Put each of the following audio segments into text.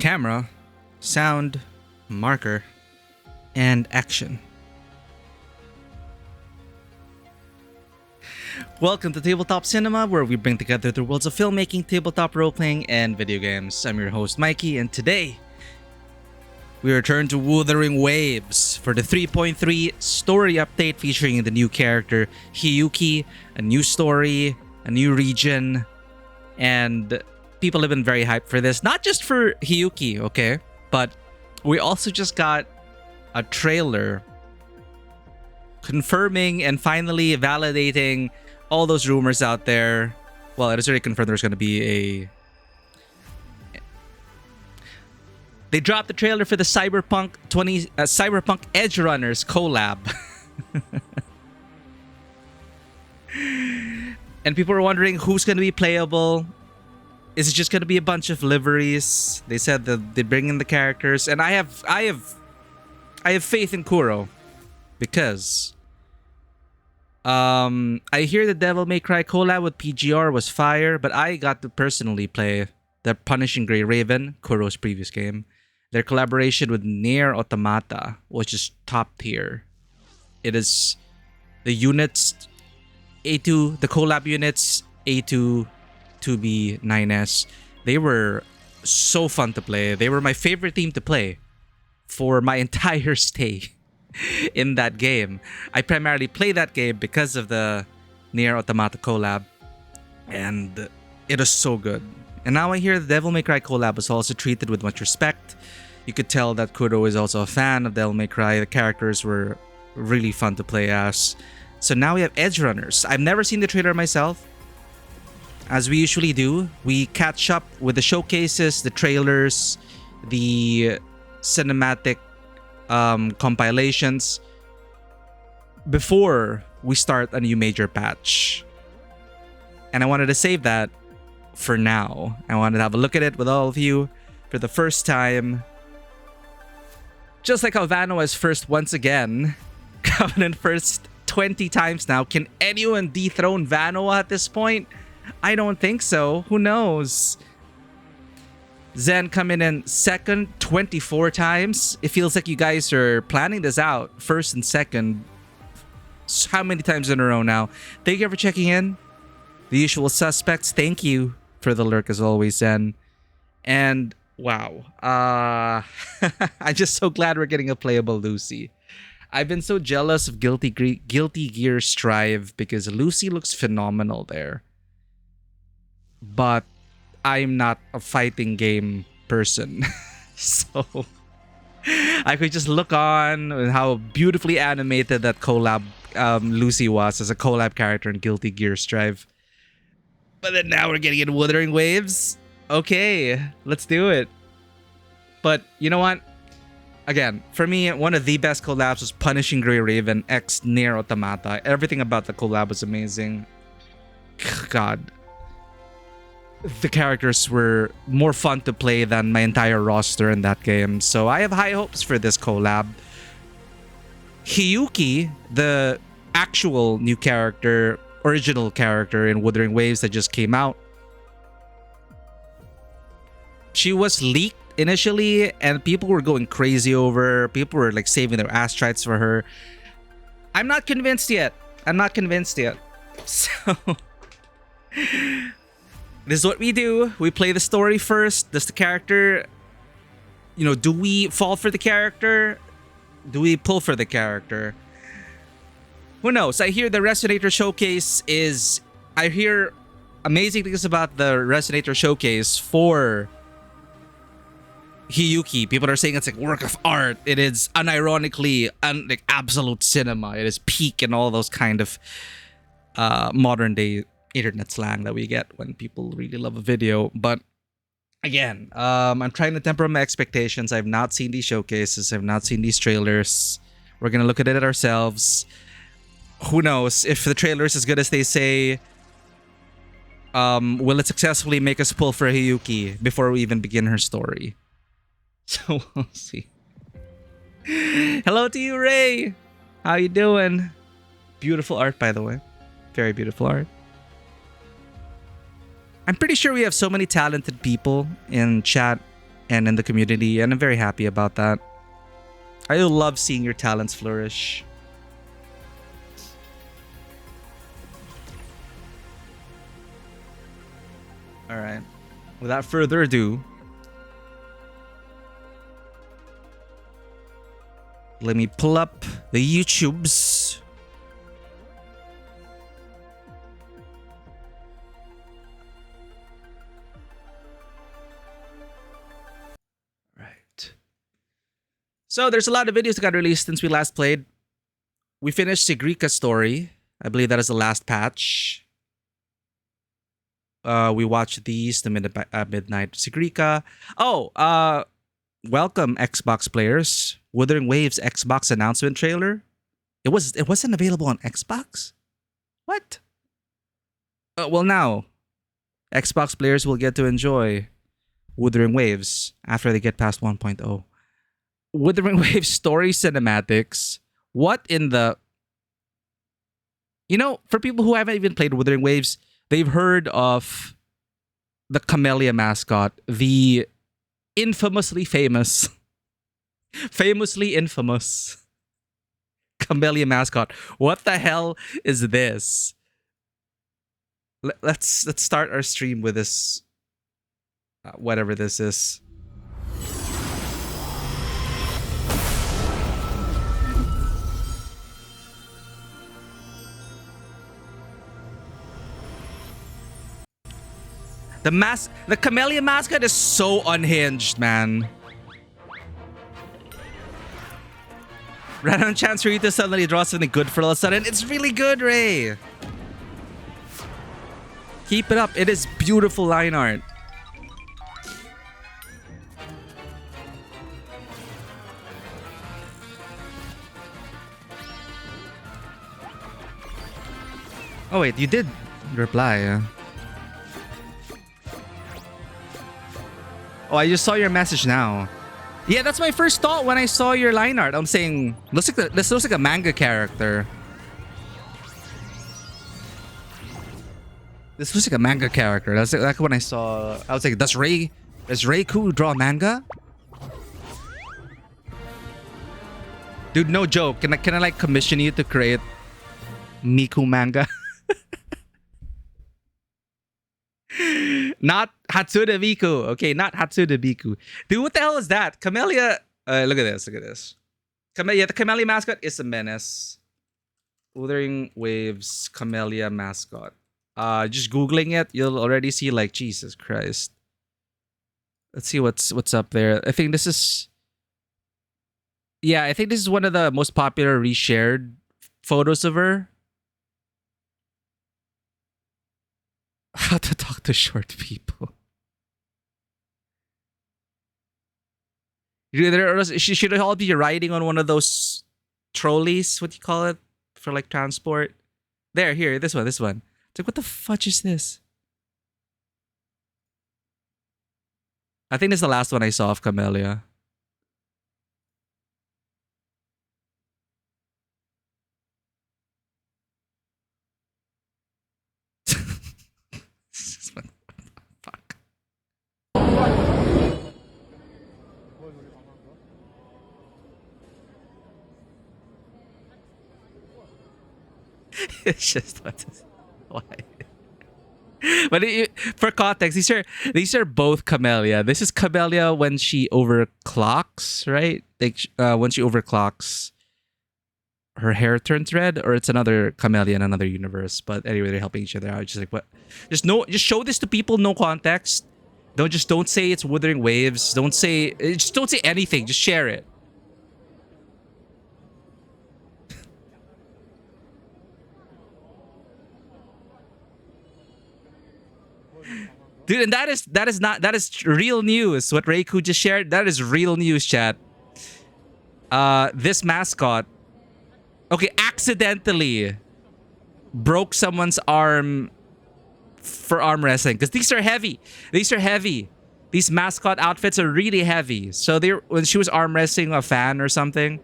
camera, sound, marker, and action. Welcome to Tabletop Cinema, where we bring together the worlds of filmmaking, tabletop role-playing, and video games. I'm your host, Mikey, and today we return to Wuthering Waves for the 3.3 story update featuring the new character Hiyuki, a new story, a new region, and people have been very hyped for this. Not just for Hiyuki, okay? But we also just got a trailer confirming and finally validating all those rumors out there. Well, it is already confirmed there's going to be a... They dropped the trailer for the Cyberpunk Edge Runners collab. And people were wondering who's going to be playable. Is it just going to be a bunch of liveries? They said that they bring in the characters, and I have faith in Kuro because I hear the Devil May Cry collab with PGR was fire, but I got to personally play the Punishing Grey Raven, Kuro's previous game. Their collaboration with Nier Automata was just top tier. It is the units A2, the collab units A2, 2B, 9S. They were so fun to play. They were my favorite team to play for my entire stay in that game. I primarily play that game because of the Nier Automata collab, and it was so good. And now I hear the Devil May Cry collab was also treated with much respect. You could tell that Kuro is also a fan of Devil May Cry. The characters were really fun to play as. So now we have Edge Runners. I've never seen the trailer myself. As we usually do, we catch up with the showcases, the trailers, the cinematic compilations before we start a new major patch. And I wanted to save that for now. I wanted to have a look at it with all of you for the first time. Just like how Vano has first once again, Covenant first 20 times now. Can anyone dethrone Vano at this point? I don't think so. Who knows? Zen coming in second 24 times. It feels like you guys are planning this out. First and second. How many times in a row now? Thank you for checking in. The usual suspects. Thank you for the lurk as always, Zen. And wow. I'm just so glad we're getting a playable Lucy. I've been so jealous of Guilty Gear Strive because Lucy looks phenomenal there. But I'm not a fighting game person. So I could just look on and how beautifully animated that collab Lucy was as a collab character in Guilty Gear Strive. But then now we're getting in Wuthering Waves. Okay, let's do it. But you know what? Again, for me, one of the best collabs was Punishing Grey Raven x Nier Automata. Everything about the collab was amazing. God. The characters were more fun to play than my entire roster in that game. So I have high hopes for this collab. Hiyuki, the actual new character, original character in Wuthering Waves that just came out, she was leaked initially and people were going crazy over her. People were like saving their ass trites for her. I'm not convinced yet. So this is what we do. We play the story first. Does the character, do we fall for the character? Do we pull for the character? Who knows? I hear the Resonator Showcase I hear amazing things about the Resonator Showcase for Hiyuki. People are saying it's like work of art. It is unironically like absolute cinema. It is peak and all those kind of modern day internet slang that we get when people really love a video. But again, I'm trying to temper my expectations. I've not seen these showcases. I've not seen these trailers. We're gonna look at it ourselves. Who knows if the trailer is as good as they say? Will it successfully make us pull for Hiyuki before we even begin her story? So we'll see. Hello to you, Ray. How you doing? Beautiful art, by the way. Very beautiful art. I'm pretty sure we have so many talented people in chat and in the community, and I'm very happy about that. I love seeing your talents flourish. All right. Without further ado, let me pull up the YouTubes. Right. So there's a lot of videos that got released since we last played. We finished Segrika's story. I believe that is the last patch. We watched these, the Midnight Segrika. Oh, welcome Xbox players. Wuthering Waves Xbox announcement trailer. It wasn't available on Xbox? What? Well, now Xbox players will get to enjoy Wuthering Waves after they get past 1.0. Wuthering Waves story cinematics. What in the... You know, for people who haven't even played Wuthering Waves, they've heard of the Camellia mascot, the infamously famous, famously infamous Camellia mascot. What the hell is this? Let's start our stream with this, whatever this is. The Camellia mascot is so unhinged, man. Random chance for you to suddenly draw something good for all of a sudden. It's really good, Ray. Keep it up. It is beautiful line art. Oh wait, you did reply. Oh, I just saw your message now. Yeah, that's my first thought when I saw your line art. I'm saying, this looks like a manga character. This looks like a manga character. That's like when I saw. I was like, does Reiku draw manga? Dude, no joke. Can I like commission you to create Miku manga? Not Hatsuda Miku. Okay, not Hatsuda Miku. Dude, what the hell is that? Camellia. Look at this. Look at this. Yeah, the Camellia mascot is a menace. Wuthering Waves Camellia mascot. Just googling it, you'll already see like Jesus Christ. Let's see what's up there. I think this is. Yeah, I think this is one of the most popular reshared photos of her. How to talk to short people. She should all be riding on one of those trolleys. What do you call it? For like transport. There, here, this one. It's like, what the fudge is this? I think this is the last one I saw of Camellia. Fuck. It's just what is why. But for context, these are both Camellia. This is Camellia when she overclocks, right? Like when she overclocks, her hair turns red, or it's another Camellia in another universe. But anyway, they're helping each other out. Just like what? Just show this to people. No context. Don't say it's Wuthering Waves. Don't say anything. Just share it. Dude, and that is real news. What Reiku just shared, that is real news, chat. This mascot, okay, accidentally broke someone's arm for arm wrestling because these are heavy. These mascot outfits are really heavy. So when she was arm wrestling a fan or something,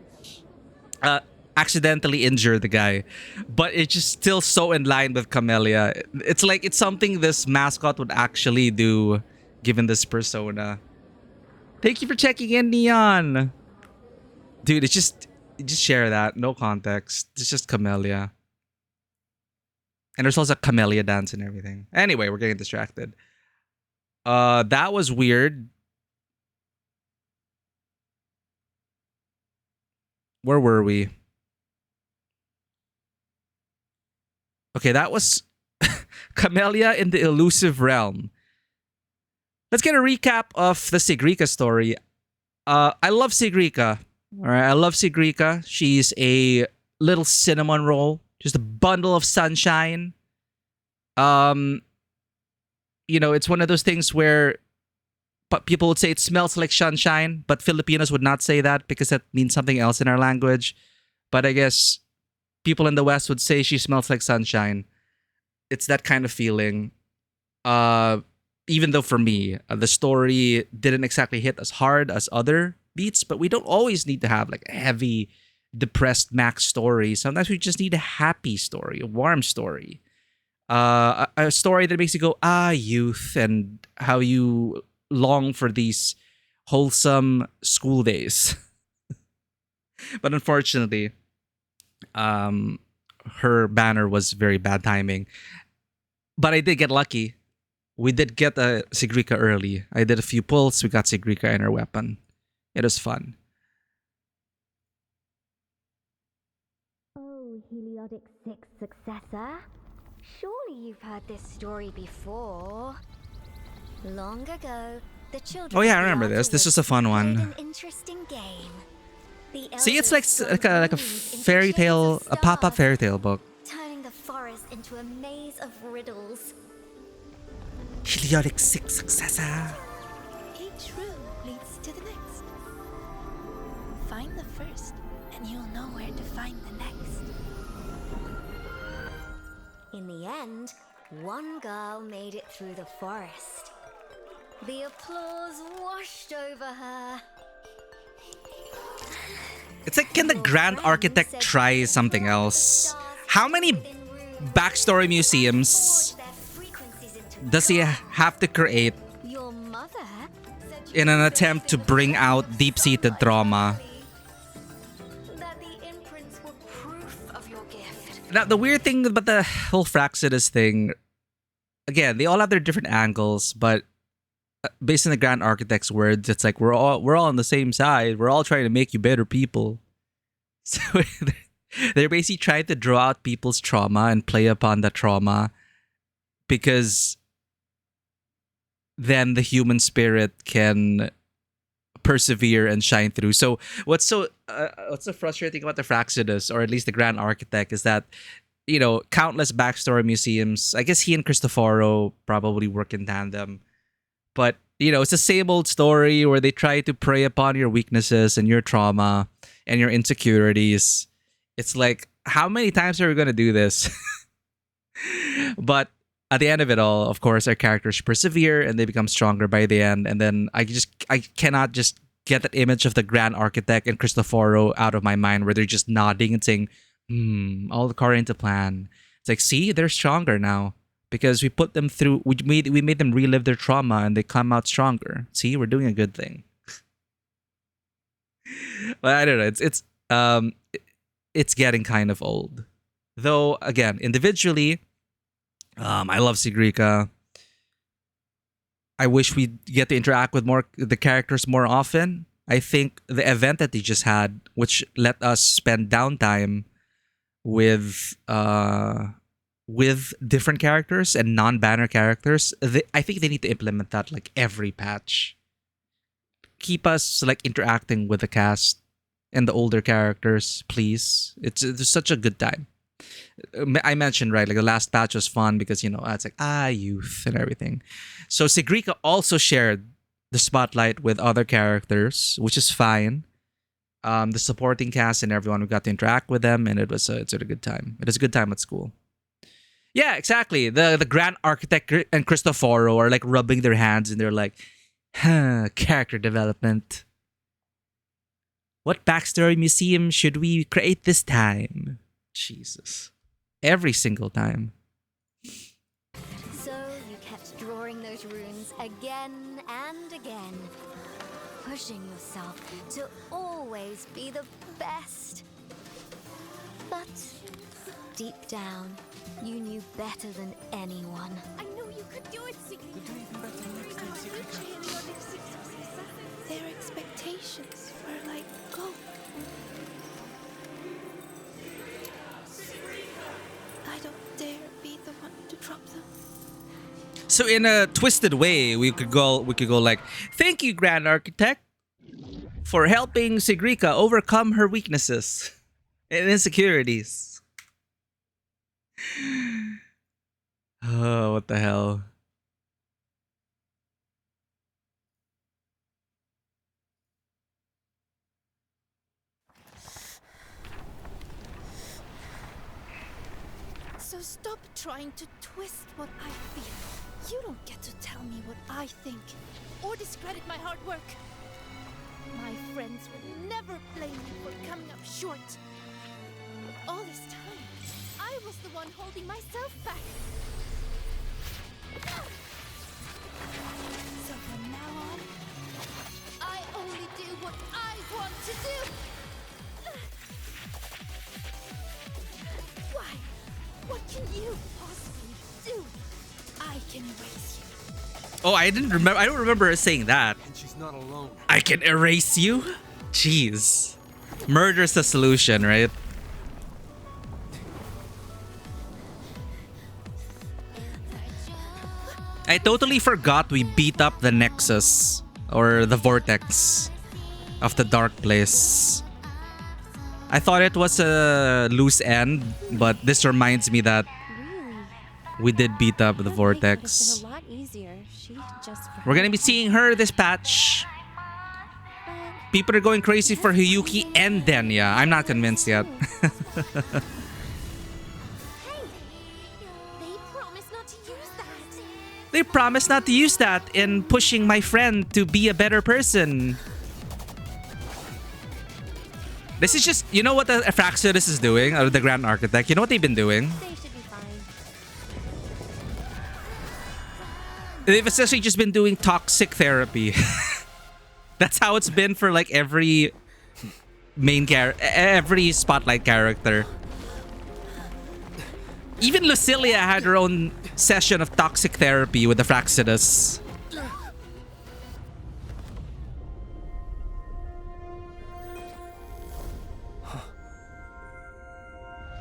accidentally injured the guy, but it's just still so in line with Camellia. It's like it's something this mascot would actually do given this persona. Thank you for checking in, Neon. Dude, it's just share that. No context. It's just Camellia. And there's also a Camellia dance and everything. Anyway, we're getting distracted. That was weird. Where were we? Okay, that was Camellia in the Elusive Realm. Let's get a recap of the Sigrika story. I love Sigrika. All right, I love Sigrika. She's a little cinnamon roll, just a bundle of sunshine. It's one of those things where people would say it smells like sunshine, but Filipinos would not say that because that means something else in our language. But I guess people in the West would say she smells like sunshine. It's that kind of feeling. Even though for me, the story didn't exactly hit as hard as other beats, but we don't always need to have like a heavy, depressed Max story. Sometimes we just need a happy story, a warm story. A story that makes you go, youth, and how you long for these wholesome school days. But unfortunately, her banner was very bad timing. But I did get lucky. We did get a Sigrika early. I did a few pulls. We got Sigrika in her weapon. It was fun. Oh, Heliodic 6 successor. Surely you've heard this story before. Long ago, the children. Oh yeah, I remember this. This was a fun one. An interesting game. See, it's like a fairy tale, a pop-up fairy tale book. Turning the forest into a maze of riddles. Heliodic 6 successor. Each room leads to the next. Find the first, and you'll know where to find the next. In the end, one girl made it through the forest. The applause washed over her. It's like, can the Grand Architect try something else? How many backstory museums does he have to create in an attempt to bring out deep-seated trauma? Now, the weird thing about the whole Fraxidus thing, again, they all have their different angles, but based on the Grand Architect's words, it's like we're all on the same side. We're all trying to make you better people. So they're basically trying to draw out people's trauma and play upon the trauma, because then the human spirit can persevere and shine through. So what's so frustrating about the Fraxidus, or at least the Grand Architect, is that, countless backstory museums, I guess he and Cristoforo probably work in tandem, but it's the same old story where they try to prey upon your weaknesses and your trauma and your insecurities. It's like, how many times are we going to do this? But at the end of it all, of course, our characters persevere and they become stronger by the end. And then I cannot just get that image of the Grand Architect and Cristoforo out of my mind, where they're just nodding and saying, all according to plan. It's like, see, they're stronger now because we put them through, we made them relive their trauma and they come out stronger. See, we're doing a good thing. But I don't know. It's getting kind of old. Though, again, individually, I love Sigrika. I wish we get to interact with the characters more often. I think the event that they just had, which let us spend downtime with different characters and non-banner characters, I think they need to implement that like every patch. Keep us like interacting with the cast and the older characters, please. It's such a good time. I mentioned, right, like the last patch was fun because, it's like, youth and everything. So Sigrika also shared the spotlight with other characters, which is fine. The supporting cast and everyone, we got to interact with them, and it's a good time. It is a good time at school. Yeah, exactly. The Grand Architect and Cristoforo are like rubbing their hands and they're like, character development. What backstory museum should we create this time? Jesus. Every single time. So you kept drawing those runes again and again. pushing yourself to always be the best. But deep down, you knew better than anyone. I know you could do it, Segue. Their expectations were like gold. I don't dare be the one to drop them. So in a twisted way, we could go like, thank you, Grand Architect, for helping Sigrika overcome her weaknesses and insecurities. Oh, what the hell? So stop trying to twist what I feel. You don't get to tell me what I think, or discredit my hard work. My friends will never blame me for coming up short. But all this time, I was the one holding myself back. So from now on, I only do what I want to do. Why? What can you possibly do? I can erase you. Oh, I don't remember her saying that. And she's not alone. I can erase you? Jeez. Murder's the solution, right? I totally forgot we beat up the Nexus, or the Vortex of the Dark Place. I thought it was a loose end, but this reminds me that we did beat up the Vortex. We're gonna be seeing her this patch. People are going crazy for Hiyuki and Denya. I'm not convinced yet. They promised not to use that in pushing my friend to be a better person. This is just, you know what the Aphraxidus is doing, or the Grand Architect? You know what they've been doing? They should be fine. They've essentially just been doing toxic therapy. That's how it's been for like every every spotlight character. Even Lucilia had her own session of toxic therapy with the Aphraxidus.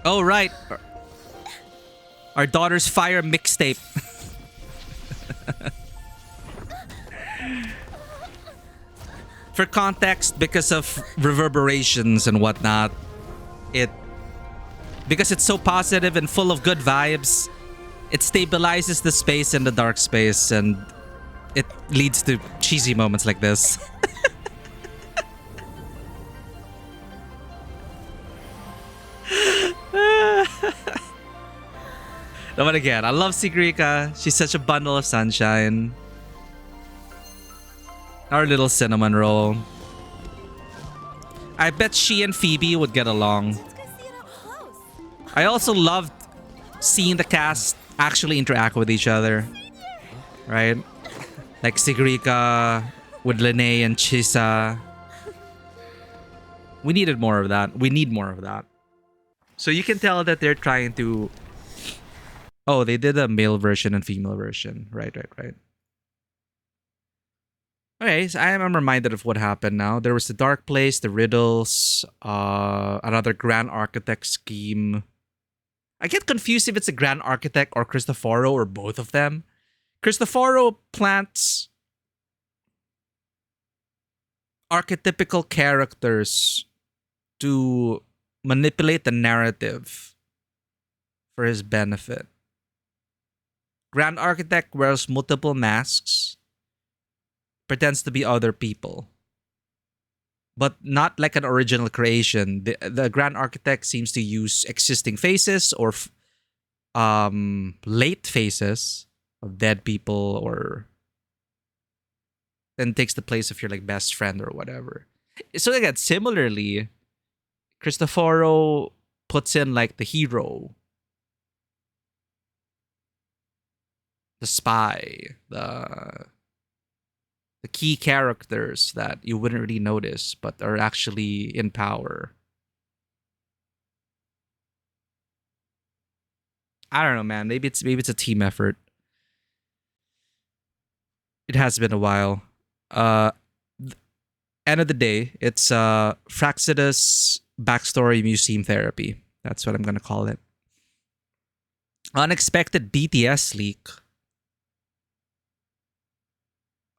Oh, right. Our daughter's fire mixtape. For context, because of reverberations and whatnot, because it's so positive and full of good vibes, it stabilizes the space in the dark space, and it leads to cheesy moments like this. No, but again, I love Sigrika. She's such a bundle of sunshine. Our little cinnamon roll. I bet she and Phoebe would get along. I also loved seeing the cast actually interact with each other. Right? Like Sigrika with Lene and Chisa. We needed more of that. We need more of that. So you can tell that they're trying to... Oh, they did a male version and female version. Right. Okay, so I am reminded of what happened now. There was the Dark Place, the Riddles, another Grand Architect scheme. I get confused if it's a Grand Architect or Cristoforo or both of them. Cristoforo plants archetypical characters to manipulate the narrative for his benefit. Grand Architect wears multiple masks, pretends to be other people, but not like an original creation. The Grand Architect seems to use existing faces or late faces of dead people, or then takes the place of your like best friend or whatever. So again, similarly, Cristoforo puts in like the hero, the spy, the key characters that you wouldn't really notice, but are actually in power. I don't know, man. Maybe it's a team effort. It has been a while. End of the day, it's Fraxidus backstory museum therapy. That's what I'm gonna call it. Unexpected BTS leak.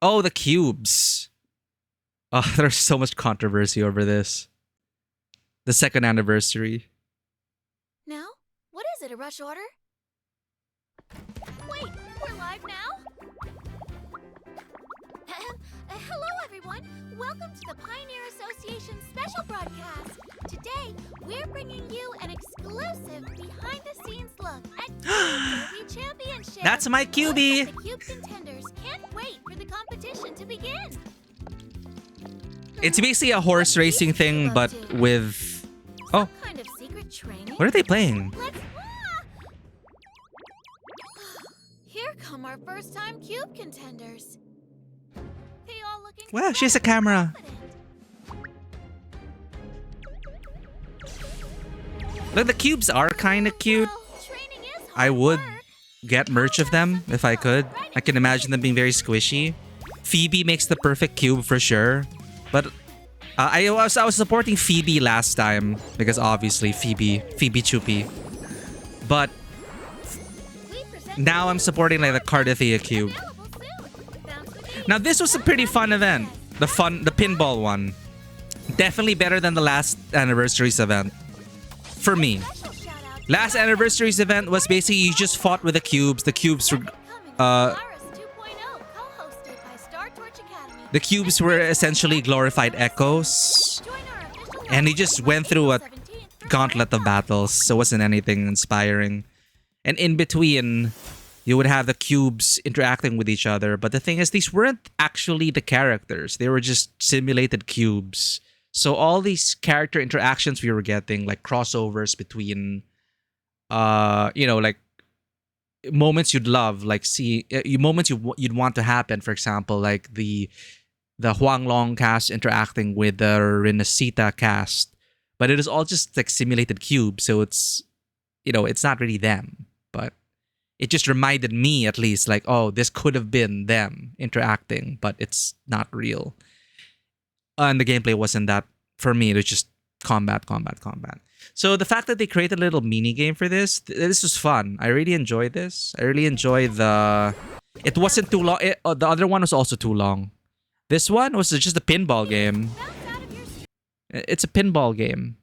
Oh, the cubes. Oh, there's so much controversy over this. The second anniversary. Now? What is it, a rush order? Wait, we're live now? Hello, everyone. Welcome to the Pioneer Association special broadcast. Today, we're bringing you an exclusive behind-the-scenes look at Derby Championship. That's my cubie. The Cube contenders can't wait for the competition to begin. It's basically a horse racing thing, but with... Oh, Some kind of secret training? what are they playing? Here come our first-time Cube contenders. They all looking Wow, she has a camera. Look, the cubes are kind of cute. I would get merch of them if I could. I can imagine them being very squishy. Phoebe makes the perfect cube for sure. But I was supporting Phoebe last time because obviously Phoebe Chupi. But now I'm supporting like the Cardathea cube. Now this was a pretty fun event. The pinball one. Definitely better than the last anniversary's event. For me. Last anniversary's event was basically you just fought with the cubes. The cubes were essentially glorified echoes. And he just went through a gauntlet of battles. So it wasn't anything inspiring. And in between, you would have the cubes interacting with each other. But the thing is, these weren't actually the characters. They were just simulated cubes. So all these character interactions we were getting, like crossovers between, like moments you'd love, like moments you'd want to happen. For example, like the Huang Long cast interacting with the Renacita cast, but it is all just like simulated cubes. So it's, it's not really them, but it just reminded me at least like, oh, this could have been them interacting, but it's not real. And the gameplay wasn't that, for me, it was just combat. So the fact that they created a little mini game for this was fun. I really enjoyed this. I really enjoyed it wasn't too long. The other one was also too long. This one was just a pinball game. It's a pinball game.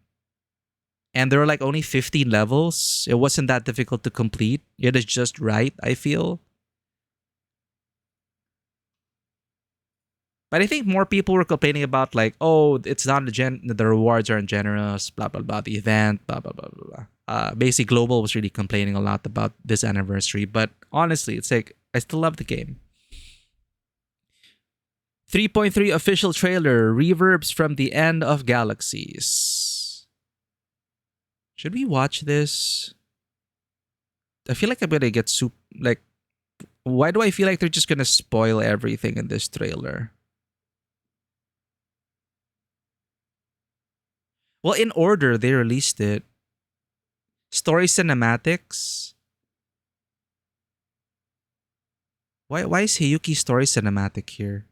And there were like only 15 levels. It wasn't that difficult to complete. It is just right, I feel. But I think more people were complaining about like, oh, it's not the rewards aren't generous, blah, blah, blah, the event, blah, blah, blah, blah, blah. Basically, Global was really complaining a lot about this anniversary. But honestly, it's like, I still love the game. 3.3 official trailer, reverbs from the end of galaxies. Should we watch this? I feel like I'm gonna get why do I feel like they're just gonna spoil everything in this trailer? Well, in order, they released it. Story cinematics. Why is Hiyuki story cinematic here?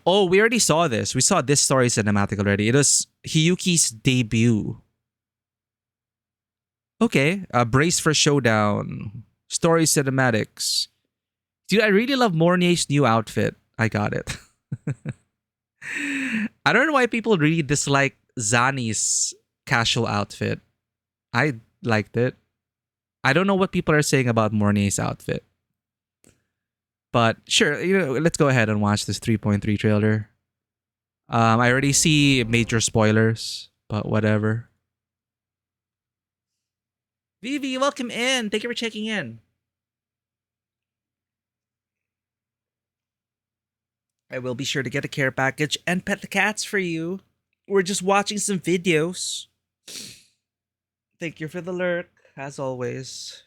Oh, we already saw this. We saw this story cinematic already. It was Hiyuki's debut. Okay, brace for showdown. Story cinematics. Dude, I really love Mornier's new outfit. I got it. I don't know why people really dislike Zani's casual outfit. I liked it. I don't know what people are saying about Mornier's outfit. But sure, let's go ahead and watch this 3.3 trailer. I already see major spoilers, but whatever. Vivi, welcome in. Thank you for checking in. I will be sure to get a care package and pet the cats for you. We're just watching some videos. Thank you for the lurk, as always.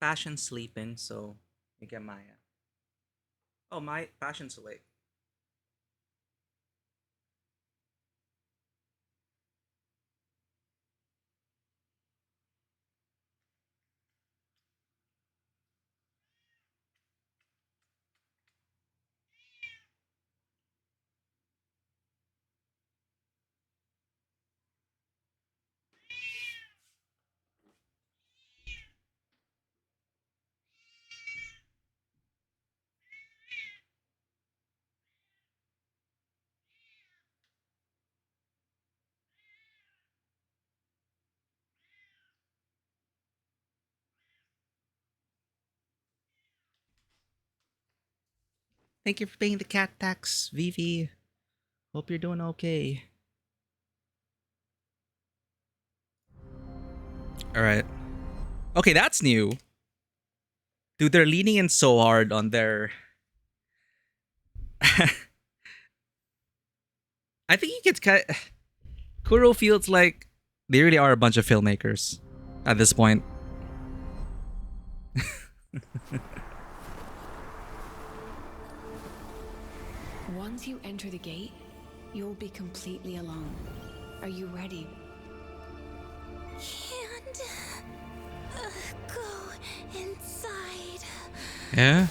Passion's sleeping, so we get Maya. Oh, my Passion's awake. Thank you for paying the cat tax, Vivi. Hope you're doing okay. All right. Okay, that's new. Dude, they're leaning in so hard on their... I think you could cut... Kuro feels like they really are a bunch of filmmakers at this point. Once you enter the gate, you'll be completely alone. Are you ready? Can't go inside. Yeah?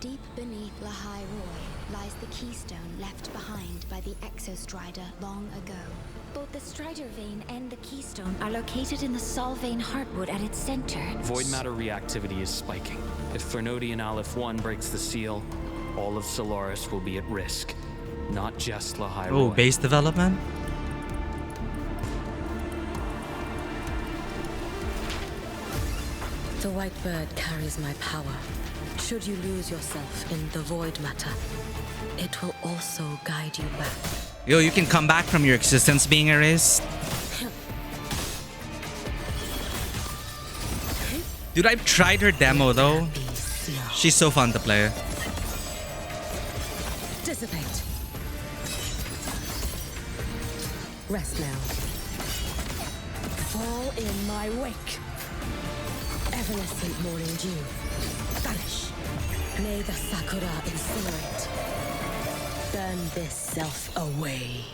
Deep beneath Lahai Roy lies the keystone left behind by the Exostrider long ago. Both the Strider vein and the keystone are located in the Sol vein heartwood at its center. Void matter reactivity is spiking. If Fernodian Aleph 1 breaks the seal, all of Solaris will be at risk. Not just Lahai Roy. Oh, base development? The white bird carries my power. Should you lose yourself in the void matter, it will also guide you back. Yo, you can come back from your existence being erased? Dude, I've tried her demo though. She's so fun to play. Dissipate. Rest now. Fall in my wake. Evanescent morning dew. Vanish. May the Sakura incinerate. Burn this self away.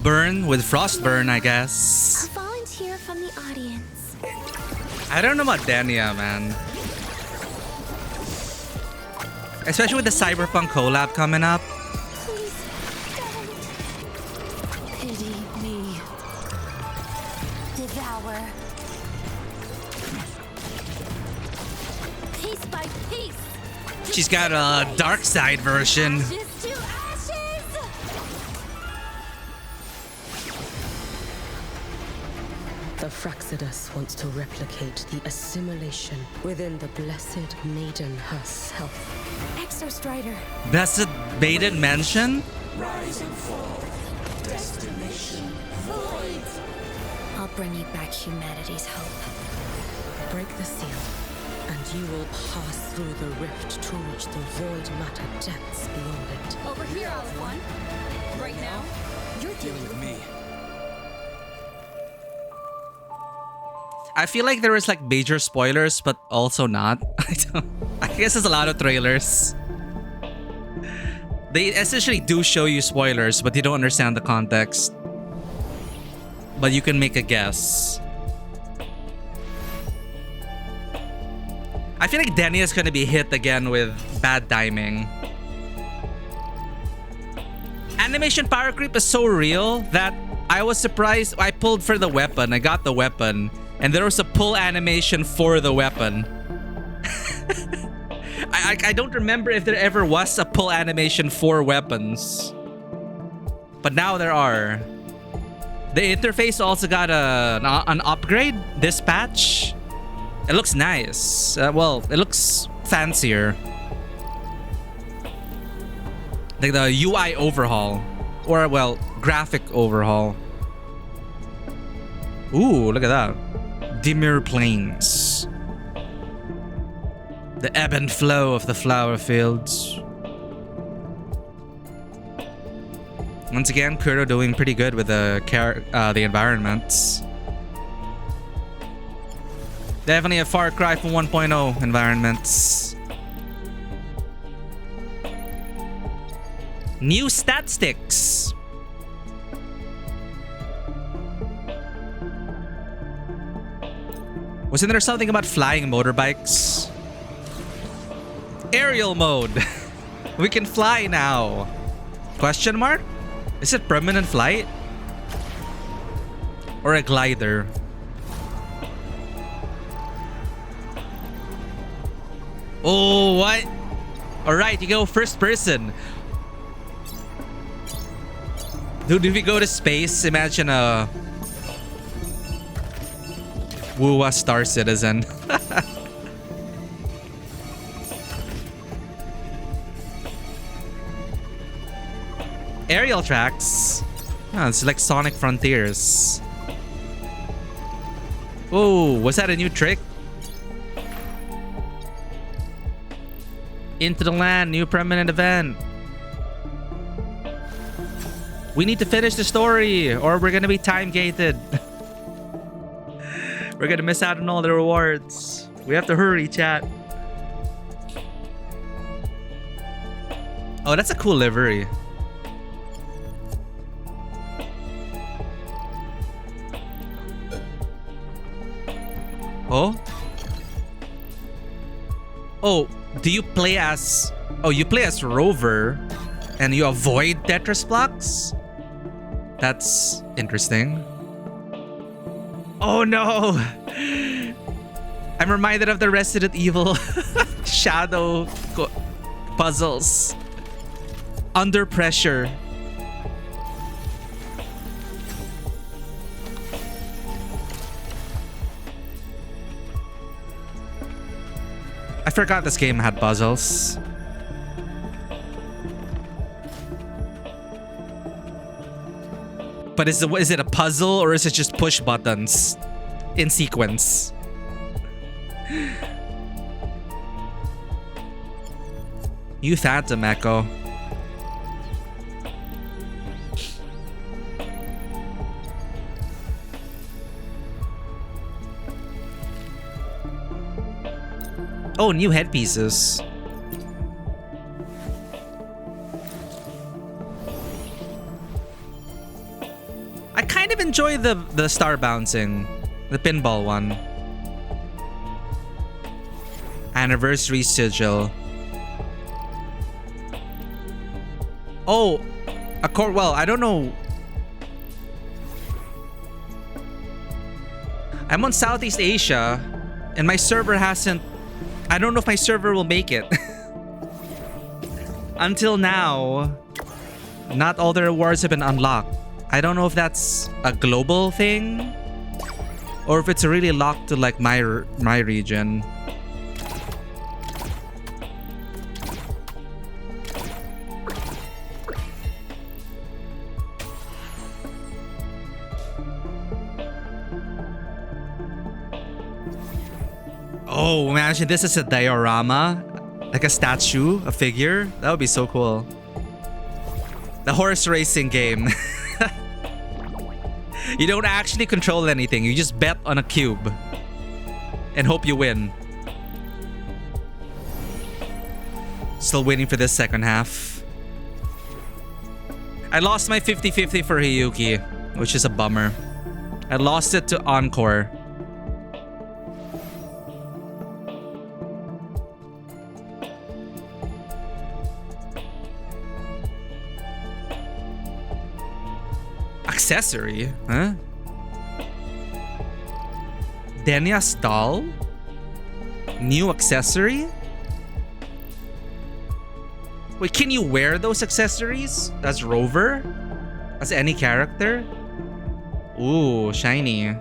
Burn with Frostburn, I guess. A volunteer from the audience. I don't know about Dania, man. Especially with the Cyberpunk collab coming up. Please don't. Pity me. Devour. Piece by piece. She's got a dark side version. Ashes to ashes. The Fraxidus wants to replicate the assimilation within the blessed maiden herself. Exostrider. Blessed Maiden Mansion? Rise and fall. Destination void. I'll bring you back humanity's hope. Break the seal, and you will pass through the rift to reach the void matter depths beyond it. Over here, Aleph One. Right now, you're dealing with me. I feel like there was like major spoilers, but also not. I guess there's a lot of trailers. They essentially do show you spoilers, but you don't understand the context. But you can make a guess. I feel like Danny is gonna be hit again with bad timing. Animation power creep is so real that I was surprised. I pulled for the weapon. I got the weapon. And there was a pull animation for the weapon. I don't remember if there ever was a pull animation for weapons. But now there are. The interface also got an upgrade this patch. It looks nice. Well, it looks fancier. Like the UI overhaul. Or, well, graphic overhaul. Ooh, look at that. Dimmer plains. The ebb and flow of the flower fields. Once again, Kuro doing pretty good with the environments. Definitely a Far Cry from 1.0 environments. New stat sticks. Wasn't there something about flying motorbikes? Aerial mode. We can fly now. Question mark? Is it permanent flight? Or a glider? Oh, what? Alright, you go first person. Dude, if we go to space, imagine a Wuwa Star Citizen. Aerial tracks. Oh, it's like Sonic Frontiers. Oh, was that a new trick? Into the land, new permanent event. We need to finish the story or we're gonna be time gated. We're gonna miss out on all the rewards. We have to hurry, chat. Oh, that's a cool livery. Oh? Oh, do you play as... Oh, you play as Rover and you avoid Tetris blocks? That's interesting. Oh no! I'm reminded of the Resident Evil shadow puzzles. Under pressure. I forgot this game had puzzles. But is it a puzzle or is it just push buttons in sequence? You Phantom Echo. Oh, new headpieces. I kind of enjoy the star bouncing. The pinball one. Anniversary sigil. Oh, well, I don't know. I'm on Southeast Asia and my server hasn't... I don't know if my server will make it. Until now, not all the rewards have been unlocked. I don't know if that's a global thing or if it's really locked to like my region. Oh, imagine this is a diorama, like a statue, a figure. That would be so cool. The horse racing game. You don't actually control anything. You just bet on a cube and hope you win. Still waiting for this second half. I lost my 50-50 for Hiyuki, which is a bummer. I lost it to Encore. Accessory? Huh? Denia's doll? New accessory? Wait, can you wear those accessories as Rover? As any character? Ooh, shiny.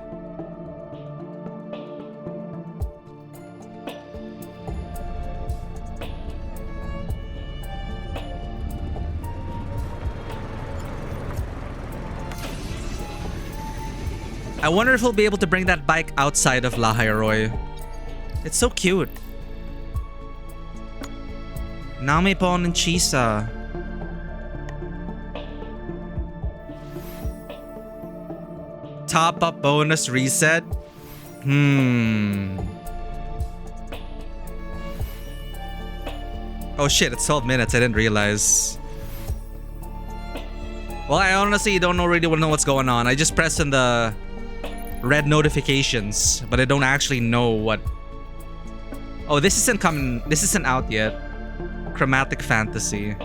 I wonder if he'll be able to bring that bike outside of La Hyrule. It's so cute. Namepon and Chisa. Top up bonus reset. Oh shit, it's 12 minutes. I didn't realize. Well, I honestly don't really know what's going on. I just press in the red notifications, but I don't actually know what. Oh, this isn't coming. This isn't out yet. Chromatic Fantasy.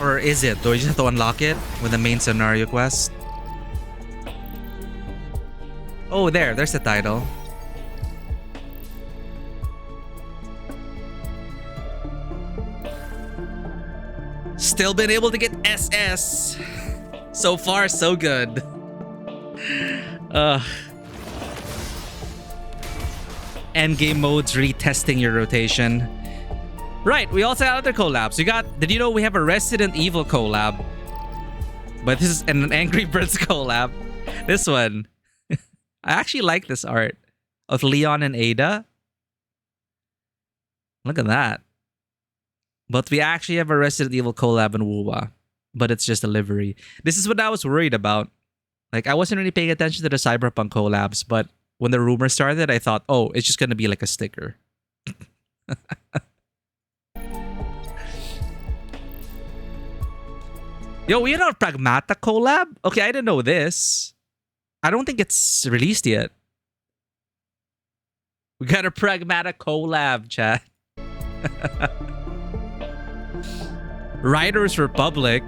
Or is it? Do I just have to unlock it with the main scenario quest? Oh, there's the title. Still been able to get SS. So far, so good. Endgame modes retesting your rotation. Right, we also had other collabs. Did you know we have a Resident Evil collab? But this is an Angry Birds collab. This one. I actually like this art of Leon and Ada. Look at that. But we actually have a Resident Evil collab in Wuwa. But it's just a livery. This is what I was worried about. Like, I wasn't really paying attention to the Cyberpunk collabs, but when the rumor started, I thought, oh, it's just gonna be like a sticker. Yo, we had a Pragmata collab? Okay, I didn't know this. I don't think it's released yet. We got a Pragmata collab, chat. Riders Republic.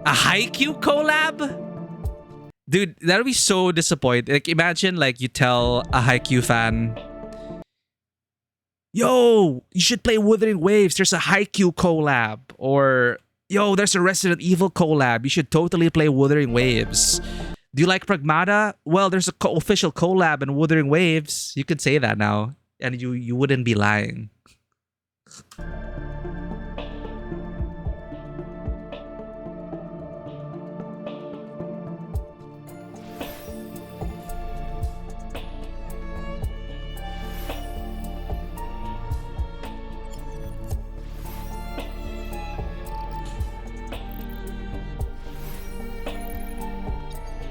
A Haikyuu collab? Dude, that would be so disappointing. Like, imagine, like, you tell a Haikyuu fan, yo, you should play Wuthering Waves. There's a Haikyuu collab. Or, yo, there's a Resident Evil collab. You should totally play Wuthering Waves. Do you like Pragmata? Well, there's a official collab in Wuthering Waves. You could say that now. And you wouldn't be lying.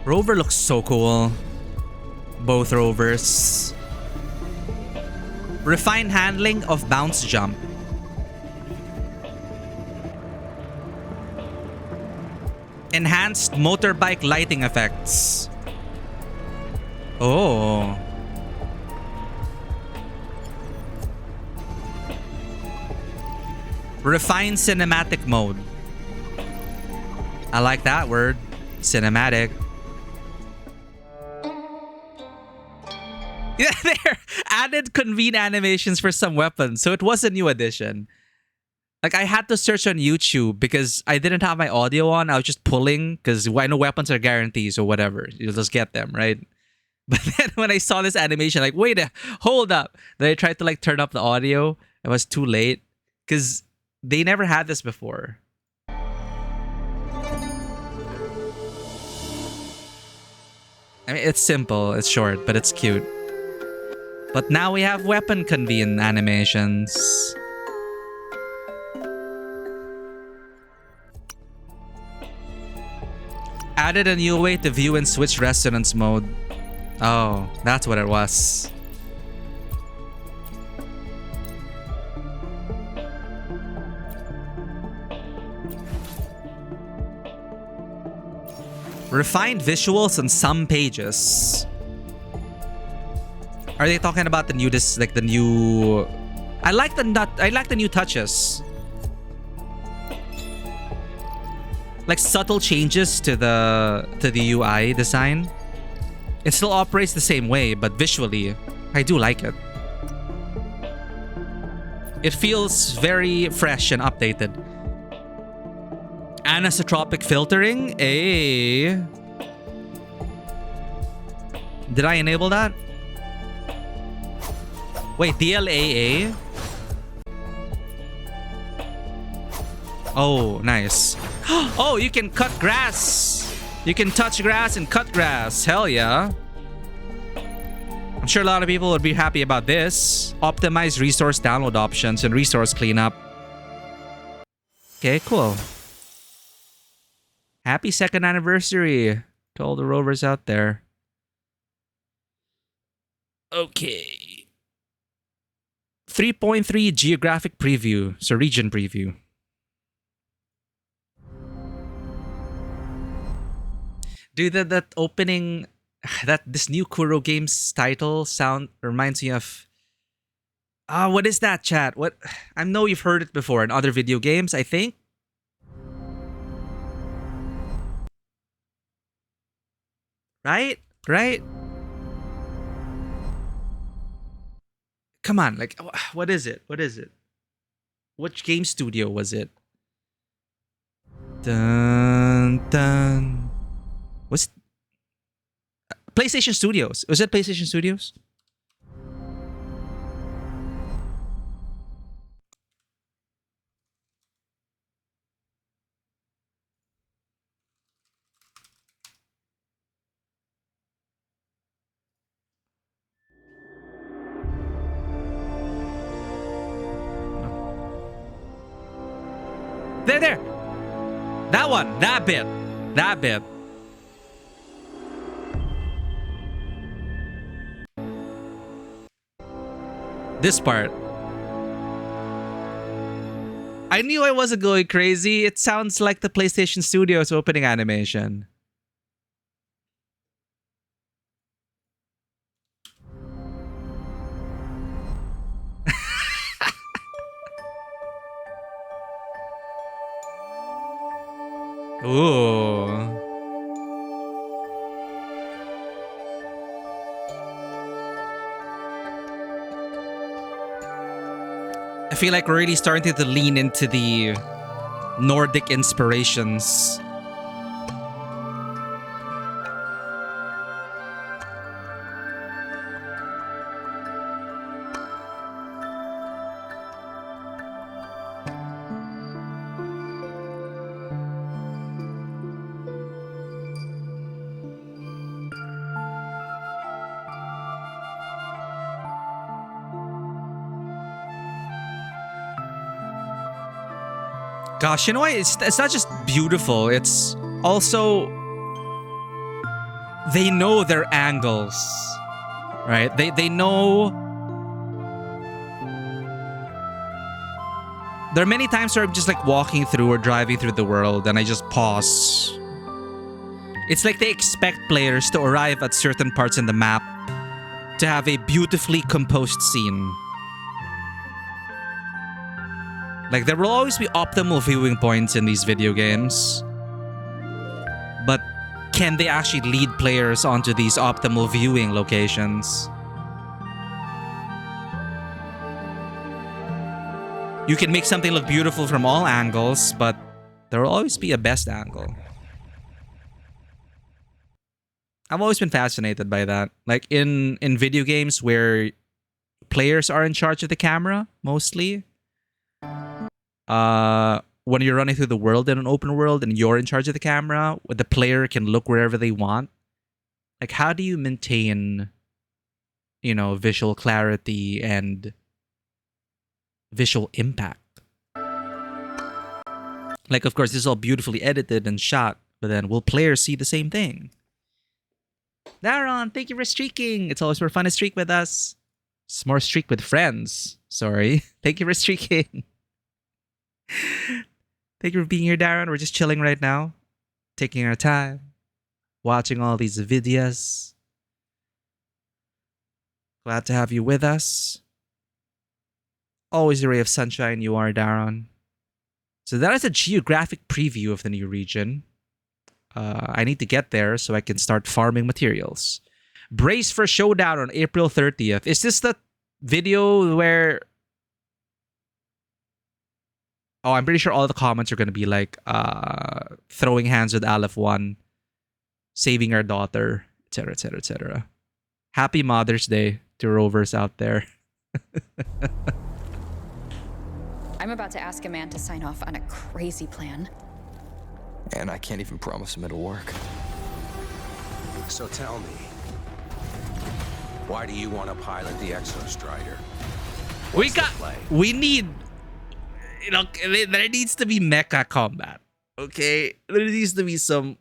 Rover looks so cool. Both rovers. Refined handling of bounce jump. Enhanced motorbike lighting effects. Oh. Refined cinematic mode. I like that word. Cinematic. Yeah, there. Added convene animations for some weapons. So it was a new addition. Like, I had to search on YouTube because I didn't have my audio on. I was just pulling because I know weapons are guarantees or whatever. You'll just get them, right? But then when I saw this animation, like, wait, hold up. Then I tried to, like, turn up the audio. It was too late because they never had this before. I mean, it's simple, it's short, but it's cute. But now we have weapon convene animations. Added a new way to view and switch resonance mode. Oh, that's what it was. Refined visuals on some pages. Are they talking about the new I like the new touches. Like subtle changes to the UI design. It still operates the same way, but visually, I do like it. It feels very fresh and updated. Anisotropic filtering? Did I enable that? Wait, DLAA? Oh, nice. Oh, you can cut grass. You can touch grass and cut grass. Hell yeah. I'm sure a lot of people would be happy about this. Optimize resource download options and resource cleanup. Okay, cool. Happy 2nd anniversary to all the rovers out there. Okay. 3.3 geographic preview. So region preview. Dude, that opening, this new Kuro game's title sound reminds me of... what is that, chat? What? I know you've heard it before in other video games, I think. Right? Right? Come on, like, what is it? What is it? Which game studio was it? Dun, dun. Was it PlayStation Studios? Was it PlayStation Studios? There. That one. That bit. That bit. This part. I knew I wasn't going crazy. It sounds like the PlayStation Studios opening animation. Ooh. I feel like we're really starting to lean into the Nordic inspirations. Gosh, you know what? It's not just beautiful. It's also... They know their angles. Right? They know... There are many times where I'm just like walking through or driving through the world and I just pause. It's like they expect players to arrive at certain parts in the map to have a beautifully composed scene. Like, there will always be optimal viewing points in these video games. But can they actually lead players onto these optimal viewing locations? You can make something look beautiful from all angles, but there will always be a best angle. I've always been fascinated by that. Like, in video games where players are in charge of the camera, mostly. When you're running through the world in an open world and you're in charge of the camera, the player can look wherever they want. Like, how do you maintain, you know, visual clarity and visual impact? Like, of course, this is all beautifully edited and shot, but then will players see the same thing? Daron, thank you for streaking. It's always more fun to streak with us. It's more streak with friends. Sorry. Thank you for streaking. Thank you for being here, Darren. We're just chilling right now, taking our time, watching all these videos. Glad to have you with us. Always a ray of sunshine you are, Darren. So that is a geographic preview of the new region. I need to get there so I can start farming materials. Brace for showdown on April 30th. Is this the video where... Oh, I'm pretty sure all the comments are going to be like throwing hands with Aleph 1, saving our daughter, etc., etc., etc. Happy Mother's Day to rovers out there. I'm about to ask a man to sign off on a crazy plan. And I can't even promise him it'll work. So tell me, why do you want to pilot the Exostrider? We need, you know, there needs to be mecha combat. Okay, there needs to be some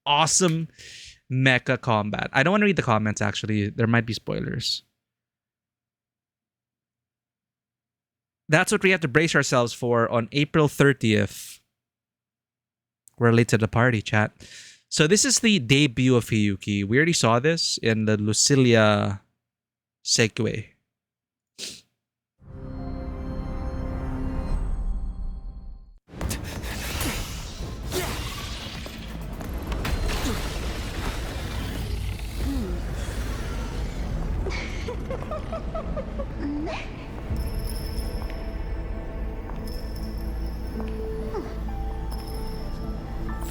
awesome mecha combat. I don't want to read the comments. Actually, there might be spoilers. That's what we have to brace ourselves for on April 30th. We're late to the party, chat. So this is the debut of Hiyuki. We already saw this in the Lucilia Segue.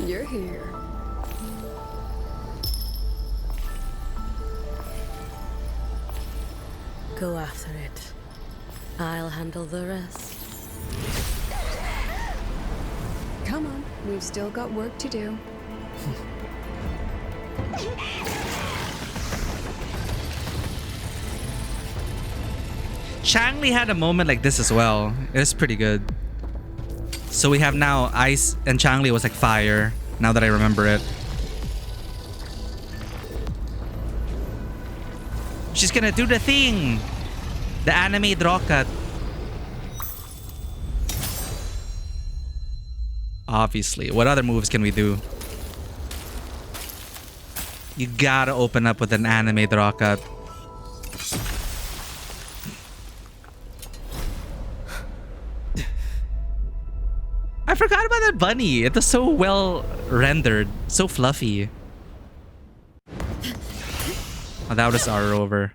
You're here. Go after it. I'll handle the rest. Come on, we've still got work to do. Changli had a moment like this as well. It was pretty good. So we have now ice and Changli was like fire, now that I remember it. She's gonna do the thing! The anime draw cut. Obviously. What other moves can we do? You gotta open up with an anime draw cut. I forgot about that bunny. It was so well rendered. So fluffy. Oh, that was our rover.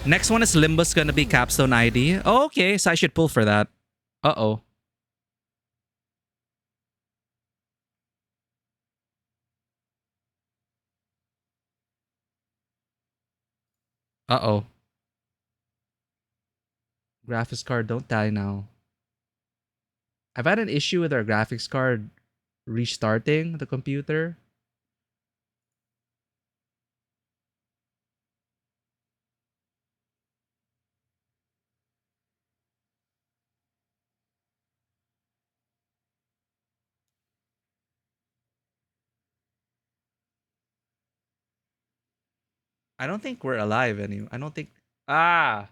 Next one is Limbus gonna be Capstone ID. Oh, okay. So I should pull for that. Uh-oh. Uh-oh. Graphics card, don't die now. I've had an issue with our graphics card restarting the computer. I don't think we're alive anymore. I don't think... Ah!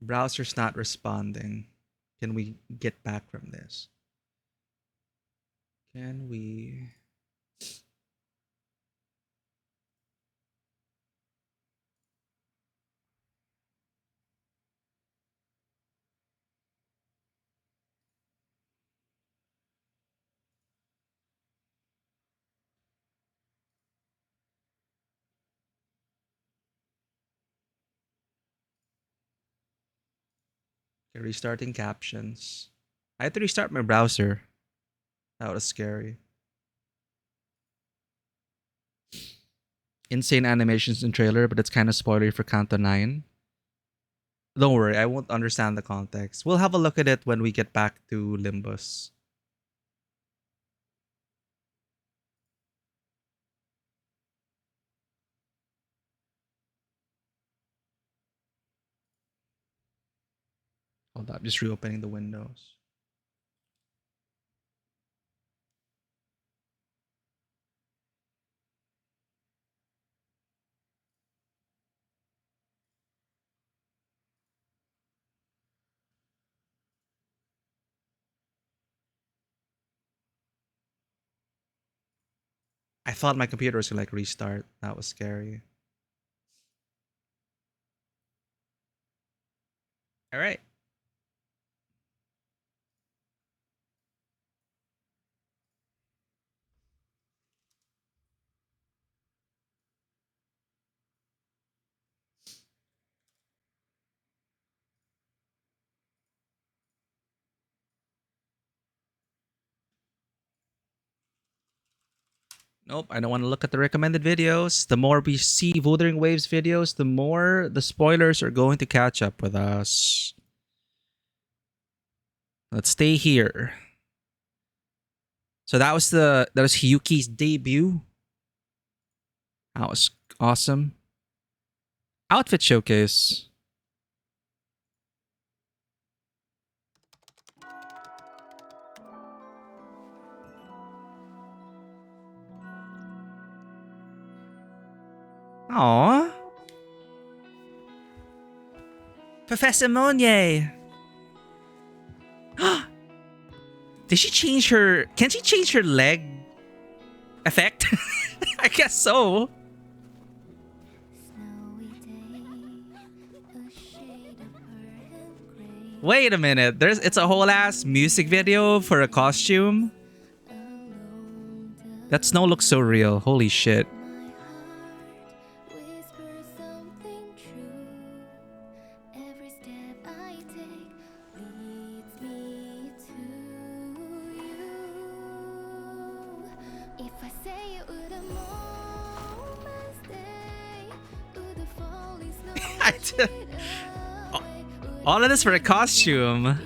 Browser's not responding. Can we get back from this? Can we... Okay, restarting captions. I had to restart my browser. That was scary. Insane animations in trailer, but it's kind of spoilery for Kanto 9. Don't worry, I won't understand the context. We'll have a look at it when we get back to Limbus. Hold up, just reopening the windows. I thought my computer was gonna like restart. That was scary. All right. Nope, I don't want to look at the recommended videos. The more we see Wuthering Waves videos, the more the spoilers are going to catch up with us. Let's stay here. So that was Hiyuki's debut. That was awesome. Outfit showcase. Aww. Professor Monnier. Did she change her... Can she change her leg effect? I guess so. Wait a minute. It's a whole ass music video for a costume. That snow looks so real. Holy shit. All of this for a costume.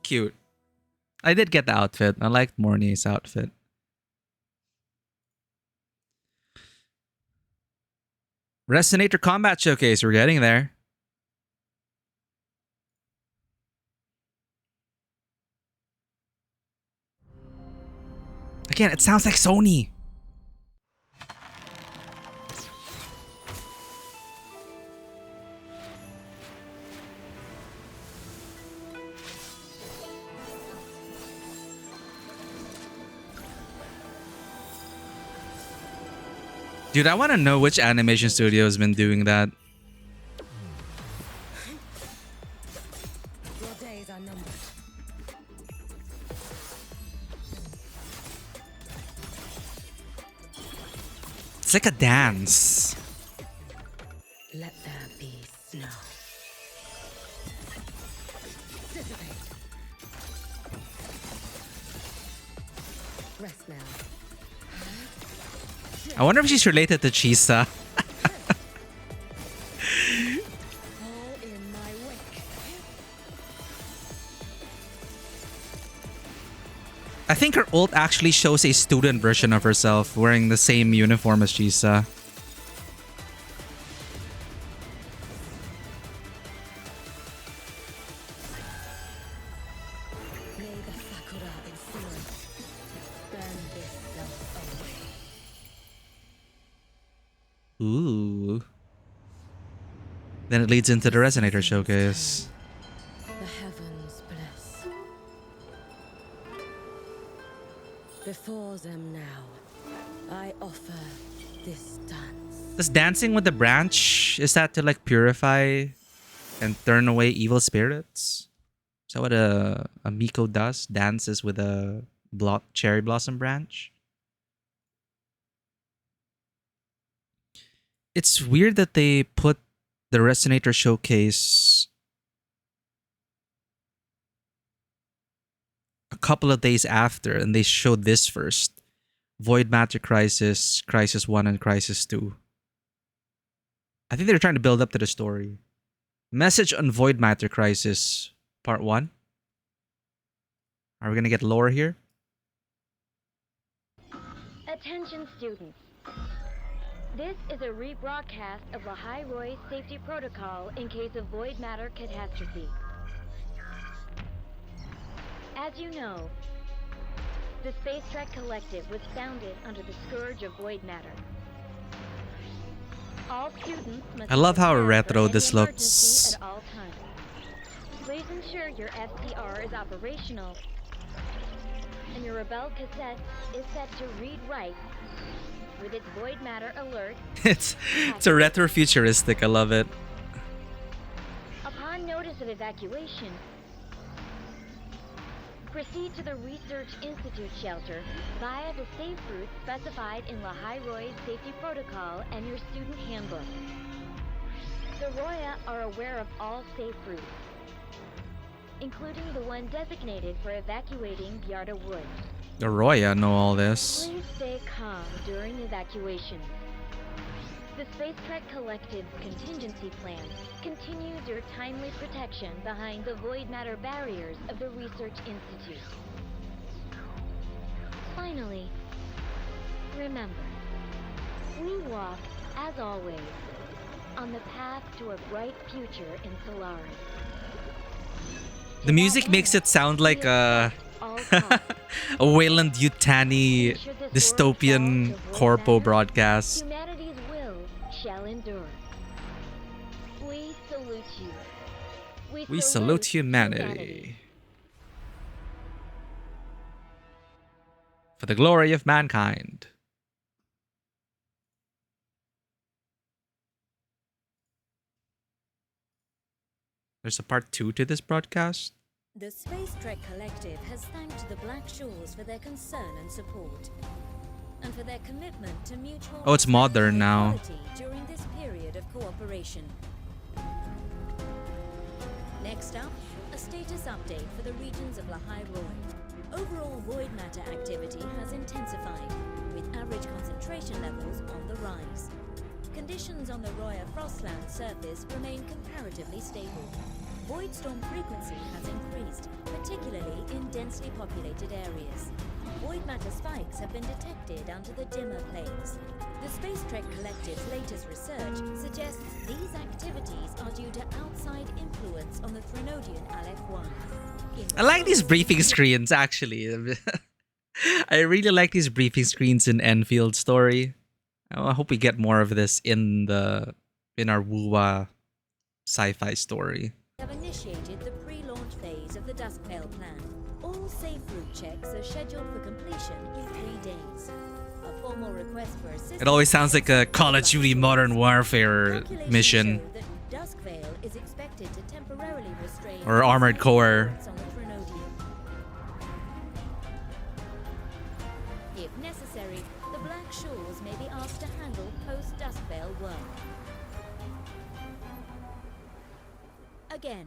Cute. I did get the outfit. I liked Mornay's outfit. Resonator Combat Showcase. We're getting there. Again, it sounds like Sony. Dude, I want to know which animation studio has been doing that. Your days are numbered. It's like a dance. Let there be snow. Dissipate. Rest now. I wonder if she's related to Chisa. I think her ult actually shows a student version of herself wearing the same uniform as Chisa. Ooh. Then it leads into the Resonator Showcase. The heavens bless. Before them now, I offer this dance. Does dancing with the branch, is that to like purify and turn away evil spirits? Is that what a Miko does? Dances with a cherry blossom branch? It's weird that they put the Resonator Showcase a couple of days after, and they showed this first. Void Matter Crisis, Crisis 1, and Crisis 2. I think they're trying to build up to the story. Message on Void Matter Crisis, Part 1. Are we going to get lore here? Attention students. This is a rebroadcast of the High-Roy Safety Protocol in case of void matter catastrophe. As you know, the Space Trek Collective was founded under the scourge of void matter. All students must I love how prepare for retro any this emergency looks. at all times. Please ensure your FCR is operational. And your Rebel cassette is set to read write with its void matter alert. It's a retro futuristic. I love it. Upon notice of evacuation, proceed to the Research Institute shelter via the safe route specified in Lahai Roy's safety protocol and your student handbook. The Roya are aware of all safe routes, including the one designated for evacuating Byarda Wood. The Roya know all this. Please stay calm during evacuation. The Space Trek Collective's contingency plan continues your timely protection behind the void matter barriers of the Research Institute. Finally, remember, we walk, as always, on the path to a bright future in Solaris. The music makes it sound like a Wayland Yutani dystopian corpo broadcast. Humanity's will shall endure. We salute you. We salute humanity. For the glory of mankind. There's a part 2 to this broadcast. The Space Trek Collective has thanked the Black Shores for their concern and support, and for their commitment to mutual Oh, it's modern now. equality during this period of cooperation. Next up, a status update for the regions of Lahai Roy. Overall void matter activity has intensified, with average concentration levels on the rise. Conditions on the Roya Frostland surface remain comparatively stable. Void storm frequency has increased, particularly in densely populated areas. Void matter spikes have been detected under the dimmer planes. The Space Trek Collective's latest research suggests these activities are due to outside influence on the Threnodian Aleph-1. I like these briefing screens, actually. I really like these briefing screens in Enfield's story. I hope we get more of this in our Wuwa sci-fi story. We have initiated the pre-launch phase of the Duskvale plan. All safe route checks are scheduled for completion in 3 days. A formal request for assistance. It always sounds like a Call of Duty Modern Warfare mission. Duskvale is expected to temporarily restrain or Armored Core. If necessary, the Black Shores may be asked to handle post-Duskvale work. Again,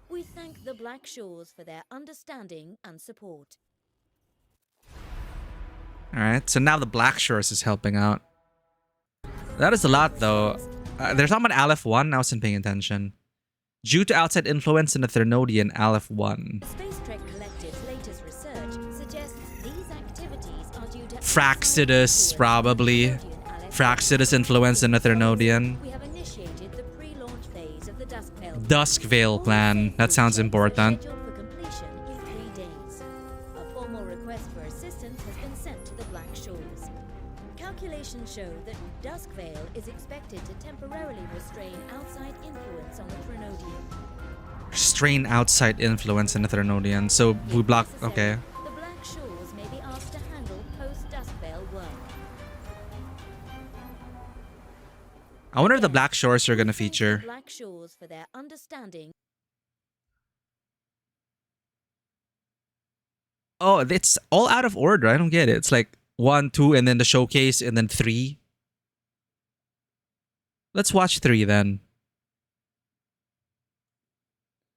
we thank the Black Shores for their understanding and support. Alright, so now the Black Shores is helping out. That is a lot, though. There's talking about Aleph-1. I wasn't paying attention. Due to outside influence in the Threnodian Aleph-1. The Space Trek Collective's latest research suggests these activities are due to Fraxidus, probably. Fraxidus influence in the Threnodian. We have initiated the pre-launch phase of the Duskvale plan. That sounds important. scheduled for completion in 3 days. A formal request for assistance has been sent to the Black Shores. Calculations show that Duskvale is expected to temporarily restrain outside influence on the Threnodian. Restrain outside influence in the Threnodian. So we block. Okay. The Black Shores may be asked to handle post-Duskvale work. I wonder if the Black Shores are gonna feature. Black Shores for their understanding. Oh, it's all out of order. I don't get it. It's like 1, 2, and then the showcase, and then 3. Let's watch 3 then.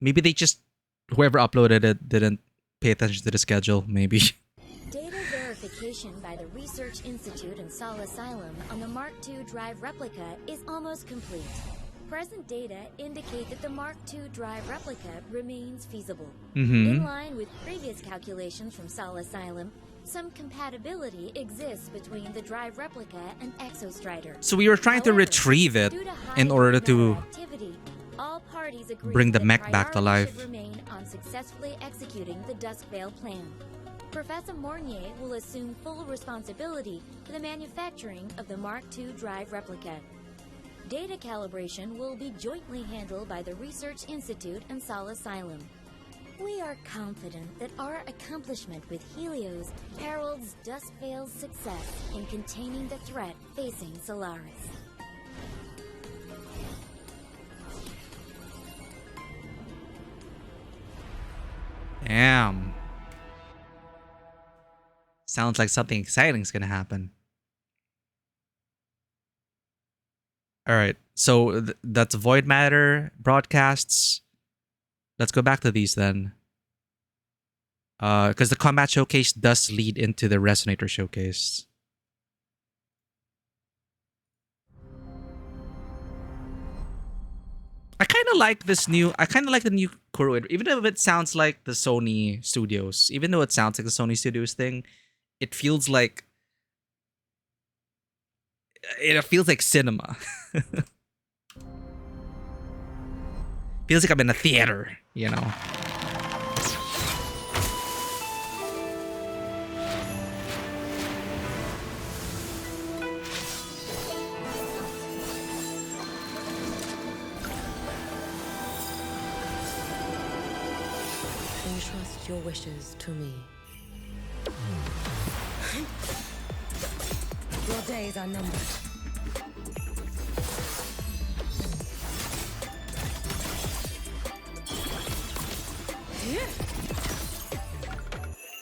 Maybe they just, whoever uploaded it didn't pay attention to the schedule, maybe. Data verification by the Research Institute and Sol Asylum on the Mark II drive replica is almost complete. Present data indicate that the Mark II drive replica remains feasible. In line with previous calculations from Sol Asylum, some compatibility exists between the drive replica and Exostrider. So we were trying to retrieve it in order to all parties agree bring the that mech back to priority life. should remain on successfully executing the Duskvale plan. Professor Mornier will assume full responsibility for the manufacturing of the Mark II drive replica. Data calibration will be jointly handled by the Research Institute and Sol Asylum. We are confident that our accomplishment with Helios heralds Duskvale's success in containing the threat facing Solaris. Damn. Sounds like something exciting is gonna happen. All right, so that's Void Matter broadcasts. Let's go back to these then. Because the combat showcase does lead into the Resonator showcase. I kind of like this new. I kind of like the new Kuro, even if it sounds like the Sony Studios. Even though it sounds like the Sony Studios thing, it feels like cinema. Feels like I'm in a theater, you know. Entrust your wishes to me. Your days are numbered.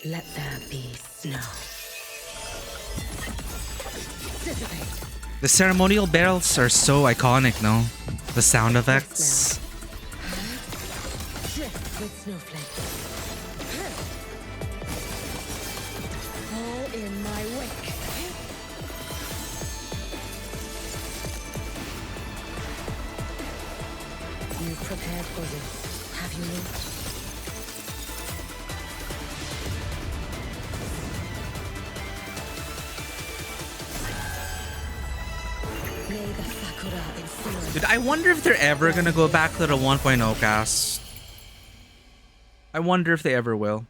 Let there be snow. Dissipate. The ceremonial bells are so iconic, no? The sound effects. Drift with snowflakes. Fall in my wake. You prepared for this, have you not? Dude, I wonder if they're ever gonna go back to the 1.0 cast. I wonder if they ever will.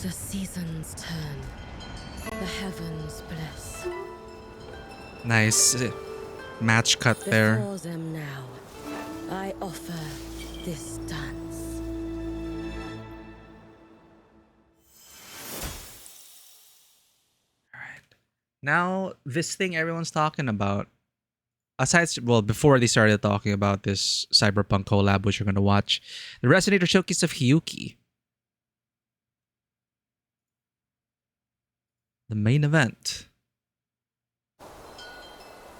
The seasons turn. The heavens bless. Nice match cut there. Before them now, I offer this dance. Now, this thing everyone's talking about, before they started talking about this Cyberpunk collab, which you're going to watch, the Resonator showcase of Hiyuki. The main event.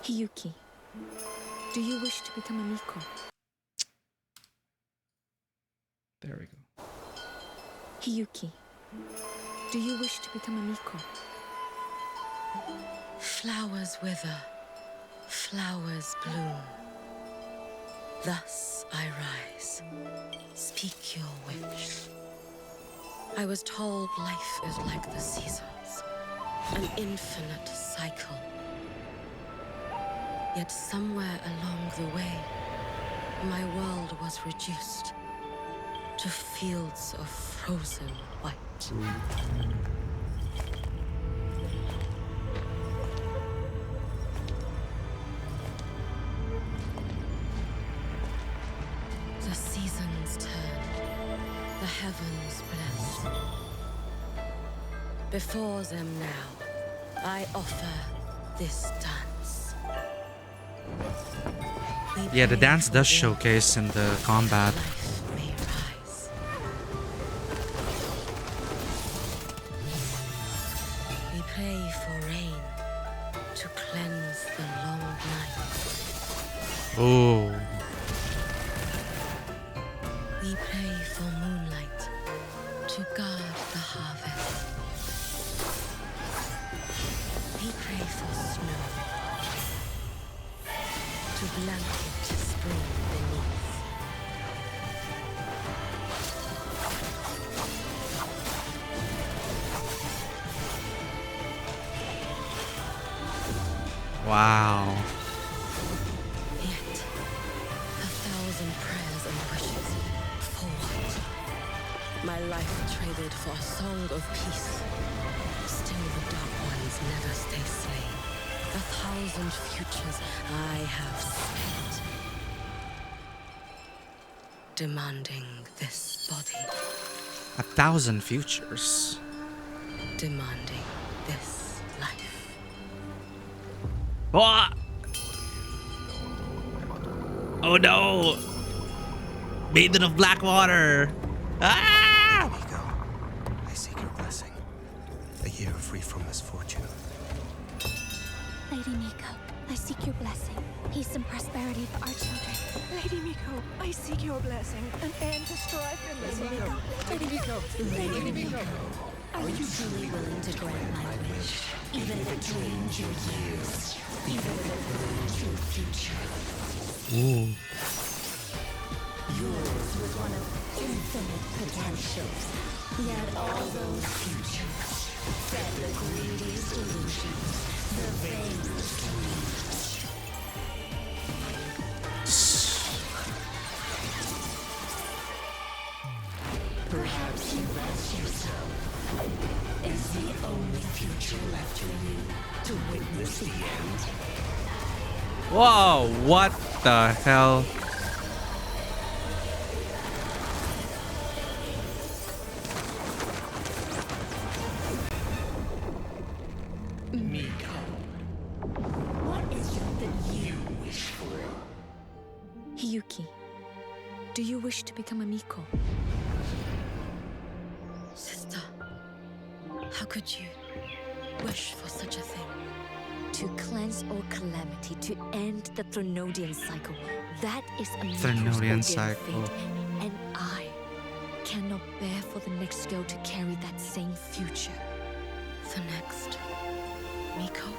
Hiyuki, do you wish to become a Miko? There we go. Hiyuki, do you wish to become a Miko? Flowers wither, flowers bloom. Thus I rise. Speak your wish. I was told life is like the seasons, an infinite cycle. Yet somewhere along the way, my world was reduced to fields of frozen white. The seasons turn, the heavens bless. Before them now, I offer this dance. Yeah, the dance does showcase in the combat. We pray for rain to cleanse the long night. Oh. We pray for moonlight to guard the harvest. We pray for snow to blanket spring beneath. Wow. Yet, 1,000 prayers and wishes. For what? My life traded for a song of peace. Still the dark ones never stay slain. 1,000 futures I have spent demanding this body. 1,000 futures. Demanding this life. Oh! Oh no! Maiden of Blackwater! Ah! Miko, I seek your blessing. A year free from misfortune. Lady Miko, I seek your blessing. Peace and prosperity for our children. Lady Miko, I seek your blessing. An end to strife and misery. Lady Miko, Lady Miko. are you truly willing to grant my wish? Even if it drains your years. Even if it ruins your future. Ooh. Yours was one of infinite potentials. Yet all those futures fed the greediest illusions, the vainest dreams. Perhaps you rest yourself. Is the only future left for you to witness the end? Whoa, what the hell? Miko, what is it that you wish for? Hiyuki, do you wish to become a Miko? Sister, how could you wish for such a thing? To cleanse all calamity, to end the Threnodian cycle. That is a Threnodian Miko's cycle. ordained fate. And I cannot bear for the next girl to carry that same future. The next Miko?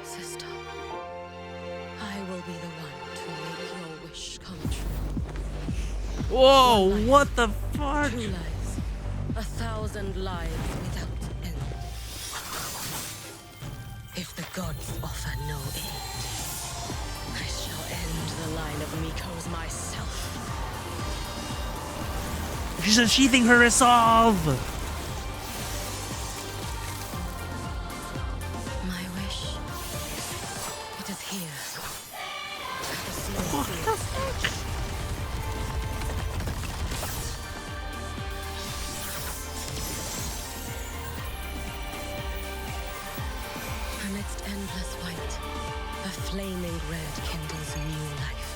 Sister, I will be the one to make your wish come true. Whoa, One life, what the fuck? 2 lives, 1,000 lives without end. If the gods offer no aid, I shall end the line of Mikos myself. She's unsheathing her resolve! My wish, it is here. At the snow fields. Amidst endless white, a flaming red kindles new life.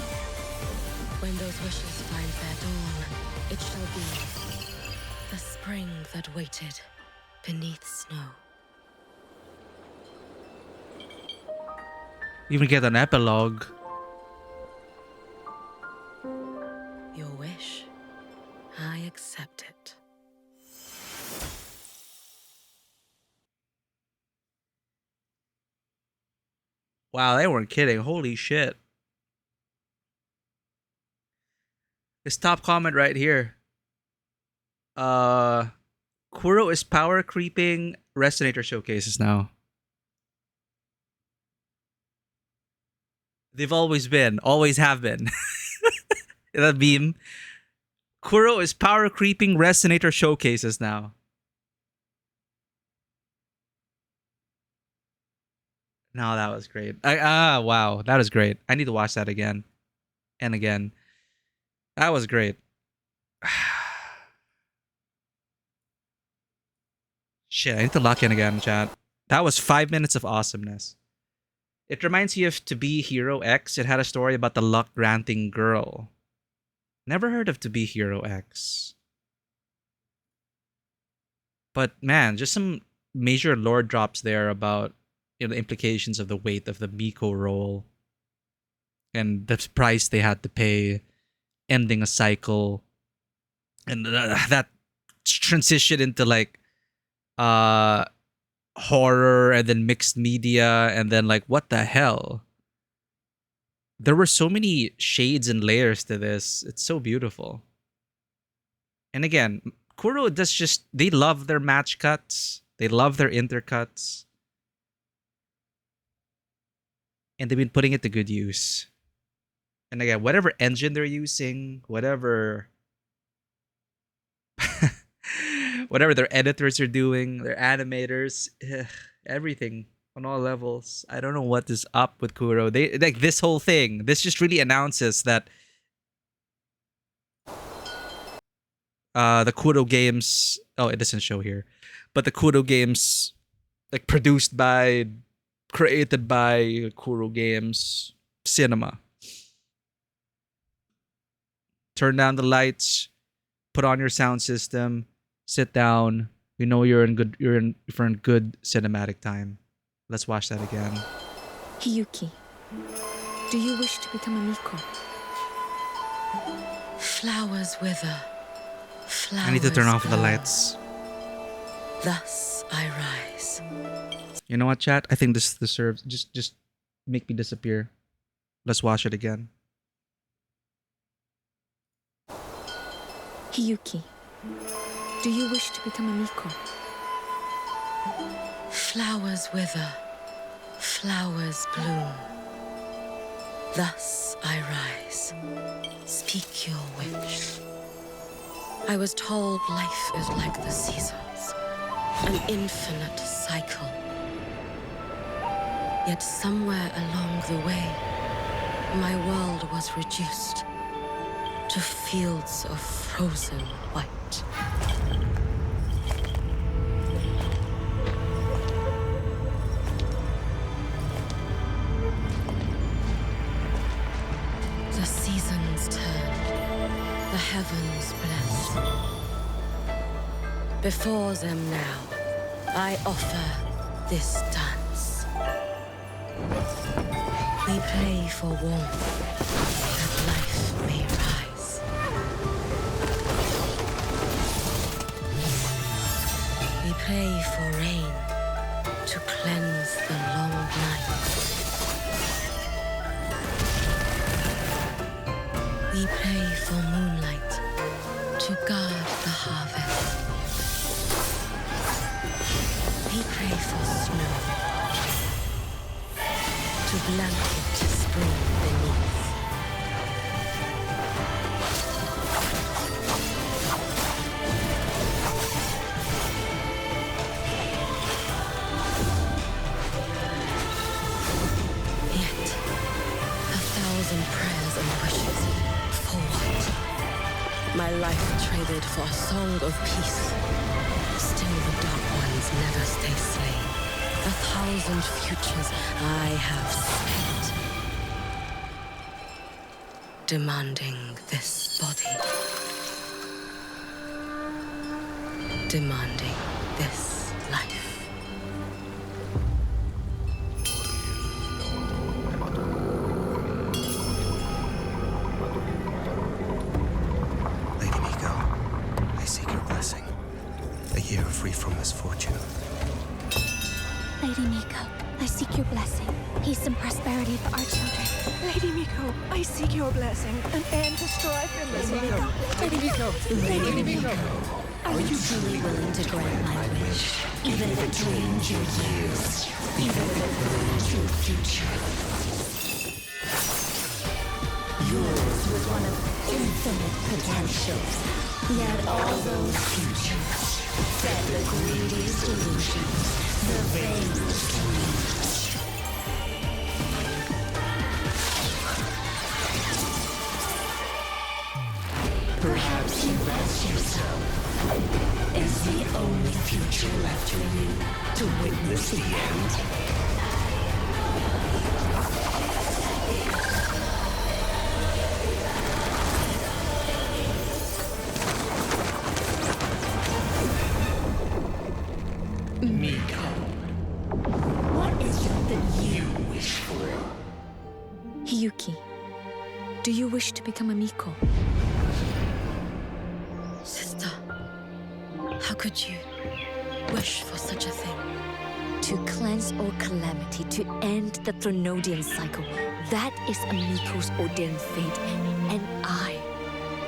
When those wishes find their dawn, it shall be the spring that waited beneath snow. You even get an epilogue. Your wish, I accept it. Wow, they weren't kidding. Holy shit. This top comment right here. Kuro is power creeping Resonator showcases now. They've always been, always have been. That meme. Kuro is power creeping Resonator showcases now. No, that was great. Wow, that was great. I need to watch that again and again. That was great. Shit, I need to lock in again, chat. That was 5 minutes of awesomeness. It reminds you of To Be Hero X. It had a story about the luck granting girl. Never heard of To Be Hero X. But man, just some major lore drops there about, you know, the implications of the weight of the Miko role and the price they had to pay, ending a cycle, and that transition into like horror and then mixed media and then like what the hell. There were so many shades and layers to this. It's so beautiful. And again, Kuro does just, they love their match cuts. They love their intercuts. And they've been putting it to good use. And again, whatever engine they're using, whatever whatever their editors are doing, their animators, everything On all levels. I don't know what is up with Kuro. They like this whole thing. This just really announces that the Kuro games. Oh, it doesn't show here, but the Kuro games, like produced by, created by Kuro Games Cinema. Turn down the lights, put on your sound system, sit down. You know you're in good cinematic time. Let's watch that again. Hiyuki, do you wish to become a Miko? Flowers wither. Flowers I need to turn off the bloom. lights. Thus I rise. You know what, chat? I think this deserves just make me disappear. Let's watch it again. Hiyuki, do you wish to become a Miko? Flowers wither. Flowers bloom. Thus I rise. Speak your wish. I was told life is like the seasons, an infinite cycle. Yet somewhere along the way, my world was reduced to fields of frozen white. The seasons turn, the heavens bless. Before them now, I offer this dance. We play for warmth, that life may rise. We pray for rain to cleanse the long night. We pray for moonlight to guard the harvest. We pray for snow to blanket spring beneath. Yet, 1,000 prayers and wishes, for what? My life traded for a song of peace. Still the dark ones never stay slain. 1,000 futures I have spent, demanding this body, demanding this life. Lady Miko, I seek your blessing. A year free from misfortune. Lady Miko, I seek your blessing. Peace and prosperity for our children. Lady Miko, I seek your blessing. An end to strife and misery. Lady Miko, Lady Miko. are you truly willing to grant my wish? Even if it drains your years, even if it ruins your future. Yours was one of infinite potentials. Yet all those futures fed the greediest illusions, the vainest dreams. Perhaps you rest yourself as the only future left for you to witness the end. Miko, what is it that you wish for? Hiyuki, do you wish to become a Miko? Sister, how could you wish for such a thing? To cleanse all calamity, to end the Thronodian cycle. That is a Miko's ordained fate, and I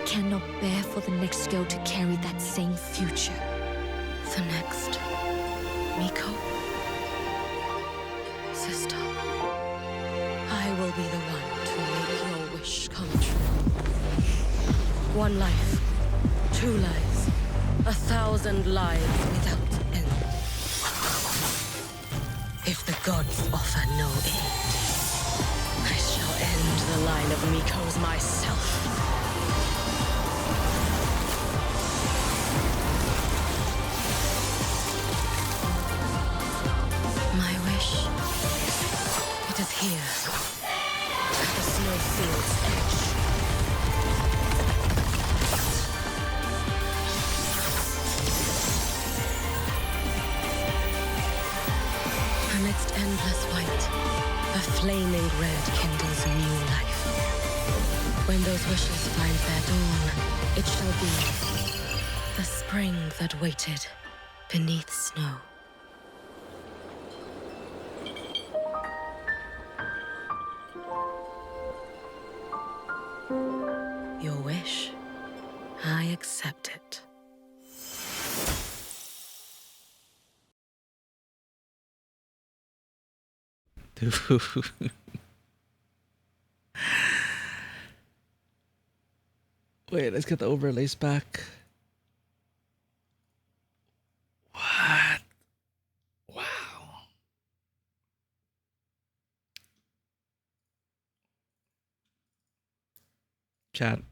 cannot bear for the next girl to carry that same future. The next Miko? Sister, I will be the one to make your wish come true. One life, 2 lives, 1,000 lives without end. If the gods offer no aid, I shall end the line of Mikos myself. My wish, it is here, at the snowfield's edge. Amidst endless white, a flaming red kindles new life. When those wishes find their dawn, it shall be the spring that waited beneath snow. Your wish, I accept it. Dude. Wait, let's get the overlays back. What? Wow. Chat.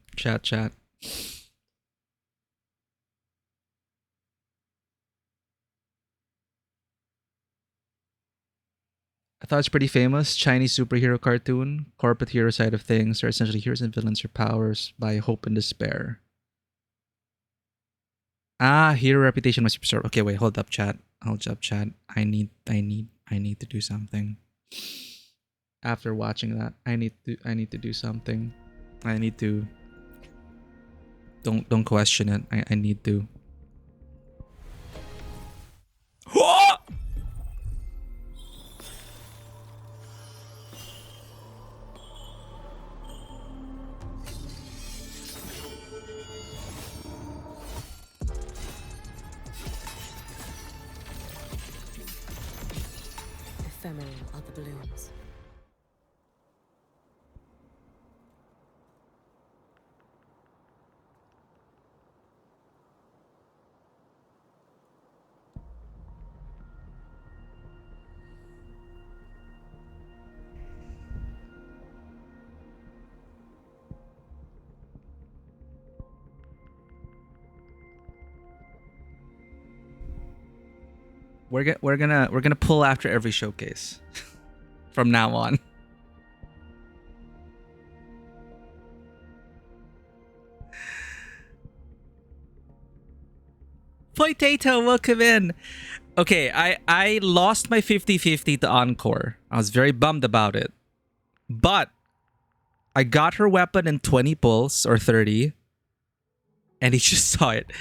I thought it's pretty famous. Chinese superhero cartoon. Corporate hero side of things are essentially heroes and villains or powers by hope and despair. Ah, hero reputation must be preserved. Okay, wait, hold up, chat. I need to do something. After watching that, I need to do something. I need to. Don't question it. I need to. Ephemeral are the blooms. We're gonna pull after every showcase from now on. Potato, welcome in. Okay, I lost my 50-50 to Encore. I was very bummed about it. But I got her weapon in 20 pulls or 30. And he just saw it.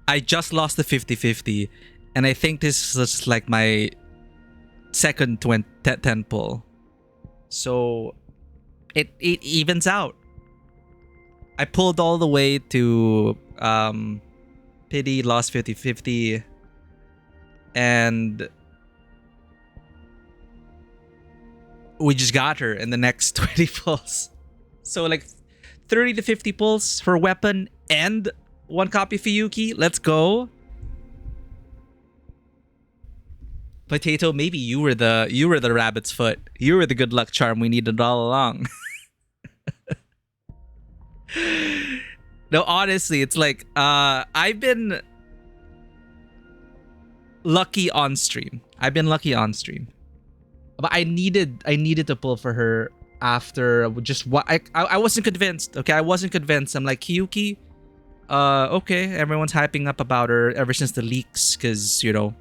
I just lost the 50-50. And I think this is like my second 10 pull. So it evens out. I pulled all the way to Pity, lost 50-50. And we just got her in the next 20 pulls. So like 30 to 50 pulls for weapon and one copy for Hiyuki. Let's go. Potato, maybe you were the rabbit's foot. You were the good luck charm we needed all along. No, honestly, it's like I've been lucky on stream. But I needed to pull for her after just what I wasn't convinced. Okay, I wasn't convinced. I'm like, Hiyuki, okay, everyone's hyping up about her ever since the leaks, because you know,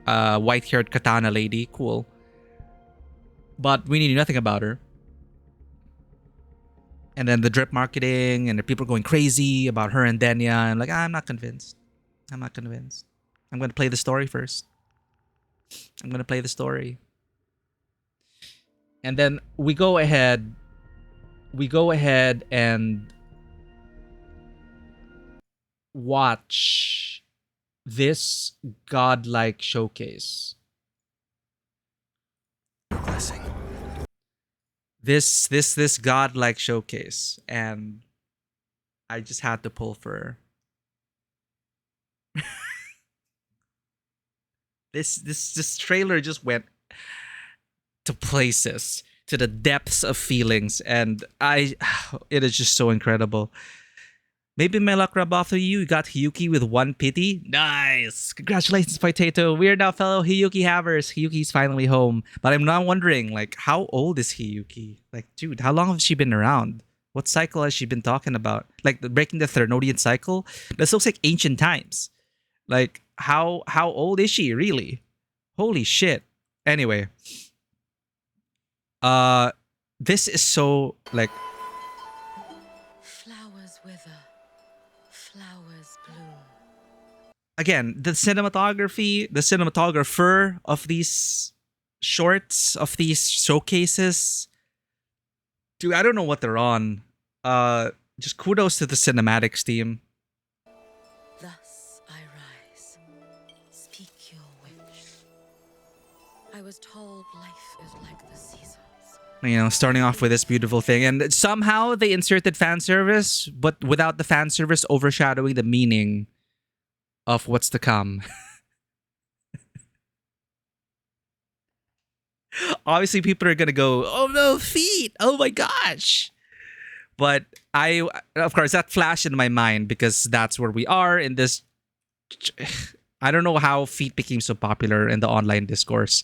white-haired katana lady, cool. But we knew nothing about her. And then the drip marketing and the people going crazy about her and Denya. And like, I'm not convinced. I'm going to play the story first. I'm going to play the story. And then we go ahead and watch this godlike showcase. Blessing. This godlike showcase, and I just had to pull for her. This trailer just went to places, to the depths of feelings, and it is just so incredible. Maybe my luck rub off of you. You got Hiyuki with one pity. Nice. Congratulations, Potato. We are now fellow Hiyuki havers. Hiyuki's finally home. But I'm now wondering, like, how old is Hiyuki? Like, dude, how long has she been around? What cycle has she been talking about? Like, breaking the Thernodian cycle? This looks like ancient times. Like, how old is she, really? Holy shit. Anyway. This is so, like... Flowers wither. Flowers bloom. Again, the cinematography, the cinematographer of these shorts, of these showcases, dude, I don't know what they're on. Just kudos to the cinematics team. Thus I rise. Speak your wish. I was told life is like the seasons. You know, starting off with this beautiful thing, and somehow they inserted fan service, but without the fan service overshadowing the meaning of what's to come. Obviously, people are gonna go, "Oh no, feet! Oh my gosh!" But of course, that flashed in my mind because that's where we are in this. I don't know how feet became so popular in the online discourse,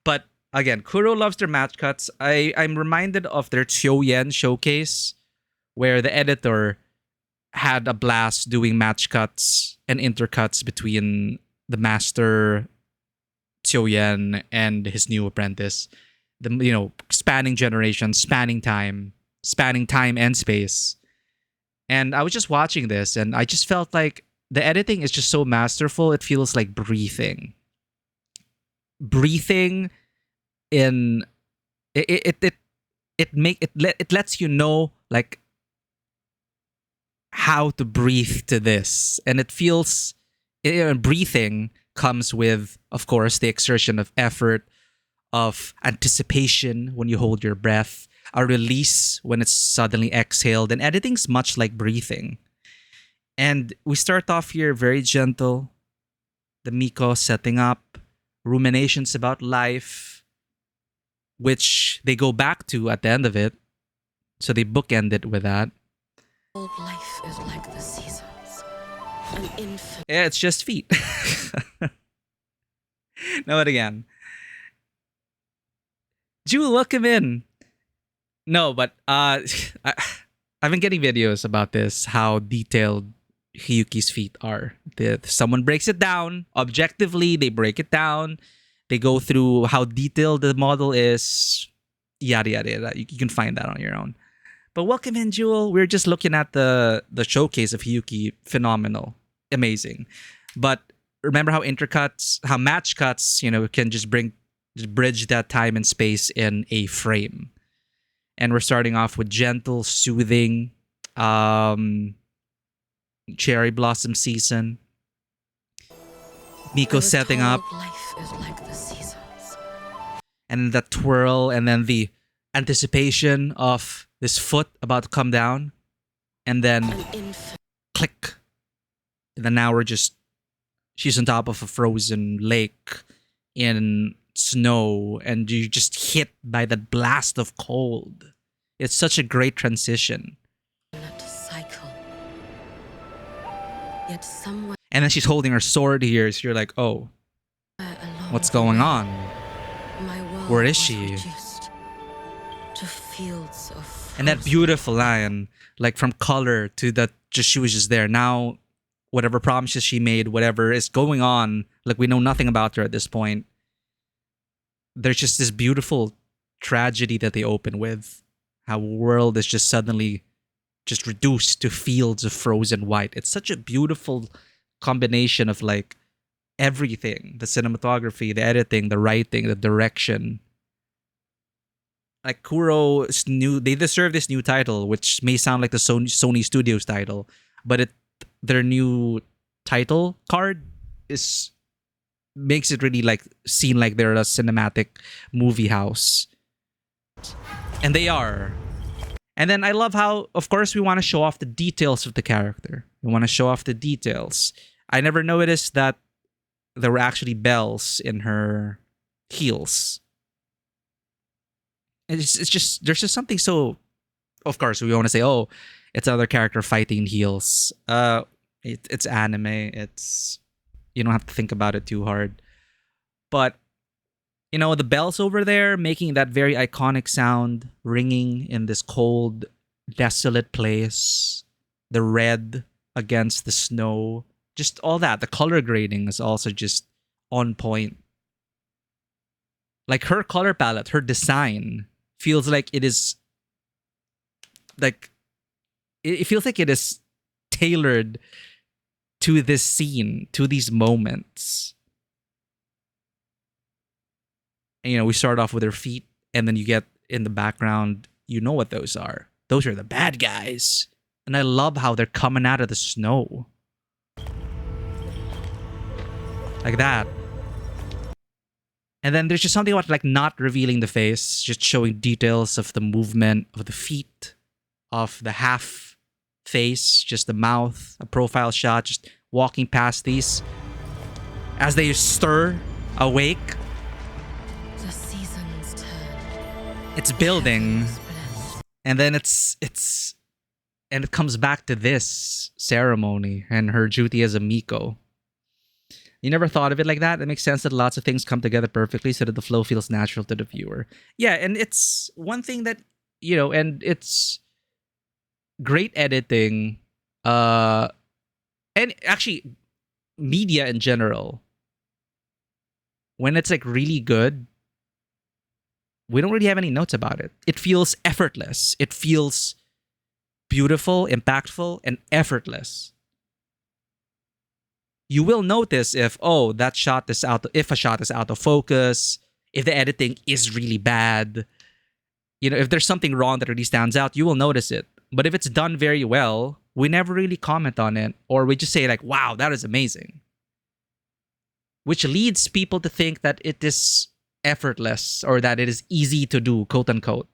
but. Again, Kuro loves their match cuts. I'm reminded of their Choyen showcase, where the editor had a blast doing match cuts and intercuts between the master Choyen and his new apprentice. Spanning generations, spanning time and space. And I was just watching this, and I just felt like the editing is just so masterful. It feels like breathing. In it lets you know like how to breathe to this, and it feels breathing comes with, of course, the exertion of effort, of anticipation when you hold your breath, a release when it's suddenly exhaled, and editing's much like breathing. And we start off here very gentle, the Miko setting up ruminations about life, which they go back to at the end of it. So they bookend it with that. Old life is like the seasons. An infant. Yeah, it's just feet. No, it again. Jewel, welcome in. No, but I've been getting videos about this, how detailed Hiyuki's feet are. Someone breaks it down. Objectively, they break it down. They go through how detailed the model is, yada, yada, yada. You can find that on your own. But welcome in, Jewel. We're just looking at the showcase of Hiyuki. Phenomenal. Amazing. But remember how how match cuts, can just bridge that time and space in a frame. And we're starting off with gentle, soothing, cherry blossom season. Miko setting up. Life is like the seasons. And the twirl, and then the anticipation of this foot about to come down. And then click. And then now she's on top of a frozen lake in snow, and you're just hit by that blast of cold. It's such a great transition. Cycle. Yet someone. And then she's holding her sword here, so you're like, oh, what's going on? Where is she? To fields of and that beautiful line, like from color to that, she was just there. Now, whatever promises she made, whatever is going on, like we know nothing about her at this point. There's just this beautiful tragedy that they open with. How the world is just suddenly just reduced to fields of frozen white. It's such a beautiful combination of like everything, the cinematography, the editing, the writing, the direction. Like Kuro's they deserve this new title, which may sound like the Sony Studios title, but their new title card makes it really like seem like they're a cinematic movie house. And they are. And then I love how, of course, we want to show off the details of the character. We want to show off the details. I never noticed that – there were actually bells in her heels. it's just there's just something so. Of course, we want to say, oh, it's another character fighting in heels. It's anime. It's you don't have to think about it too hard. But you know, the bells over there making that very iconic sound, ringing in this cold, desolate place. The red against the snow, just all that. The color grading is also just on point. Like her color palette, her design feels like it is like it feels like it is tailored to this scene, to these moments. And, you know, we start off with her feet, and then you get in the background, you know what those are. Those are the bad guys. And I love how they're coming out of the snow. Like that. And then there's just something about like not revealing the face, just showing details of the movement of the feet, of the half face, just the mouth, a profile shot, just walking past these as they stir awake. The seasons turn. It's building, and then and it comes back to this ceremony and her duty as a Miko. You never thought of it like that? It makes sense that lots of things come together perfectly so that the flow feels natural to the viewer. Yeah, and it's one thing that, you know, and it's great editing, and actually media in general. When it's like really good, we don't really have any notes about it. It feels effortless. It feels beautiful, impactful, and effortless. You will notice if a shot is out of focus, if the editing is really bad, you know, if there's something wrong that really stands out, you will notice it. But if it's done very well, we never really comment on it, or we just say like, wow, that is amazing. Which leads people to think that it is effortless or that it is easy to do, quote unquote.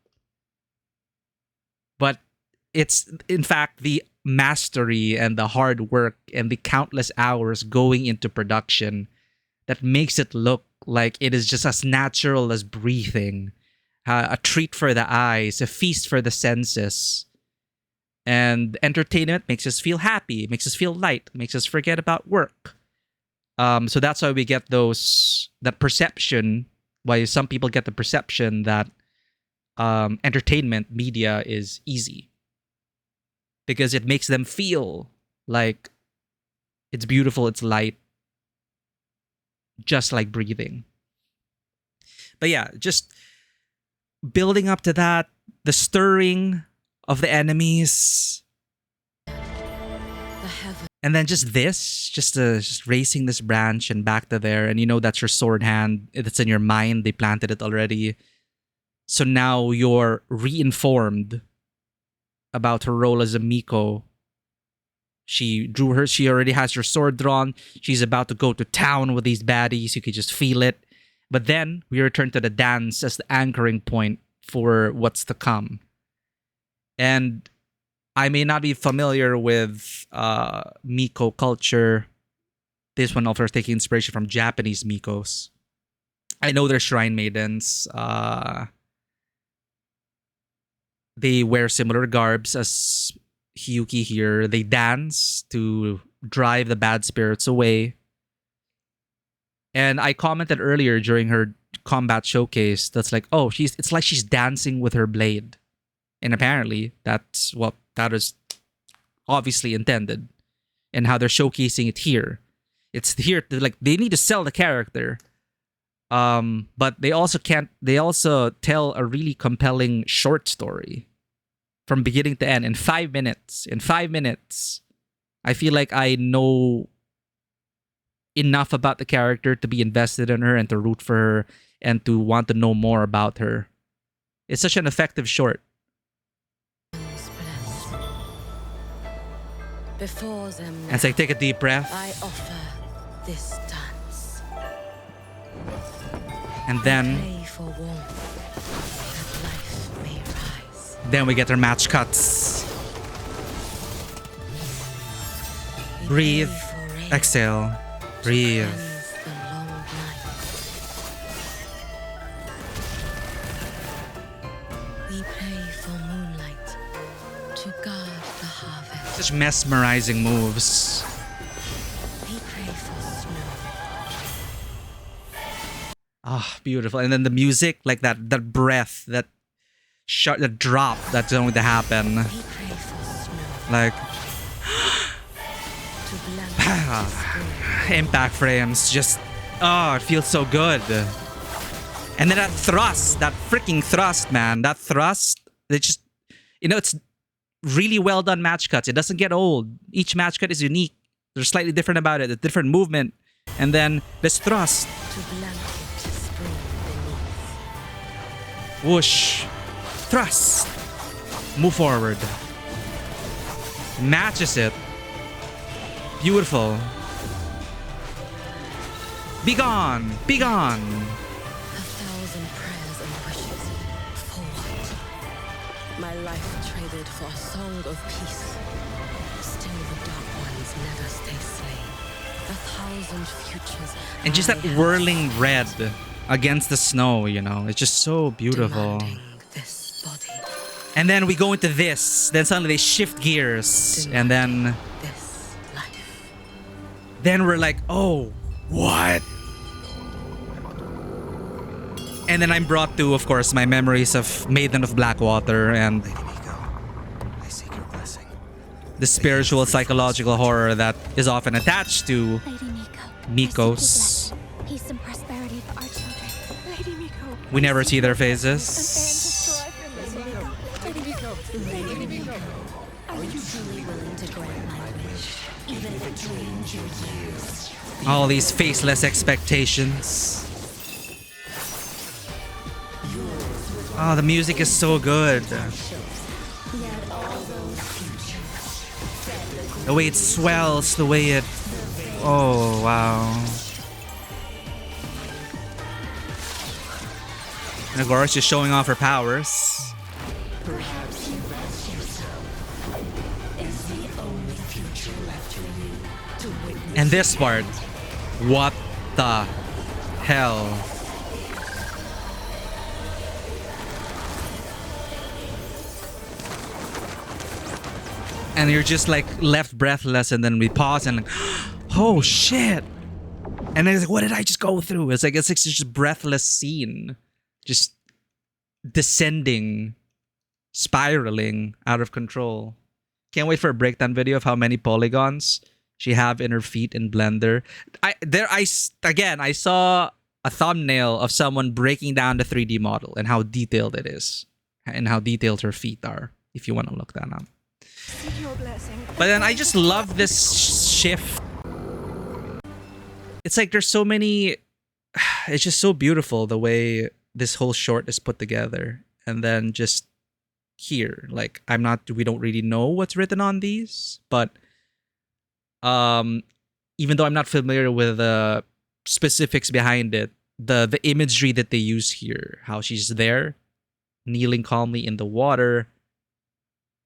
But it's in fact the mastery and the hard work and the countless hours going into production that makes it look like it is just as natural as breathing, a treat for the eyes, a feast for the senses. And entertainment makes us feel happy, makes us feel light, makes us forget about work. So that's why we get that perception, why some people get the perception that entertainment media is easy. Because it makes them feel like it's beautiful, it's light, just like breathing. But yeah, just building up to that, the stirring of the enemies, and then just raising this branch and back to there, and you know that's your sword hand. It's in your mind. They planted it already, so now you're reinformed about her role as a Miko. She already has her sword drawn. She's about to go to town with these baddies. You could just feel it. But then we return to the dance as the anchoring point for what's to come. And I may not be familiar with Miko culture. This one offers taking inspiration from Japanese Mikos. I know they're shrine maidens. They wear similar garbs as Hiyuki here. They dance to drive the bad spirits away. And I commented earlier during her combat showcase that's like, oh, it's like she's dancing with her blade. And apparently that's what that is obviously intended. And how they're showcasing it here. It's here to, like, they need to sell the character. But they also tell a really compelling short story from beginning to end in 5 minutes. In 5 minutes, I feel like I know enough about the character to be invested in her and to root for her and to want to know more about her. It's such an effective short. Before them, and it's like, take a deep breath. I offer this dance. And then pray for warmth, that life may rise. Then we get our match cuts. Breathe, exhale, breathe. We pray for moonlight to guard the harvest. Such mesmerizing moves. We pray for snow. Ah, beautiful. And then the music, like that breath, that shot, the drop that's going to happen. We pray for snow. Like To blanket impact frames, just it feels so good. And then that thrust, that freaking thrust, man, that thrust, it just, it's really well done match cuts. It doesn't get old. Each match cut is unique. They're slightly different about it, a different movement. And then this thrust. to blanket spring beneath. Whoosh. Thrust. Move forward. Matches it. Beautiful. Be gone. Be gone. 1,000 prayers and wishes. For what? My life traded for a song of peace. Still the dark ones never stay slain. 1,000 futures. And just that whirling red against the snow, it's just so beautiful. This body. And then we go into this. Then suddenly they shift gears. And then This life. Then we're like, oh, what? And then I'm brought to, of course, my memories of Maiden of Blackwater and I seek your blessing. the spiritual psychological horror that is often attached to Lady Miko's. Peace and prosperity for our children. Lady Miko. We never see their faces. Lady Miko. Are you truly willing to grant my wish, even if it drains your years? All these faceless expectations. Oh, the music is so good. The way it swells, the way it... Oh, wow. And of course, she's showing off her powers. Perhaps you rest yourself. Is the only future left for you to witness. And this part, what the hell? And you're just like left breathless, and then we pause and like, oh shit! And then it's like, what did I just go through? It's like just a breathless scene, just descending, spiraling out of control. Can't wait for a breakdown video of how many polygons she have in her feet in Blender. I saw a thumbnail of someone breaking down the 3D model and how detailed it is, and how detailed her feet are. If you want to look that up. But then I just love this shift. It's like there's so many... It's just so beautiful the way this whole short is put together. And then just here, like we don't really know what's written on these, but even though I'm not familiar with the specifics behind it, the imagery that they use here, how she's there, kneeling calmly in the water,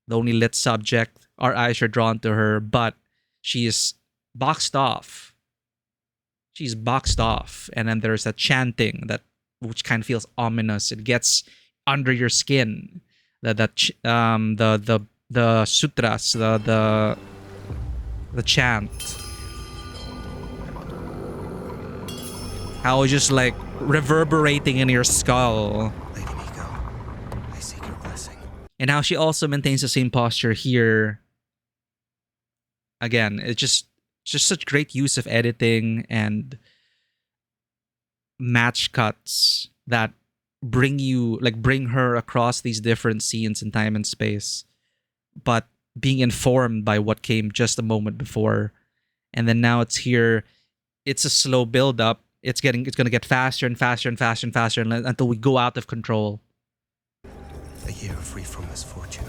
the only lit subject, our eyes are drawn to her, but she is boxed off. She's boxed off. And then there's that chanting which kind of feels ominous. It gets under your skin. The sutras, the chant. How it's just like reverberating in your skull. And how she also maintains the same posture here. Again, it's just such great use of editing and match cuts that bring her across these different scenes in time and space, but being informed by what came just a moment before. And then now it's here. It's a slow build up. It's going to get faster and faster and faster and faster until we go out of control. A year free from misfortune.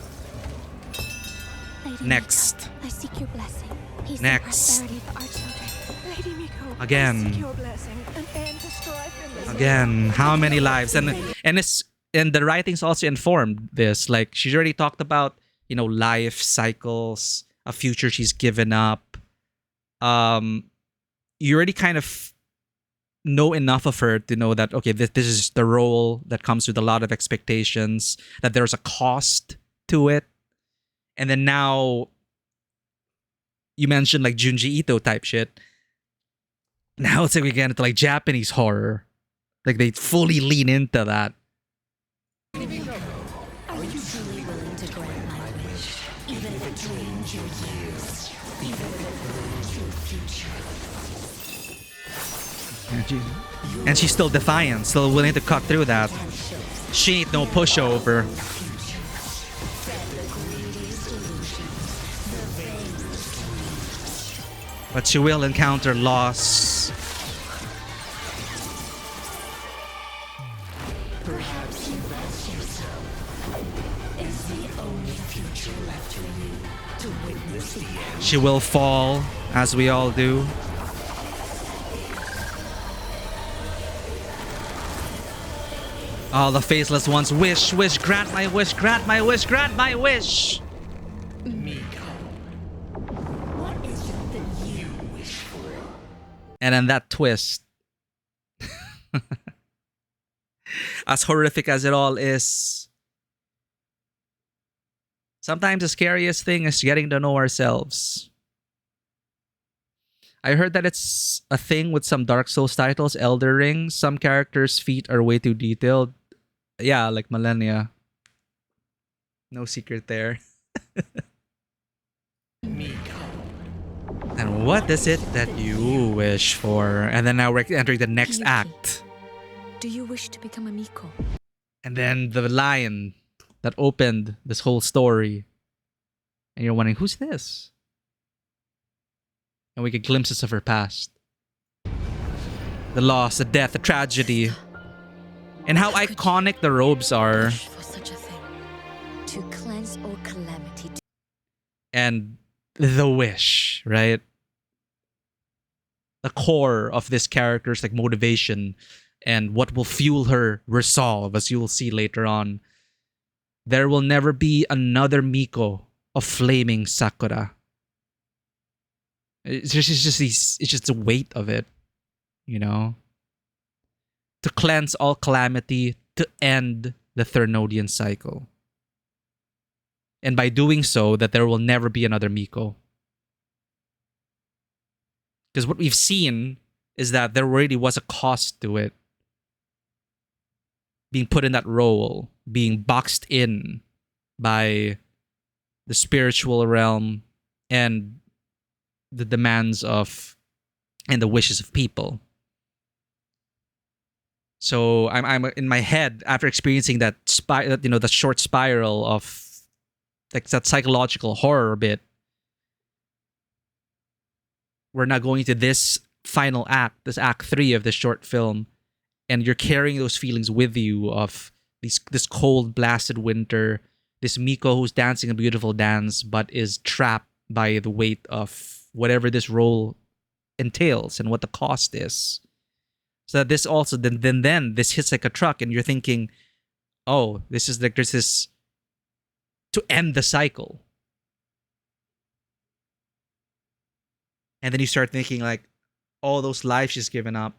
Lady Next. Miko, I seek your blessing. Peace Next. and prosperity for our children. Lady Miko. Again. I seek your blessing. An end to strife in this Again, how many lives? And the writings also informed this. Like, she's already talked about, life cycles, a future she's given up. You already kind of know enough of her to know that, okay, this is the role that comes with a lot of expectations, that there's a cost to it. And then now you mentioned like Junji Ito type shit. Now it's like we get into like Japanese horror. Like they fully lean into that. Are you truly willing to grant my wish? Even if it drains your years, even if it ruins your future. And she's still defiant, still willing to cut through that. She ain't no pushover. But she will encounter loss. Perhaps you've asked yourself, is the only future left for you to witness the end? She will fall, as we all do. All the faceless ones wish, grant my wish, grant my wish, grant my wish. Miko, what is it that you wish for? And then that twist. As horrific as it all is, sometimes the scariest thing is getting to know ourselves. I heard that it's a thing with some Dark Souls titles, Elder Ring. Some characters' feet are way too detailed. Yeah, like Millennia. No secret there. And what is it that you wish for? And then now we're entering the next Hiyuki, act. Do you wish to become a Miko? And then the lion that opened this whole story. And you're wondering, who's this? And we get glimpses of her past. The loss, the death, the tragedy. And how iconic the robes are. For such a thing. To cleanse all calamity. And the wish, right? The core of this character's like motivation and what will fuel her resolve, as you will see later on. There will never be another Miko of flaming Sakura. It's just the weight of it, you know? To cleanse all calamity, to end the Thernodian cycle. And by doing so, that there will never be another Miko. Because what we've seen is that there already was a cost to it. Being put in that role, being boxed in by the spiritual realm and the demands of and the wishes of people. So I'm in my head after experiencing that the short spiral of like that psychological horror bit. We're now going to this final act, this act 3 of the short film, and you're carrying those feelings with you of this cold, blasted winter, this Miko who's dancing a beautiful dance but is trapped by the weight of whatever this role entails and what the cost is. So that this also then this hits like a truck, and you're thinking, oh, this is like there's this to end the cycle. And then you start thinking like all those lives she's given up.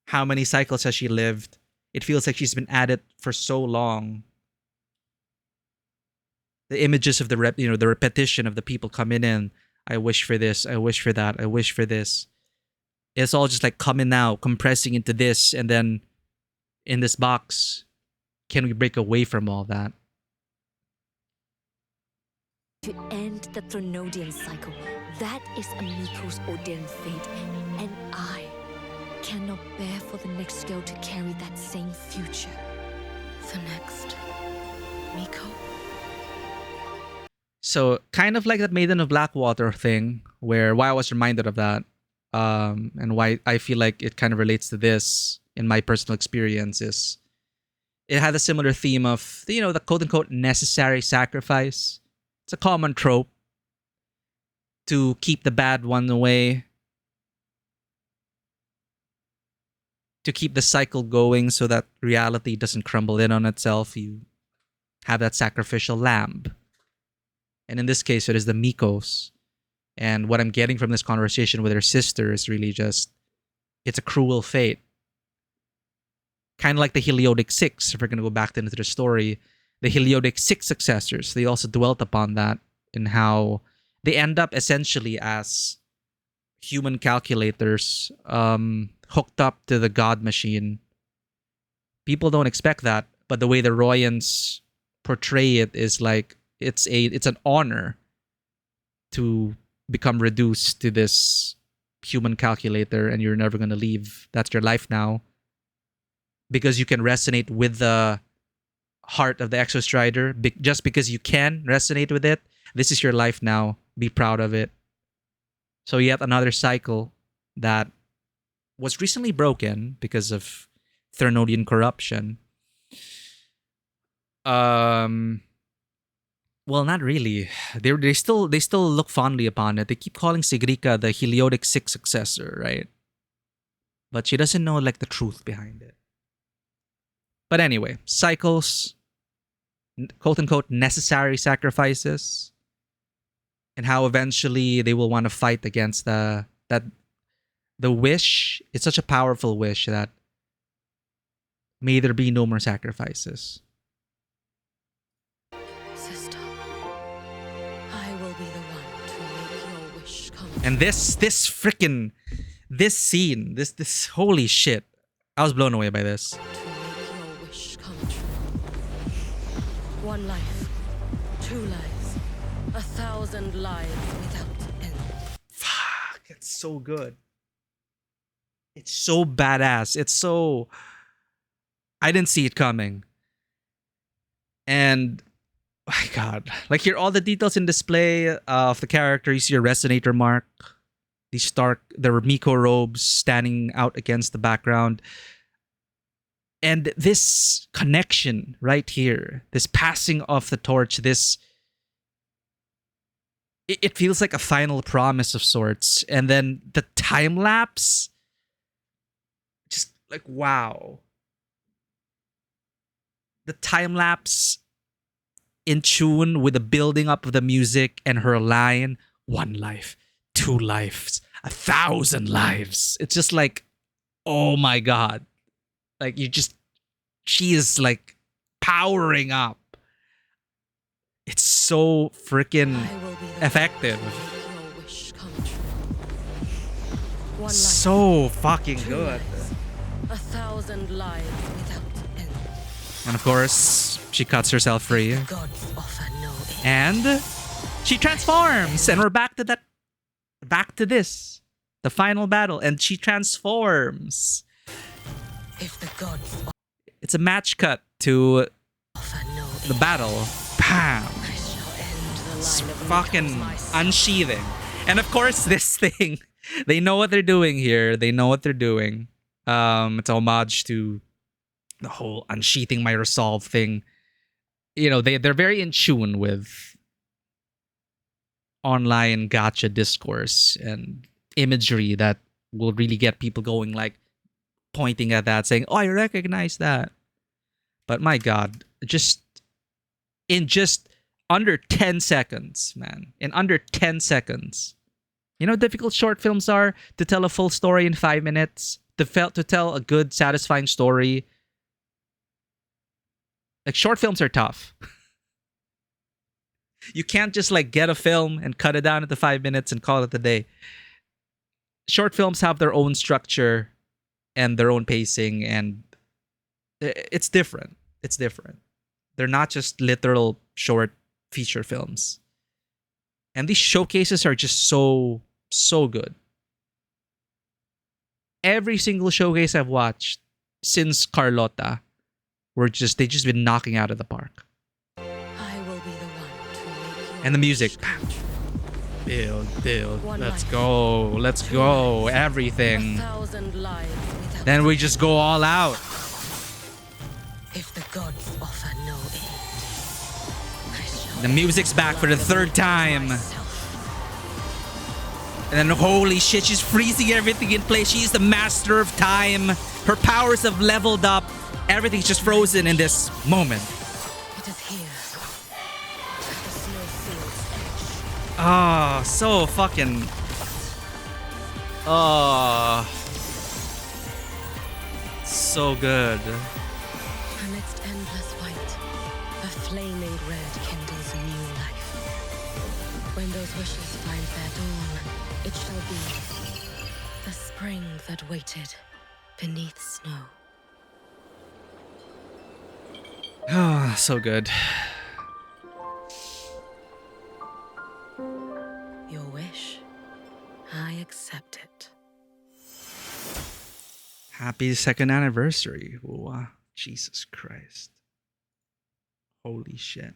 How many cycles has she lived? It feels like she's been at it for so long. The images of the repetition of the people coming in. I wish for this. I wish for that. I wish for this. It's all just like coming out, compressing into this, and then in this box, can we break away from all that? To end the Threnodian cycle, that is a Miko's ordained fate, and I cannot bear for the next girl to carry that same future. The next Miko? So kind of like that Maiden of Blackwater thing, why I was reminded of that, and why I feel like it kind of relates to this in my personal experiences. It had a similar theme of, the quote-unquote necessary sacrifice. It's a common trope to keep the bad one away, to keep the cycle going so that reality doesn't crumble in on itself. You have that sacrificial lamb. And in this case, it is the Mikos. And what I'm getting from this conversation with her sister is really just It's a cruel fate. Kind of like the Heliodic Six, if we're going to go back into the story. The Heliodic Six successors, they also dwelt upon that in how they end up essentially as human calculators hooked up to the god machine. People don't expect that, but the way the Royans portray it is like it's an honor to become reduced to this human calculator, and you're never going to leave. That's your life now. Because you can resonate with the heart of the Exostrider, just because you can resonate with it, this is your life now. Be proud of it. So yet another cycle that was recently broken because of Thernodian corruption. Well, not really. They still look fondly upon it. They keep calling Sigrika the Heliodic Six successor, right? But she doesn't know like the truth behind it. But anyway, cycles, quote-unquote necessary sacrifices, and how eventually they will want to fight against the wish. It's such a powerful wish that may there be no more sacrifices. Sister, I will be the one to make your wish come true. And this scene, this holy shit. I was blown away by this. One life, 2 lives, 1,000 lives without end. Fuck, it's so good. It's so badass. It's so... I didn't see it coming. And... my god. Like, here, all the details in display of the character. You see your resonator mark. These stark... there were Miko robes standing out against the background. And this connection right here, this passing of the torch, this... It feels like a final promise of sorts. And then the time lapse, just like, wow. The time lapse in tune with the building up of the music and her line, 1 life, 2 lives, 1,000 lives. It's just like, oh my god. Like, she is like powering up. It's so freaking effective. So fucking good. 1,000 lives without end. And of course, she cuts herself free. And she transforms. And we're back to this. The final battle. And she transforms. If the gods... It's a match cut to the battle. Bam! It's fucking unsheathing. And of course, this thing, they know what they're doing here. They know what they're doing. It's a homage to the whole unsheathing my resolve thing. You know, they're very in tune with online gacha discourse and imagery that will really get people going, like pointing at that, saying, oh, I recognize that. But my god, in under 10 seconds, man. In under 10 seconds. You know how difficult short films are to tell a full story in 5 minutes? To tell a good, satisfying story. Like, short films are tough. You can't just like get a film and cut it down into 5 minutes and call it a day. Short films have their own structure and their own pacing, and it's different. It's different. They're not just literal short feature films. And these showcases are just so good. Every single showcase I've watched since Carlotta, they've just been knocking out of the park. I will be the one to make you. And the music. Build. Let's go. Everything. Then we just go all out. If the gods offer no aid, the music's back for the 3rd time. And then holy shit, she's freezing everything in place. She's the master of time. Her powers have leveled up. Everything's just frozen in this moment. It is here. At the snowfield's edge. Oh, so fucking... Oh. so good. Amidst endless white, a flaming red kindles new life. When those wishes find their dawn, it shall be the spring that waited beneath snow. Ah, so good. Your wish, I accept it. Happy 2nd anniversary. Wow. Jesus Christ. Holy shit.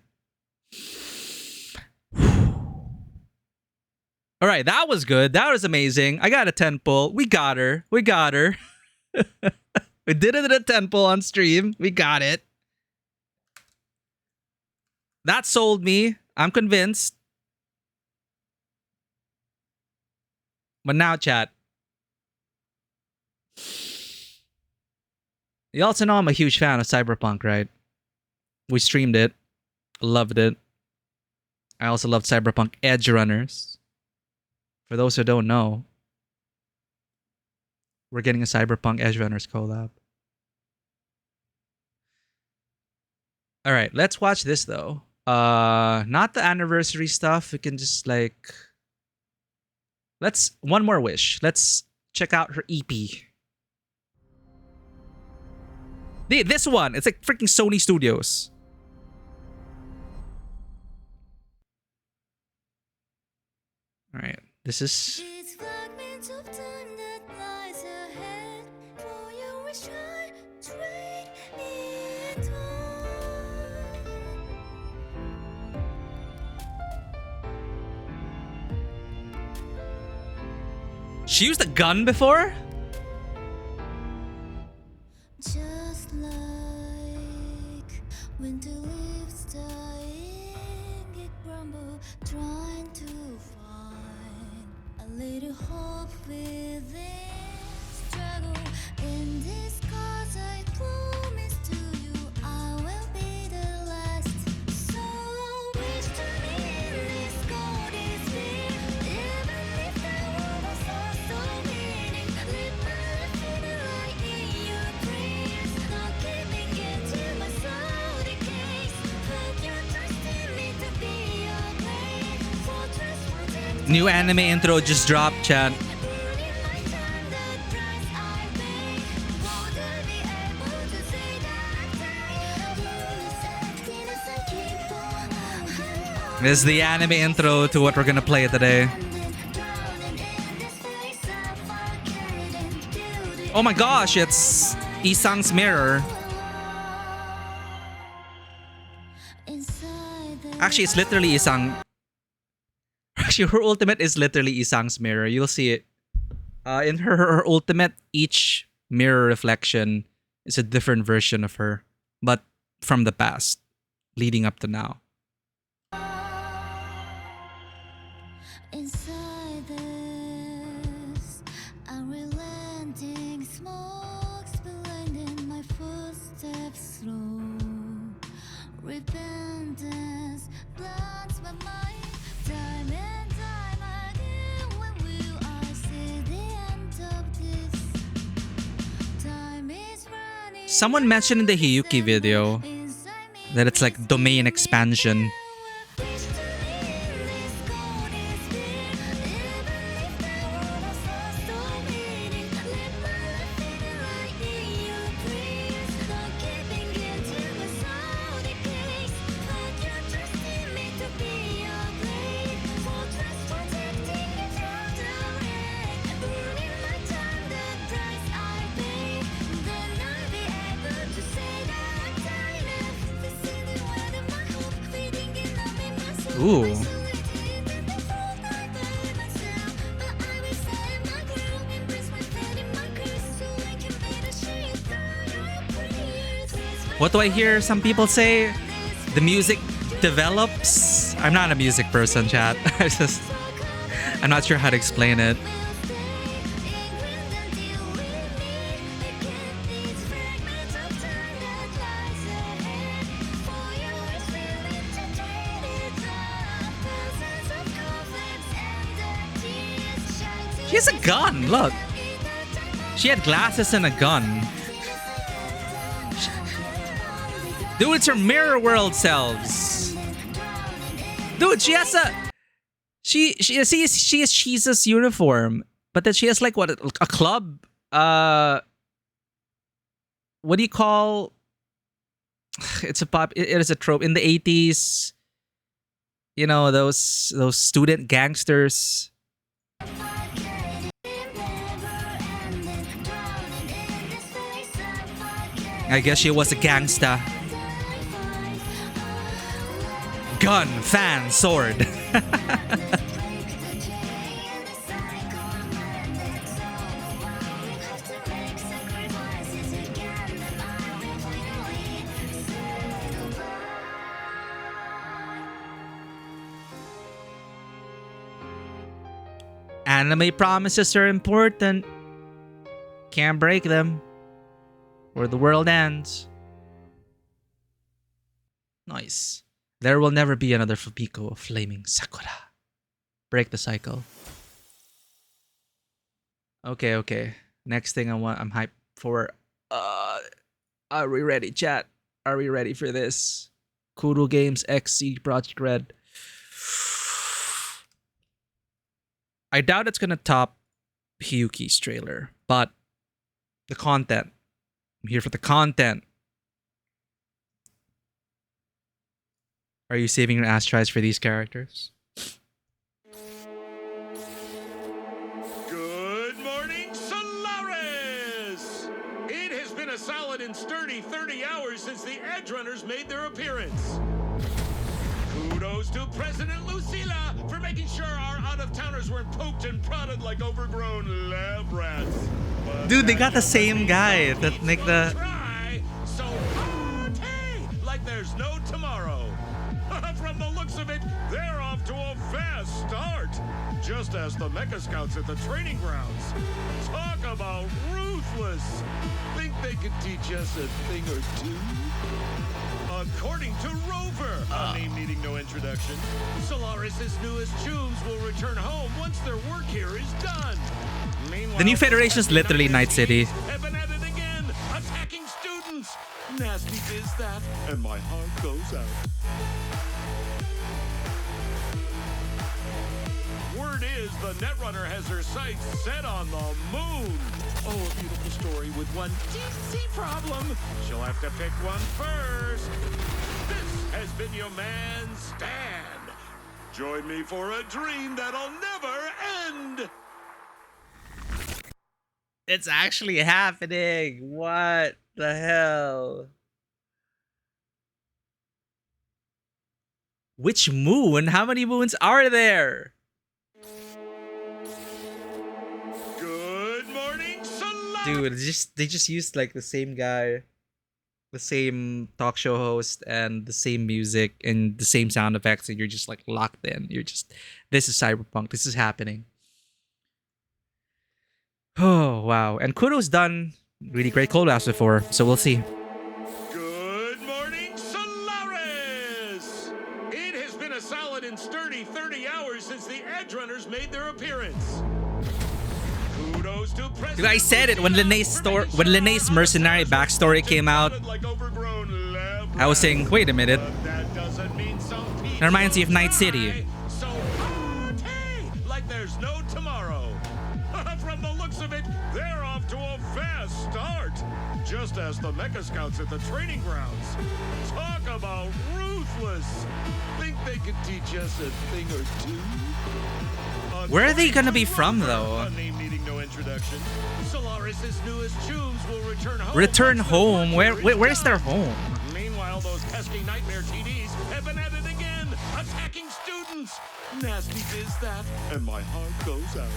All right, that was good. That was amazing. I got a 10 pull. We got her. We got her. We did it at a 10 pull on stream. We got it. That sold me. I'm convinced. But now, chat. You also know I'm a huge fan of Cyberpunk, right? We streamed it. Loved it. I also loved Cyberpunk Edge Runners. For those who don't know, we're getting a Cyberpunk Edge Runners collab. All right, let's watch this though. Not the anniversary stuff. We can just like, let's one more wish. Let's check out her EP. This one, it's like freaking Sony Studios. All right, this is. She used a gun before? Just like winter leaves dying, it crumble, trying to find a little hope within struggle. In this cause I promise to you I will be the last. So wish to me in this cold is fear, even if the world was so meaning. Live my life in the light in your dreams, not keeping it to my soul decays. Put your trust in me to be your blade. Fortress protecting. New anime intro just dropped, chat. This is the anime intro to what we're gonna play today. Oh my gosh, it's Isang's mirror. Actually, it's literally Isang. Actually, her ultimate is literally Isang's mirror. You'll see it. In her ultimate, each mirror reflection is a different version of her, but from the past, leading up to now. Inside this unrelenting smoke's blinding my footsteps slow. Repentance blunts my mind. Time and time again, when will I see the end of this? Time is running. Someone mentioned in the Hiyuki video that it's like domain expansion. Ooh. What do I hear some people say? The music develops? I'm not a music person, chat. I'm not sure how to explain it. She has a gun, look. She had glasses and a gun. Dude, it's her mirror world selves. Dude, she has a she has Shiza's uniform, but then she has like what a club. What do you call? It's a pop. It is a trope in the 80s. You know, those student gangsters. I guess she was a gangsta. Gun, fan, sword. Anime promises are important. Can't break them, or the world ends. Nice. There will never be another Fumiko of Flaming Sakura. Break the cycle. Okay. Next thing I'm hyped for. Are we ready, chat? Are we ready for this? Kuro Games XC Project Red. I doubt it's gonna top Hiyuki's trailer, but the content. I'm here for the content. Are you saving your ass tries for these characters? Good morning, Solaris! It has been a solid and sturdy 30 hours since the Edge Runners made their appearance. Kudos to President Lucilla for making sure our out-of-towners weren't poked and prodded like overgrown lab rats. But dude, they got the same guy that make the... So party like there's no tomorrow. From the looks of it, they're off to a fast start. Just as the Mecha Scouts at the training grounds. Talk about ruthless. Think they could teach us a thing or two? According to Rover, a name needing no introduction, Solaris' newest tunes will return home once their work here is done. Meanwhile, the new Federation is literally Night City. Have been at it again, attacking students. Nasty is that, and my heart goes out. Word is the Netrunner has her sights set on the moon. Oh, a beautiful story with one DC problem. She'll have to pick one first. This has been your man, Stan. Join me for a dream that'll never end. It's actually happening. What the hell? Which moon? How many moons are there? Good morning, Solaris. Dude, they just used like the same guy, the same talk show host, and the same music and the same sound effects, and you're just like locked in. You're just, this is cyberpunk. This is happening. Oh wow! And Kuro's done really great collabs before, so we'll see. Good morning, Solaris. It has been a solid and sturdy 30 hours since the Edge Runners made their appearance. Kudos to President. Dude, I said it when Linnea's mercenary backstory came out. I was saying, wait a minute. That reminds me of Night City. So party like there's no tomorrow. From the looks of it, they're off to a fast start. Just as the Mecha Scouts at the training grounds. Talk about ruthless. Think they could teach us a thing or two? Where are they gonna be from, though? A name needing no introduction. Solaris' newest tunes will return home. Return home? Where's their home? Meanwhile, those pesky nightmare TDs have been at it again, attacking students. Nasty is that, and my heart goes out.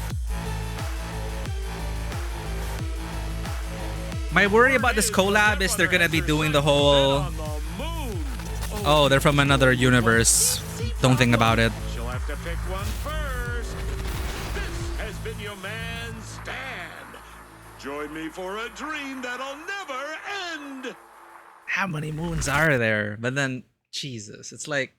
My worry about this collab is they're gonna be doing the whole... Oh, they're from another universe. Don't think about it. She'll have to pick one first. This has been your man, Stan. Join me for a dream that'll never end. How many moons are there? But then, Jesus, it's like...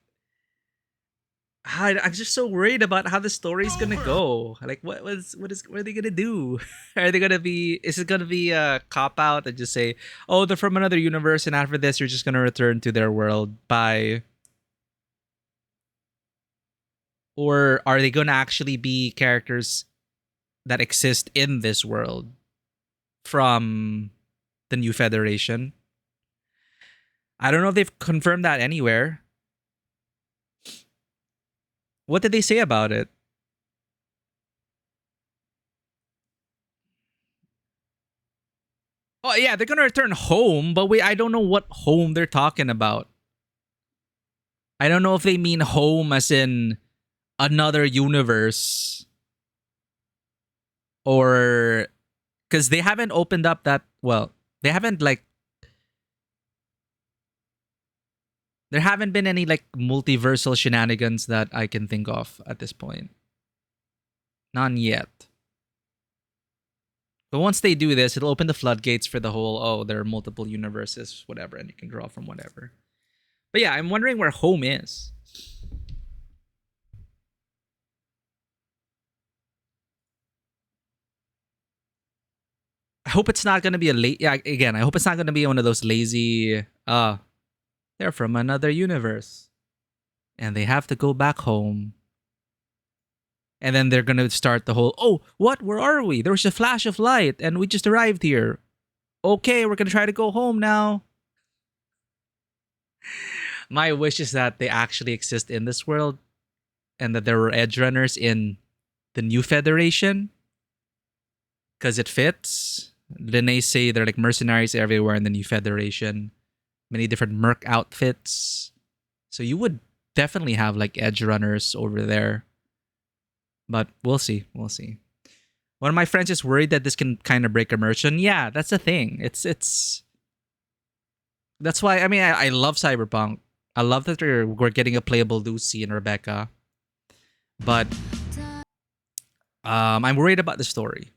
I'm just so worried about how the story's gonna go. Like, what are they gonna do? Are they gonna be? Is it gonna be a cop out and just say, "Oh, they're from another universe," and after this, you're just gonna return to their world? Bye. Or are they gonna actually be characters that exist in this world from the New Federation? I don't know if they've confirmed that anywhere. What did they say about it? Oh yeah, they're gonna return home, but I don't know what home they're talking about. I don't know if they mean home as in another universe, or because they haven't opened up that well. They haven't there haven't been any like multiversal shenanigans that I can think of at this point. None yet. But once they do this, it'll open the floodgates for the whole, oh, there are multiple universes, whatever, and you can draw from whatever. But yeah, I'm wondering where home is. I hope it's not going to be I hope it's not going to be one of those lazy, they're from another universe. And they have to go back home. And then they're going to start the whole, oh, what? Where are we? There was a flash of light and we just arrived here. Okay, we're going to try to go home now. My wish is that they actually exist in this world and that there were edge runners in the New Federation. Because it fits. Then say they're like mercenaries everywhere in the New Federation. Many different merc outfits. So you would definitely have like edge runners over there. But we'll see. We'll see. One of my friends is worried that this can kind of break immersion. Yeah, that's the thing. It's that's why, I mean, I love Cyberpunk. I love that we're getting a playable Lucy and Rebecca. But I'm worried about the story.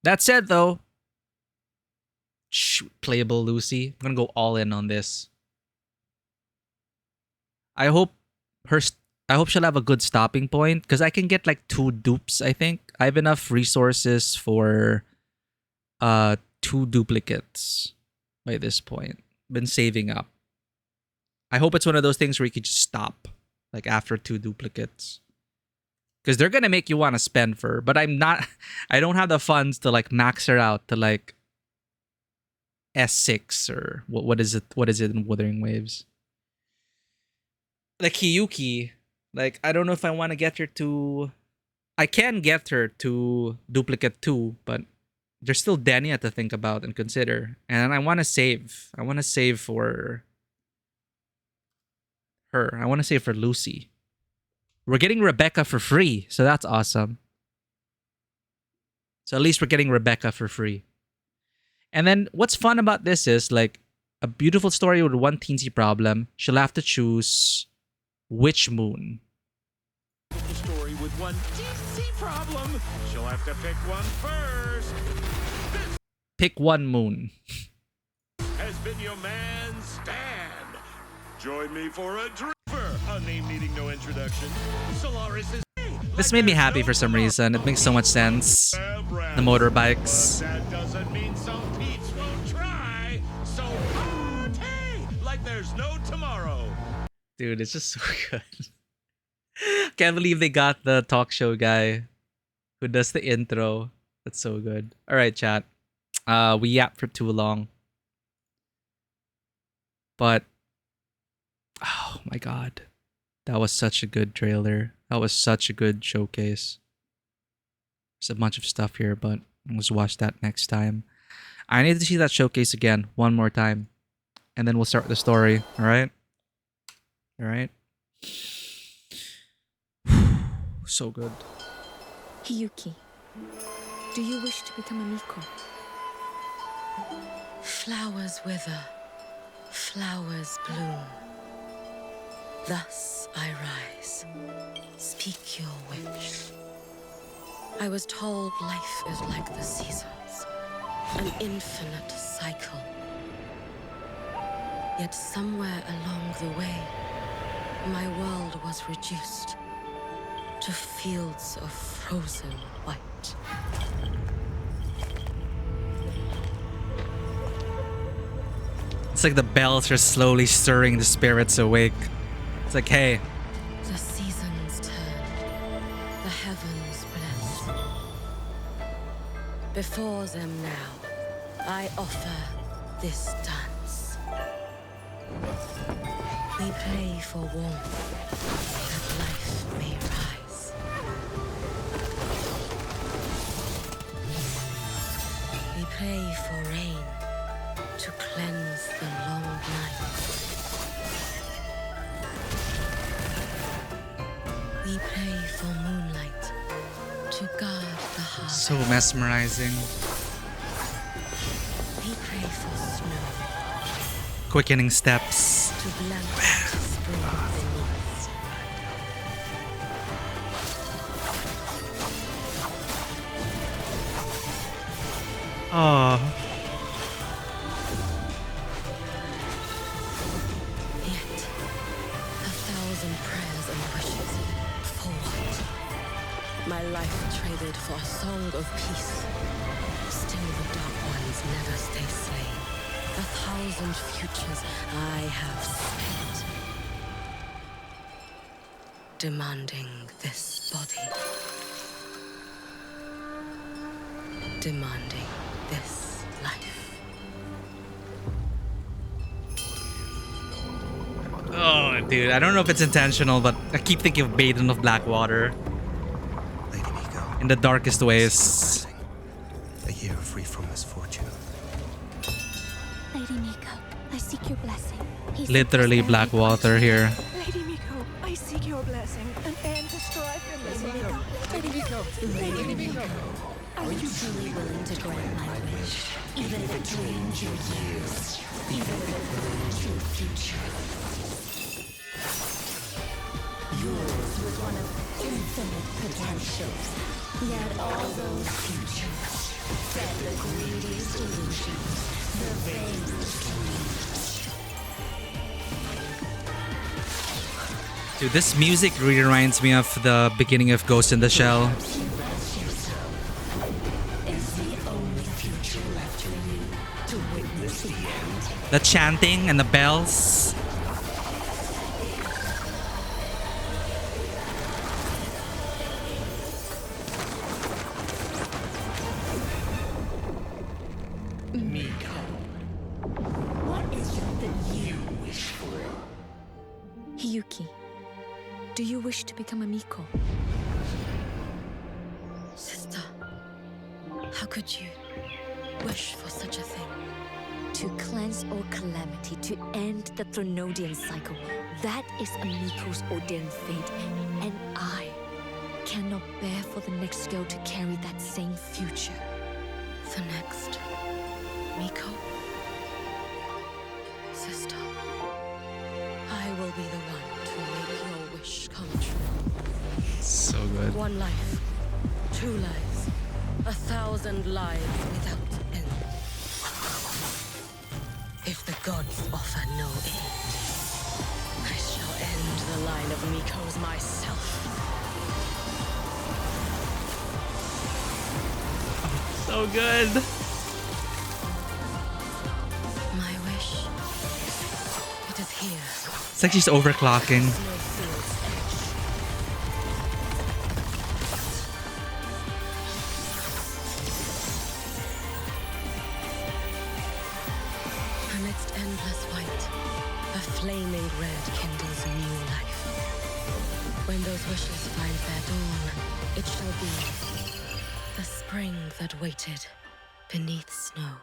That said, though, playable Lucy. I'm gonna go all in on this. I hope she'll have a good stopping point because I can get like 2 dupes. I think I have enough resources for 2 duplicates by this point. Been saving up. I hope it's one of those things where you could just stop like after 2 duplicates. Because they're gonna make you want to spend for, but I don't have the funds to like max her out to like S6 or what is it in Wuthering Waves? Like Hiyuki, like I don't know if I want to get her to. I can get her to duplicate 2, but there's still Dania to think about and consider, and I want to save. I want to save for her. I want to save for Lucy. We're getting Rebecca for free, so that's awesome. So at least we're getting Rebecca for free. And then what's fun about this is like a beautiful story with one teensy problem. She'll have to choose which moon. The story with one teensy problem. She'll have to pick one first. Pick one moon. Has been your man Stan. Join me for a drink. A name needing no introduction. Solaris is. This made me happy for some reason. It makes so much sense. The motorbikes. But that doesn't mean some peeps won't try. So party like there's no tomorrow. Dude, it's just so good. Can't believe they got the talk show guy who does the intro. That's so good. All right, chat. We yapped for too long. But oh my god. That was such a good trailer. That was such a good showcase. There's a bunch of stuff here, but let's watch that next time. I need to see that showcase again, one more time. And then we'll start the story, alright? Alright? So good. Hiyuki, do you wish to become a Miko? Flowers wither, flowers bloom. Thus I rise. Speak your wish. I was told life is like the seasons, an infinite cycle. Yet somewhere along the way, my world was reduced to fields of frozen white. It's like the bells are slowly stirring the spirits awake. It's like, hey. The seasons turn, the heavens bless. Before them now, I offer this dance. We pray for warmth, that life may rise. We pray for rain to cleanse the long night. We pray for moonlight to guard the heart. So mesmerizing. We pray for snow Quickening steps. to blanket spring beneath. Oh. Yet, 1,000 prayers and wishes. For what? My life traded for a song of peace. Still the dark ones never stay slain. 1,000 futures I have spent. Demanding this body. Demanding this life. Oh, dude. I don't know if it's intentional, but I keep thinking of Maiden of Blackwater. Lady Miko. In the darkest ways. A year free from misfortune. Lady Miko, I seek your blessing. Literally Blackwater here. Lady Miko, I seek your blessing. An end to strife and misery. Lady Miko, Lady Miko. are you truly willing to grant my wish? Even if it drains your years, even if it ruins your future. Yours was one of infinite potentials, yet all those futures fed the greediest illusions, the vainest dreams. Dude, this music really reminds me of the beginning of Ghost in the Shell. The chanting and the bells. Miko, what is it that you wish for? Hiyuki, do you wish to become a Miko? Sister, how could you wish for such a thing? To cleanse all calamity, to end the Threnodian cycle. That is a Miko's ordained fate, and I cannot bear for the next girl to carry that same future. The next Miko? Sister, I will be the one to make your wish come true. So good. One life, 2 lives, 1,000 lives without end. If the gods offer no aid, I shall end the line of Mikos myself. So good. My wish, it is here. It's like she's overclocking. Snowfield's edge. Amidst endless white, a flaming red kindles new life. When those wishes find their dawn, it shall be the spring that waited beneath snow.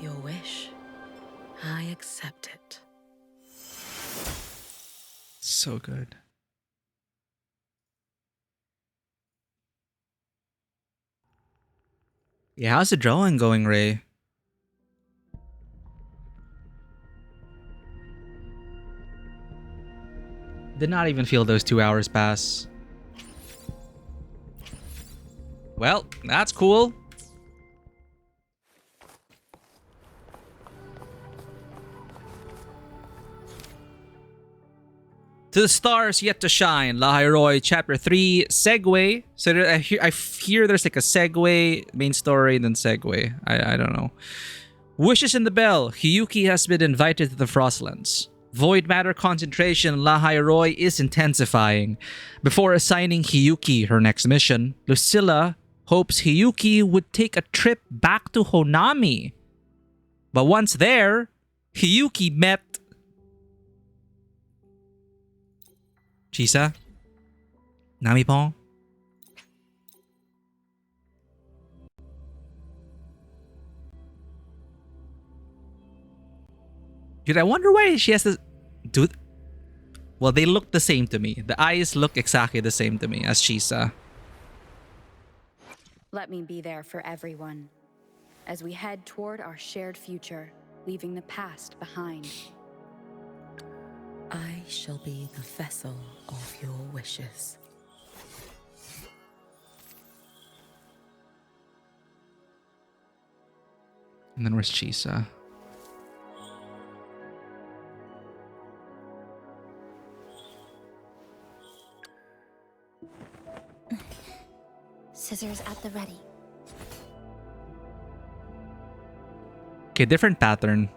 Your wish, I accept it. So good. Yeah, how's the drawing going, Ray? Did not even feel those 2 hours pass. Well, that's cool. To the stars yet to shine, Lahairoi, Chapter 3, Segue. So I hear there's like a Segue, main story, and then Segue. I don't know. Wishes in the bell. Hiyuki has been invited to the Frostlands. Void matter concentration in Lahairoi is intensifying. Before assigning Hiyuki her next mission, Lucilla hopes Hiyuki would take a trip back to Honami. But once there, Hiyuki met Chisa? Nami po? Dude, I wonder why she has this... Dude... Well, they look the same to me. The eyes look exactly the same to me as Chisa. Let me be there for everyone as we head toward our shared future, leaving the past behind. I shall be the vessel of your wishes. And then where's Chisa? Scissors at the ready. Okay, different pattern.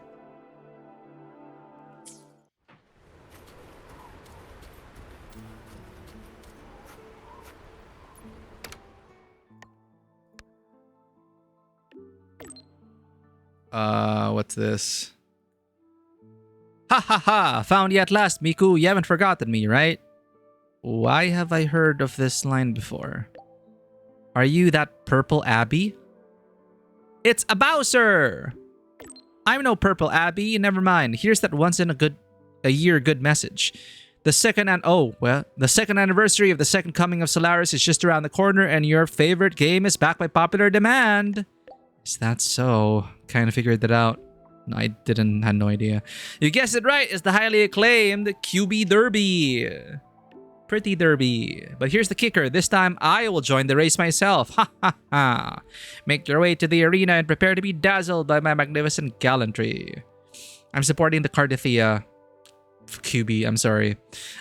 What's this? Ha ha ha! Found you at last, Miku. You haven't forgotten me, right? Why have I heard of this line before? Are you that purple Abby? It's a Bowser! I'm no purple Abby. Never mind. Here's that once in a year good message. The second anniversary of the second coming of Solaris is just around the corner, and your favorite game is back by popular demand. Is that so? Kind of figured that out. No, I didn't. Had no idea. You guessed it right. It's the highly acclaimed QB Derby. Pretty Derby. But here's the kicker. This time, I will join the race myself. Ha ha ha. Make your way to the arena and prepare to be dazzled by my magnificent gallantry. I'm supporting the Cardithea QB. I'm sorry.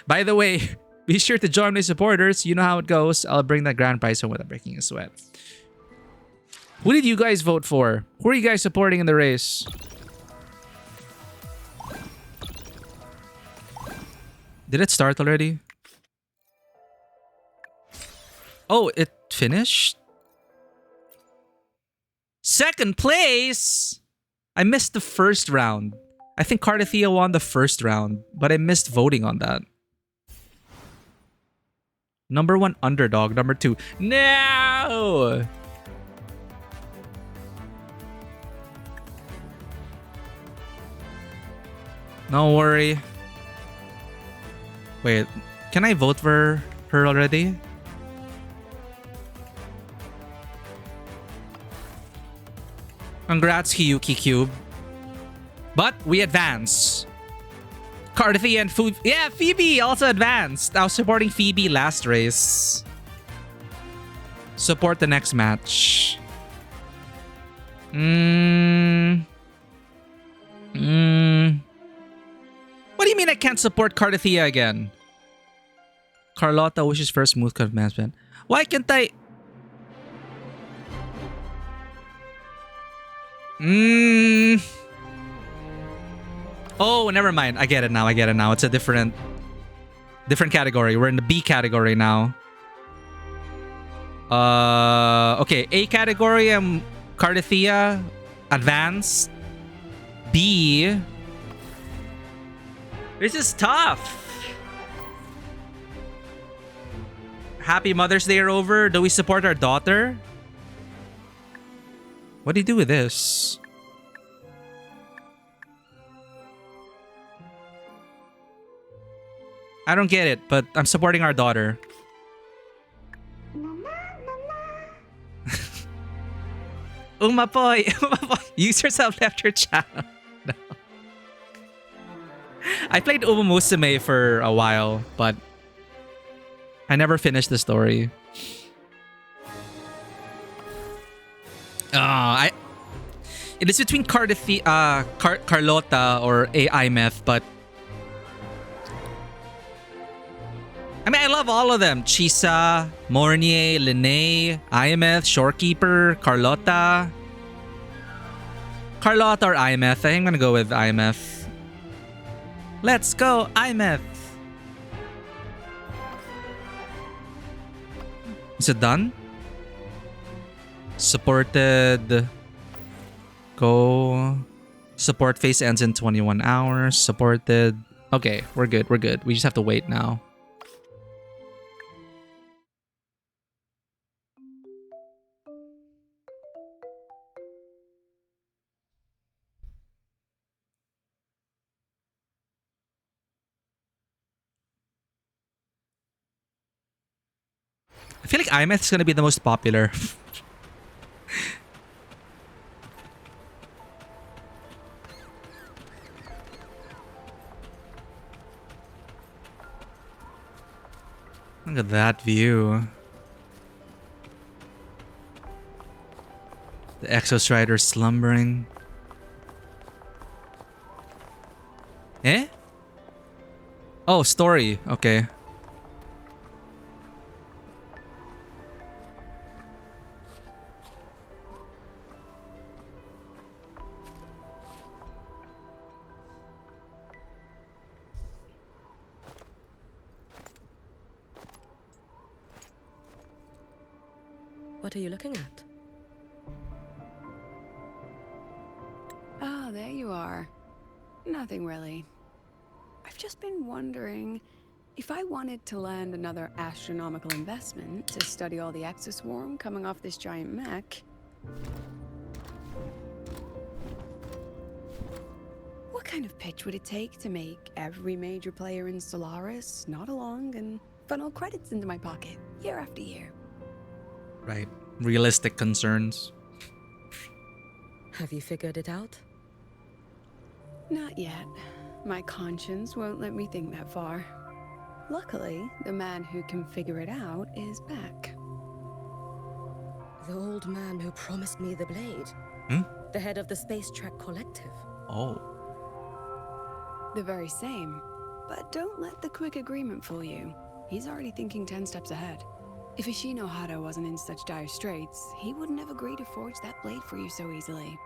By the way, be sure to join my supporters. You know how it goes. I'll bring that grand prize home without breaking a sweat. Who did you guys vote for? Who are you guys supporting in the race? Did it start already? Oh, it finished? Second place? I missed the first round. I think Cardithea won the first round, but I missed voting on that. Number 1 underdog, number 2. No! No worry. Wait, can I vote for her already? Congrats, Hiyuki Cube. But we advance. Cardithea and Phoebe. Yeah, Phoebe also advanced. I was supporting Phoebe last race. Support the next match. What do you mean I can't support Cardithea again? Carlotta wishes for a smooth commencement. Why can't I? Oh, never mind. I get it now. It's a different category. We're in the B category now. Okay. A category, Cardithea, advanced. B. This is tough. Happy Mother's Day are over. Do we support our daughter? What do you do with this? I don't get it, but I'm supporting our daughter. Umapoy! Umapoy! Users have left your channel. No. I played Umusume for a while, but I never finished the story. It is between Carlotta or AI Meth, but I mean, I love all of them. Chisa, Mornier, Linnae, Iameth, Shorekeeper, Carlotta. Carlotta or Iameth? I think I'm gonna go with Iameth. Let's go, Iameth! Is it done? Supported. Go. Support phase ends in 21 hours. Supported. Okay, we're good. We're good. We just have to wait now. I feel like Iameth is gonna be the most popular. Look at that view. The Exostrider slumbering. Eh? Oh, story. Okay. What are you looking at? Ah, there you are. Nothing really. I've just been wondering if I wanted to land another astronomical investment to study all the exoswarm coming off this giant mech. What kind of pitch would it take to make every major player in Solaris nod along and funnel credits into my pocket year after year? Right. Realistic concerns. Have you figured it out? Not yet. My conscience won't let me think that far. Luckily, the man who can figure it out is back. The old man who promised me the blade. Hmm? The head of the Space Trek Collective. Oh. The very same. But don't let the quick agreement fool you. He's already thinking 10 steps ahead. If Ishino Hado wasn't in such dire straits, he wouldn't have agreed to forge that blade for you so easily.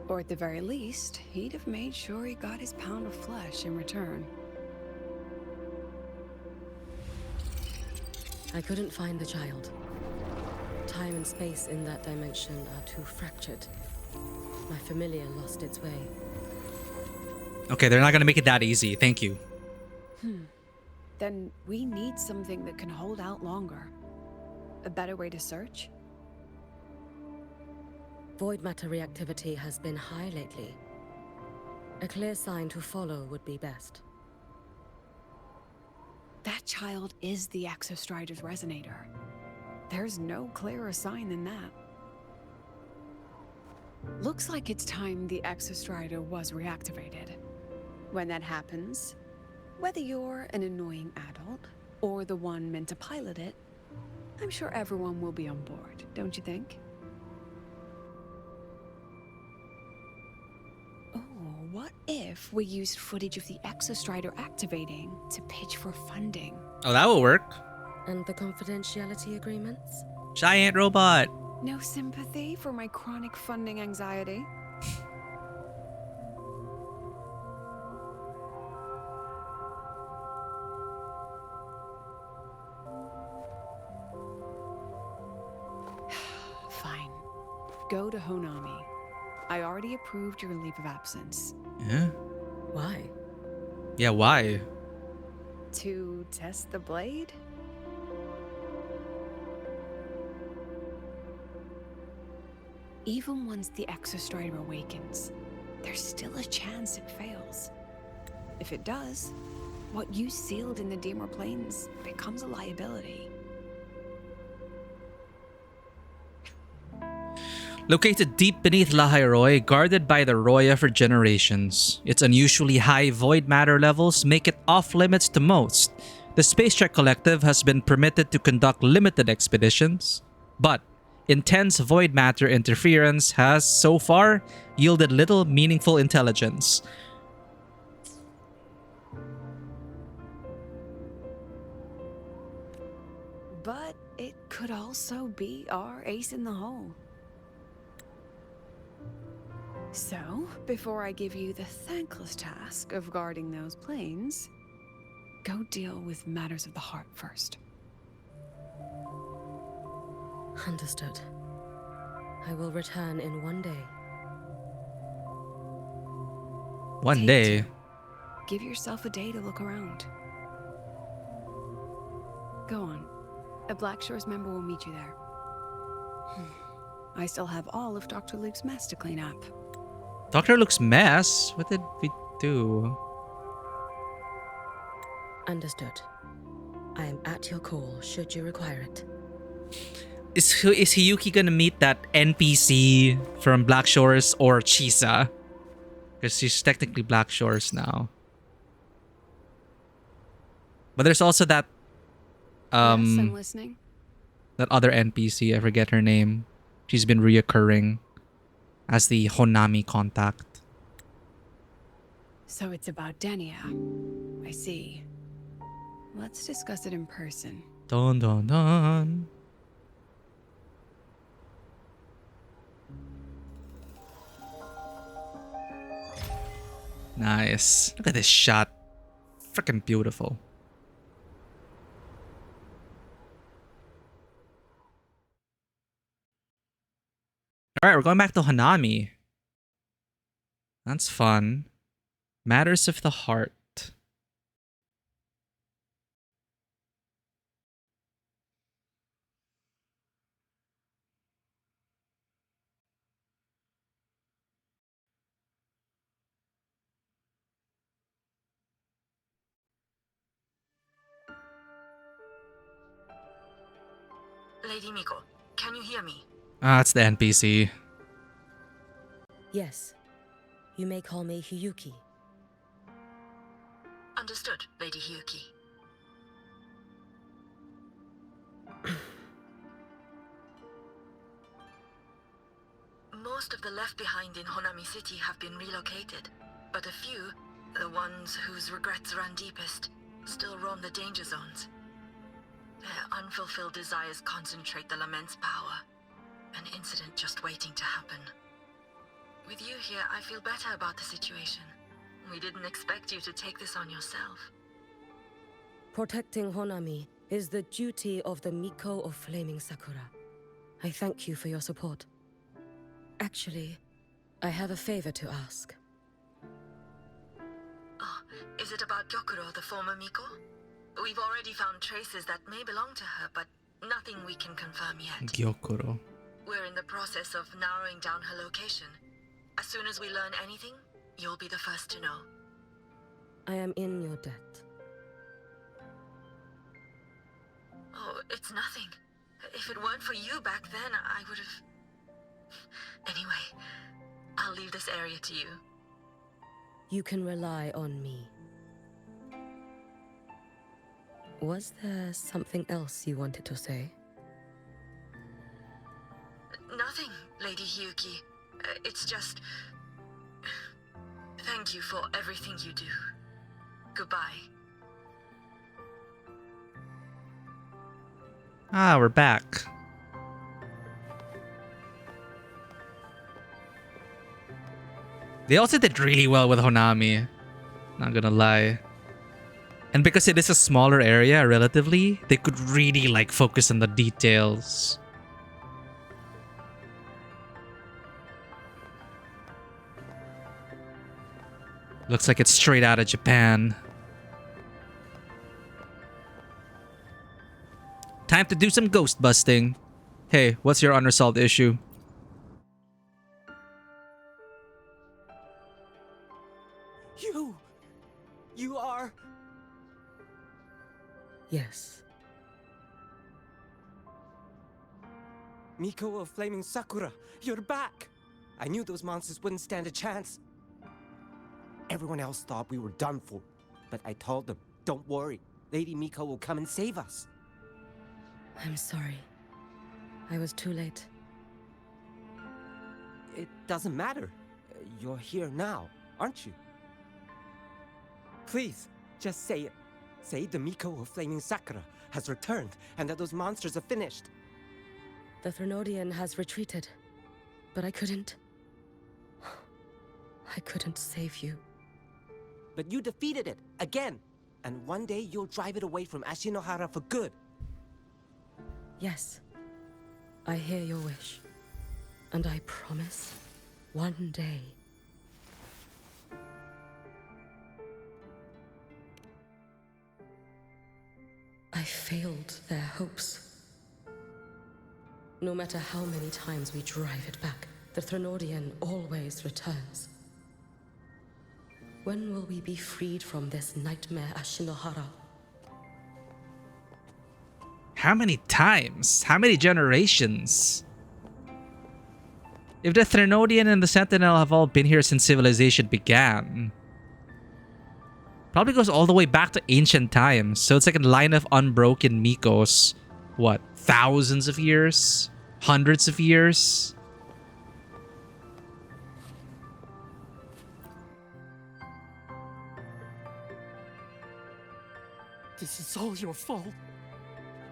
Or at the very least, he'd have made sure he got his pound of flesh in return. I couldn't find the child. Time and space in that dimension are too fractured. My familiar lost its way. Okay, they're not gonna make it that easy. Thank you. Then we need something that can hold out longer. A better way to search? Void matter reactivity has been high lately. A clear sign to follow would be best. That child is the Exostrider's resonator. There's no clearer sign than that. Looks like it's time the Exostrider was reactivated. When that happens, whether you're an annoying adult or the one meant to pilot it, I'm sure everyone will be on board, don't you think? Oh, what if we used footage of the Exostrider activating to pitch for funding? Oh, that will work. And the confidentiality agreements? Giant robot. No sympathy for my chronic funding anxiety? Fine. Go to Honami. I already approved your leave of absence. Yeah? Why? Yeah, why? To test the blade? Even once the Exostrider awakens, there's still a chance it fails. If it does, what you sealed in the Dimmer Plains becomes a liability. Located deep beneath Lahai Roi, guarded by the Roya for generations, its unusually high void matter levels make it off-limits to most. The Space Trek Collective has been permitted to conduct limited expeditions, but intense void matter interference has, so far, yielded little meaningful intelligence. but it could also be our ace in the hole. So, before I give you the thankless task of guarding those planes, go deal with matters of the heart first. Understood. I will return in one day. One day? Give yourself a day to look around. Go on. A Black Shores member will meet you there. I still have all of Dr. Luke's mess to clean up. Dr. Luke's mess? What did we do? Understood. I am at your call should you require it. Is Hiyuki gonna meet that NPC from Black Shores or Chisa? Because she's technically Black Shores now. But there's also that Yes, I'm listening. that other NPC, I forget her name. She's been reoccurring as the Honami contact. So it's about Denia. I see. Let's discuss it in person. Dun dun dun. Nice. Look at this shot. Freaking beautiful. Alright, we're going back to Hanami. That's fun. Matters of the heart. Lady Miko, can you hear me? Ah, it's the NPC. Yes. You may call me Hiyuki. Understood, Lady Hiyuki. Most of the left behind in Honami City have been relocated, but a few, the ones whose regrets run deepest, still roam the danger zones. Their unfulfilled desires concentrate the Lament's power. An incident just waiting to happen. With you here, I feel better about the situation. We didn't expect you to take this on yourself. Protecting Honami is the duty of the Miko of Flaming Sakura. I thank you for your support. Actually, I have a favor to ask. Oh, is it about Gyokuro, the former Miko? We've already found traces that may belong to her, but nothing we can confirm yet. Gyokuro. We're in the process of narrowing down her location. As soon as we learn anything, you'll be the first to know. I am in your debt. Oh, it's nothing. If it weren't for you back then, I would have... Anyway, I'll leave this area to you. You can rely on me. Was there something else you wanted to say? Nothing, Lady Hiyuki. It's just... Thank you for everything you do. Goodbye. Ah, we're back. They also did really well with Honami. Not gonna lie. And because it is a smaller area, relatively, they could really like focus on the details. Looks like it's straight out of Japan. Time to do some ghost busting. Hey, what's your unresolved issue? You are... Yes. Miko of Flaming Sakura, you're back! I knew those monsters wouldn't stand a chance. Everyone else thought we were done for, but I told them, don't worry, Lady Miko will come and save us. I'm sorry. I was too late. It doesn't matter. You're here now, aren't you? Please, just say it. Say the Miko of Flaming Sakura has returned and that those monsters are finished. The Threnodian has retreated, but I couldn't save you. But you defeated it, again! And one day you'll drive it away from Ashinohara for good. Yes, I hear your wish. And I promise, one day... I failed their hopes. No matter how many times we drive it back, the Threnodian always returns. When will we be freed from this nightmare Ashinohara? How many times? How many generations? If the Threnodian and the Sentinel have all been here since civilization began, probably goes all the way back to ancient times. So it's like a line of unbroken Mikos. What? Thousands of years? Hundreds of years? This is all your fault.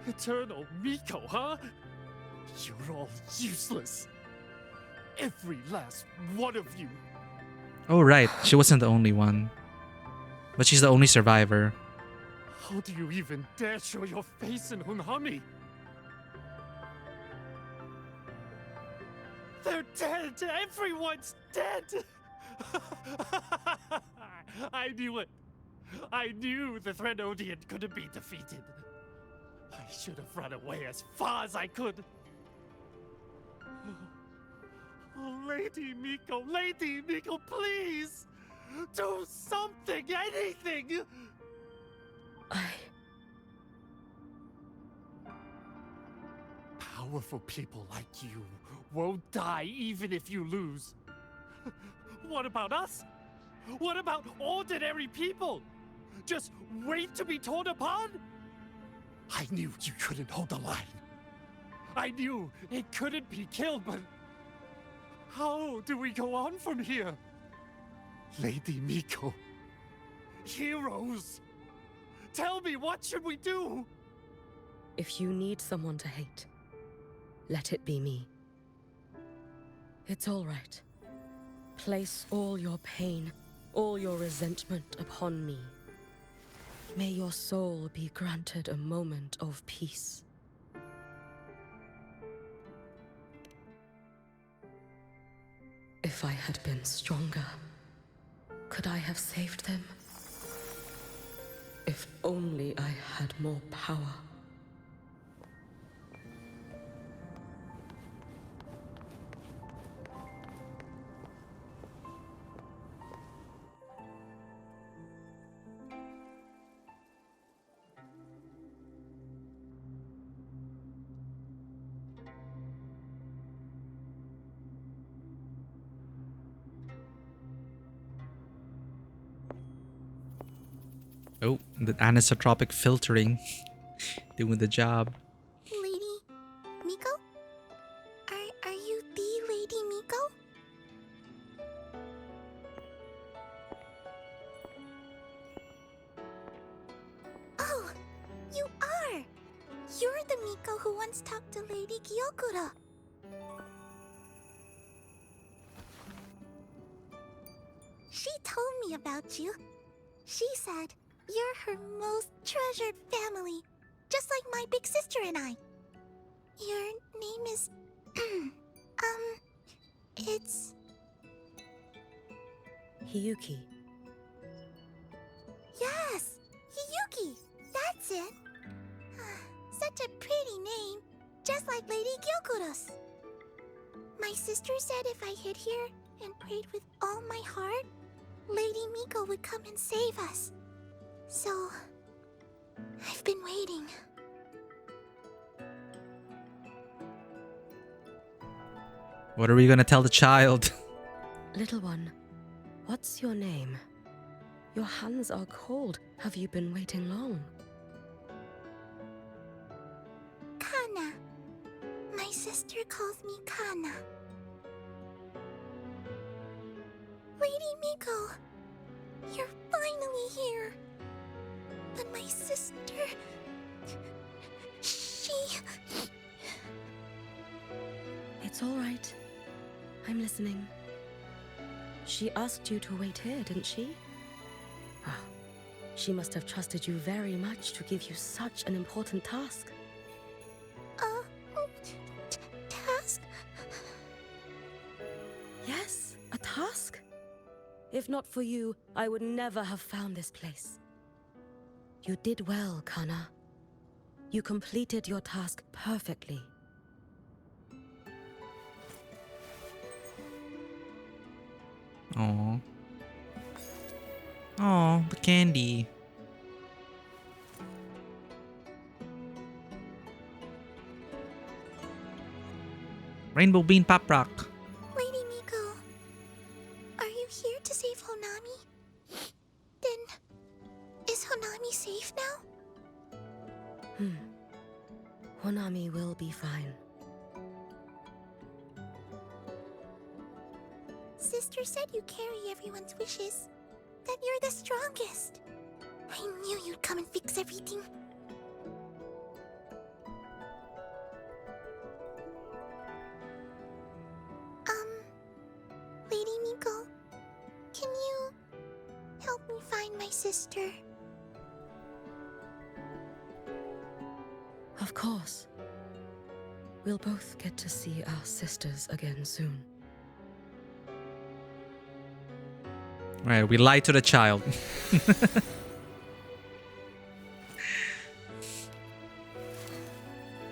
Eternal Miko, huh? You're all useless. Every last one of you. Oh, right. She wasn't the only one. But she's the only survivor. How do you even dare show your face in Hunhami? They're dead! Everyone's dead! I knew it! I knew the Threnodian couldn't be defeated. I should have run away as far as I could. Oh, Lady Miko, please! Do something, anything! Powerful people like you won't die even if you lose. What about us? What about ordinary people? Just wait to be torn apart? I knew you couldn't hold the line. I knew it couldn't be killed, but how do we go on from here? Lady Miko, heroes, tell me, what should we do? If you need someone to hate, let it be me. It's all right. Place all your pain, all your resentment upon me. May your soul be granted a moment of peace. If I had been stronger, could I have saved them? If only I had more power. Oh, the anisotropic filtering. Doing the job. Lady Miko? Are you the Lady Miko? Oh, you are! You're the Miko who once talked to Lady Gyokura. She told me about you. She said you're her most treasured family, just like my big sister and I. Your name is... it's... Hiyuki. Yes! Hiyuki! That's it! Such a pretty name, just like Lady Gyokura's. My sister said if I hid here and prayed with all my heart, Lady Miko would come and save us. So, I've been waiting. What are we gonna tell the child? Little one, what's your name? Your hands are cold. Have you been waiting long? Kana. My sister calls me Kana. Lady Miko, you're finally here. But my sister... She... It's all right. I'm listening. She asked you to wait here, didn't she? Ah, she must have trusted you very much to give you such an important task. Task? Yes, a task. If not for you, I would never have found this place. You did well, Kana. You completed your task perfectly. Oh. Oh, the candy. Rainbow Bean Pop Rock. Lady Miko, are you here to save Honami? Then, is Honami safe now? Honami will be fine. Sister said you carry everyone's wishes. That you're the strongest. I knew you'd come and fix everything. Lady Miko, can you help me find my sister? Of course. We'll both get to see our sisters again soon. Right, we lied to the child.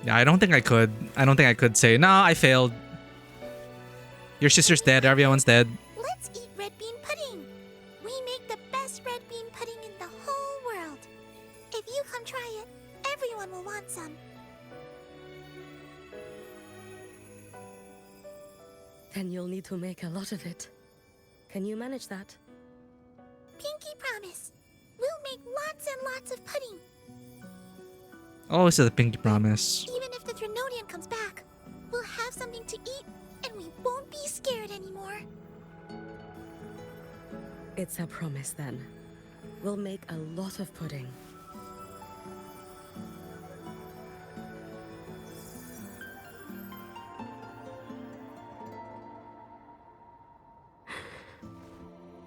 Yeah, I don't think I could. I don't think I could say, no, I failed. Your sister's dead, everyone's dead. Let's eat red bean pudding. We make the best red bean pudding in the whole world. If you come try it, everyone will want some. Then you'll need to make a lot of it. Can you manage that? Pinky promise. We'll make lots and lots of pudding. Oh, this is a pinky promise. Even if the Trinodian comes back, we'll have something to eat and we won't be scared anymore. It's a promise then. We'll make a lot of pudding.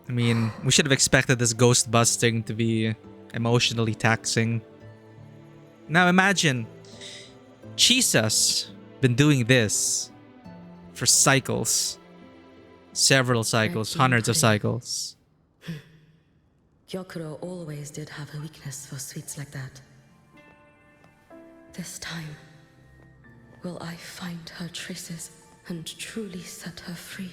I mean, we should have expected this ghost busting to be emotionally taxing. Now imagine, Chisa's been doing this for cycles. Several cycles, hundreds of cycles. Gyokuro always did have a weakness for sweets like that. This time, will I find her traces and truly set her free?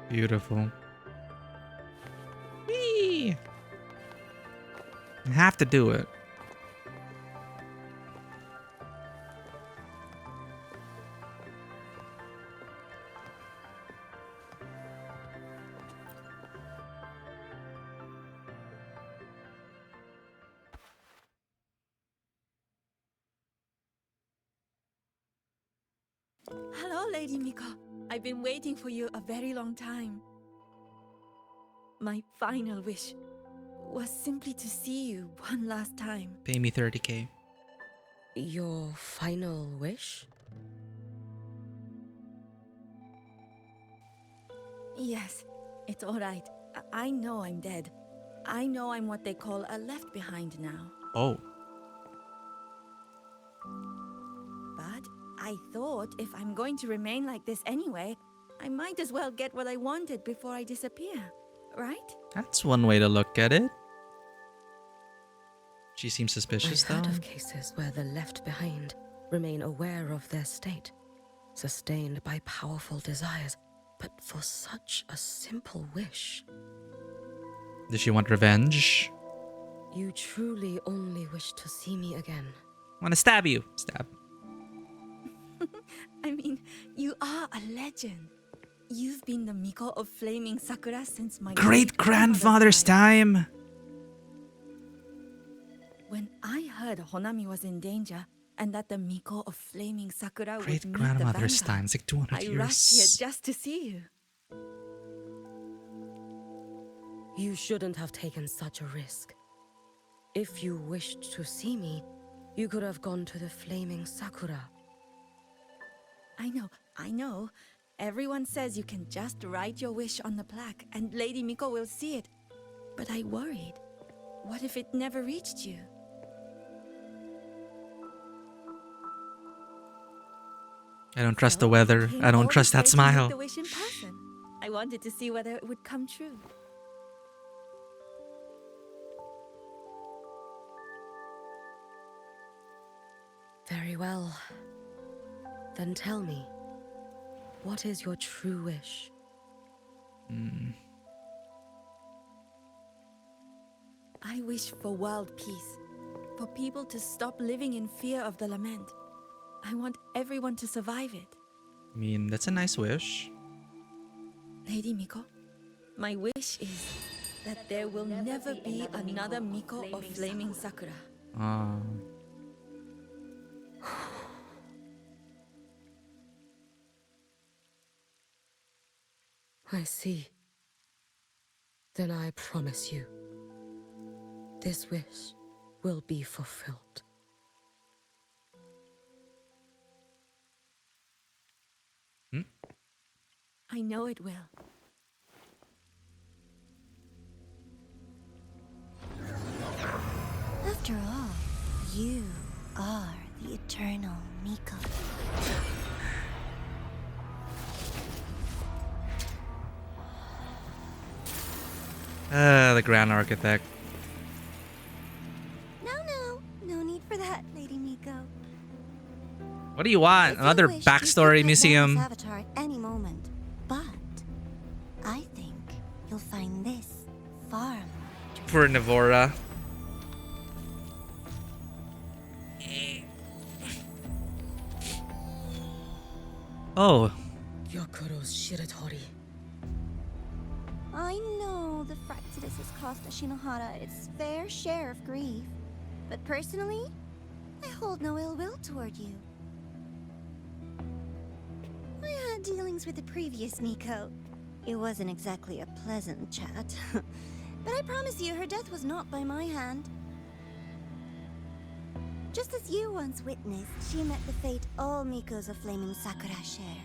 Beautiful. Whee! You have to do it. Hello, Lady Miko. I've been waiting for you a very long time. My final wish was simply to see you one last time. Pay me 30K. Your final wish? Yes, it's all right. I know I'm dead. I know I'm what they call a left behind now. Oh. But I thought if I'm going to remain like this anyway, I might as well get what I wanted before I disappear, right? That's one way to look at it. She seems suspicious, I've heard though. of cases where the left behind remain aware of their state, sustained by powerful desires, but for such a simple wish. Does she want revenge? You truly only wish to see me again. Want to stab you? Stab. I mean, you are a legend. You've been the Miko of Flaming Sakura since my Great grandfather's time. When I heard Honami was in danger and that the Miko of Flaming Sakura would meet the Great-grandmother's Vanguard, time. It's like 200 I years. rushed here just to see you. You shouldn't have taken such a risk. If you wished to see me, you could have gone to the Flaming Sakura. I know. Everyone says you can just write your wish on the plaque and Lady Miko will see it. But I worried. What if it never reached you? I don't trust the weather. I don't trust that To make smile. the wish in person. I wanted to see whether it would come true. Very well. Then tell me, what is your true wish? I wish for world peace. For people to stop living in fear of the lament. I want everyone to survive it. I mean, that's a nice wish. Lady Miko, my wish is that there will never be another Miko of Flaming Sakura. I see. Then I promise you, this wish will be fulfilled. I know it will. After all, you are the eternal Miko. The Grand Architect. No need for that, Lady Miko. What do you want? Another backstory museum? Avatar at any moment, but I think you'll find this far more. For Navora. Oh. Yakuro's Shiratori. I know the Fraxidus has cost Ashinohara its fair share of grief, but personally, I hold no ill will toward you. I had dealings with the previous Miko. It wasn't exactly a pleasant chat, but I promise you her death was not by my hand. Just as you once witnessed, she met the fate all Mikos of Flaming Sakura share.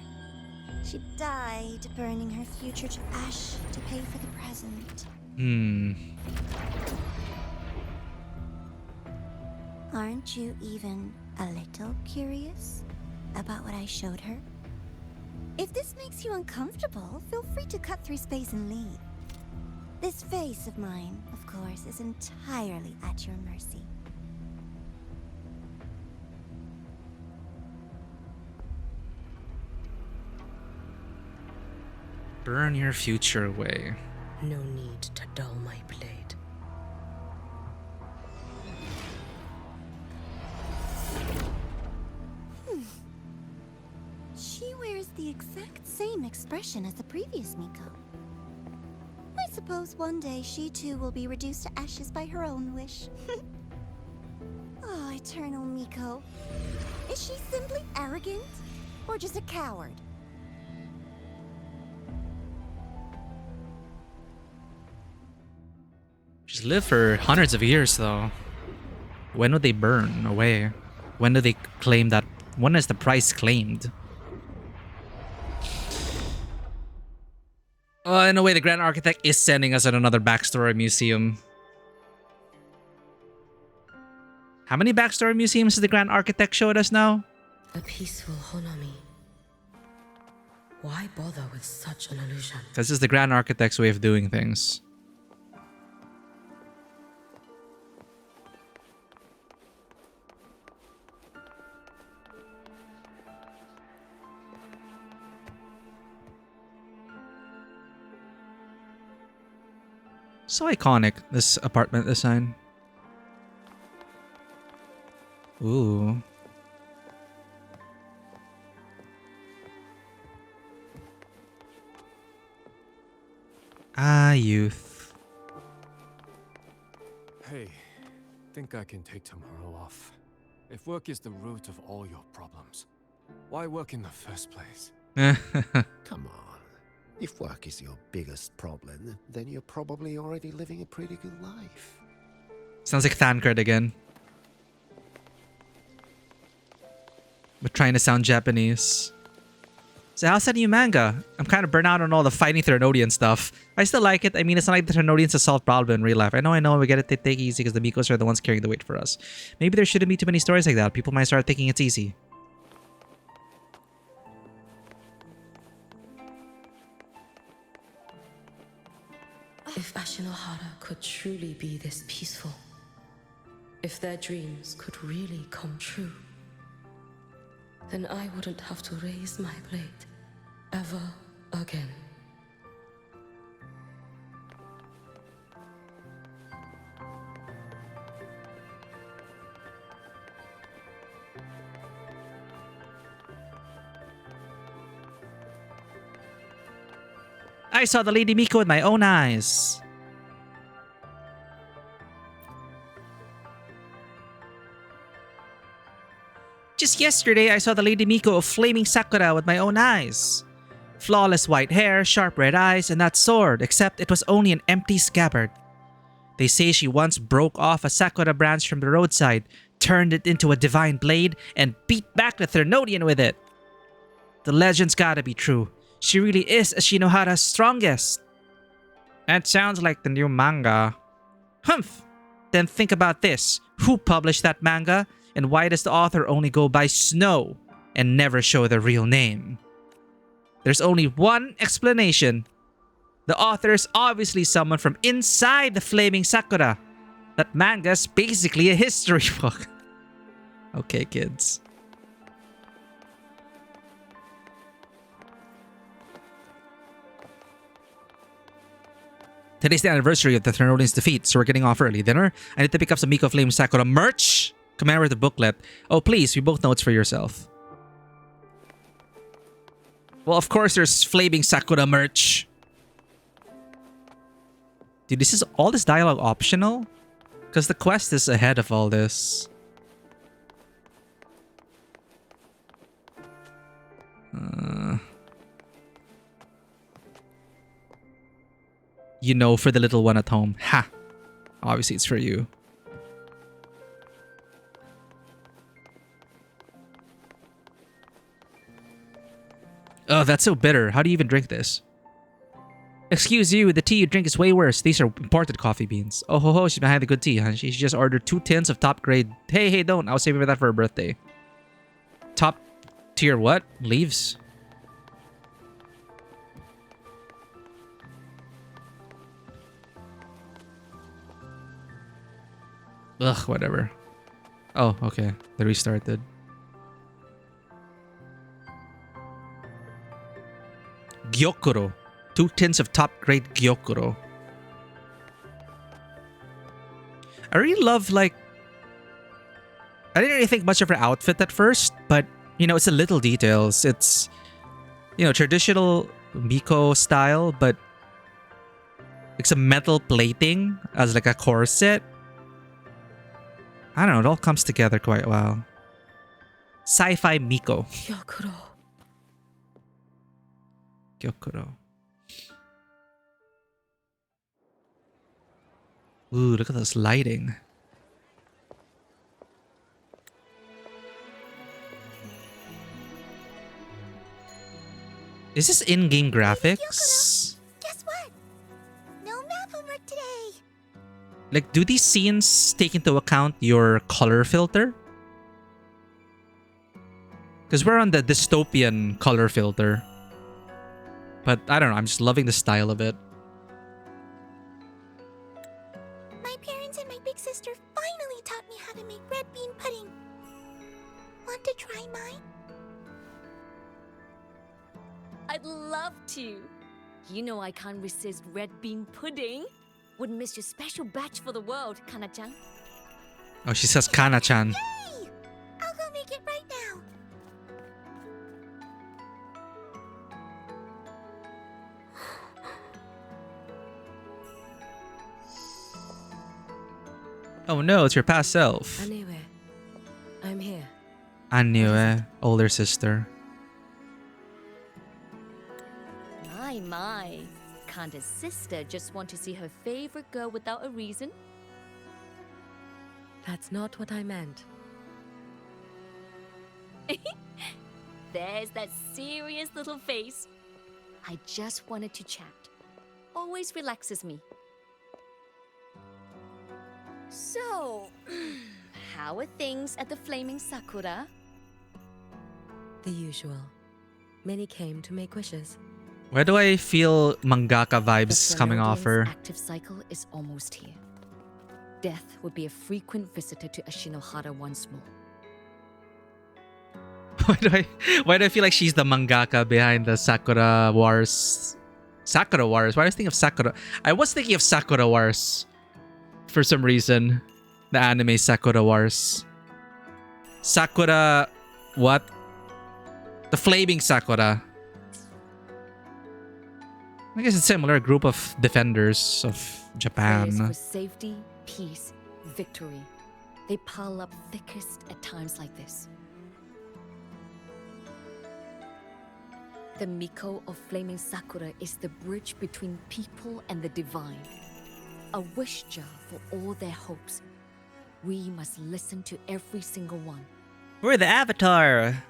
She died, burning her future to ash to pay for the present. Aren't you even a little curious about what I showed her? If this makes you uncomfortable, feel free to cut through space and leave. This face of mine, of course, is entirely at your mercy. Burn your future away. No need to dull my blade. She wears the exact same expression as the previous Miko. I suppose one day she too will be reduced to ashes by her own wish. Oh, eternal Miko. Is she simply arrogant? Or just a coward? She's lived for hundreds of years, though. When would they burn away? When do they claim that? When is the price claimed? In a way, the Grand Architect is sending us on another backstory museum. How many backstory museums has the Grand Architect showed us now? A peaceful Honami. Why bother with such an illusion? This is the Grand Architect's way of doing things. So iconic, this apartment design. Ooh. Ah, youth. Hey, think I can take tomorrow off. If work is the root of all your problems, why work in the first place? Come on. If work is your biggest problem, then you're probably already living a pretty good life. Sounds like Thancred again. But trying to sound Japanese. So how's that new manga? I'm kind of burnt out on all the fighting Thermodian stuff. I still like it. I mean, it's not like the Thermodians have solved problem in real life. I know, we get it to take it easy because the Mikos are the ones carrying the weight for us. Maybe there shouldn't be too many stories like that. People might start thinking it's easy. If Ashinohara could truly be this peaceful, if their dreams could really come true, then I wouldn't have to raise my blade ever again. I saw the Lady Miko with my own eyes. Just yesterday, I saw the Lady Miko of Flaming Sakura with my own eyes. Flawless white hair, sharp red eyes, and that sword, except it was only an empty scabbard. They say she once broke off a Sakura branch from the roadside, turned it into a divine blade, and beat back the Thermodian with it. The legend's gotta be true. She really is Ashinohara's strongest. That sounds like the new manga. Humph! Then think about this. Who published that manga? And why does the author only go by Snow and never show the real name? There's only one explanation. The author is obviously someone from inside the Flaming Sakura. That manga's basically a history book. Okay, kids. Today's the anniversary of the Thermodian's defeat, so we're getting off early. Dinner? I need to pick up some Miko Flame Sakura merch. Commemorate the booklet. Oh, please, we both know it's for yourself. Well, of course there's Flaming Sakura merch. Dude, this is all this dialogue optional? Because the quest is ahead of all this. You know, for the little one at home. Ha! Obviously, it's for you. Oh, that's so bitter. How do you even drink this? Excuse you, the tea you drink is way worse. These are imported coffee beans. Oh ho ho, she's behind the good tea, huh? She just ordered 2 tins of top grade. Hey, don't. I was saving that for her birthday. Top tier what? Leaves? Ugh, whatever. Oh, okay. They restarted. Gyokuro. 2 tins of top grade Gyokuro. I really love, like... I didn't really think much of her outfit at first, but, you know, it's the little details. It's, you know, traditional Miko style, but like some metal plating as like a corset. I don't know, it all comes together quite well. Sci-fi Miko. Gyokuro. Gyokuro. Ooh, look at this lighting. Is this in-game graphics? Guess what? No math homework today. Like, do these scenes take into account your color filter? Because we're on the dystopian color filter. But I don't know, I'm just loving the style of it. My parents and my big sister finally taught me how to make red bean pudding. Want to try mine? I'd love to. You know I can't resist red bean pudding. Wouldn't miss your special batch for the world, Kana-chan. Oh, she says Kana-chan. Yay! I'll go make it right now. Oh no, it's your past self. Anyway, I'm here. Anue, older sister. My. Can't a sister just want to see her favorite girl without a reason? That's not what I meant. There's that serious little face. I just wanted to chat. Always relaxes me. So, how are things at the Flaming Sakura? The usual. Many came to make wishes. Why do I feel mangaka vibes The coming off her? active cycle is almost here. Death would be a frequent visitor to Ashinohara once more. Why do I feel like she's the mangaka behind the Sakura Wars? Sakura Wars? Why was I thinking of Sakura? I was thinking of Sakura Wars for some reason. The anime Sakura Wars. Sakura what? The Flaming Sakura. I guess it's similar group of defenders of Prayers Japan. for safety, peace, victory. They pile up thickest at times like this. The Miko of Flaming Sakura is the bridge between people and the divine. A wish jar for all their hopes. We must listen to every single one. We're the Avatar.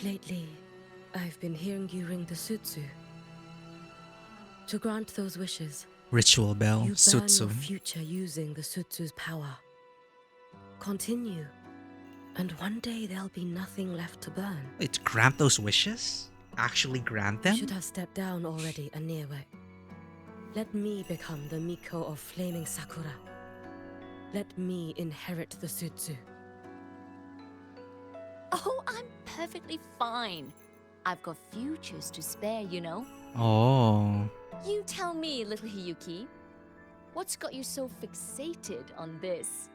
Lately, I've been hearing you ring the sutsu. To grant those wishes, Ritual bell, you burn Sutsu. your future using the sutsu's power. Continue, and one day there'll be nothing left to burn. Wait, to grant those wishes? Actually grant them? You should have stepped down already, Aniewe. Let me become the Miko of Flaming Sakura. Let me inherit the sutsu. Oh, I'm perfectly fine. I've got futures to spare, you know. Oh. You tell me, little Hiyuki. What's got you so fixated on this?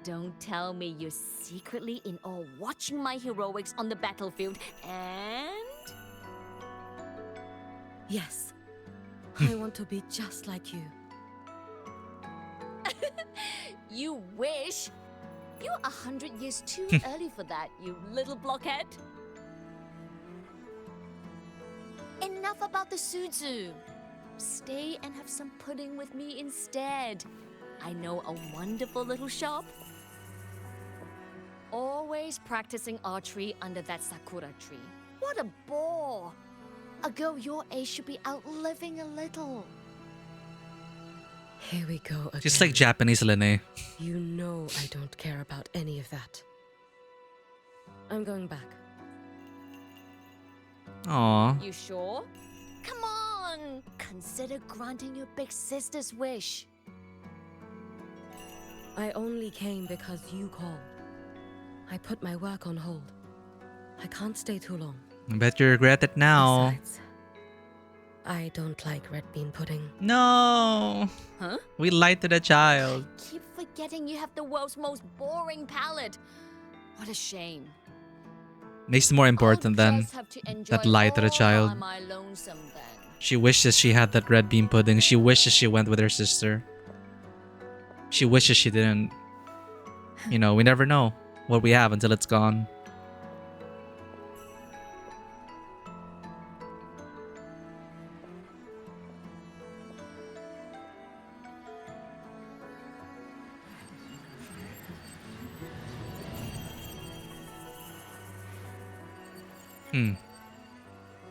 Don't tell me you're secretly in awe watching my heroics on the battlefield and... Yes. I want to be just like you. You wish? You're 100 years too early for that, you little blockhead. Enough about the Suzu. Stay and have some pudding with me instead. I know a wonderful little shop. Always practicing archery under that sakura tree. What a bore! A girl your age should be out living a little. Here we go again. Just like Japanese Lene. You know I don't care about any of that. I'm going back. Aw. You sure? Come on! Consider granting your big sister's wish. I only came because you called. I put my work on hold. I can't stay too long. I bet you regret it now. Besides, I don't like red bean pudding. No. Huh? We lied to the child. Keep forgetting you have the world's most boring palate. What a shame. Makes it more important than Just have to enjoy that lie to the all child. by my lonesome then. She wishes she had that red bean pudding. She wishes she went with her sister. She wishes she didn't. You know, we never know what we have until it's gone.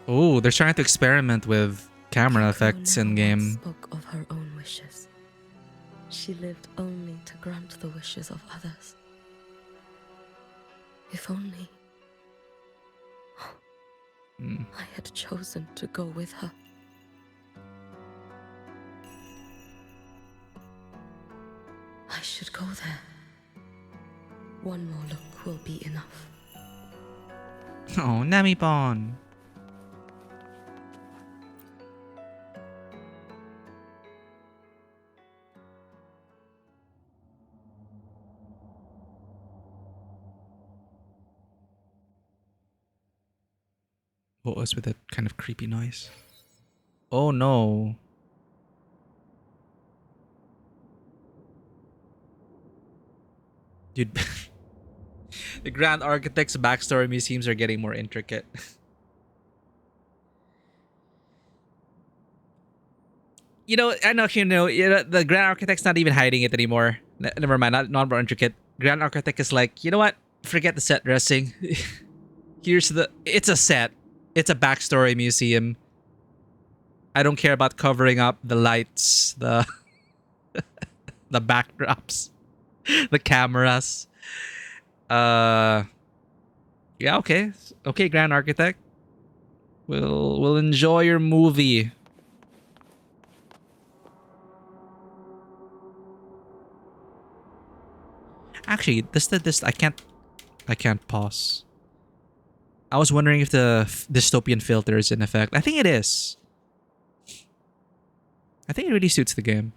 Oh, they're trying to experiment with camera effects in game. Spoke of her own wishes. She lived only to grant the wishes of others. If only I had chosen to go with her. I should go there. One more look will be enough. Oh, Namipon. What was with that kind of creepy noise? Oh no. Dude, the Grand Architect's backstory museums are getting more intricate. I know the Grand Architect's not even hiding it anymore. Never mind, not more intricate. Grand Architect is like, you know what? Forget the set dressing. It's a set. It's a backstory museum. I don't care about covering up the lights, the backdrops, the cameras. Yeah, okay. Okay, Grand Architect. We'll enjoy your movie. Actually, this I can't pause. I was wondering if the dystopian filter is in effect. I think it is. I think it really suits the game.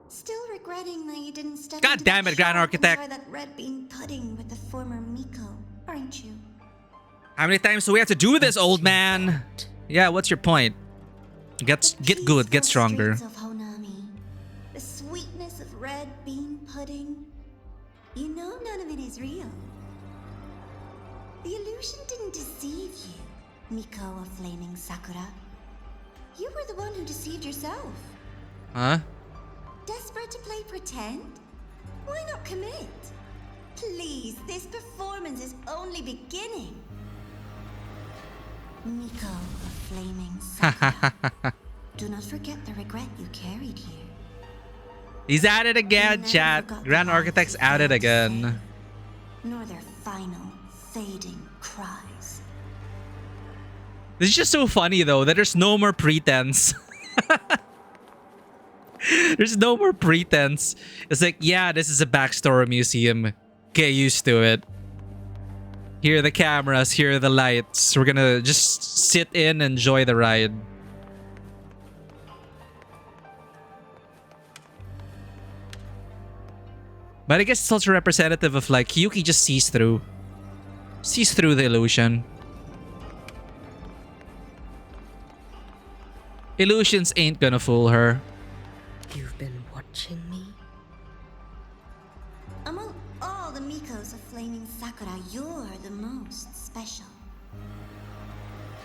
Still regretting that you didn't step God into damn that it, Grand shop Architect. and try that red bean pudding with the former Miko, aren't you? How many times do we have to do this, old man? Yeah, what's your point? Get good, get stronger. Streets of Honami, the sweetness of red bean pudding. You know none of it is real. The illusion didn't deceive you, Miko of Flaming Sakura. You were the one who deceived yourself. Huh? Desperate to play pretend? Why not commit? Please, this performance is only beginning. Miko of Flaming Sakura. Do not forget the regret you carried here. He's at it again, chat. Grand Architect's at it again. Nor their final, fading cries. This is just so funny though that there's no more pretense. There's no more pretense. It's like, yeah, this is a backstory museum. Get used to it. Here are the cameras, here are the lights. We're gonna just sit in and enjoy the ride. But I guess it's also representative of like Hiyuki just sees through the illusion. Illusions ain't gonna fool her. You've been watching me? Among all the Mikos of Flaming Sakura, you're the most special.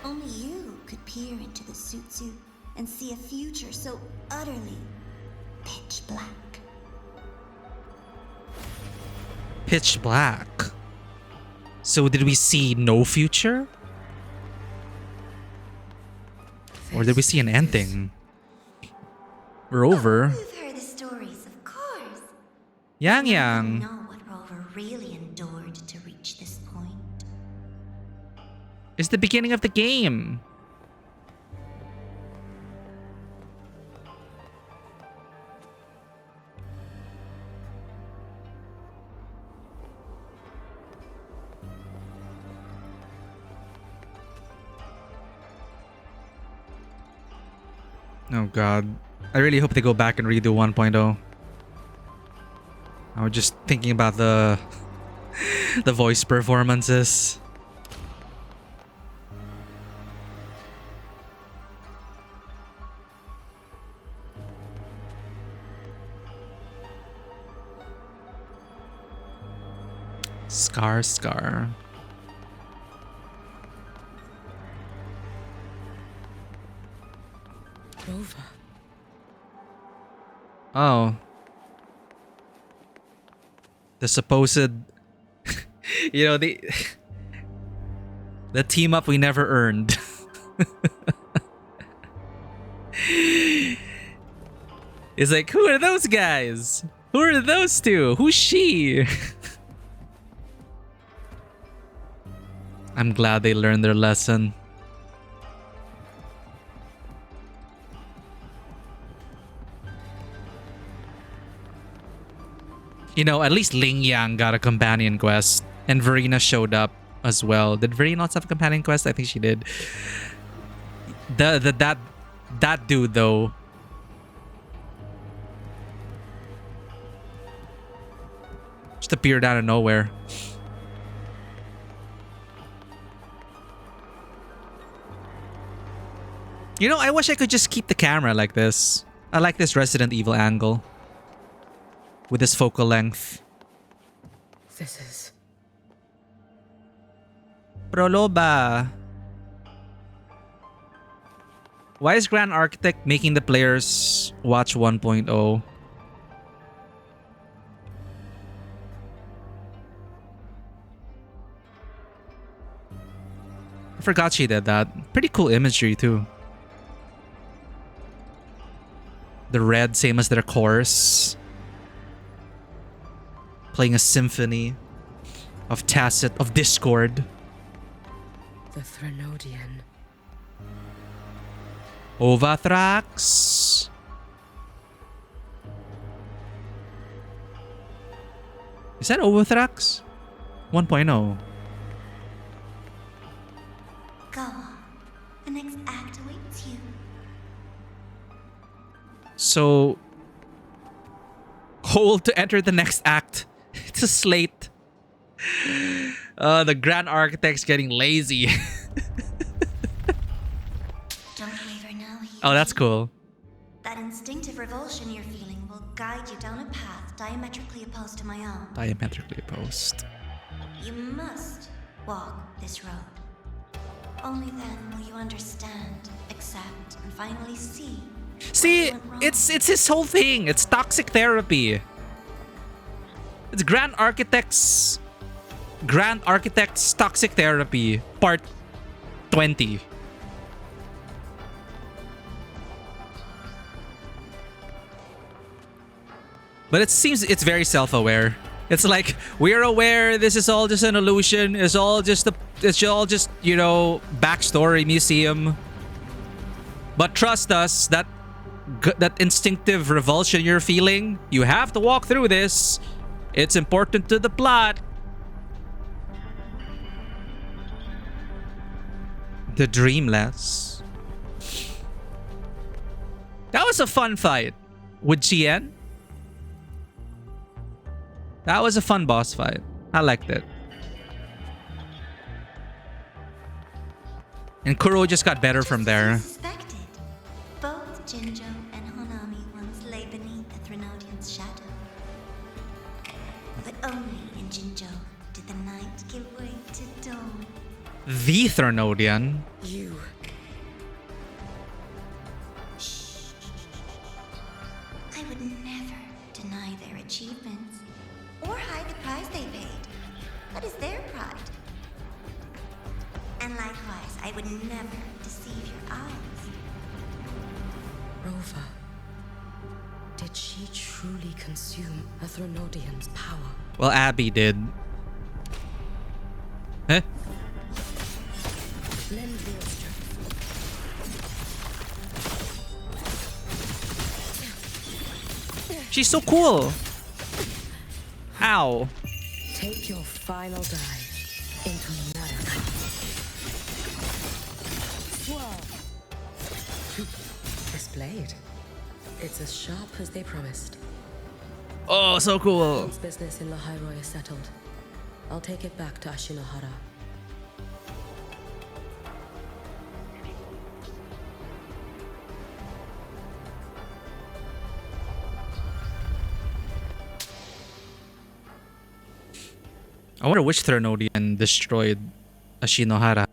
Only you could peer into the Sutsu and see a future so utterly pitch black. Pitch black. So did we see no future? Or did we see an ending? We're over. You've heard the stories, of course. Yang You Yang. know what Rover really endured to reach this point. It's the beginning of the game. Oh god. I really hope they go back and redo 1.0. I was just thinking about the voice performances. Scar. Rover. Oh. The supposed the team up we never earned. It's like, who are those guys? Who are those two? Who's she? I'm glad they learned their lesson. At least Ling Yang got a companion quest. And Verena showed up as well. Did Verena not have a companion quest? I think she did. That dude though. Just appeared out of nowhere. I wish I could just keep the camera like this. I like this Resident Evil angle. with his focal length. This is... Proloba. Why is Grand Architect making the players watch 1.0? I forgot she did that. Pretty cool imagery too. The red, same as their chorus. Playing a symphony of tacit, of discord. The Threnodian. Ovathrax. Is that Ovathrax? 1.0. Go on. The next act awaits you. So, cold to enter the next act. It's a slate. The Grand Architect's getting lazy. Don't waver now, Hiyuki. Oh, that's cool. That instinctive revulsion you're feeling will guide you down a path diametrically opposed to my own. Diametrically opposed. You must walk this road. Only then will you understand, accept, and finally see. See, it's his whole thing. It's toxic therapy. It's Grand Architect's toxic therapy, part 20. But it seems it's very self-aware. It's like, we're aware this is all just an illusion. It's all just, you know, backstory museum. But trust us, that instinctive revulsion you're feeling, you have to walk through this. It's important to the plot. The Dreamless. That was a fun fight with Chien. That was a fun boss fight. I liked it. And Kuro just got better from there. Suspected. Both Jinjo and Honami once lay beneath the Threnodian's shadow. But only in Jinjo did the night give way to dawn. The Threnodian. You. I would never deny their achievements or hide the price they paid. That is their pride. And likewise, I would never deceive your eyes. Rova. Did she truly consume a Threnodian's power? Well, Abby did. Huh? Lend your strength. She's so cool. Ow. Take your final dive into Naraka. This blade. It's as sharp as they promised. Oh, so cool. Once business in Lahairoi is settled, I'll take it back to Ashinohara. I wonder which Threnodian destroyed Ashinohara.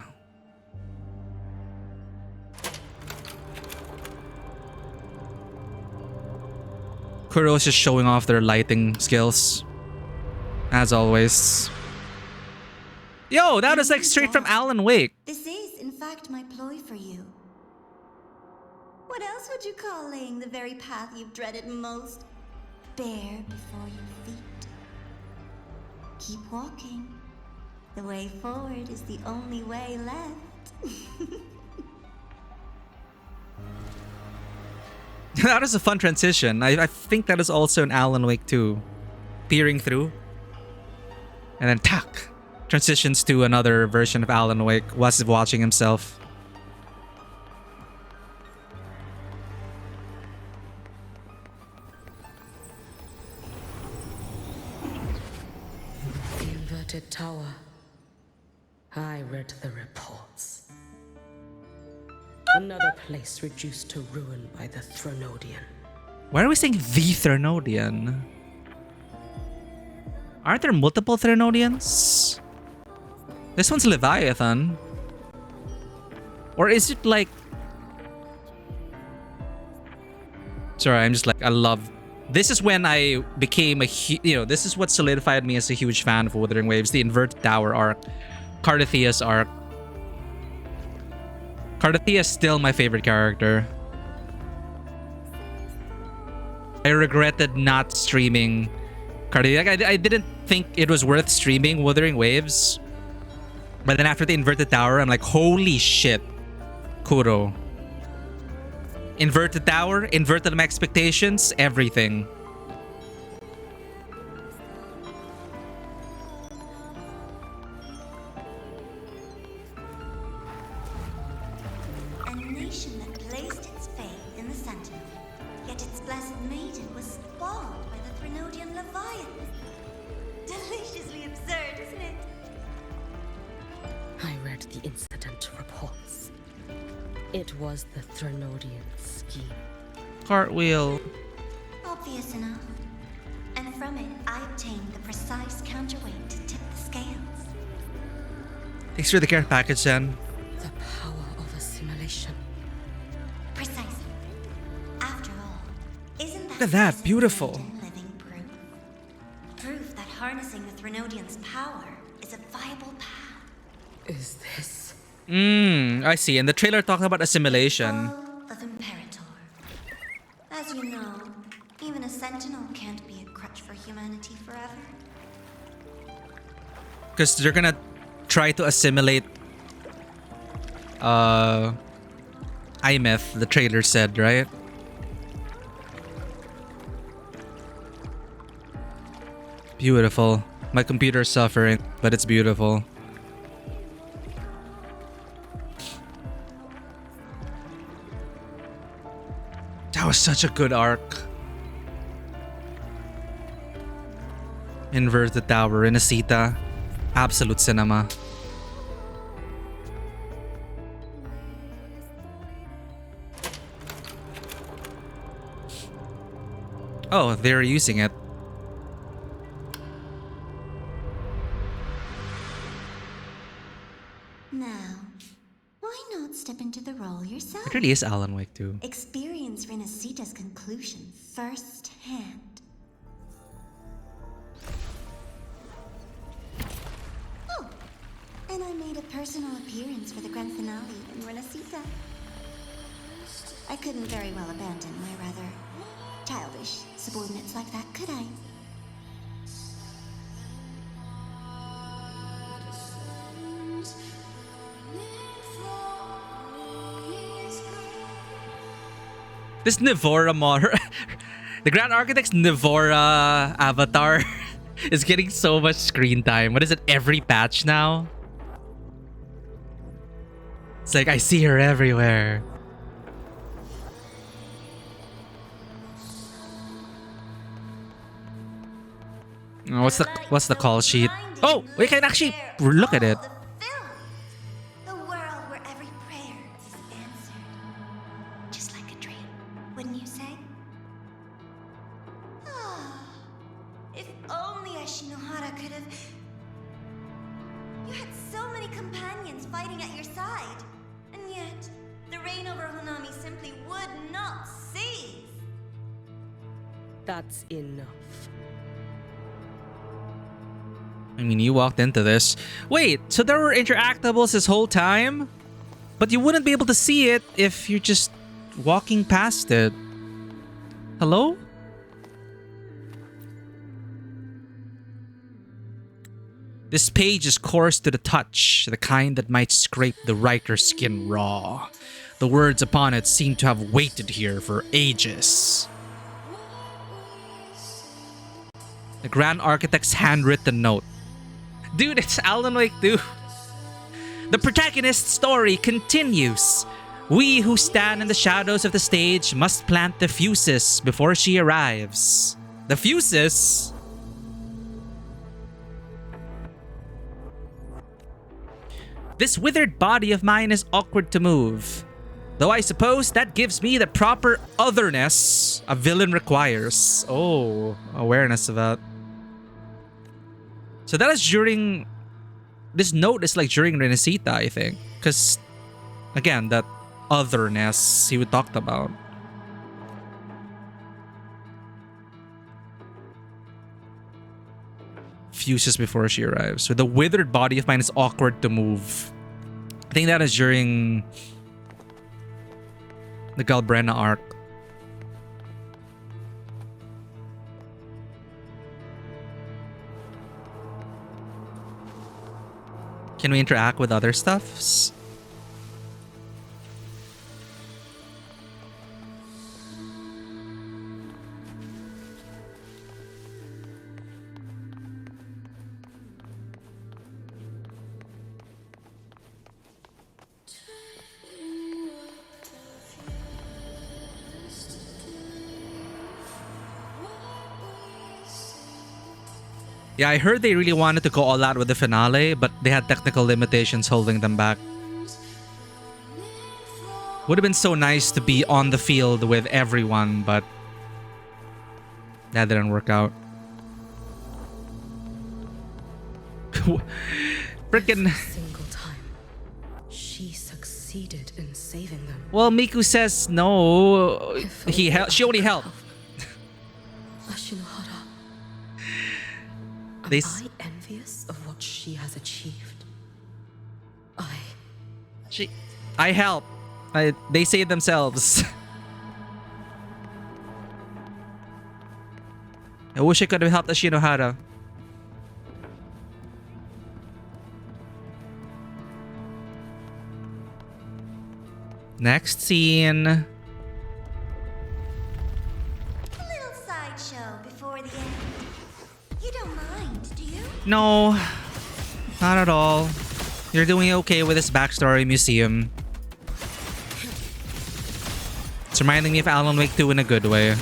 Kuro's just showing off their lighting skills. As always. Yo, that was like straight from Alan Wake. This is, in fact, my ploy for you. What else would you call laying the very path you've dreaded most bare before your feet? Keep walking. The way forward is the only way left. That is a fun transition. I think that is also an Alan Wake 2. Peering through. And then tack. Transitions to another version of Alan Wake. Was watching himself. The inverted tower. I read the reports. Another place reduced to ruin by the Threnodian. Why are we saying the Threnodian? Aren't there multiple Threnodians? This one's Leviathan. Or is it like... Sorry, I'm just like, I love... This is when I became a... this is what solidified me as a huge fan of Wuthering Waves. The Inverted Tower arc. Cardathea's arc. Cardathea is still my favorite character. I regretted not streaming Cardathea. Like, I didn't think it was worth streaming Wuthering Waves. But then after the Inverted Tower, I'm like, holy shit. Kuro. Inverted Tower, inverted my expectations, everything. A nation that placed its faith in the Sentinel, yet its blessed maiden was spawned by the Threnodian Leviathan. Deliciously absurd, isn't it? I read the incident reports. It was the Threnodian scheme. Cartwheel. Obvious enough. And from it, I obtained the precise counterweight to tip the scales. Thanks for the care package, then. The power of assimilation. Precisely. After all, isn't that... Look at that, beautiful. ...living proof? Proof that harnessing the Threnodian's power is a viable path. Is this... I see. And the trailer talked about assimilation. Of Imperator. As you know, even a sentinel can't be a crutch for humanity forever. Because they're gonna try to assimilate Imeth, the trailer said, right? Beautiful. My computer's suffering, but it's beautiful. That was such a good arc. Inverted Tower, Inesita, absolute cinema. Oh, they're using it. Now, why not step into the role yourself? It really is Alan Wake too. Experience Renacita's conclusion firsthand. Oh, and I made a personal appearance for the grand finale in Renacita. I couldn't very well abandon my rather childish subordinates like that, could I? This Nivora the Grand Architect's Nivora avatar is getting so much screen time. What is it, every patch now? It's like, I see her everywhere. Oh, what's the call sheet? Oh, we can actually look at it. The world where every prayer is answered. Just like a dream, wouldn't you say? Ah, if only Ashinohara could have... You had so many companions fighting at your side. And yet, the reign over Honami simply would not cease. That's enough. I mean, you walked into this. Wait, so there were interactables this whole time? But you wouldn't be able to see it if you're just walking past it. Hello? This page is coarse to the touch, the kind that might scrape the writer's skin raw. The words upon it seem to have waited here for ages. The Grand Architect's handwritten note. Dude, it's Alan Wake 2. The protagonist's story continues. We who stand in the shadows of the stage must plant the fuses before she arrives. The fuses? This withered body of mine is awkward to move. Though I suppose that gives me the proper otherness a villain requires. Oh, awareness of that. So that is during... This note is like during Renesita, I think. Because, again, that otherness he talked about. Fuses before she arrives. So the withered body of mine is awkward to move. I think that is during the Galbrena arc. Can we interact with other stuffs? Yeah, I heard they really wanted to go all out with the finale, but they had technical limitations holding them back. Would have been so nice to be on the field with everyone, but that didn't work out. Frickin'. Single time, she succeeded in saving them. Well, Miku says no. She only helped. Ashinohara. They Am I envious of what she has achieved? I help. They say it themselves. I wish I could have helped Ashinohara. Next scene. A little sideshow before the end. You don't mind, do you? No, not at all. You're doing okay with this backstory museum. It's reminding me of Alan Wake 2 in a good way.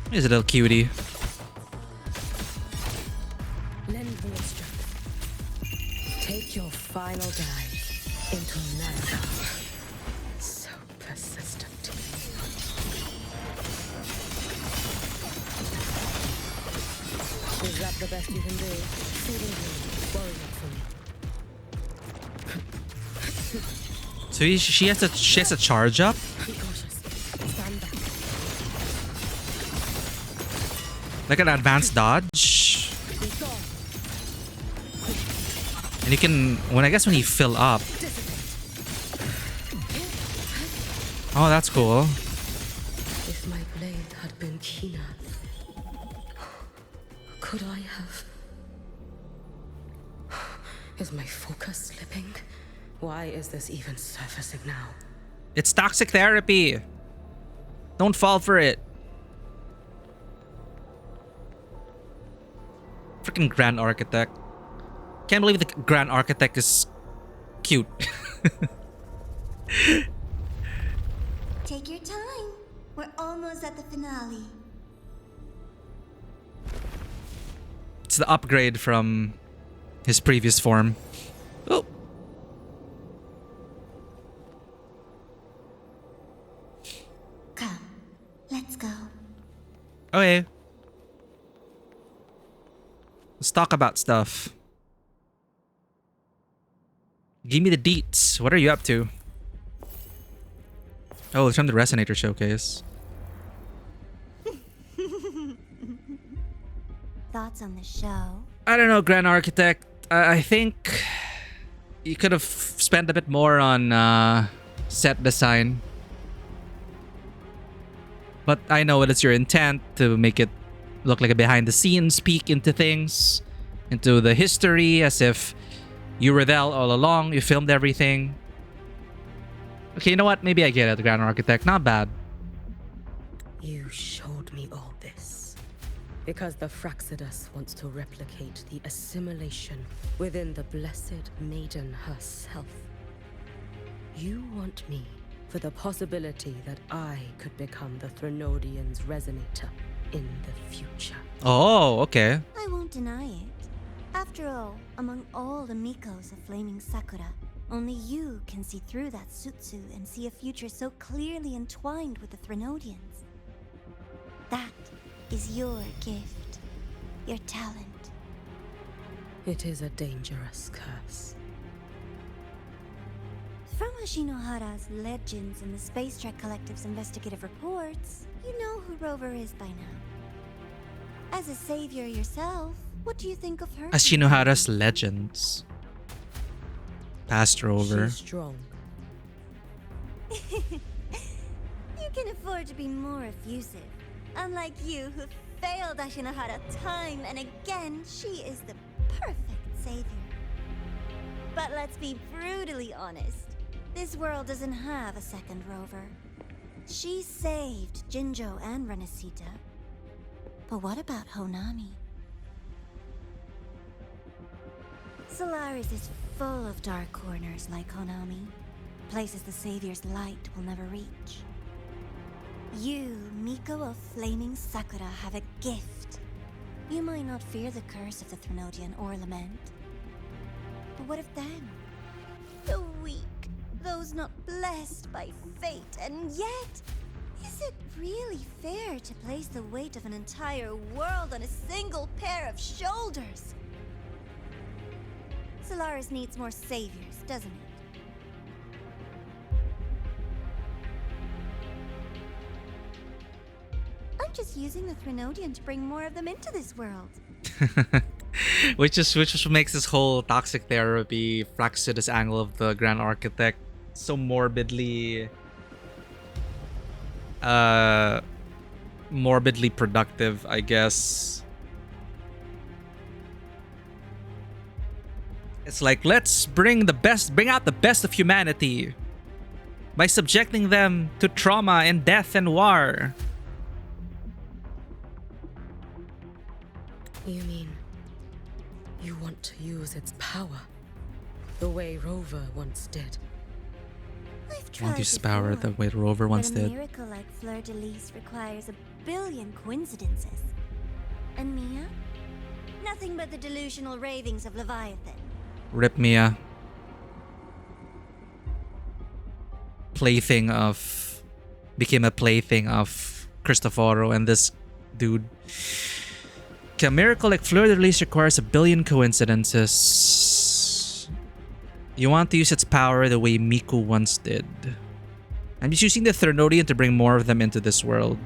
He's a little cutie. Lend me your strength. Take your final dive into manpower. So persistent. Is that the best you can do? Feeding me, worrying for me. So she has a charge up? Be cautious. Stand back. Like an advanced dodge? Be gone. And you can, I guess when you fill up. Oh, that's cool. If my blade had been keener, could I have... Is my focus slipping? Why is this even surfacing now? It's toxic therapy. Don't fall for it. Freaking Grand Architect. Can't believe the Grand Architect is cute. Take your time. We're almost at the finale. It's the upgrade from his previous form. Oh. Come, let's go. Okay. Let's talk about stuff. Give me the deets. What are you up to? Oh, it's from the Resonator Showcase. Thoughts on the show? I don't know, Grand Architect. I think you could have spent a bit more on set design. But I know it is your intent to make it look like a behind-the-scenes peek into things, into the history, as if you were there all along, you filmed everything. Okay, you know what? Maybe I get it, Grand Architect. Not bad. You showed me all this because the Fraxidus wants to replicate the assimilation within the Blessed Maiden herself. You want me for the possibility that I could become the Threnodian's resonator in the future. Oh, okay. I won't deny it. After all, among all the Mikos of Flaming Sakura, Only you can see through that Sutsu and see a future so clearly entwined with the Threnodians. That is your gift, your talent. It is a dangerous curse. From Ashinohara's legends and the Space Trek Collective's investigative reports, you know who Rover is by now. As a savior yourself, what do you think of her? Ashinohara's legends. Past Rover. She's strong. You can afford to be more effusive. Unlike you, who failed Ashinohara time and again, she is the perfect savior. But let's be brutally honest. This world doesn't have a second Rover. She saved Jinjo and Renesita. But what about Honami? Solaris is full of dark corners like Honami. Places the Savior's light will never reach. You, Miko of Flaming Sakura, have a gift. You might not fear the curse of the Threnodian or lament. But what of them? The weak, those not blessed by fate, and yet, is it really fair to place the weight of an entire world on a single pair of shoulders? Solaris needs more saviors, doesn't it? I'm just using the Threnodian to bring more of them into this world. which makes this whole toxic therapy Fractious angle of the Grand Architect so morbidly productive, I guess. It's like, let's bring out the best of humanity by subjecting them to trauma and death and war. You mean you want to use its power the way Rover once did? Want to use power the way Rover once but a did. miracle like Fleur-de-Lis requires a billion coincidences. And Mia? Nothing but the delusional ravings of Leviathan. Rip Mia. Became a plaything of Cristoforo and this dude. A miracle like Fleur-de-Lis requires a billion coincidences. You want to use its power the way Miku once did. I'm just using the Threnodian to bring more of them into this world.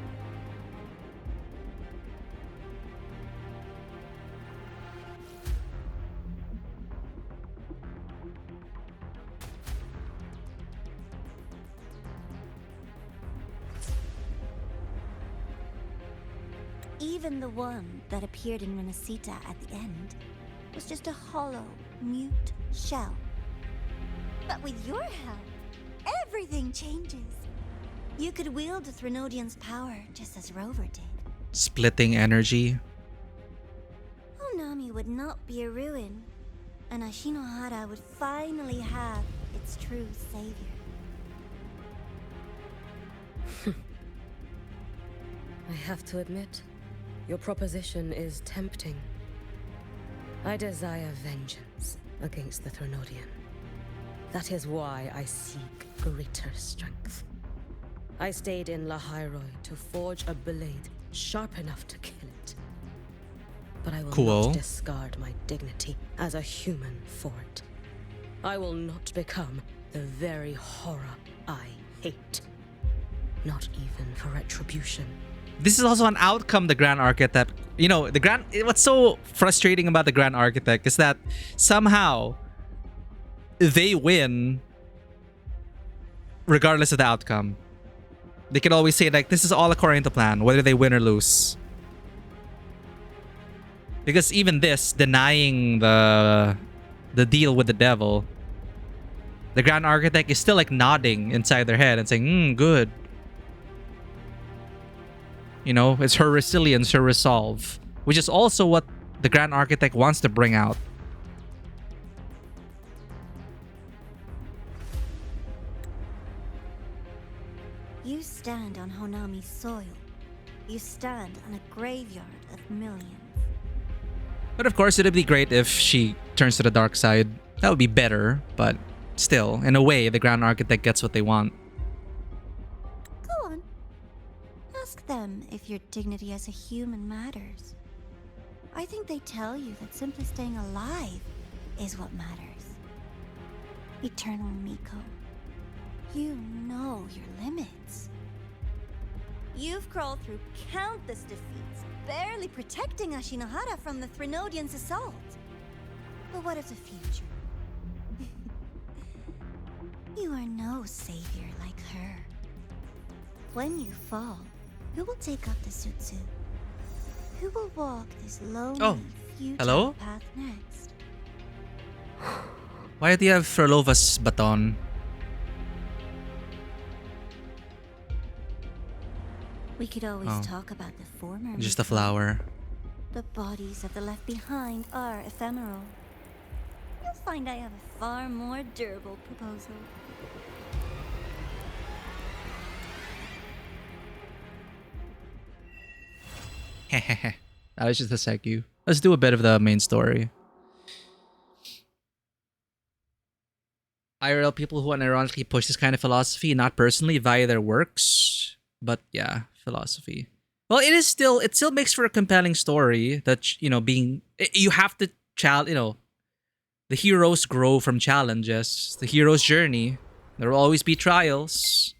Even the one that appeared in Renesita at the end was just a hollow, mute shell. But with your help, everything changes. You could wield the Threnodian's power just as Rover did. Splitting energy. Honami would not be a ruin, and Ashinohara would finally have its true savior. I have to admit, your proposition is tempting. I desire vengeance against the Threnodian. That is why I seek greater strength. I stayed in Lahairoi to forge a blade sharp enough to kill it. But I will not discard my dignity as a human for it. I will not become the very horror I hate. Not even for retribution. This is also an outcome the Grand Architect. You know, what's so frustrating about the Grand Architect is that somehow they win regardless of the outcome. They can always say, like, this is all according to plan, whether they win or lose. Because even this, denying the deal with the devil, the Grand Architect is still like nodding inside their head and saying, good. You know, it's her resilience, her resolve, which is also what the Grand Architect wants to bring out. You stand on Honami's soil. You stand on a graveyard of millions. But of course, it'd be great if she turns to the dark side. That would be better, but still, in a way, the Grand Architect gets what they want. Go on. Ask them if your dignity as a human matters. I think they tell you that simply staying alive is what matters. Eternal Miko, you know your limits. You've crawled through countless defeats, barely protecting Ashinohara from the Threnodians' assault. But what of the future? You are no savior like her. When you fall, who will take up the Sutsu? Who will walk this lonely, futile hello? path next? Why do you have Frolova's baton? We could always talk about the former. Just a flower. The bodies of the left behind are ephemeral. You'll find I have a far more durable proposal. Hehehe. That was just a Segue. Let's do a bit of the main story. IRL people who unironically push this kind of philosophy, not personally via their works, but yeah, philosophy. Well, it still makes for a compelling story that, you know, you have to the heroes grow from challenges, the hero's journey. There will always be trials.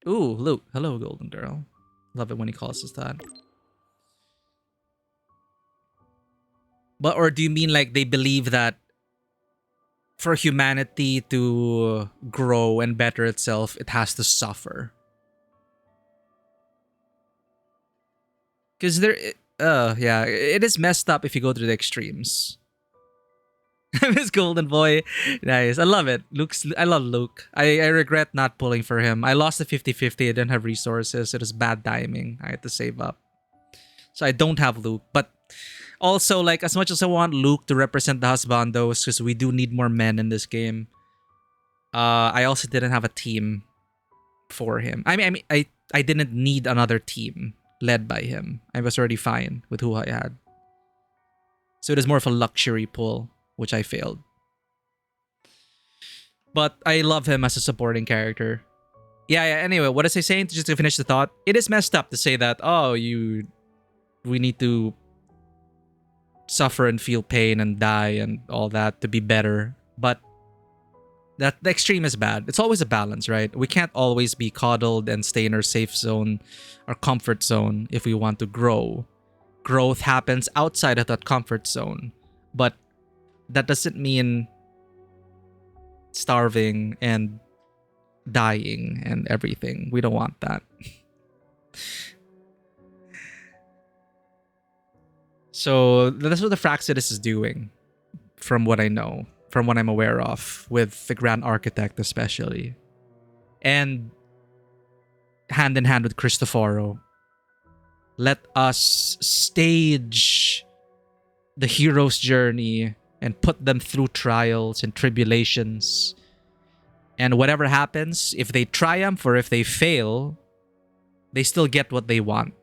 Ooh, Luke. Hello, Golden Girl. Love it when he calls us that. Or do you mean like they believe that for humanity to grow and better itself, it has to suffer? Because it is messed up if you go to the extremes. This Golden Boy, nice. I love it. I love Luke. I regret not pulling for him. I lost the 50-50. I didn't have resources. It was bad timing. I had to save up. So I don't have Luke. But also, like, as much as I want Luke to represent the husbandos, because we do need more men in this game, I also didn't have a team for him. I mean, I didn't need another team led by him. I was already fine with who I had. So it is more of a luxury pull, which I failed. But I love him as a supporting character. Yeah, anyway, what was I saying? Just to finish the thought, it is messed up to say that, we need to suffer and feel pain and die and all that to be better. But that the extreme is bad. It's always a balance, right? We can't always be coddled and stay in our safe zone, our comfort zone, if we want to grow. Growth happens outside of that comfort zone. But that doesn't mean starving and dying and everything. We don't want that. So that's what the Fraxidus is doing, from what I know, from what I'm aware of, with the Grand Architect especially. And hand in hand with Cristoforo, let us stage the hero's journey and put them through trials and tribulations. And whatever happens, if they triumph or if they fail, they still get what they want.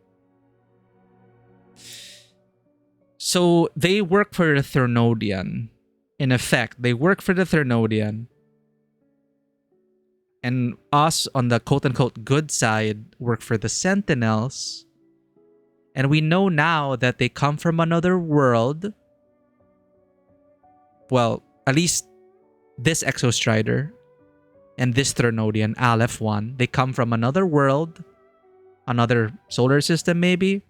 So they work for the Threnodian. In effect, they work for the Threnodian. And us on the quote-unquote good side work for the Sentinels. And we know now that they come from another world. Well, at least this Exostrider and this Threnodian, Aleph 1, they come from another world, another solar system maybe,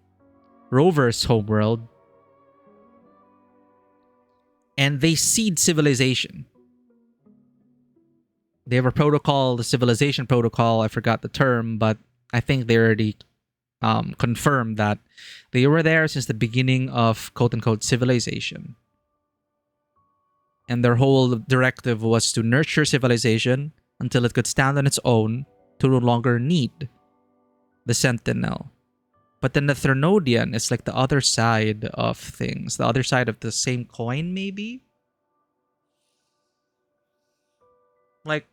Rover's homeworld, and they seed civilization. They have a protocol, the civilization protocol, I forgot the term, but I think they already confirmed that they were there since the beginning of quote-unquote civilization. And their whole directive was to nurture civilization until it could stand on its own to no longer need the Sentinel. But then the Threnodian is like the other side of things. The other side of the same coin, maybe? Like,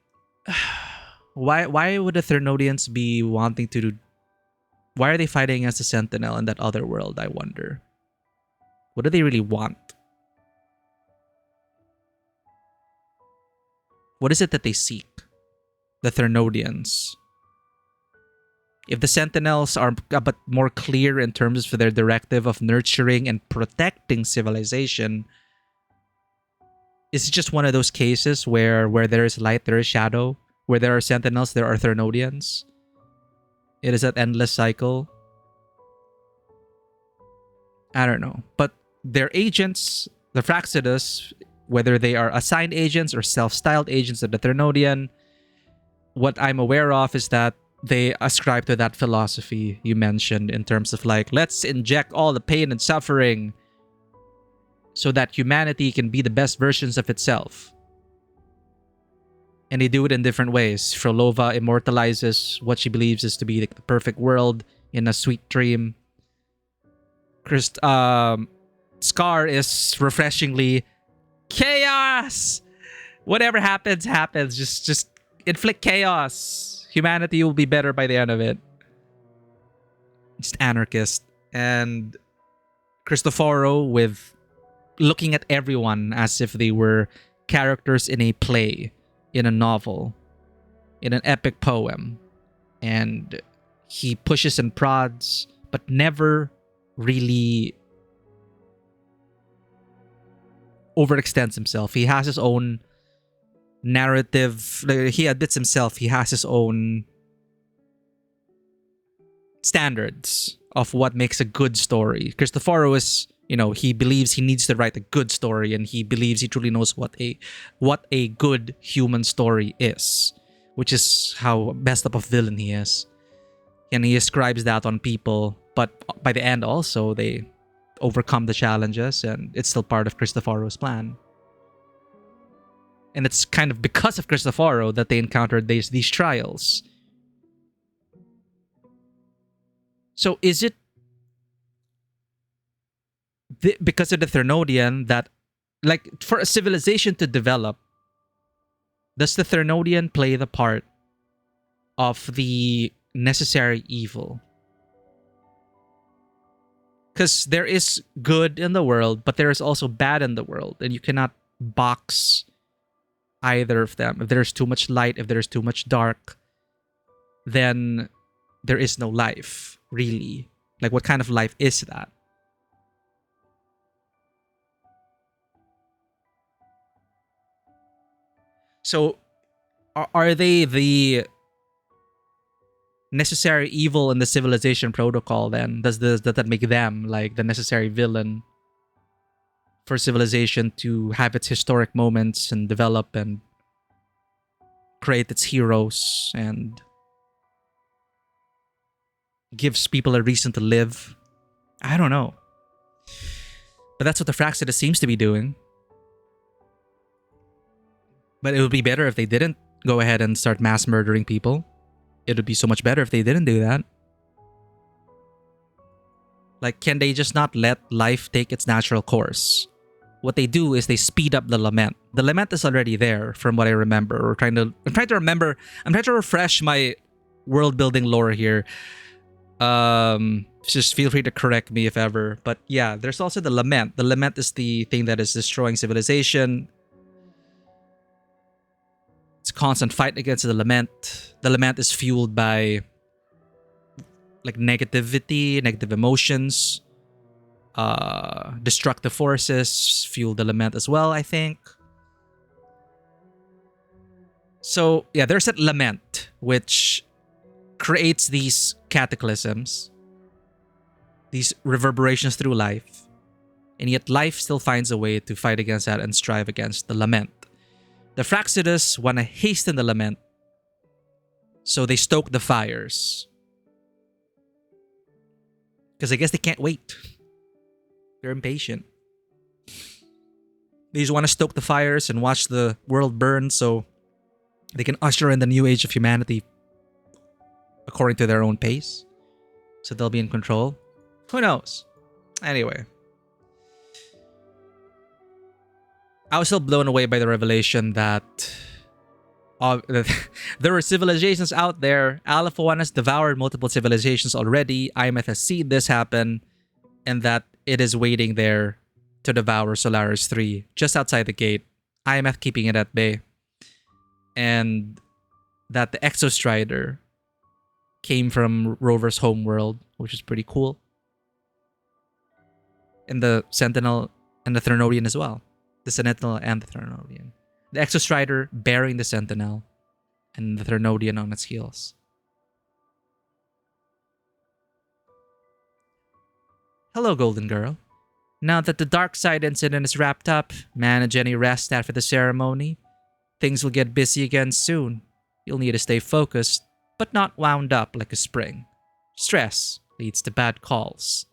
why would the Threnodians be wanting to do... Why are they fighting against the Sentinel in that other world, I wonder? What do they really want? What is it that they seek? The Thernodians. If the Sentinels are a bit more clear in terms of their directive of nurturing and protecting civilization, is it just one of those cases where there is light, there is shadow? Where there are Sentinels, there are Thernodians? It is that endless cycle? I don't know. But their agents, the Fraxidus, whether they are assigned agents or self-styled agents of the Thernodian, what I'm aware of is that they ascribe to that philosophy you mentioned in terms of like, let's inject all the pain and suffering so that humanity can be the best versions of itself. And they do it in different ways. Frolova immortalizes what she believes is to be like the perfect world in a sweet dream. Scar is refreshingly chaos. Whatever happens, happens. Just inflict chaos. Humanity will be better by the end of it. Just anarchist. And Cristoforo with looking at everyone as if they were characters in a play, in a novel, in an epic poem. And he pushes and prods, but never really overextends himself. He has his own narrative. He admits himself he has his own standards of what makes a good story. Cristoforo is, he believes he needs to write a good story, and he believes he truly knows what a good human story is, which is how messed up of villain he is. And he ascribes that on people, but by the end also they overcome the challenges, and it's still part of Cristoforo's plan. And it's kind of because of Cristoforo that they encountered these trials. So is it because of the Thernodian that, like, for a civilization to develop, does the Thernodian play the part of the necessary evil? Because there is good in the world, but there is also bad in the world, and you cannot box either of them. If there's too much light, if there's too much dark, then there is no life, really. Like, what kind of life is that? So, are they the necessary evil in the civilization protocol then? Does that make them like the necessary villain for civilization to have its historic moments and develop and create its heroes and gives people a reason to live? I don't know. But that's what the Fraxidus seems to be doing. But it would be better if they didn't go ahead and start mass murdering people. It would be so much better if they didn't do that. Like, can they just not let life take its natural course? What they do is they speed up the lament. The lament is already there, from what I remember. I'm trying to refresh my world building lore here. Just feel free to correct me if ever. But yeah, there's also the lament. The lament is the thing that is destroying civilization. It's a constant fight against the lament. The lament is fueled by like negativity, negative emotions. Destructive forces fuel the lament as well, I think. So yeah, there's that lament which creates these cataclysms, these reverberations through life, and yet life still finds a way to fight against that and strive against the lament. The Fraxidus want to hasten the lament, so they stoke the fires. Because I guess they can't wait. They're impatient. They just want to stoke the fires and watch the world burn so they can usher in the new age of humanity according to their own pace. So they'll be in control. Who knows? Anyway. I was still blown away by the revelation that there were civilizations out there. Alpha 1 has devoured multiple civilizations already. IMF has seen this happen. And that it is waiting there to devour Solaris 3 just outside the gate. IMF keeping it at bay. and that the Exostrider came from Rover's homeworld, which is pretty cool. And the Sentinel and the Threnodian as well. The Sentinel and the Threnodian. The Exostrider bearing the Sentinel and the Threnodian on its heels. Hello, Golden Girl. Now that the dark side incident is wrapped up, manage any rest after the ceremony. Things will get busy again soon. You'll need to stay focused, but not wound up like a spring. Stress leads to bad calls.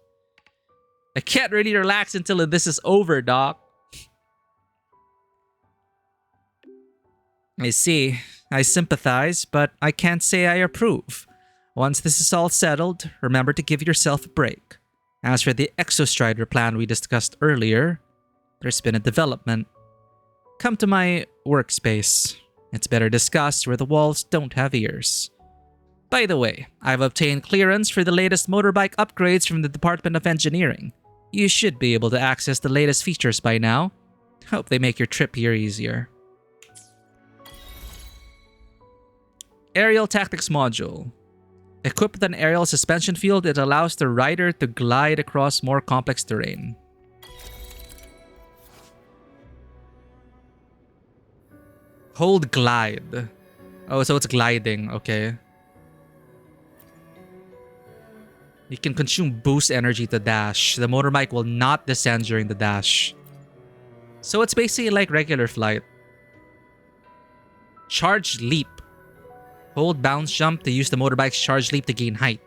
I can't really relax until this is over, Doc. I see. I sympathize, but I can't say I approve. Once this is all settled, remember to give yourself a break. As for the Exostrider plan we discussed earlier, there's been a development. Come to my workspace. It's better discussed where the walls don't have ears. By the way, I've obtained clearance for the latest motorbike upgrades from the Department of Engineering. You should be able to access the latest features by now. Hope they make your trip here easier. Aerial Tactics Module. Equipped with an aerial suspension field, it allows the rider to glide across more complex terrain. Hold glide. Oh, so it's gliding. Okay. You can consume boost energy to dash. The motorbike will not descend during the dash. So it's basically like regular flight. Charged leap. Hold bounce jump to use the motorbike's charge leap to gain height.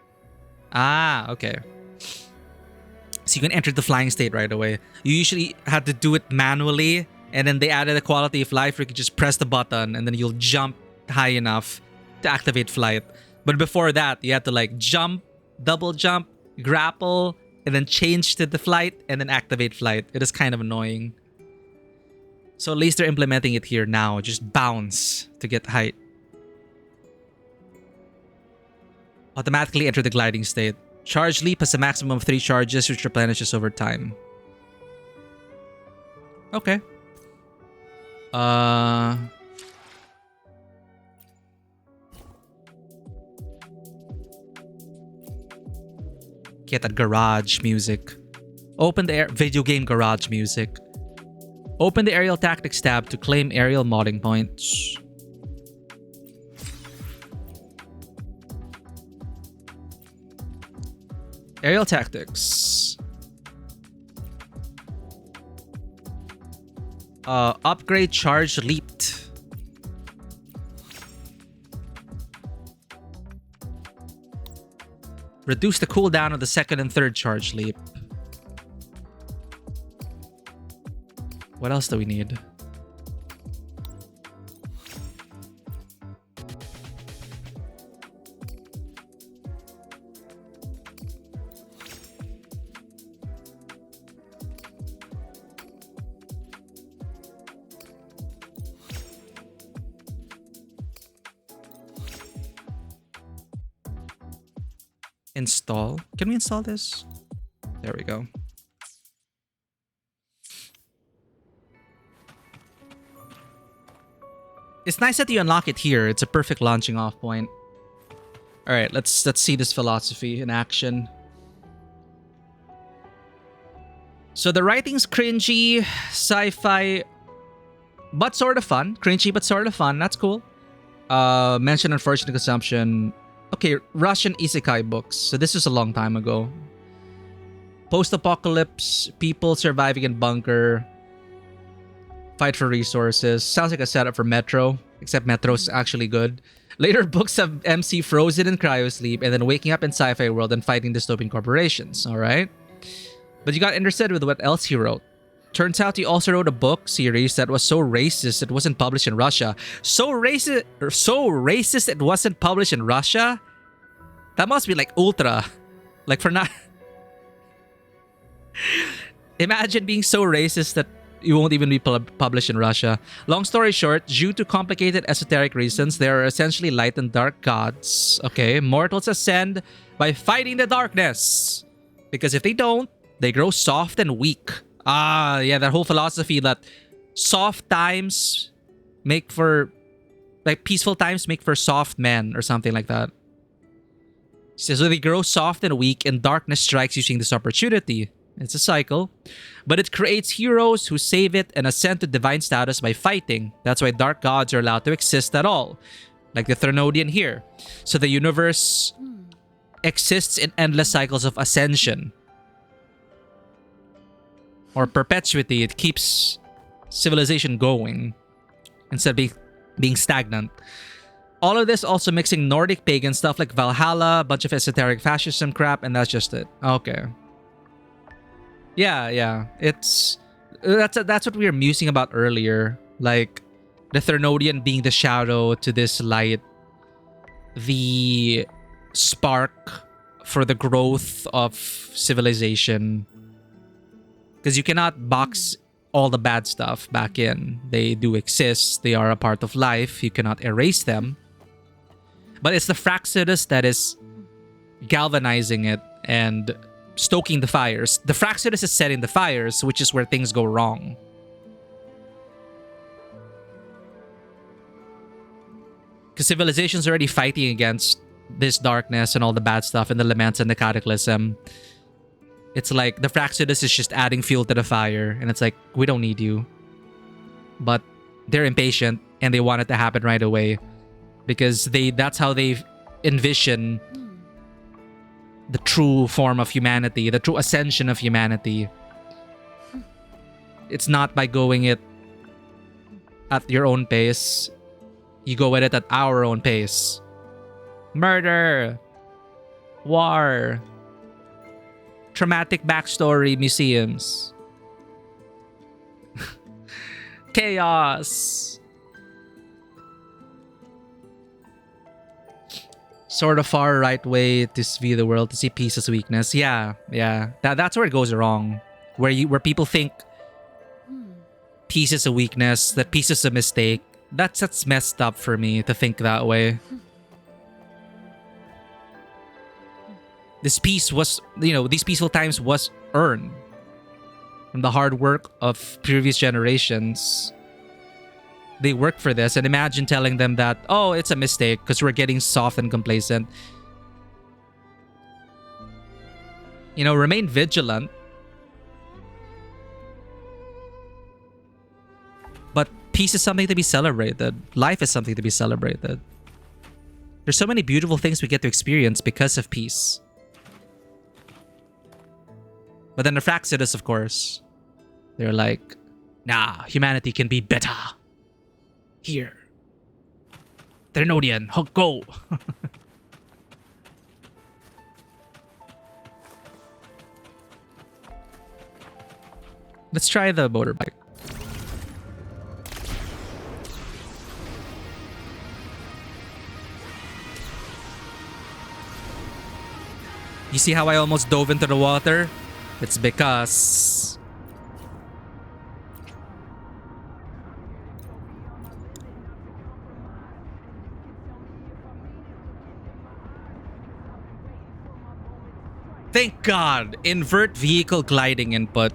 Ah, okay. So you can enter the flying state right away. You usually had to do it manually, and then they added a quality of life where you can just press the button and then you'll jump high enough to activate flight. But before that, you had to like jump, double jump, grapple, and then change to the flight and then activate flight. It is kind of annoying. So at least they're implementing it here now. Just bounce to get height. Automatically enter the gliding state. Charge leap has a maximum of 3 charges, which replenishes over time. Okay. Get that garage music. Open the video game garage music. Open the aerial tactics tab to claim aerial modding points. Aerial tactics. Upgrade charge leaped. Reduce the cooldown of the second and third charge leap. What else do we need? Install. Can we install this? There we go. It's nice that you unlock it here. It's a perfect launching off point. All right, let's see this philosophy in action. So the writing's cringy, sci-fi, but sort of fun. Cringy, but sort of fun. That's cool. Mention unfortunate consumption. Okay, Russian isekai books. So this was a long time ago. Post-apocalypse, people surviving in bunker. Fight for resources. Sounds like a setup for Metro, except Metro's actually good. Later books have MC frozen in cryosleep and then waking up in sci-fi world and fighting dystopian corporations, alright? But you got interested with what else he wrote. Turns out he also wrote a book series that was so racist it wasn't published in Russia. So racist it wasn't published in Russia? That must be like ultra. Like for not... Imagine being so racist that you won't even be published in Russia. Long story short, due to complicated esoteric reasons, there are essentially light and dark gods. Okay, mortals ascend by fighting the darkness. Because if they don't, they grow soft and weak. Ah, yeah, that whole philosophy that soft times make for Like peaceful times make for soft men or something like that. She says, so they grow soft and weak and darkness strikes using this opportunity. It's a cycle. But it creates heroes who save it and ascend to divine status by fighting. That's why dark gods are allowed to exist at all. Like the Threnodian here. So the universe exists in endless cycles of ascension. Or perpetuity. It keeps civilization going instead of being stagnant. All of this also mixing Nordic pagan stuff like Valhalla, a bunch of esoteric fascism crap, and that's just it. Okay. Yeah. That's what we were musing about earlier. Like the Threnodian being the shadow to this light. The spark for the growth of civilization. Because you cannot box all the bad stuff back in. They do exist. They are a part of life. You cannot erase them. But it's the Fraxidus that is galvanizing it and stoking the fires. The Fraxidus is setting the fires, which is where things go wrong. Because civilization's already fighting against this darkness and all the bad stuff and the laments and the cataclysm. It's like the Fraxidus is just adding fuel to the fire. And it's like, we don't need you. But they're impatient and they want it to happen right away. Because that's how they envision the true form of humanity, the true ascension of humanity. It's not by going it at your own pace. You go at it at our own pace. Murder. War. Traumatic backstory museums. Chaos. Sort of far right way to view the world, to see peace as weakness. Yeah. That's where it goes wrong. Where people think peace is a weakness, that peace is a mistake. That's messed up for me to think that way. This peace was, these peaceful times was earned from the hard work of previous generations. They worked for this, and imagine telling them that, oh, it's a mistake because we're getting soft and complacent. Remain vigilant. But peace is something to be celebrated. Life is something to be celebrated. There's so many beautiful things we get to experience because of peace. But then the Fraxidus, of course, they're like, nah, humanity can be better. Here. Threnodian, go. Let's try the motorbike. You see how I almost dove into the water? It's because... Thank God! Invert vehicle gliding input.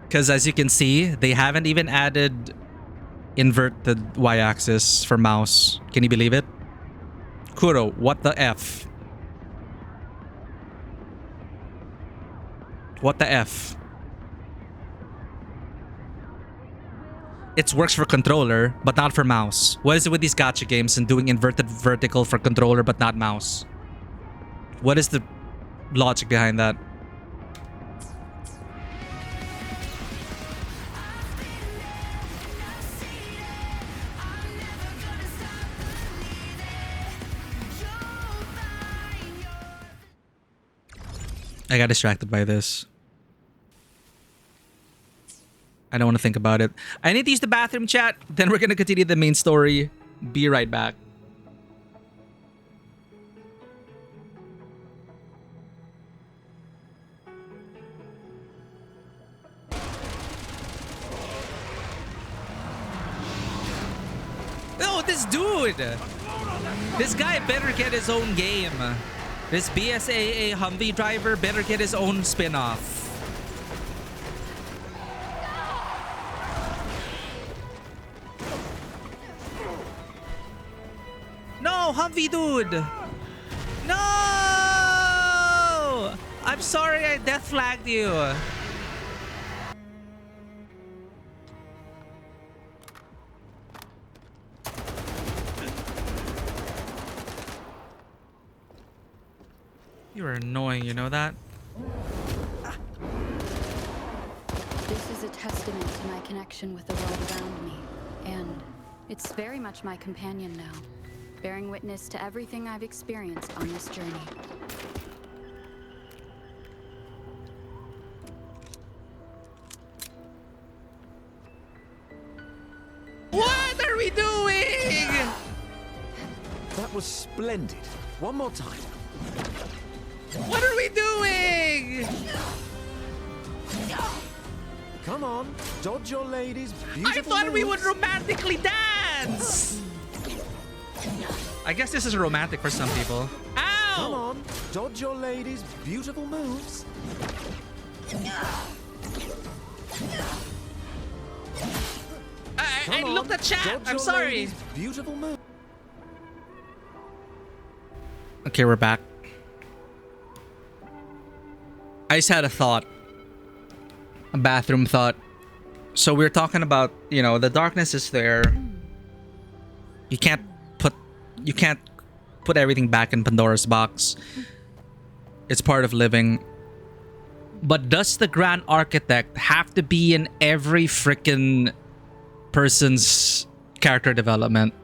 Because as you can see, they haven't even added invert the y-axis for mouse. Can you believe it? Kuro, what the F? What the F? It works for controller, but not for mouse. What is it with these gacha games and doing inverted vertical for controller but not mouse? What is the logic behind that? I got distracted by this. I don't want to think about it. I need to use the bathroom, chat. Then we're going to continue the main story. Be right back. Oh, this dude! This guy better get his own game. This BSAA Humvee driver better get his own spin-off. No, Humvee dude! No! I'm sorry I death flagged you. You are annoying, you know that? This is a testament to my connection with the world around me, and it's very much my companion now, bearing witness to everything I've experienced on this journey. What are we doing? That was splendid. One more time. What are we doing? Come on, dodge your lady's beautiful I thought we would moves. romantically dance. I guess this is romantic for some people. Ow! Come on, dodge your lady's beautiful moves. I looked at chat. Dodge I'm your sorry. lady's beautiful move. Okay, we're back. I just had a thought. A bathroom thought. So we're talking about, you know, the darkness is there. You can't put everything back in Pandora's box. It's part of living. But does the Grand Architect have to be in every freaking person's character development?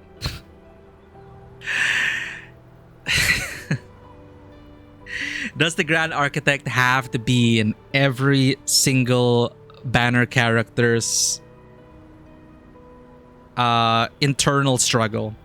Does the Grand Architect have to be in every single banner character's internal struggle?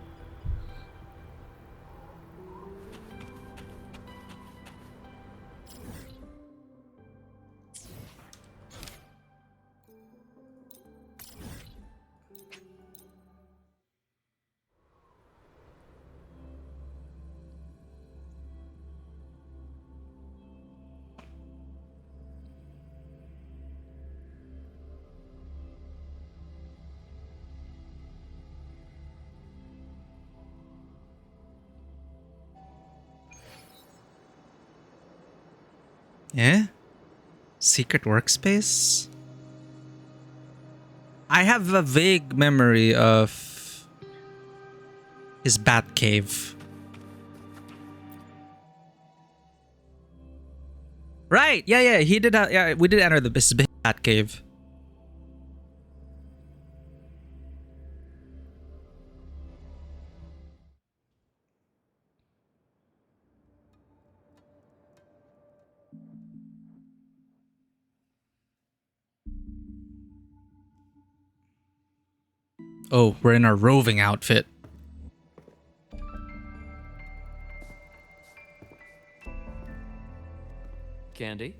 Yeah? Secret workspace? I have a vague memory of his bat cave. Right, yeah, he did. Yeah, we did enter the bat cave. Oh, we're in our roving outfit. Candy?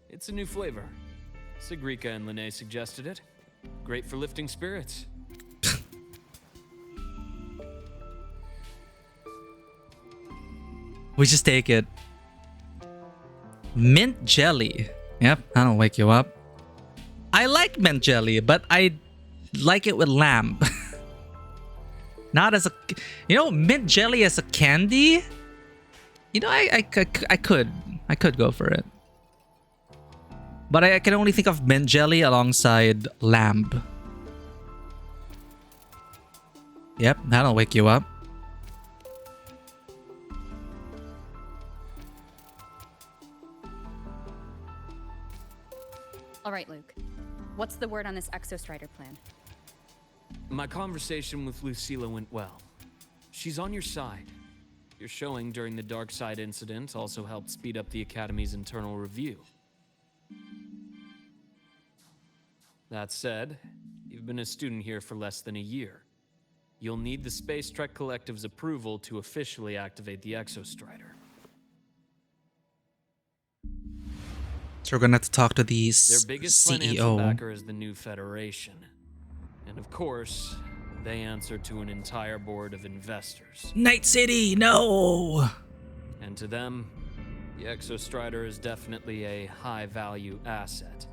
It's a new flavor. Segue and Lene suggested it. Great for lifting spirits. We just take it. Mint jelly. Yep, that'll wake you up. I like mint jelly, but I like it with lamb. Not as a... You know, mint jelly as a candy? You know, I could go for it. But I can only think of mint jelly alongside lamb. Yep, that'll wake you up. All right, Luke. What's the word on this Exostrider plan? My conversation with Lucilla went well. She's on your side. Your showing during the Dark Side incident also helped speed up the Academy's internal review. That said, you've been a student here for less than a year. You'll need the Space Trek Collective's approval to officially activate the Exostrider. So we're gonna have to talk to the Their biggest financial CEO. backer is the new Federation. And of course, they answer to an entire board of investors. Night City, no! And to them, the Exostrider is definitely a high-value asset.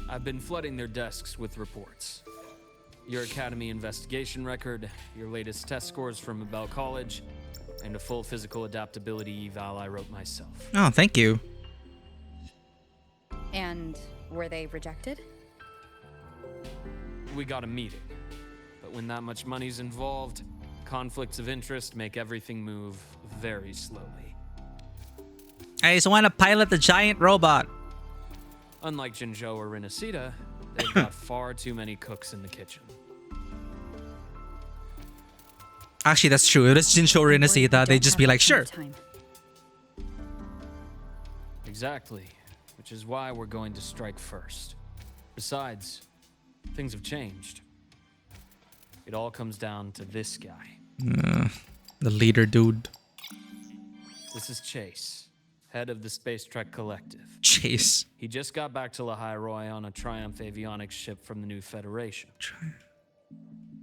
I've been flooding their desks with reports. Your Academy investigation record, your latest test scores from Abel College, and a full physical adaptability eval I wrote myself. Oh, thank you. And were they rejected? We got a meeting. But when that much money's involved, conflicts of interest make everything move very slowly. I just want to pilot the giant robot. Unlike Jinzhou or Rinasida, they've got far too many cooks in the kitchen. Actually, that's true. If it's Jinzhou or Rinasida, they'd just be like, sure. Exactly. Which is why we're going to strike first. Besides, things have changed. It all comes down to this guy. The leader dude. This is Chase, head of the Space Trek Collective. Chase. He just got back to Lahai Roi on a Triumph avionics ship from the new Federation.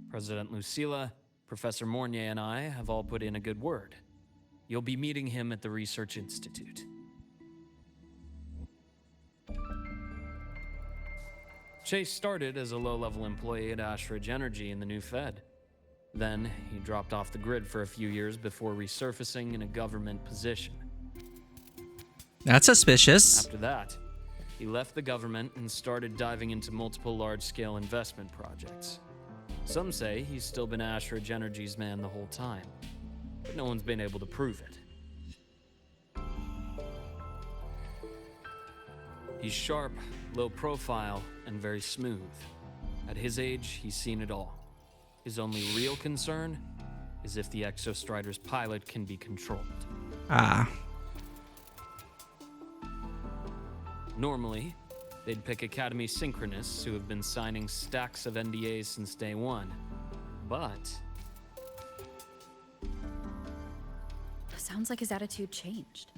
President Lucilla, Professor Mornier, and I have all put in a good word. You'll be meeting him at the Research Institute. Chase started as a low-level employee at Ashridge Energy in the new Fed. Then, he dropped off the grid for a few years before resurfacing in a government position. That's suspicious. After that, he left the government and started diving into multiple large-scale investment projects. Some say he's still been Ashridge Energy's man the whole time, but no one's been able to prove it. He's sharp, low profile, and very smooth. At his age, he's seen it all. His only real concern is if the Exostrider's pilot can be controlled. Normally, they'd pick Academy synchronists who have been signing stacks of NDAs since day one. But Sounds like his attitude changed.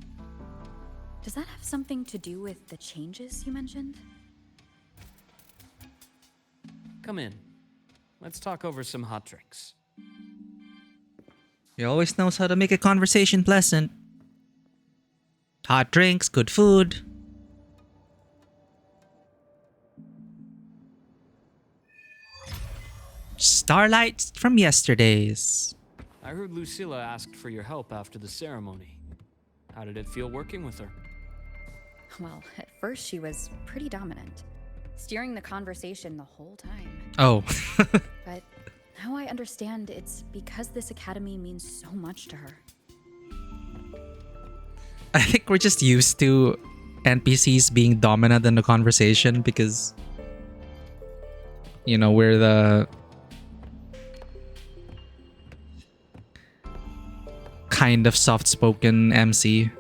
Does that have something to do with the changes you mentioned? come in. Let's talk over some hot drinks. He always knows how to make a conversation pleasant. Hot drinks, good food. Starlight from yesterdays. I heard Lucilla asked for your help after the ceremony. How did it feel working with her? Well, at first she was pretty dominant, steering the conversation the whole time. Oh. But now I understand it's because this academy means so much to her. I think we're just used to NPCs being dominant in the conversation because, you know, we're the kind of soft-spoken MC.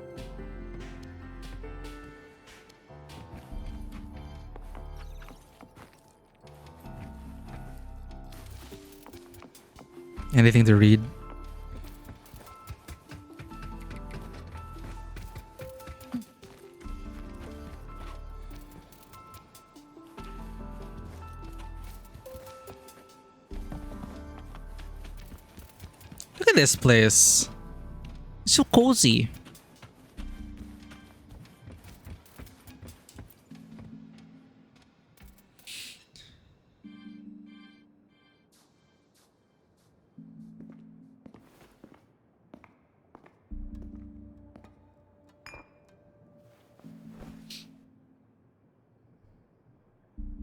Anything to read? Look at this place. It's so cozy.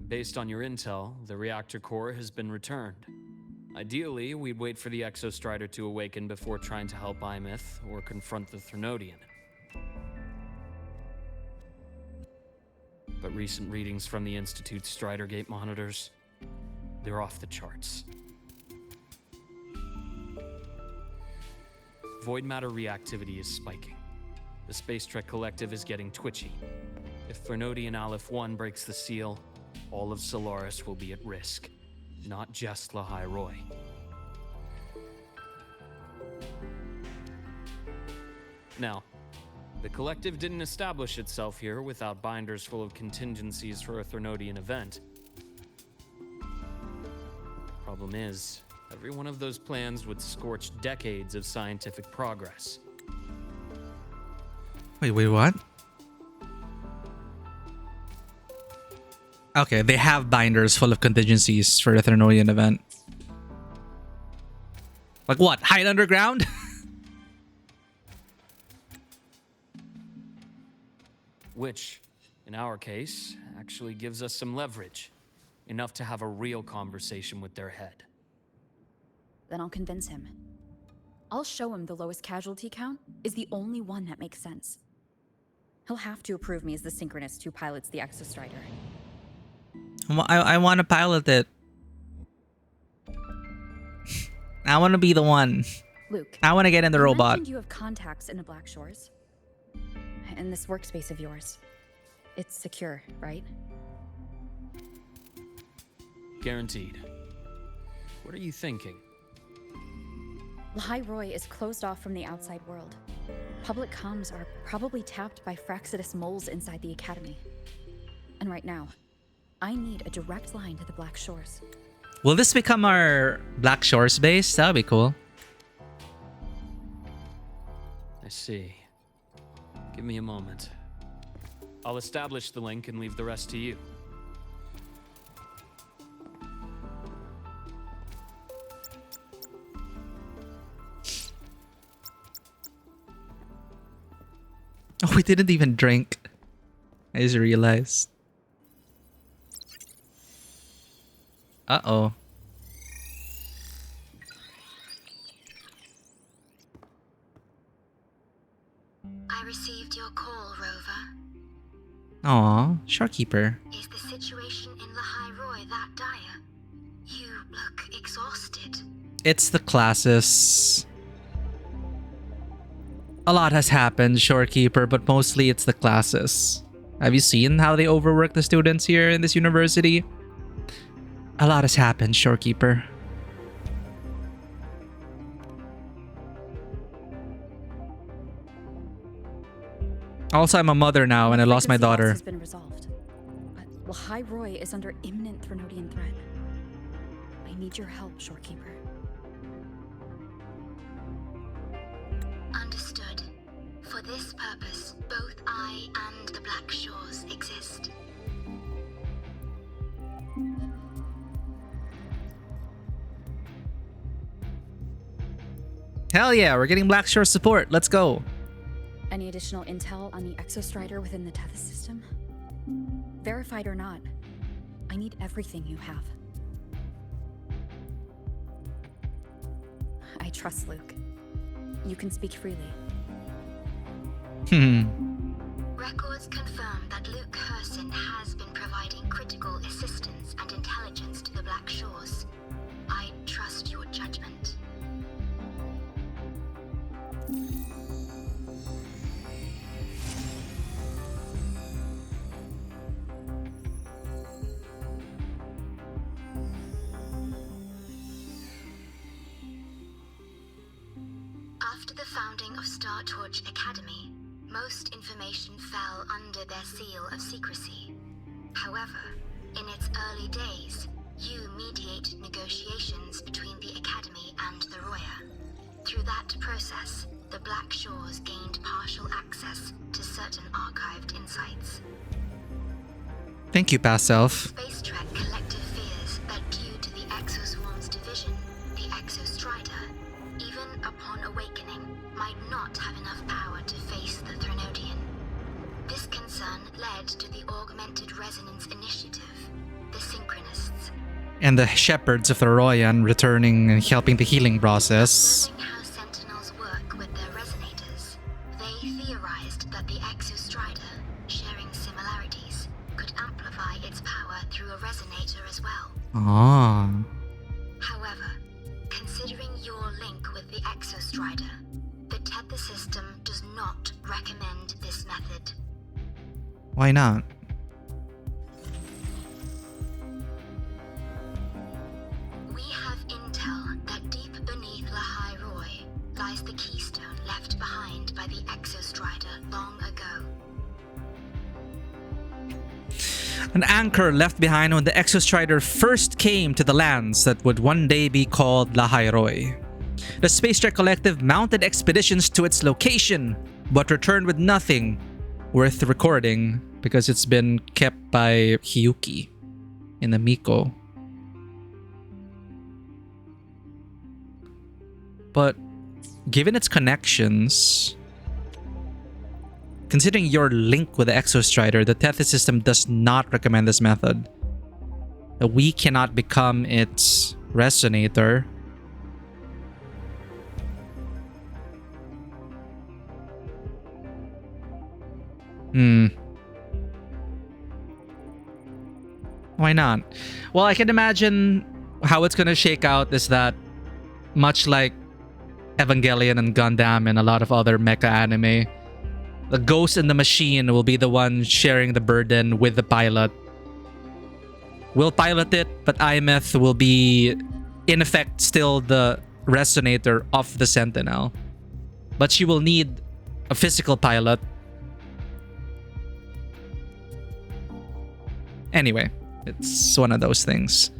Based on your intel, the reactor core has been returned. Ideally, we'd wait for the Exostrider to awaken before trying to help Imith or confront the Threnodian. But recent readings from the Institute's Strider Gate monitors, they're off the charts. Void matter reactivity is spiking. The Space Trek Collective is getting twitchy. If Threnodian Aleph 1 breaks the seal, all of Solaris will be at risk. Not just Lahai Roi. Now, the Collective didn't establish itself here without binders full of contingencies for a Threnodian event. Problem is, Every one of those plans would scorch decades of scientific progress. Wait, what? Okay, they have binders full of contingencies for the Thrunodian event. Like what? Hide underground? Which, in our case, actually gives us some leverage. Enough to have a real conversation with their head. Then I'll convince him. I'll show him the lowest casualty count is the only one that makes sense. He'll have to approve me as the synchronist who pilots the Exostrider. I want to pilot it. I want to be the one. Luke, I want to get in the you robot. mentioned you have contacts in the Black Shores. And this workspace of yours. It's secure, right? Guaranteed. What are you thinking? Lahai Roy is closed off from the outside world. Public comms are probably tapped by Fraxidus moles inside the Academy. And right now, I need a direct line to the Black Shores. Will this become our Black Shores base? That would be cool. I see. Give me a moment. I'll establish the link and leave the rest to you. Oh, we didn't even drink. I just realized. Uh-oh. I received your call, Rover. Aw, Shorekeeper. Is the situation in Lahai Roy that dire? You look exhausted. It's the classes. A lot has happened, Shorekeeper, but mostly it's the classes. Have you seen how they overwork the students here in this university? A lot has happened, Shorekeeper. Also, I'm a mother now and I lost my daughter. Has been resolved. But Lahai Roy is under imminent Thrunodian threat. I need your help, Shorekeeper. Understood. For this purpose, both I and the Black Shores exist. Hell yeah, we're getting Black Shore support. Let's go. Any additional intel on the Exostrider within the Tethys system? Verified or not, I need everything you have. I trust Luke. You can speak freely. Records confirm that Luke Herson has been providing critical assistance and intelligence to the Black Shores. I trust your judgment. After the founding of Star Torch Academy, most information fell under their seal of secrecy. However, in its early days, you mediated negotiations between the Academy and the Roya. Through that process, the Black Shores gained partial access to certain archived insights. Thank you, past self. Space Trek Collective fears that due to the Exoswarm's division, the Exostrider, even upon awakening, might not have enough power to face the Thrunodian. This concern led to the Augmented Resonance Initiative, the Synchronists. And the shepherds of the Royan returning and helping the healing process. Learning how Sentinels work with their resonators, they theorized that the Exostrider, sharing similarities, could amplify its power through a resonator as well. Ah. However, considering your link with the Exostrider, the Tether system does not recommend this method. Why not? We have intel that deep beneath Lahai Roy lies the keystone left behind by the Exostrider long ago. An anchor left behind when the Exostrider first came to the lands that would one day be called Lahairoi. The Space Trek Collective mounted expeditions to its location, but returned with nothing worth recording because it's been kept by Hiyuki in the Miko. But given its connections, considering your link with the Exostrider, the Tethys system does not recommend this method. We cannot become its resonator. Why not? Well, I can imagine how it's gonna shake out is that much like Evangelion and Gundam and a lot of other mecha anime, the ghost in the machine will be the one sharing the burden with the pilot. We'll pilot it, but Imeth will be, in effect, still the resonator of the Sentinel. But she will need a physical pilot. Anyway, it's one of those things.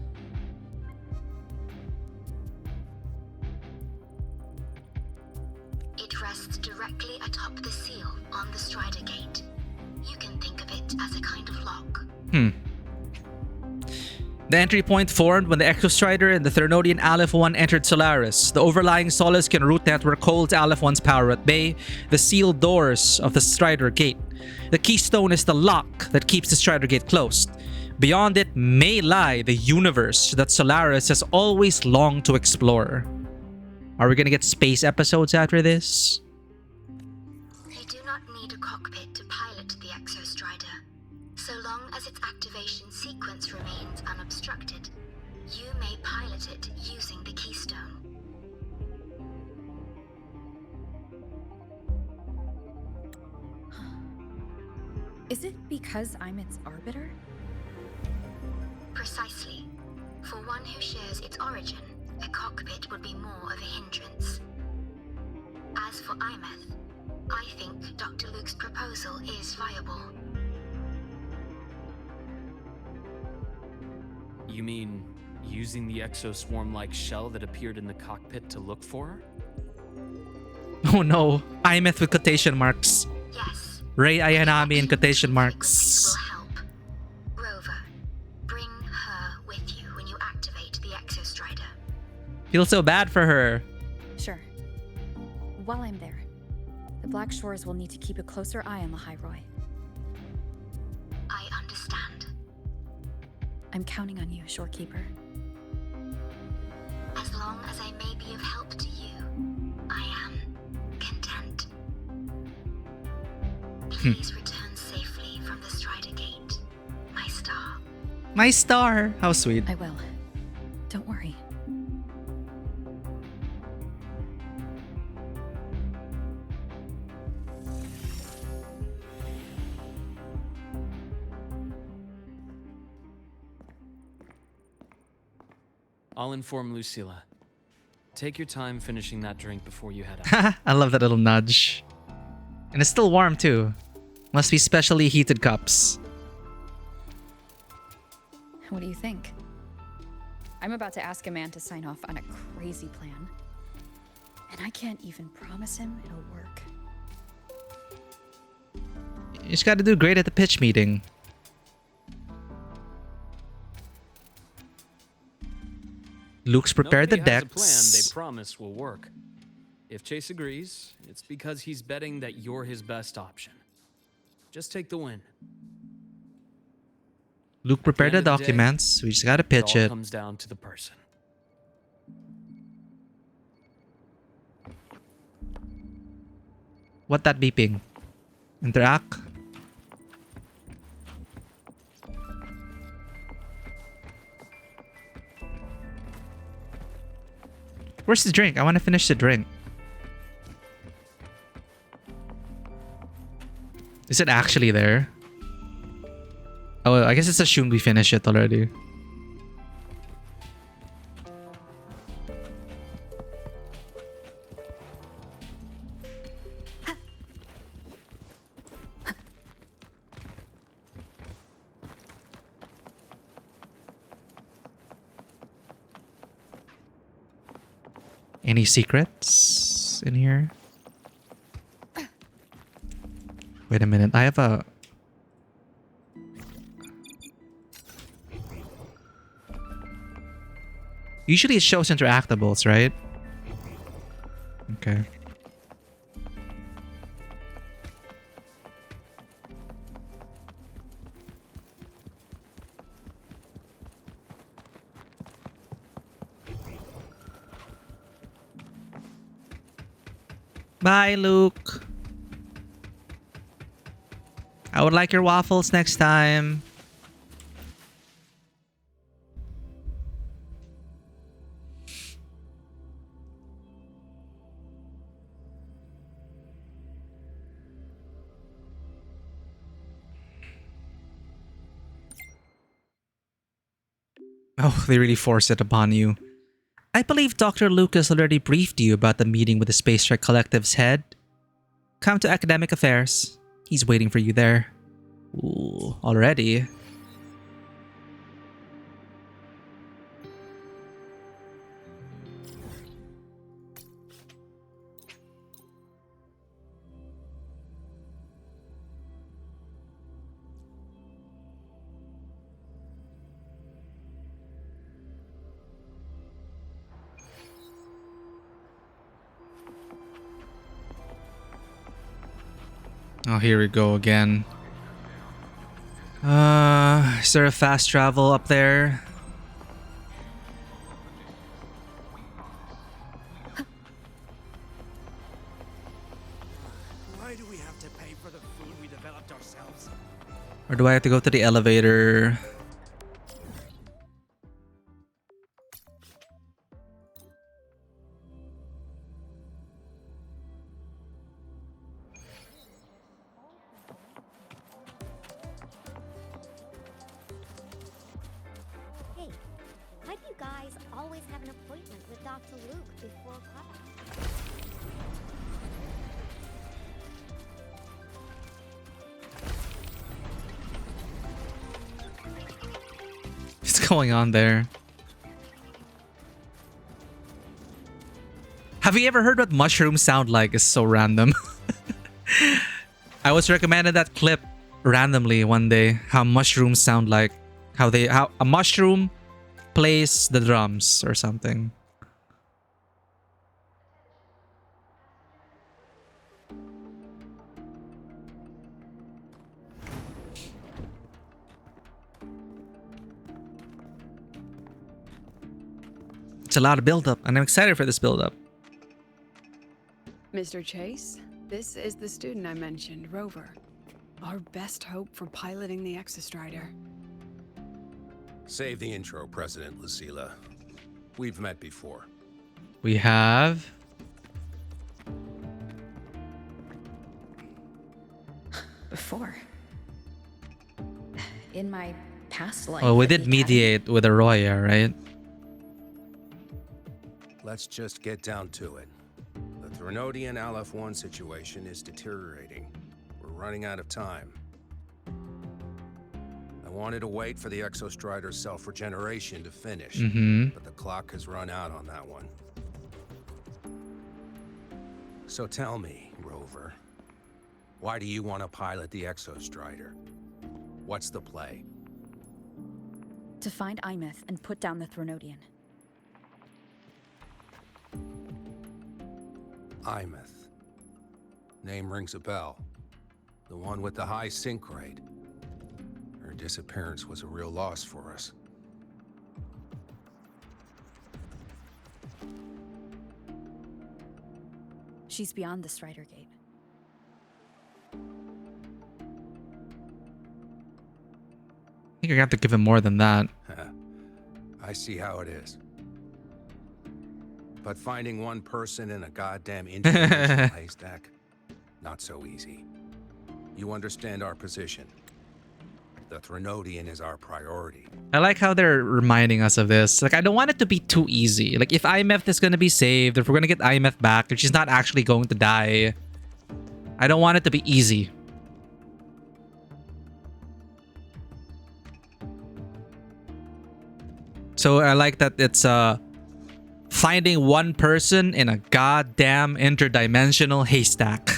It rests directly atop the seal on the Strider Gate. You can think of it as a kind of lock. The entry point formed when the Exostrider and the Thernodian Aleph 1 entered Solaris. The overlying Solascan root network holds Aleph 1's power at bay, the sealed doors of the Strider Gate. The keystone is the lock that keeps the Strider Gate closed. Beyond it may lie the universe that Solaris has always longed to explore. Are we gonna get space episodes after this? They do not need a cockpit to pilot the Exostrider. So long as its activation sequence remains unobstructed, you may pilot it using the keystone. Is it because I'm its arbiter? Precisely. For one who shares its origin, a cockpit would be more of a hindrance. As for Imeth, I think Dr. Luke's proposal is viable. You mean using the exoswarm-like shell that appeared in the cockpit to look for her? Oh no, Imeth with quotation marks. Yes. Rei Ayanami in quotation marks. Rover, bring her with you when you activate the Exostrider. Feel so bad for her. Sure. While I'm there, the Black Shores will need to keep a closer eye on Lahairoi. I understand. I'm counting on you, Shorekeeper. As long as I may be of help to you, I am content. Please return safely from the Strider Gate, my star. My star. How sweet. I will. Don't worry. I'll inform Lucilla. Take your time finishing that drink before you head out. I love that little nudge. And it's still warm too. Must be specially heated cups. What do you think? I'm about to ask a man to sign off on a crazy plan. And I can't even promise him it'll work. You just gotta do great at the pitch meeting. Luke's prepared the Nobody has a plan decks. they promise will work. If Chase agrees, it's because he's betting that you're his best option. Just take the win. Luke prepared the end of the day, documents. We just gotta pitch all it. comes down to the person. What that beeping? Interact? Where's the drink? I want to finish the drink. Is it actually there? Oh, I guess it's assumed we finished it already. Any secrets in here? Wait a minute. I have a... Usually it shows interactables, right? Okay. Bye, Luke. I would like your waffles next time. Oh, they really force it upon you. I believe Dr. Lucas already briefed you about the meeting with the Space Trek Collective's head. Come to academic affairs. He's waiting for you there. Ooh, already? Oh, here we go again. Is there a fast travel up there? Why do we have to pay for the food we developed ourselves? Or do I have to go to the elevator? Hey, why do you guys always have an appointment with Dr. Luke before class? What's going on there? Have you ever heard what mushrooms sound like? It's so random. I was recommended that clip randomly one day. How mushrooms sound like. How a mushroom plays the drums or something. It's a lot of build-up, and I'm excited for this build-up. Mr. Chase, this is the student I mentioned, Rover. Our best hope for piloting the Exostrider. Save the intro, President Lucilla. We've met before. We have... Before. In my past life. Oh, we at the did mediate with Arroya, right? Let's just get down to it. The Threnodian Aleph-1 situation is deteriorating. We're running out of time. I wanted to wait for the Exostrider's self-regeneration to finish, but the clock has run out on that one. So tell me, Rover, why do you want to pilot the Exostrider? What's the play? To find Imeth and put down the Threnodian. Imeth. Name rings a bell. The one with the high sync rate. Her disappearance was a real loss for us. She's beyond the Strider Gate. I think you're gonna have to give him more than that. I see how it is. But finding one person in a goddamn individual haystack, not so easy. You understand our position. The Threnodian is our priority. I like how they're reminding us of this. Like, I don't want it to be too easy. Like, if Imeth is gonna be saved, if we're gonna get Imeth back, if she's not actually going to die, I don't want it to be easy. So I like that it's finding one person in a goddamn interdimensional haystack.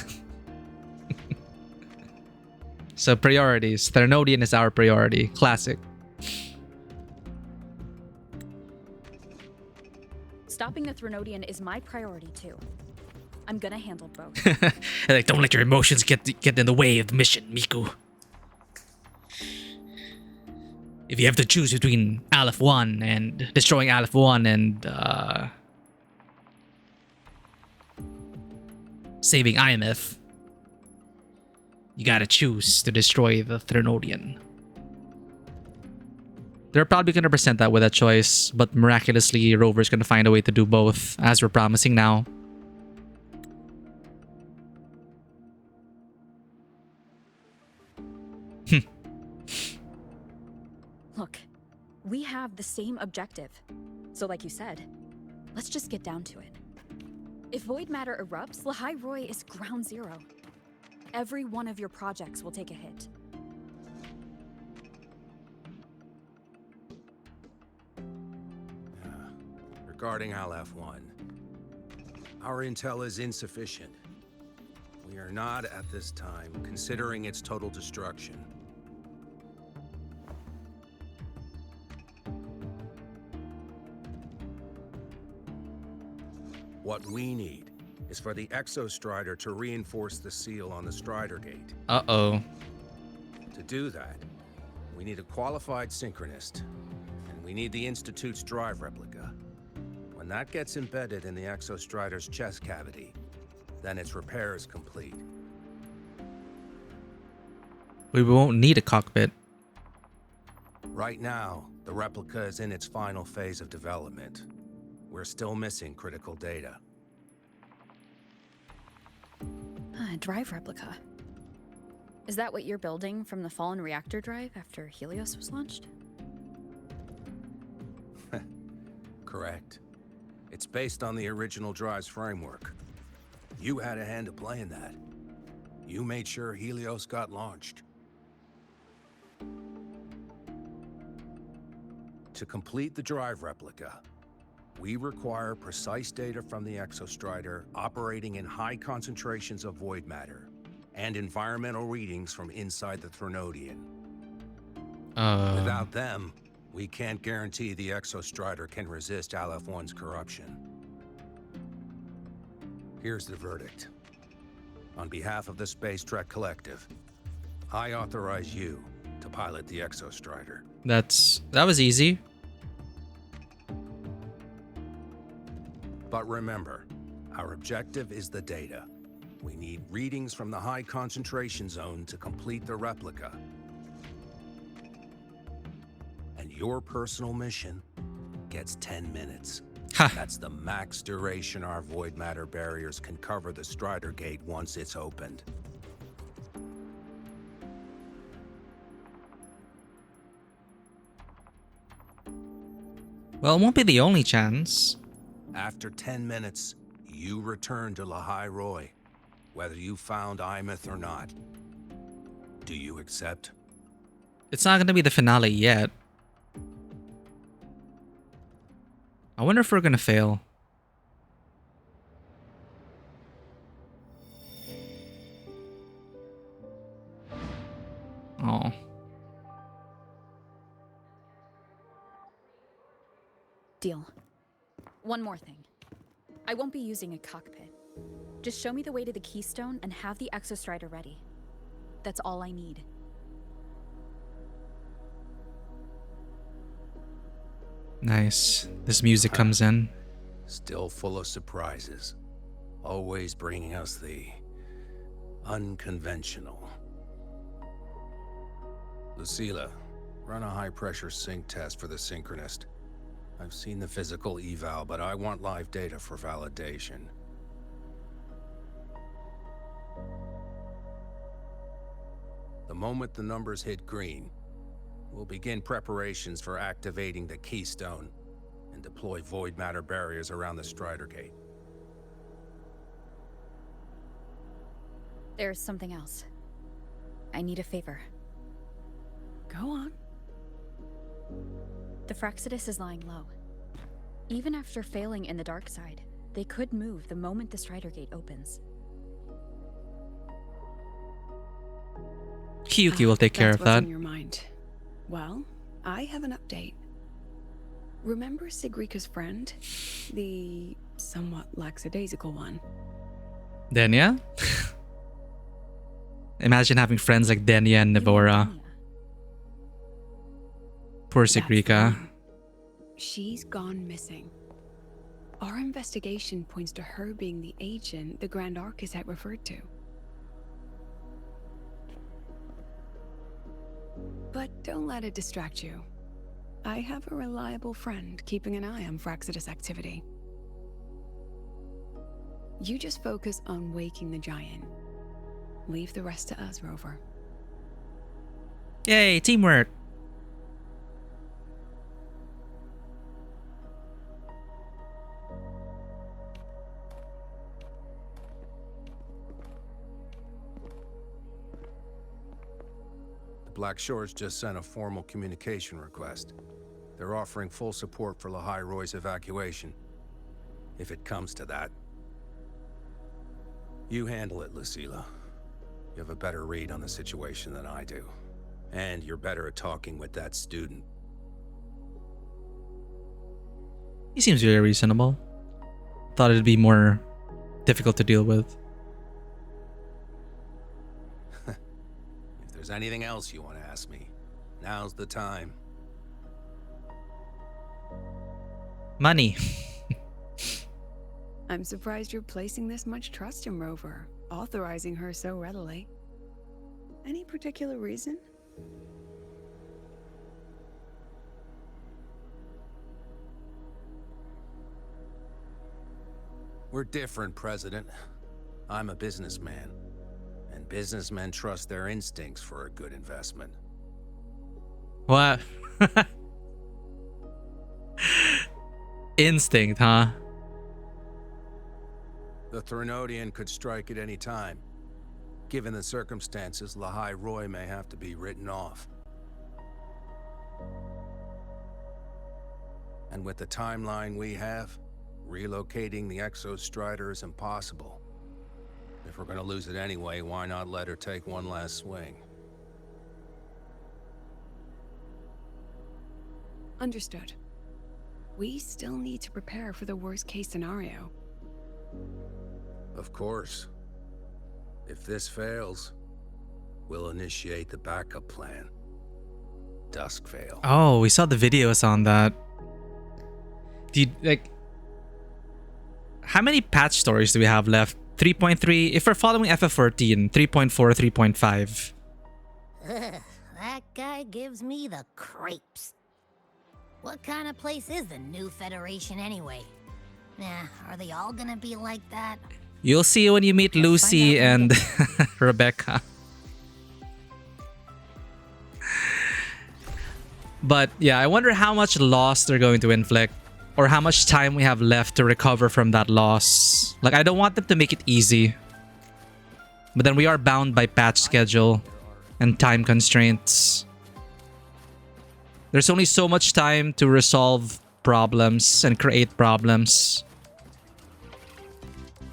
So priorities. Threnodian is our priority. Classic. Stopping the Threnodian is my priority too. I'm gonna handle both. Like, don't let your emotions get in the way of the mission, Miku. If you have to choose between Aleph 1 and destroying Aleph 1 and saving IMF, you gotta choose to destroy the Threnodian. They're probably gonna present that with a choice, but miraculously Rover's gonna find a way to do both, as we're promising now. Look, we have the same objective. So like you said, let's just get down to it. If void matter erupts, Lahai Roy is ground zero. Every one of your projects will take a hit. Regarding Aleph 1, our intel is insufficient. We are not, at this time, considering its total destruction. What we need is for the Exostrider to reinforce the seal on the Strider Gate. Uh-oh. To do that, we need a qualified synchronist, and we need the Institute's drive replica. When that gets embedded in the Exostrider's chest cavity, then its repair is complete. We won't need a cockpit. Right now, the replica is in its final phase of development. We're still missing critical data. Drive replica. Is that what you're building from the fallen reactor drive after Helios was launched? Correct. It's based on the original drive's framework. You had a hand to play in that. You made sure Helios got launched. To complete the drive replica, we require precise data from the Exostrider operating in high concentrations of void matter and environmental readings from inside the Threnodian. Without them, we can't guarantee the Exostrider can resist Aleph 1's corruption. Here's the verdict. On behalf of the Space Trek Collective, I authorize you to pilot the Exostrider. That was easy. But remember, our objective is the data. We need readings from the high concentration zone to complete the replica. And your personal mission gets 10 minutes. That's the max duration our void matter barriers can cover the Strider Gate once it's opened. Well, it won't be the only chance. After 10 minutes, you return to Lahai Roy, whether you found Imeth or not. Do you accept? It's not going to be the finale yet. I wonder if we're going to fail. Oh. Deal. One more thing. I won't be using a cockpit. Just show me the way to the Keystone and have the Exostrider ready. That's all I need. Nice. This music comes in. Still full of surprises. Always bringing us the unconventional. Lucila, run a high-pressure sync test for the synchronist. I've seen the physical eval, but I want live data for validation. The moment the numbers hit green, we'll begin preparations for activating the Keystone and deploy void matter barriers around the Strider Gate. There's something else. I need a favor. Go on. The Fraxidus is lying low. Even after failing in the dark side, they could move the moment the Strider Gate opens. Hiyuki will take care of That's what's that. on your mind. Well, I have an update. Remember Sigrika's friend? The somewhat lackadaisical one? Denya? Imagine having friends like Denya and Navora. Poor Sigrika. She's gone missing. Our investigation points to her being the agent the Grand Architect referred to. But don't let it distract you. I have a reliable friend keeping an eye on Fraxidus activity. You just focus on waking the giant. Leave the rest to us, Rover. Yay, teamwork. The Black Shores just sent a formal communication request. They're offering full support for Lahai Roy's evacuation. If it comes to that. You handle it, Lucilla. You have a better read on the situation than I do. And you're better at talking with that student. He seems very reasonable. Thought it'd be more difficult to deal with. If there's anything else you want to ask me, now's the time. Money. I'm surprised you're placing this much trust in Rover, authorizing her so readily. Any particular reason? We're different, President. I'm a businessman, and businessmen trust their instincts for a good investment. What? Instinct, huh? The Threnodian could strike at any time. Given the circumstances, Lahai Roy may have to be written off. And with the timeline we have, relocating the Exostrider is impossible. If we're gonna lose it anyway, why not let her take one last swing? Understood. We still need to prepare for the worst-case scenario. Of course. If this fails, we'll initiate the backup plan. Duskvale. Oh, we saw the videos on that. How many patch stories do we have left? 3.3. If we're following FF14, 3.4, 3.5. That guy gives me the creeps. What kind of place is the new Federation anyway? Are they all gonna be like that? You'll see when you meet Lucy and Rebecca. But yeah, I wonder how much loss they're going to inflict, or how much time we have left to recover from that loss. Like, I don't want them to make it easy, but then we are bound by patch schedule and time constraints. There's only so much time to resolve problems and create problems.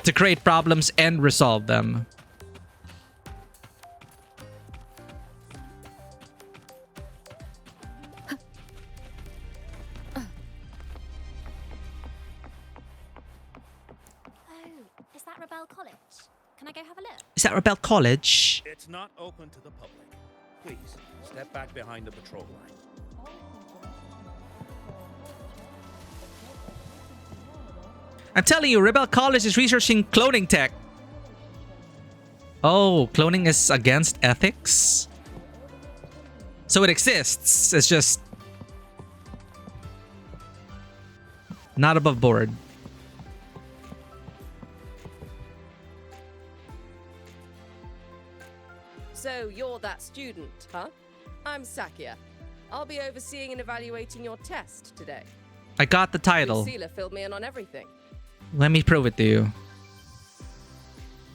To create problems and resolve them. Is that Rebel College? Can I go have a look? Is that Rebel College? It's not open to the public. Please, step back behind the patrol line. I'm telling you, Rebel College is researching cloning tech. Oh, cloning is against ethics? So it exists. It's just not above board. So you're that student, huh? I'm Sakia. I'll be overseeing and evaluating your test today. I got the title. Lucilla filled me in on everything. Let me prove it to you.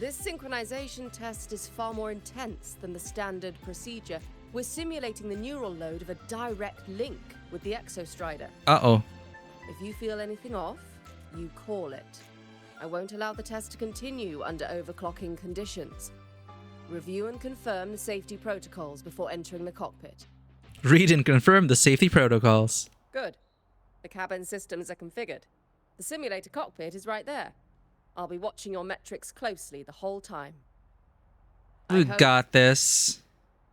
This synchronization test is far more intense than the standard procedure. We're simulating the neural load of a direct link with the Exostrider. Uh-oh. If you feel anything off, you call it. I won't allow the test to continue under overclocking conditions. Review and confirm the safety protocols before entering the cockpit. Read and confirm the safety protocols. Good. The cabin systems are configured. The simulator cockpit is right there. I'll be watching your metrics closely the whole time. We got this.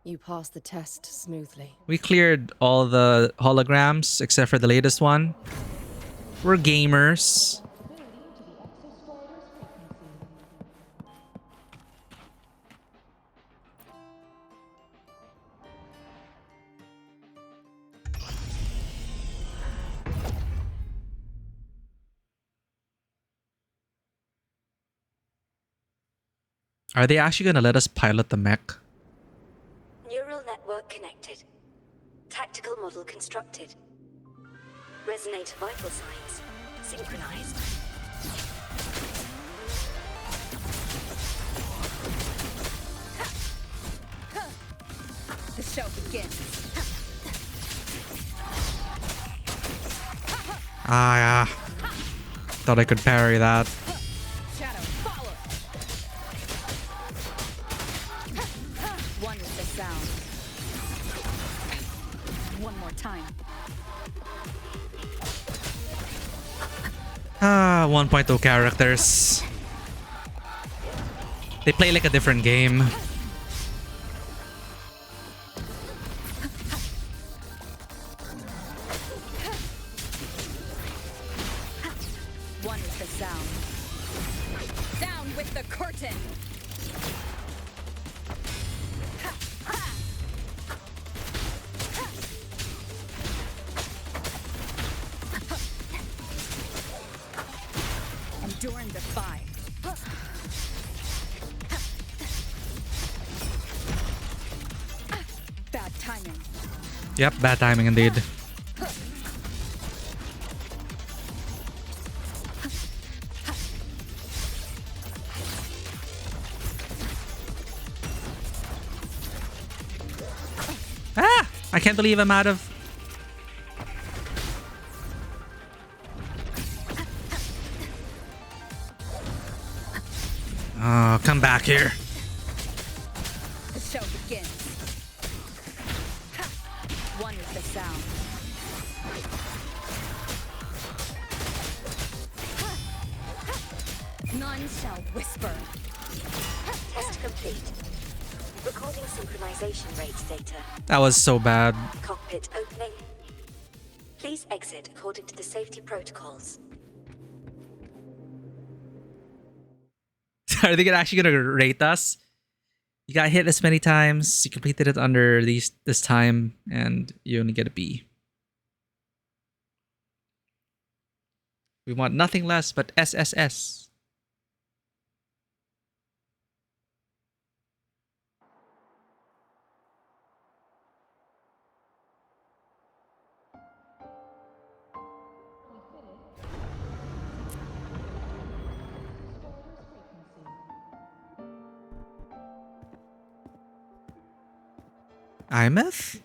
You passed the test smoothly. We cleared all the holograms except for the latest one. We're gamers. Are they actually going to let us pilot the mech? Neural network connected. Tactical model constructed. Resonator vital signs synchronized. The show begins. Ah, yeah. Thought I could parry that. Shadow, follow. One with the sound. One more time. 1.0 characters. They play like a different game. One with the sound. Down with the curtain. Enduring the fire. Bad timing. Yep, bad timing indeed. I can't believe I'm out of... Oh, come back here. The show begins. One with the sound. None shall whisper. Test complete. Recording synchronization rates data. That was so bad. Cockpit opening. Please exit according to the safety protocols. Are they actually gonna rate us? You got hit this many times, you completed it under this time, and you only get a B. We want nothing less but SSS. IMF?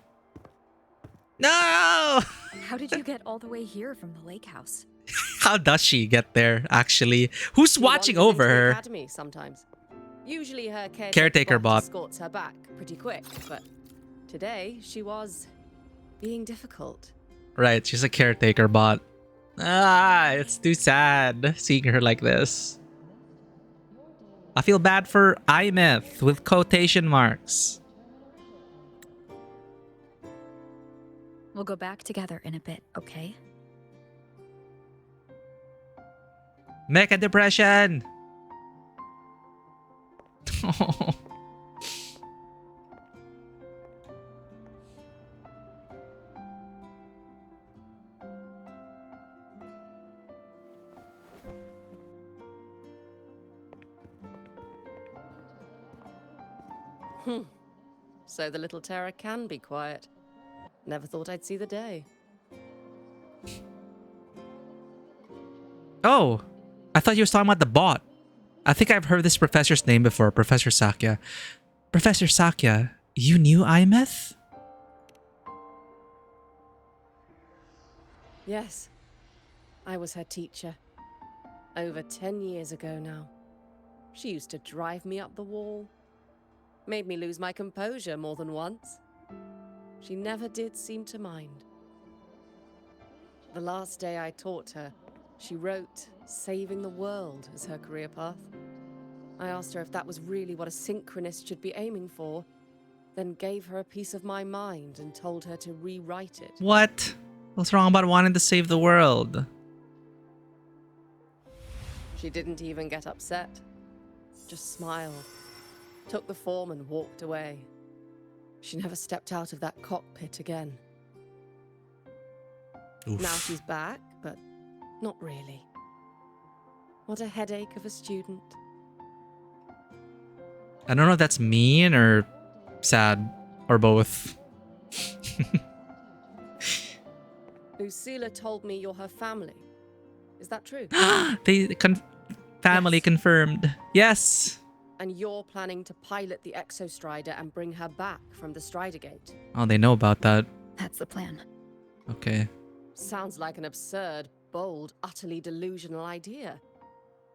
No! How did you get all the way here from the lake house? How does she get there, actually? Who's She watching wanders over into the her? academy sometimes. Usually her Caretaker bot. escorts her back pretty quick, but today she was being difficult. Right, she's a caretaker bot. Ah, it's too sad seeing her like this. I feel bad for IMF with quotation marks. We'll go back together in a bit, okay? Mecha depression! So the little terror can be quiet. Never thought I'd see the day. Oh, I thought you were talking about the bot. I think I've heard this professor's name before, Professor Sakya. Professor Sakya, you knew IMF? Yes. I was her teacher. Over 10 years ago now. She used to drive me up the wall. Made me lose my composure more than once. She never did seem to mind. The last day I taught her, she wrote saving the world as her career path. I asked her if that was really what a synchronist should be aiming for, then gave her a piece of my mind and told her to rewrite it. What? What's wrong about wanting to save the world? She didn't even get upset. Just smiled, took the form and walked away. She never stepped out of that cockpit again. Oof. Now she's back, but not really. What a headache of a student. I don't know if that's mean or sad or both. Lucilla told me you're her family. Is that true? Family Yes. confirmed. Yes. And you're planning to pilot the Exostrider and bring her back from the Strider Gate. Oh, they know about that. That's the plan. Okay. Sounds like an absurd, bold, utterly delusional idea.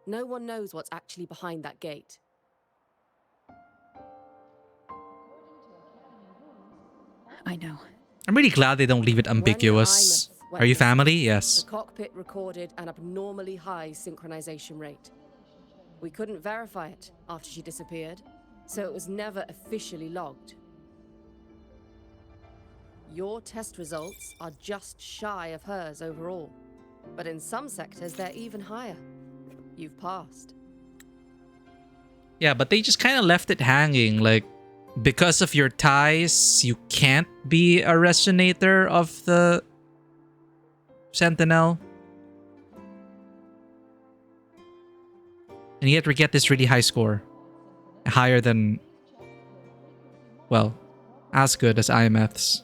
No one knows what's actually behind that gate. I know. I'm really glad they don't leave it ambiguous. Are you family? Yes. The cockpit recorded an abnormally high synchronization rate. We couldn't verify it after she disappeared, so it was never officially logged. Your test results are just shy of hers overall, but in some sectors they're even higher. You've passed. Yeah, but they just kind of left it hanging. Like, because of your ties, you can't be a resonator of the Sentinel. And yet we get this really high score. Higher than, well, as good as IMF's.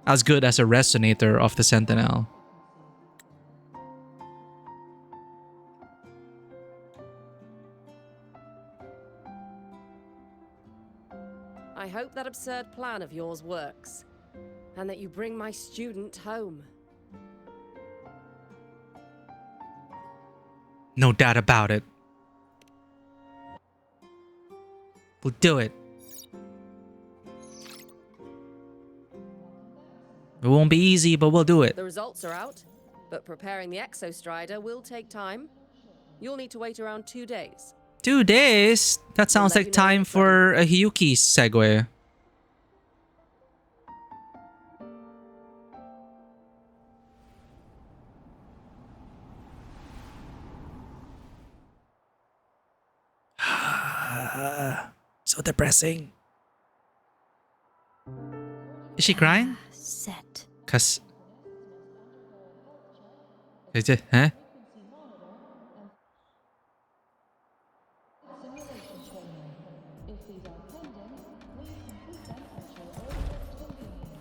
As good as a resonator of the Sentinel. I hope that absurd plan of yours works, and that you bring my student home. No doubt about it. We'll do it. It won't be easy, but we'll do it. The results are out, but preparing the Exostrider will take time. You'll need to wait around 2 days. 2 days? That sounds like time for a Hiyuki segue. So depressing. Is she crying? Set. Cause... Is it, huh?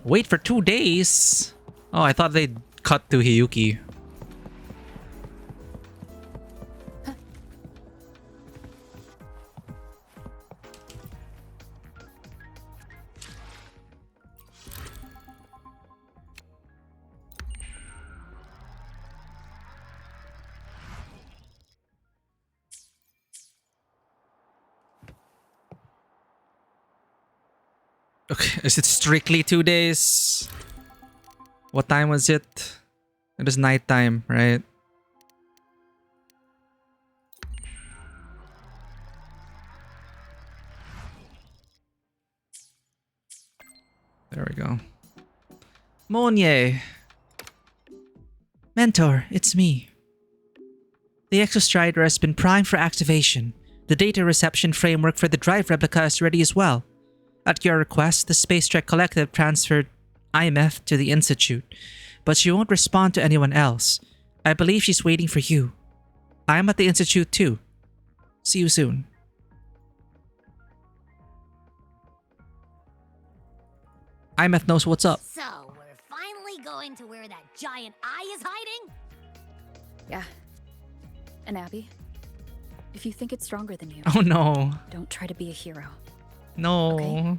Wait for 2 days? Oh, I thought they'd cut to Hiyuki. Okay, is it strictly 2 days? What time was it? It was nighttime, right? There we go. Monye! Mentor, it's me. The Exostrider has been primed for activation. The data reception framework for the drive replica is ready as well. At your request, the Space Trek Collective transferred IMF to the Institute, but she won't respond to anyone else. I believe she's waiting for you. I'm at the Institute too. See you soon. IMF knows what's up. So, we're finally going to where that giant eye is hiding? Yeah. And Abby, if you think it's stronger than you, Oh no. don't try to be a hero. No. Okay.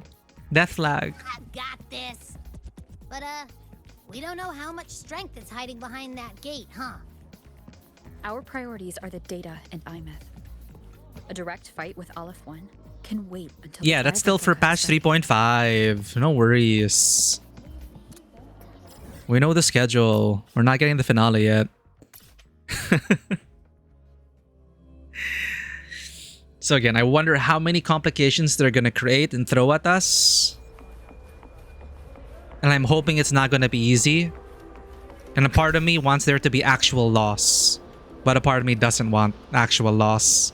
Death flag. I've got this. But, we don't know how much strength is hiding behind that gate, huh? Our priorities are the data and IMETH. A direct fight with Aleph 1 can wait until... Yeah, that's still for patch 3.5. No worries. We know the schedule. We're not getting the finale yet. So again, I wonder how many complications they're gonna create and throw at us. And I'm hoping it's not gonna be easy. And a part of me wants there to be actual loss. But a part of me doesn't want actual loss.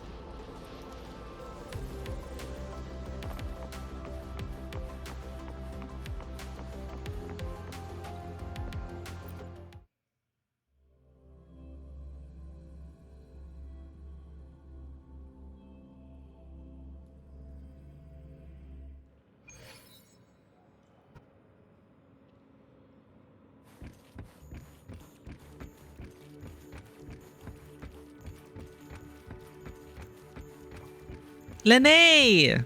Lene!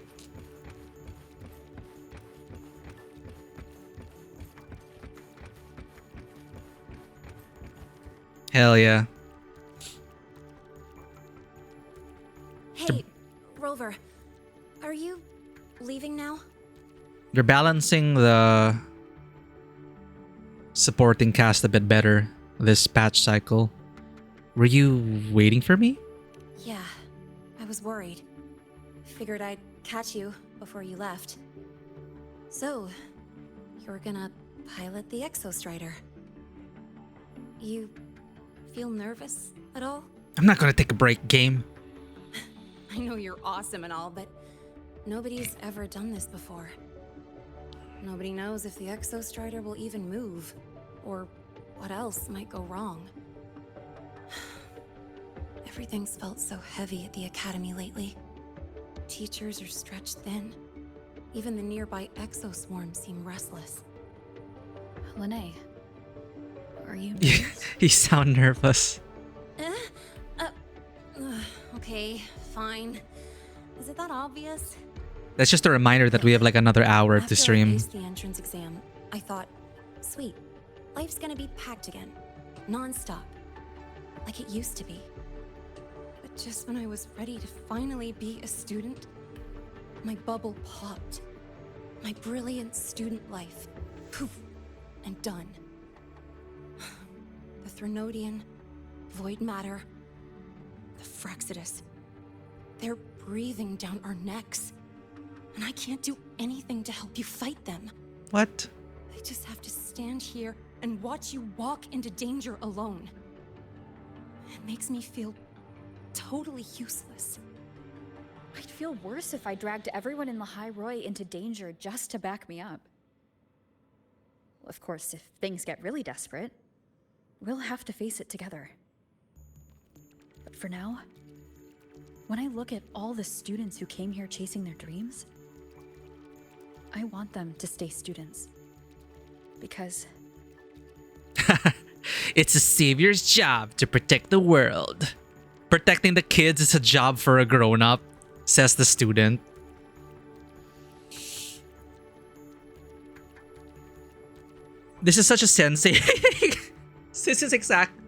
Hell yeah. Hey, Rover. Are you leaving now? You're balancing the supporting cast a bit better this patch cycle. Were you waiting for me? Yeah, I was worried. Figured I'd catch you before you left. So, you're gonna pilot the Exostrider. You feel nervous at all? I'm not gonna take a break, game. I know you're awesome and all, but nobody's ever done this before. Nobody knows if the Exostrider will even move, or what else might go wrong. Everything's felt so heavy at the Academy lately. Teachers are stretched thin. Even the nearby exoswarms seem restless. Lene, are you... You sound nervous. Okay, fine. Is it that obvious? That's just a reminder that we have like another hour to After I stream. aced the entrance exam, I thought, sweet, life's gonna be packed again, non-stop, like it used to be. But just when I was ready to finally be a student, my bubble popped. My brilliant student life, poof, and done. The Threnodian, void matter, the Frexidus, they're breathing down our necks. And I can't do anything to help you fight them. What? I just have to stand here and watch you walk into danger alone. It makes me feel totally useless. I'd feel worse if I dragged everyone in Lahai Roy into danger just to back me up. Of course, if things get really desperate, we'll have to face it together. But for now, when I look at all the students who came here chasing their dreams, I want them to stay students. Because... It's a savior's job to protect the world. Protecting the kids is a job for a grown-up, says the student. This is such a sensei. This is exact...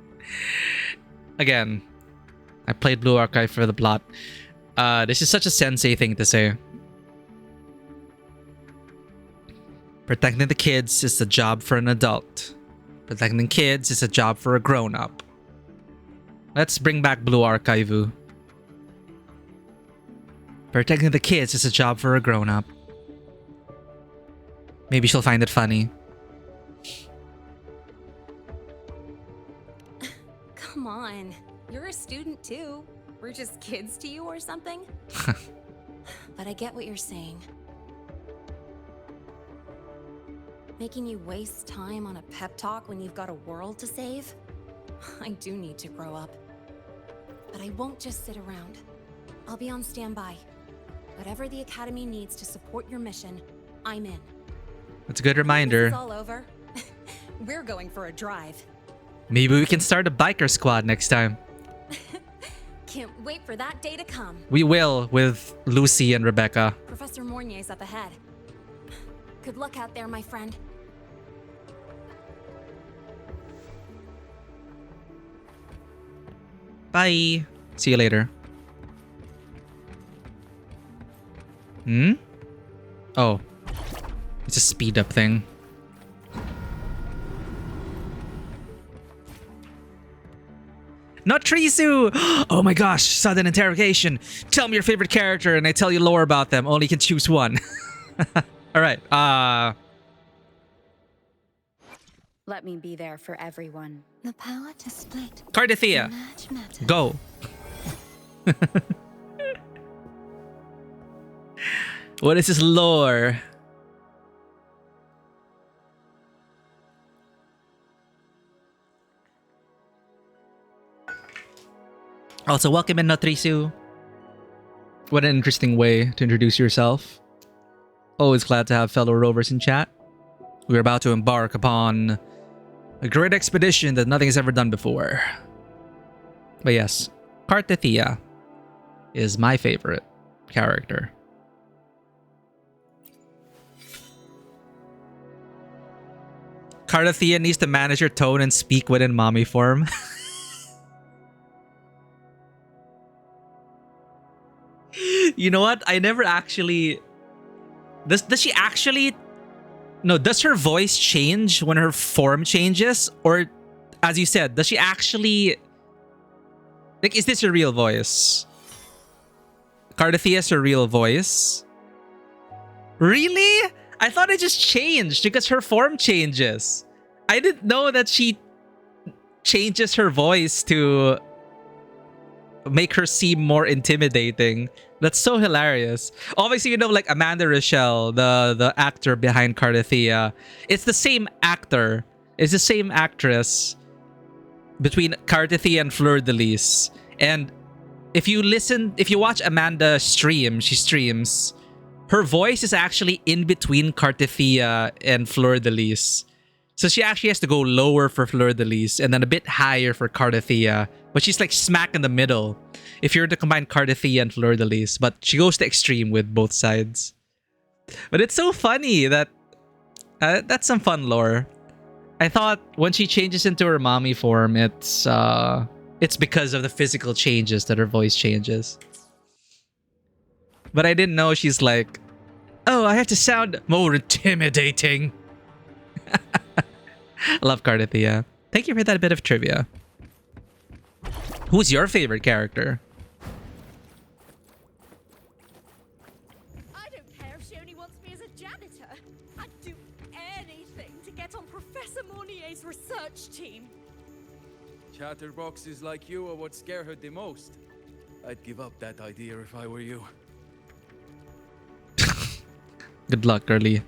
Again, I played Blue Archive for the plot. This is such a sensei thing to say. Protecting the kids is a job for an adult. Protecting kids is a job for a grown-up. Let's bring back Blue Archive. Protecting the kids is a job for a grown-up. Maybe she'll find it funny. Come on, you're a student too. We're just kids to you or something? But I get what you're saying. Making you waste time on a pep talk when you've got a world to save? I do need to grow up. But I won't just sit around. I'll be on standby. Whatever the Academy needs to support your mission, I'm in. That's a good When reminder. this is all over, we're going for a drive. Maybe we can start a biker squad next time. Can't wait for that day to come. We will, with Lucy and Rebecca. Professor Mornier's up ahead. Good luck out there, my friend. Bye. See you later. Hmm? Oh. It's a speed up thing. Not Trisu! Oh my gosh, sudden interrogation. Tell me your favorite character and I tell you lore about them. Only can choose one. Alright, Let me be there for everyone. The power to split. Cardithea. Match matter. Go. What is his lore? Also, welcome in, Notrisu. What an interesting way to introduce yourself. Always glad to have fellow rovers in chat. We're about to embark upon a great expedition that nothing has ever done before. But yes, Cardithea is my favorite character. Cardithea needs to manage her tone and speak within mommy form. You know what? I never actually... Does she actually... No, does her voice change when her form changes? Or, as you said, does she actually... Like, is this her real voice? Cardithea's her real voice? Really? I thought it just changed because her form changes. I didn't know that she changes her voice to make her seem more intimidating. That's so hilarious. Obviously, you know, like Amanda Rochelle, the actor behind Cardithea. It's the same actor. It's the same actress between Cardithea and Fleur de Lis. And if you watch Amanda stream, she streams, her voice is actually in between Cardithea and Fleur de Lis. So she actually has to go lower for Fleur de Lis and then a bit higher for Cardithea. But she's like smack in the middle if you're to combine Cardithea and Fleur de Lis. But she goes to extreme with both sides. But it's so funny that... that's some fun lore. I thought when she changes into her mommy form, it's because of the physical changes that her voice changes. But I didn't know she's like, oh, I have to sound more intimidating. I love Cardithea. Thank you for that bit of trivia. Who's your favorite character? I don't care if she only wants me as a janitor. I'd do anything to get on Professor Mornier's research team. Chatterboxes like you are what scare her the most. I'd give up that idea if I were you. Good luck, girlie.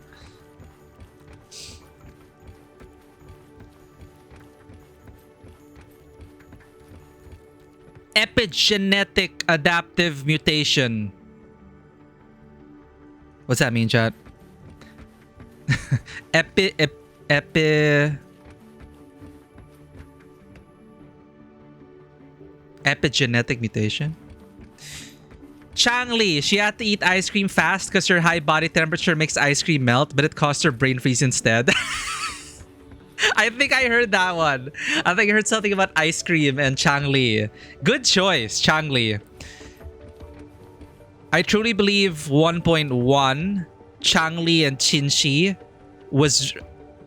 Epigenetic adaptive mutation. What's that mean, chat? Epigenetic mutation? Changli, she had to eat ice cream fast because her high body temperature makes ice cream melt, but it caused her brain freeze instead. I think I heard that one. I think I heard something about ice cream and Changli. Good choice, Changli. I truly believe 1.1, Changli and Qinshi was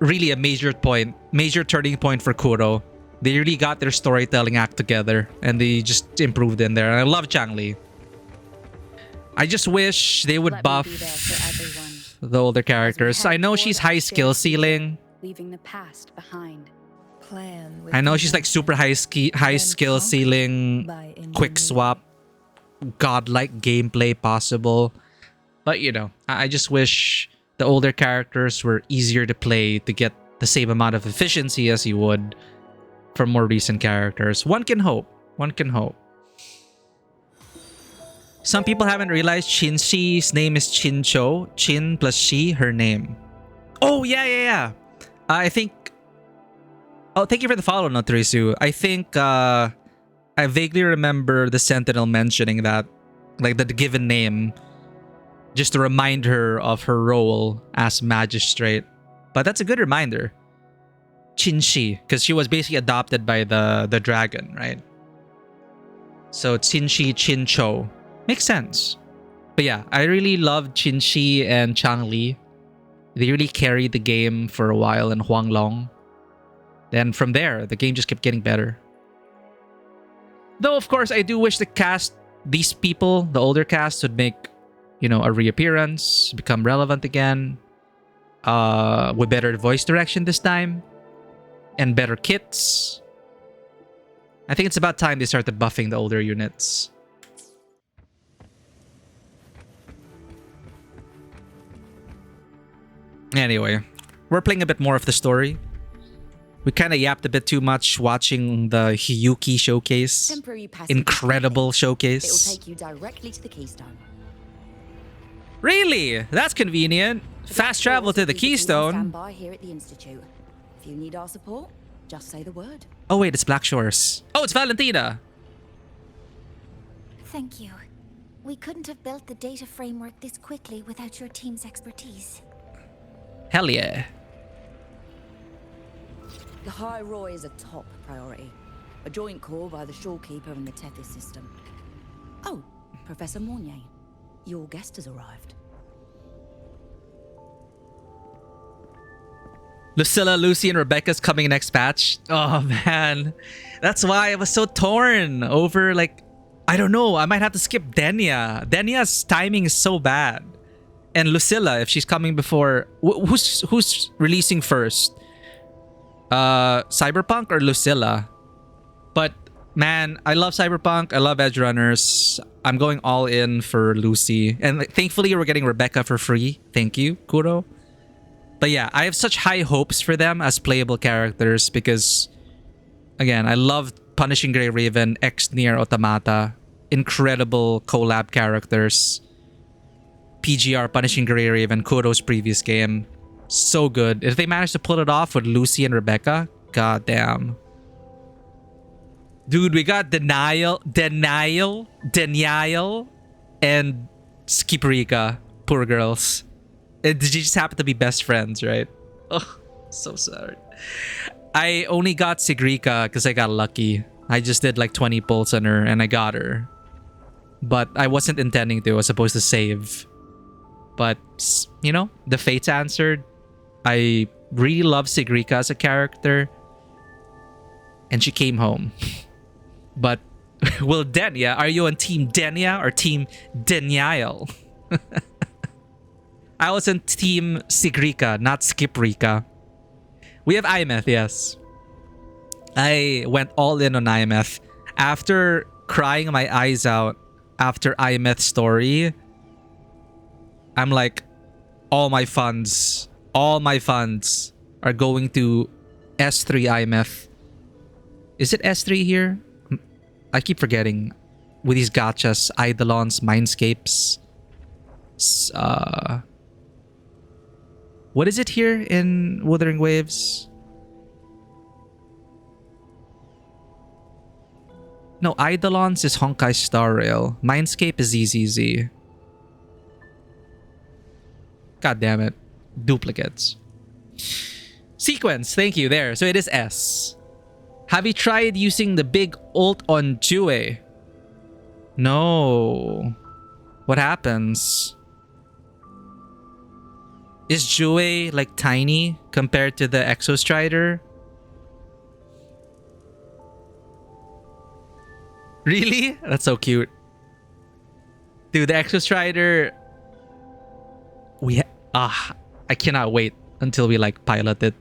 really a major turning point for Kuro. They really got their storytelling act together and they just improved in there. And I love Changli. I just wish they would buff the older characters. I know she's high skill ceiling. Leaving the past behind. I know she's like super high skill ceiling, quick swap, godlike gameplay possible. But you know, I just wish the older characters were easier to play to get the same amount of efficiency as you would from more recent characters. One can hope. One can hope. Some people haven't realized Qinxi's name is Qincho. Qin plus Shi, her name. Oh, yeah. I think... Oh, thank you for the follow, Notrisu. I think I vaguely remember the Sentinel mentioning that, like the given name, just to remind her of her role as magistrate. But that's a good reminder. Qinshi, because she was basically adopted by the dragon, right? So Qinshi, Qincho. Makes sense. But yeah, I really loved Qinshi and Changli. They really carried the game for a while in Huanglong. Then from there, the game just kept getting better. Though, of course, I do wish the cast, these people, the older cast, would make, a reappearance, become relevant again, with better voice direction this time, and better kits. I think it's about time they started buffing the older units. Anyway, we're playing a bit more of the story. We kind of yapped a bit too much watching the Hiyuki showcase. Incredible showcase. It will take you directly to the Keystone. Really? That's convenient. Fast travel to the Keystone. Stand by here at the Institute. If you need our support, just say the word. Oh wait, it's Black Shores. Oh, it's Valentina. Thank you. We couldn't have built the data framework this quickly without your team's expertise. Hell yeah. The High Roy is a top priority. A joint call by the Shorekeeper and the Tethys system. Oh, Professor Mornier, your guest has arrived. Lucilla, Lucy, and Rebecca's coming next batch. Oh man. That's why I was so torn over, I don't know. I might have to skip Denia. Denia's timing is so bad. And Lucilla, if she's coming before... Who's releasing first? Cyberpunk or Lucilla? But man, I love Cyberpunk. I love Edge Runners. I'm going all in for Lucy. And thankfully, we're getting Rebecca for free. Thank you, Kuro. But yeah, I have such high hopes for them as playable characters because, again, I loved Punishing Grey Raven, Ex Nier Automata. Incredible collab characters. PGR, Punishing Grey Raven, Kuro's previous game. So good. If they manage to pull it off with Lucy and Rebecca, goddamn. Dude, we got Denial, and Skiprika. Poor girls. They just happen to be best friends, right? Oh, so sorry. I only got Sigrika because I got lucky. I just did 20 pulls on her and I got her. But I wasn't intending to. I was supposed to save. But, the fates answered. I really love Sigrika as a character. And she came home. But, will Denia, are you on Team Denia or Team Denial? I was on Team Sigrika, not Skiprika. We have IMF, yes. I went all in on IMF. After crying my eyes out after IMF story, I'm like, all my funds are going to S3 IMF. Is it S3 here? I keep forgetting. With these gachas, Eidolons, Mindscapes. What is it here in Wuthering Waves? No, Eidolons is Honkai Star Rail. Mindscape is ZZZ. God damn it. Duplicates. Sequence, thank you. There. So it is S. Have you tried using the big ult on Jue? No. What happens? Is Jue tiny compared to the Exostrider? Really? That's so cute. Dude, the Exostrider... I cannot wait until we pilot it.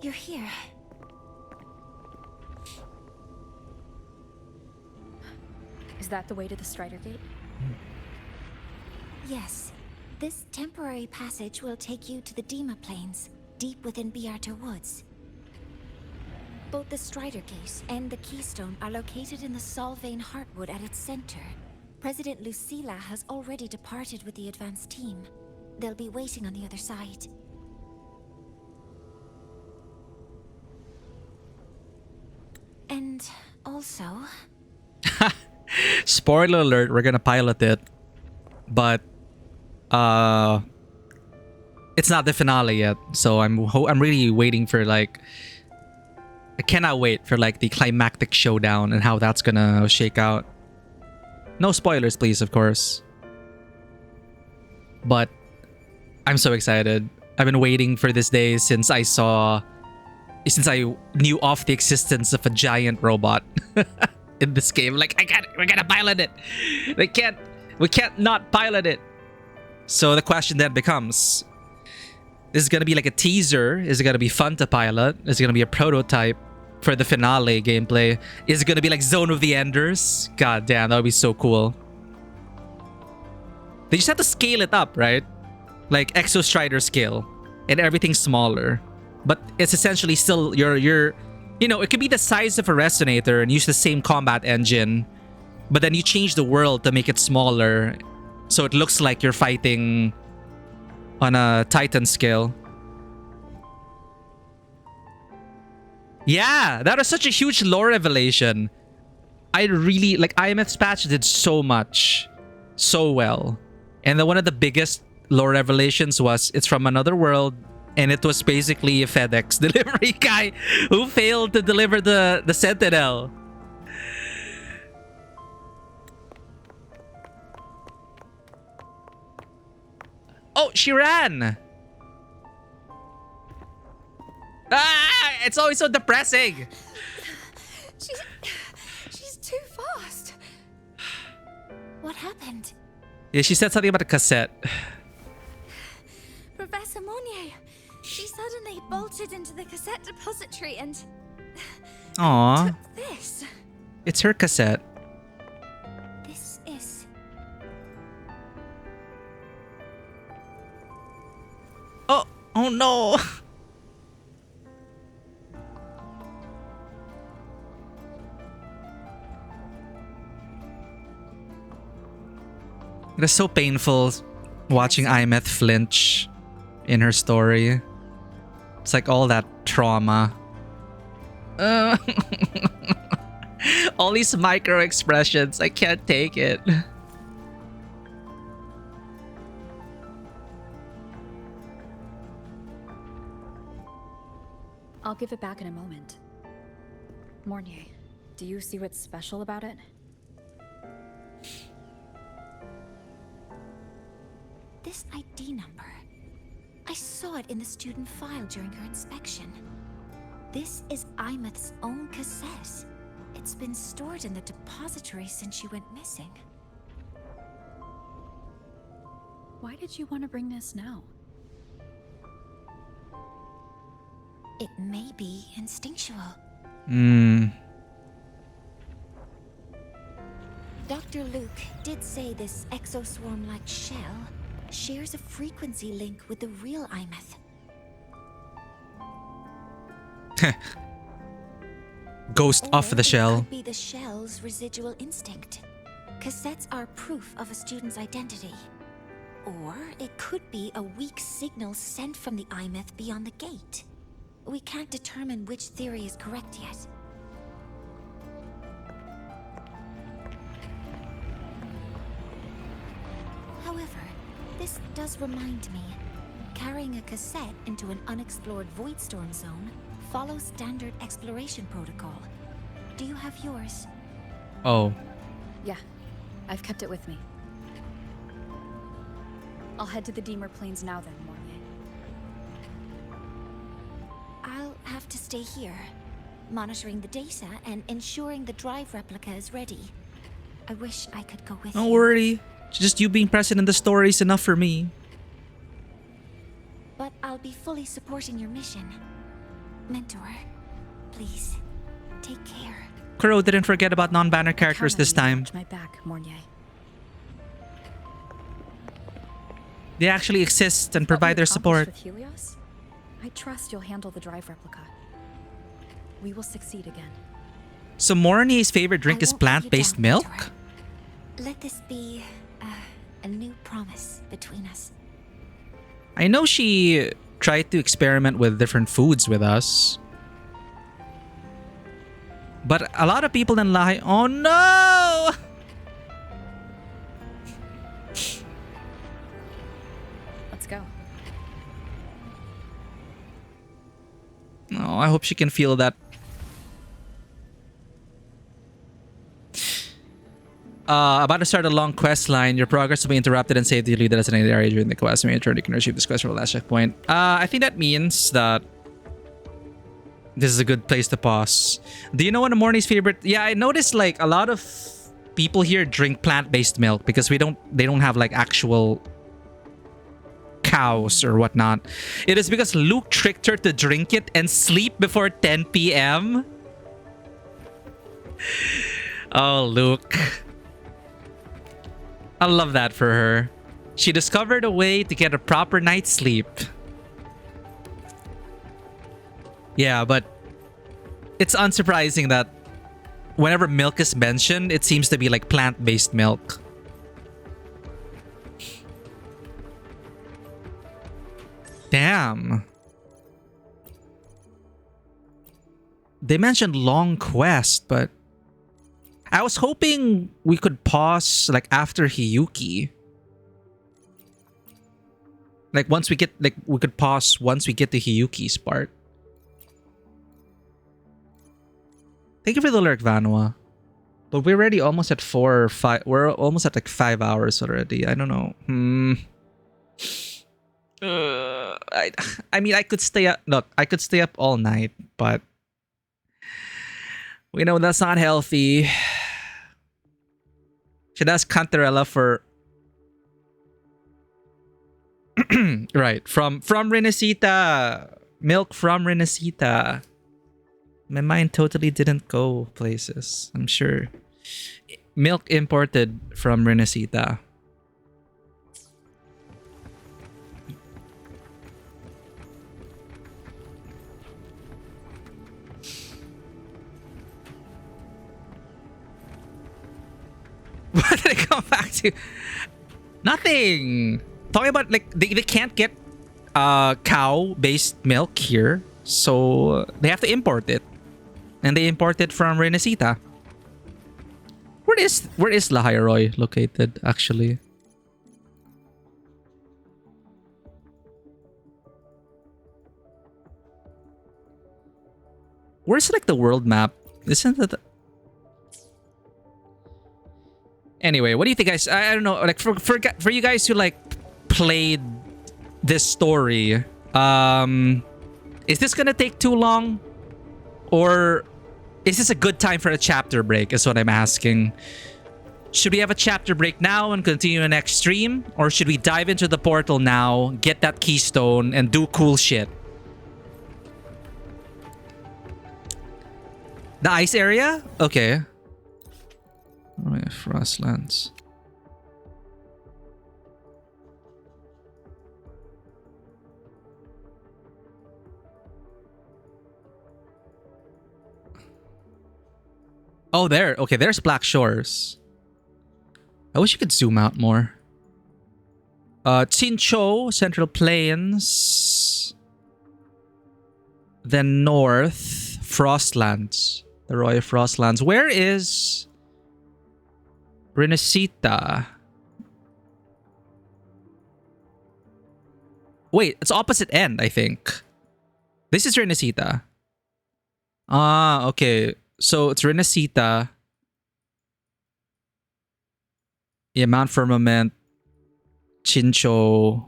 You're here. Is that the way to the Strider Gate? Yes. This temporary passage will take you to the Dima Plains, deep within Biarter Woods. Both the Strider Gate and the Keystone are located in the Solvane Heartwood at its center. President Lucilla has already departed with the advance team. They'll be waiting on the other side. And also... Spoiler alert, we're gonna pilot it. But, it's not the finale yet. So I'm really waiting for like, I cannot wait for like the climactic showdown and how that's gonna shake out. No spoilers, please, of course. But I'm so excited. I've been waiting for this day since I knew of the existence of a giant robot in this game. Like, we're gonna pilot it. We can't not pilot it. So the question then becomes, this is gonna be like a teaser. Is it gonna be fun to pilot? Is it gonna be a prototype for the finale gameplay? Is it gonna be like Zone of the Enders? God damn, that would be so cool. They just have to scale it up, right? Like Exostrider scale, and everything's smaller. But it's essentially still your it could be the size of a resonator and use the same combat engine, but then you change the world to make it smaller, so it looks like you're fighting on a Titan scale. Yeah, that was such a huge lore revelation. I really like IMF's patch did so much, so well. And then one of the biggest lore revelations was it's from another world, and it was basically a FedEx delivery guy who failed to deliver the Sentinel. Oh, she ran! Ah, it's always so depressing. She's too fast. What happened? Yeah, she said something about a cassette. Professor Monnier. She suddenly bolted into the cassette depository and Aww. took this. It's her cassette. This is... Oh no! It is so painful watching Imeth flinch in her story. It's like all that trauma. All these micro expressions, I can't take it. I'll give it back in a moment. Mornier, do you see what's special about it? This ID number. I saw it in the student file during her inspection. This is Imeth's own cassette. It's been stored in the depository since she went missing. Why did you want to bring this now? It may be instinctual. Dr. Luke did say this exoswarm-like shell shares a frequency link with the real Imeth. Ghost off the shell. It could be the shell's residual instinct. Cassettes are proof of a student's identity. Or it could be a weak signal sent from the Imeth beyond the gate. We can't determine which theory is correct yet. However, this does remind me, carrying a cassette into an unexplored Voidstorm zone follows standard exploration protocol. Do you have yours? Oh. Yeah, I've kept it with me. I'll head to the Deemer Plains now then, Mornier. I'll have to stay here, monitoring the data and ensuring the drive replica is ready. I wish I could go with you. Don't worry. Just you being present in the story is enough for me. But I'll be fully supporting your mission. Mentor, please, take care. Kuro didn't forget about non-banner characters this time. Watch my back, Mornier. They actually exist and provide their support. With Helios? I trust you'll handle the drive replica. We will succeed again. So Mornier's favorite drink is plant-based milk? Let this be a new promise between us. I know she tried to experiment with different foods with us. But a lot of people in Lahai... Oh no! Let's go. Oh, I hope she can feel that. About to start a long quest line. Your progress will be interrupted and saved to lead the designated area during the quest. When you return, you can retrieve this quest from the last checkpoint. I think that means that this is a good place to pause. Do you know one of Morney's favorite? Yeah, I noticed like a lot of people here drink plant-based milk because they don't have like actual cows or whatnot. It is because Luke tricked her to drink it and sleep before 10 p.m. Oh, Luke. I love that for her. She discovered a way to get a proper night's sleep. Yeah, but it's unsurprising that whenever milk is mentioned, it seems to be like plant-based milk. Damn. They mentioned long quest, but I was hoping we could pause like after Hiyuki. Like once we get we could pause once we get to Hiyuki's part. Thank you for the lurk, Vanwa. But we're already almost at 4 or 5. We're almost at like 5 hours already. I don't know. I mean, I could stay up. No, I could stay up all night, but we know that's not healthy. Should ask Cantarella for right from Renesita. Milk from Renesita. My mind totally didn't go places. I'm sure. Milk imported from Renesita. What did I come back to? Nothing. Talking about like they can't get cow-based milk here, so they have to import it, and they import it from Renesita. Where is Lahairoy located actually? Where's like the world map? Isn't that? Anyway, what do you think, guys? I don't know. Like for you guys who like played this story, is this gonna take too long, or is this a good time for a chapter break? Is what I'm asking. Should we have a chapter break now and continue the next stream, or should we dive into the portal now, get that keystone, and do cool shit? The ice area? Okay. Oh yeah, Frostlands. Oh, there. Okay, there's Black Shores. I wish you could zoom out more. Chincho, Central Plains. Then north, Frostlands. The Roy Frostlands. Where is Renesita? Wait, it's opposite end, I think. This is Renesita. Ah, okay. So it's Renesita. Yeah, Mount Firmament, Chincho,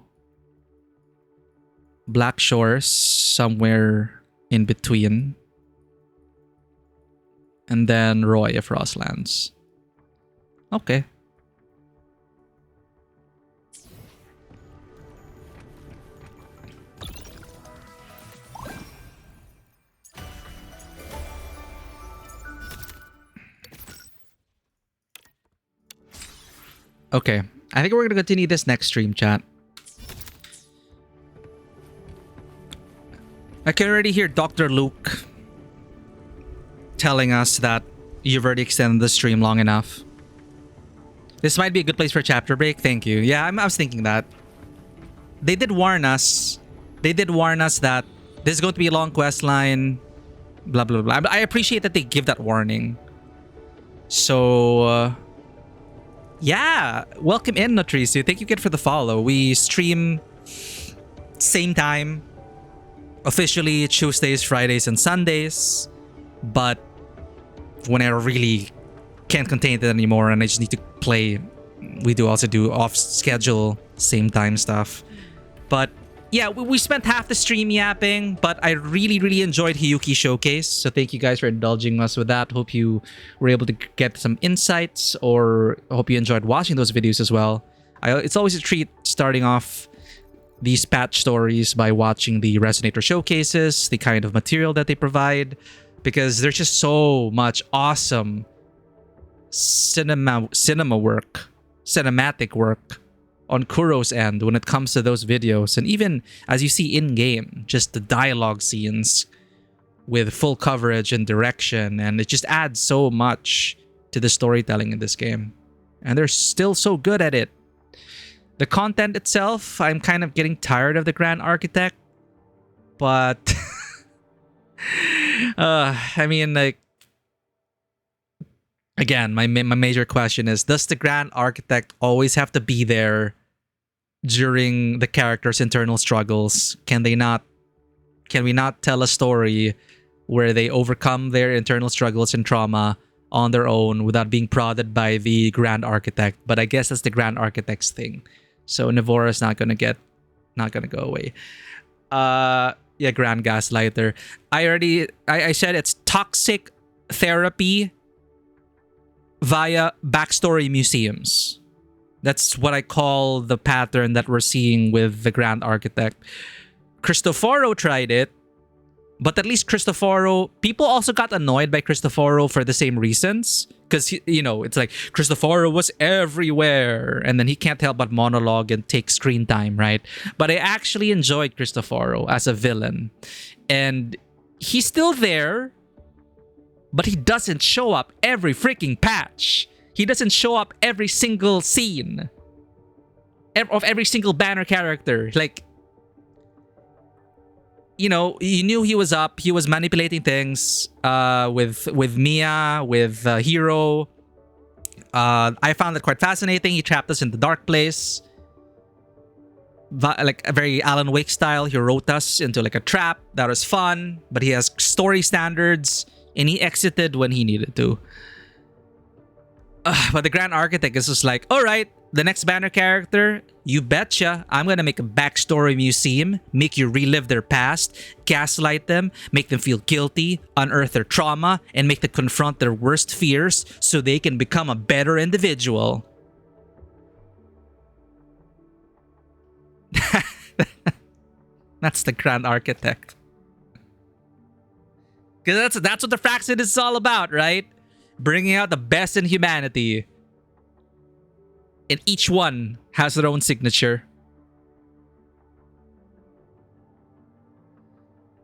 Black Shores, somewhere in between. And then Roy Frostlands. Okay. Okay. I think we're going to continue this next stream, chat. I can already hear Dr. Luke telling us that you've already extended the stream long enough. This might be a good place for a chapter break. Thank you. Yeah, I was thinking that. They did warn us. They did warn us that this is going to be a long quest line. Blah, blah, blah. I appreciate that they give that warning. So, yeah. Welcome in, Notrisu. Thank you again for the follow. We stream same time officially Tuesdays, Fridays, and Sundays. But when I really can't contain it anymore and I just need to play, we do also do off schedule, same time stuff. But yeah, we spent half the stream yapping, but I really enjoyed Hiyuki Showcase. So thank you guys for indulging us with that. Hope you were able to get some insights, or hope you enjoyed watching those videos as well. It's always a treat starting off these patch stories by watching the Resonator showcases, the kind of material that they provide, because there's just so much awesome cinematic work on Kuro's end when it comes to those videos. And even as you see in-game, just the dialogue scenes with full coverage and direction, and it just adds so much to the storytelling in this game. And they're still so good at it. The content itself, I'm kind of getting tired of the Grand Architect, but I mean, like, again, my major question is, does the Grand Architect always have to be there during the character's internal struggles? Can we not tell a story where they overcome their internal struggles and trauma on their own without being prodded by the Grand Architect? But I guess that's the Grand Architect's thing. So Navора's not gonna go away. Yeah, Grand Gaslighter. I said it's toxic therapy via backstory museums. That's what I call the pattern that we're seeing with the Grand Architect. Cristoforo tried it, but at least Cristoforo, people also got annoyed by Cristoforo for the same reasons. Because, you know, it's like Cristoforo was everywhere, and then he can't help but monologue and take screen time, right? But I actually enjoyed Cristoforo as a villain. And he's still there, but he doesn't show up every freaking patch. He doesn't show up every single scene of every single banner character. Like, you know, you knew he was up. He was manipulating things with Mia, with Hero. I found it quite fascinating. He trapped us in the dark place. Like a very Alan Wake style. He wrote us into like a trap. That was fun. But he has story standards. And he exited when he needed to. But the Grand Architect is just like, alright, the next banner character, you betcha, I'm gonna make a backstory museum, make you relive their past, gaslight them, make them feel guilty, unearth their trauma, and make them confront their worst fears so they can become a better individual. That's the Grand Architect. Because that's what the Fraxid is all about, right? Bringing out the best in humanity. And each one has their own signature.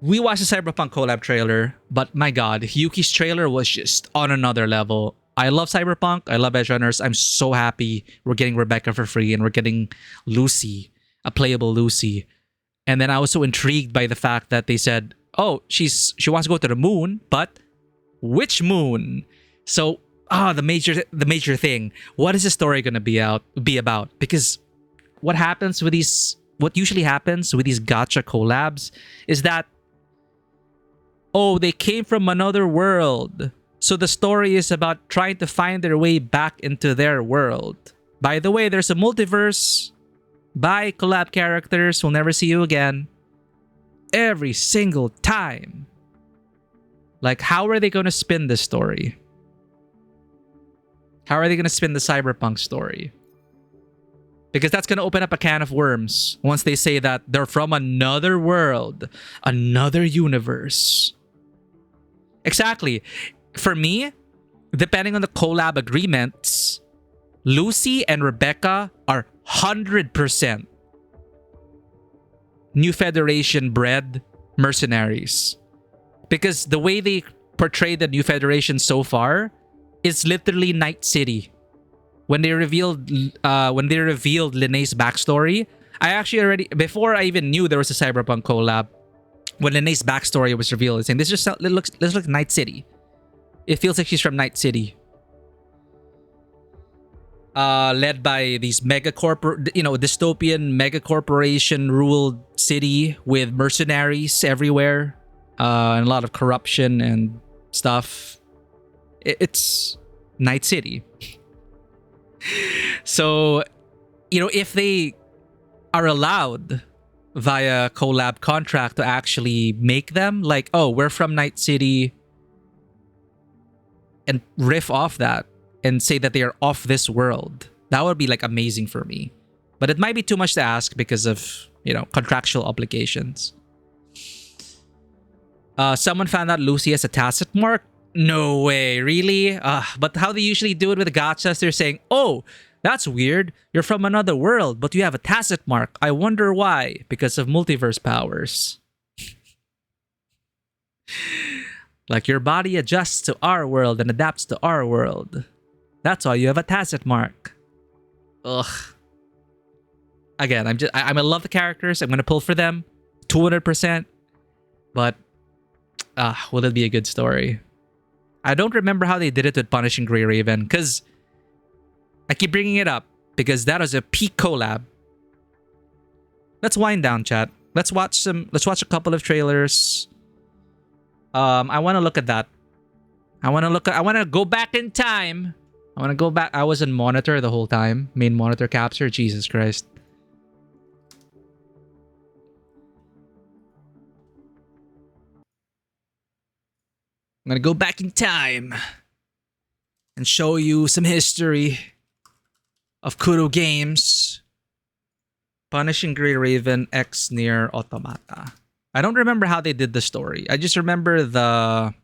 We watched the Cyberpunk collab trailer, but my god, Hiyuki's trailer was just on another level. I love Cyberpunk, I love Edge Runners. I'm so happy we're getting Rebecca for free and we're getting Lucy, a playable Lucy. And then I was so intrigued by the fact that they said, oh, she wants to go to the moon, but which moon? So, the major thing. What is the story gonna be about? Because what usually happens with these gacha collabs is that, oh, they came from another world. So the story is about trying to find their way back into their world. By the way, there's a multiverse. Bye, collab characters. We'll never see you again. Every single time. Like, how are they going to spin this story? How are they going to spin the Cyberpunk story? Because that's going to open up a can of worms once they say that they're from another world, another universe. Exactly. For me, depending on the collab agreements, Lucy and Rebecca are 100% New Federation bred mercenaries. Because the way they portray the New Federation so far is literally Night City. When they revealed Linnea's backstory, I actually already, before I even knew there was a Cyberpunk collab, when Linnea's backstory was revealed, I was saying, this looks like Night City. It feels like she's from Night City. led by these dystopian mega corporation ruled city with mercenaries everywhere, and a lot of corruption and stuff. It's Night City. So, if they are allowed via collab contract to actually make them, like, oh, we're from Night City, and riff off that and say that they are off this world, that would be like amazing for me. But it might be too much to ask because of, contractual obligations. Someone found out Lucy has a tacit mark. No way, really? But how they usually do it with gachas, they're saying, oh, that's weird. You're from another world, but you have a tacit mark. I wonder why. Because of multiverse powers. Like your body adjusts to our world and adapts to our world. That's why you have a tacit mark. Ugh. Again, I'm gonna love the characters. I'm gonna pull for them 200%. But will it be a good story? I don't remember how they did it with Punishing Grey Raven, because I keep bringing it up because that was a peak collab. Let's wind down, chat. Let's watch a couple of trailers. I want to look at that. I want to go back in time. I want to go back. I was in monitor the whole time. Main monitor capture. Jesus Christ. I'm going to go back in time and show you some history of Kuro games. Punishing Grey Raven X Nier Automata. I don't remember how they did the story. I just remember the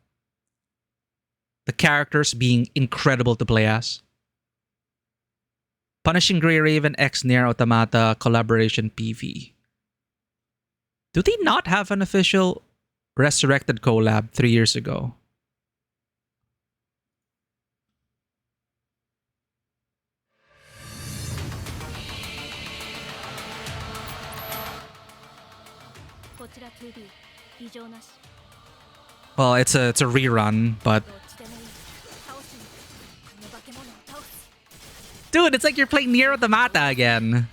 characters being incredible to play as. Punishing Grey Raven X Nier Automata collaboration PV. Do they not have an official Resurrected collab 3 years ago? Well, it's a rerun, but dude, it's like you're playing Nier Automata again.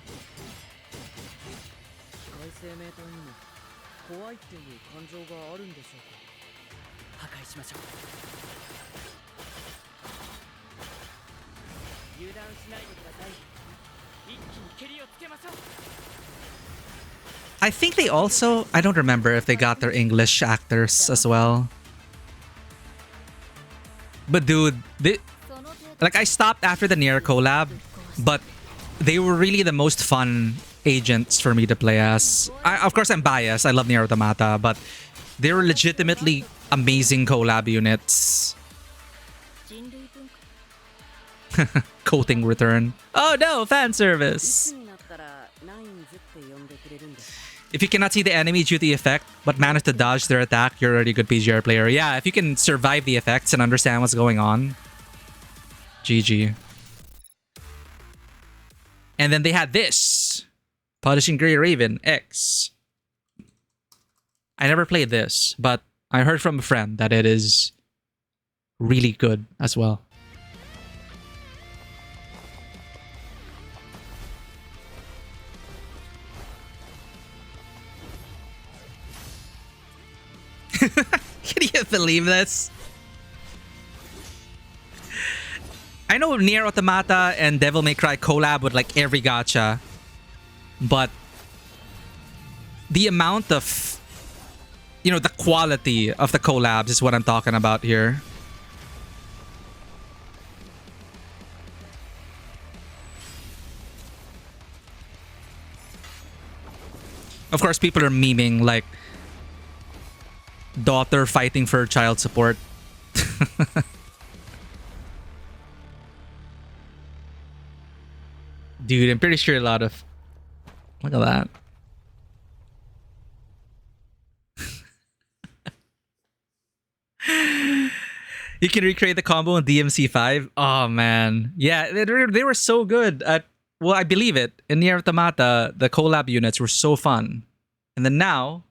I think they also, I don't remember if they got their English actors as well. But dude, I stopped after the Nier collab, but they were really the most fun agents for me to play as. Of course, I'm biased. I love Nier Automata, but they were legitimately amazing collab units. Coating return. Oh no, fan service. If you cannot see the enemy due to the effect, but manage to dodge their attack, you're already a good PGR player. Yeah, if you can survive the effects and understand what's going on. GG. And then they had this. Punishing Grey Raven X. I never played this, but I heard from a friend that it is really good as well. Can you believe this? I know Nier Automata and Devil May Cry collab with like every gacha, but the amount of, the quality of the collabs is what I'm talking about here. Of course, people are memeing like daughter fighting for child support. Dude, I'm pretty sure a lot of... Look at that. You can recreate the combo in DMC5. Oh, man. Yeah, they were so good at... Well, I believe it. In Nier Automata, the collab units were so fun. And then now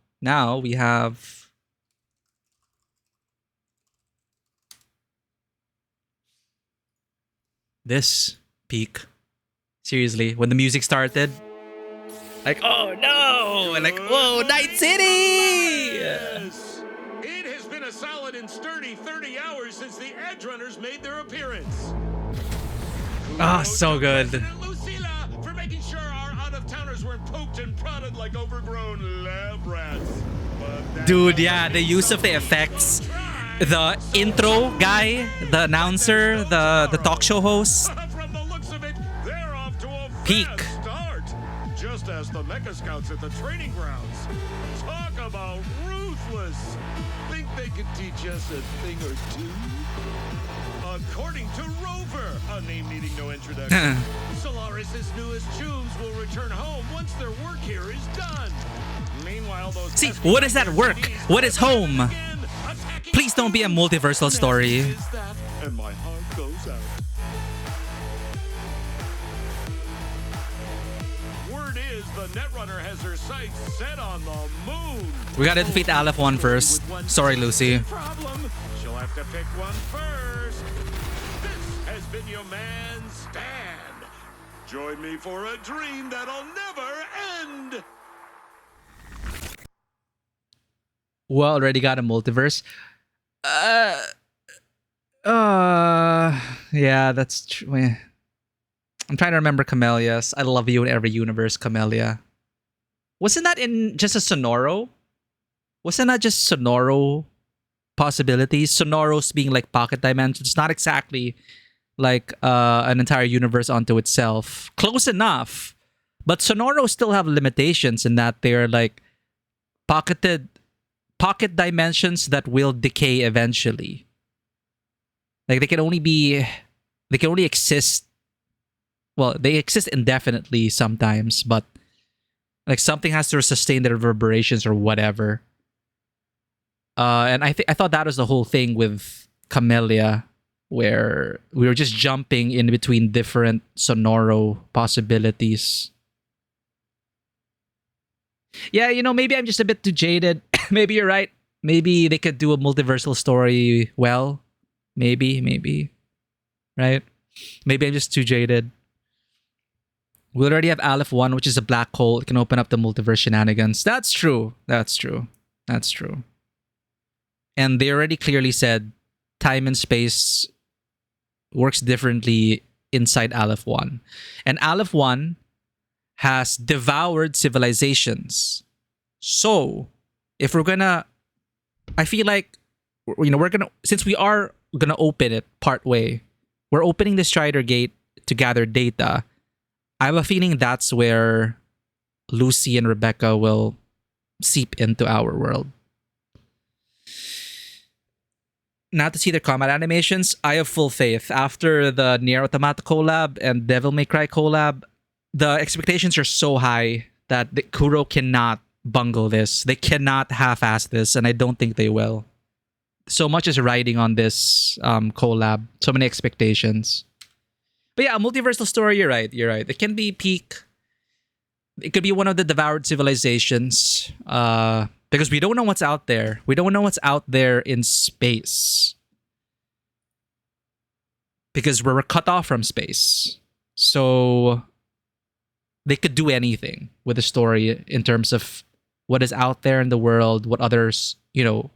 we have... this peak. Seriously, when the music started, like, oh no, and like, whoa, Night City. Yes. It has been a solid and sturdy 30 hours since the Edge Runners made their appearance. Oh, so good. Lucilla for making sure our out-of-towners weren't poked and prodded like overgrown lab rats. Dude, yeah, the use of the effects. The intro guy, the announcer, the talk show host. From the looks of it, they're off to a peak. fast start. Just as the Mecha Scouts at the training grounds. Talk about ruthless. Think they could teach us a thing or two? According to Rover, a name needing no introduction, Solaris's newest tubes will return home once their work here is done. Meanwhile, those See, what is that work? What is home? Please don't be a multiversal story. And my heart goes out. Word is the Netrunner has her sights set on the moon. We gotta defeat Aleph 1 first. Sorry, Lucy. Problem. She'll have to pick one first. This has been your man, Stan. Join me for a dream that'll never end. Well, already got a multiverse. Yeah, that's true. I'm trying to remember Camelia's. I love you in every universe, Camelia. Wasn't that in just a Sonoro? Wasn't that just Sonoro possibilities? Sonoros being like pocket dimensions, not exactly like an entire universe onto itself. Close enough. But Sonoros still have limitations in that they're like pocket dimensions that will decay eventually. Like they can only exist. Well, they exist indefinitely sometimes, but like something has to sustain the reverberations or whatever. And I thought that was the whole thing with Camellia, where we were just jumping in between different Sonoro possibilities. Yeah, you know, maybe I'm just a bit too jaded. Maybe you're right. Maybe they could do a multiversal story well. Maybe. Right? Maybe I'm just too jaded. We already have Aleph 1, which is a black hole. It can open up the multiverse shenanigans. That's true. And they already clearly said time and space works differently inside Aleph 1. And Aleph 1 has devoured civilizations. So, if we're gonna... I feel like, you know, since we are gonna open it part way, we're opening the Strider Gate to gather data. I have a feeling that's where Lucy and Rebecca will seep into our world. Not to see their combat animations, I have full faith. After the Nier Automata collab and Devil May Cry collab, the expectations are so high that the Kuro cannot bungle this. They cannot half-ass this, and I don't think they will. So much is riding on this collab. So many expectations. But yeah, a multiversal story, you're right. It can be peak. It could be one of the devoured civilizations. Because we don't know what's out there. We don't know what's out there in space. Because we're cut off from space. So they could do anything with the story in terms of what is out there in the world, what others, you know,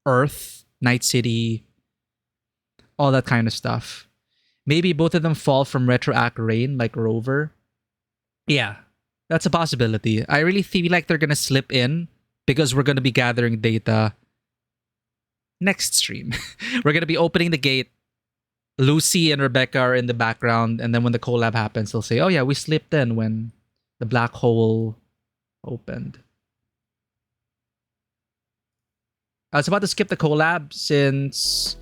Earth, Night City, all that kind of stuff. Maybe both of them fall from Retroact Rain like Rover. Yeah, that's a possibility. I really feel like they're going to slip in because we're going to be gathering data next stream. We're going to be opening the gate. Lucy and Rebecca are in the background. And then when the collab happens, they'll say, oh yeah, we slipped in when the black hole opened. I was about to skip the collab since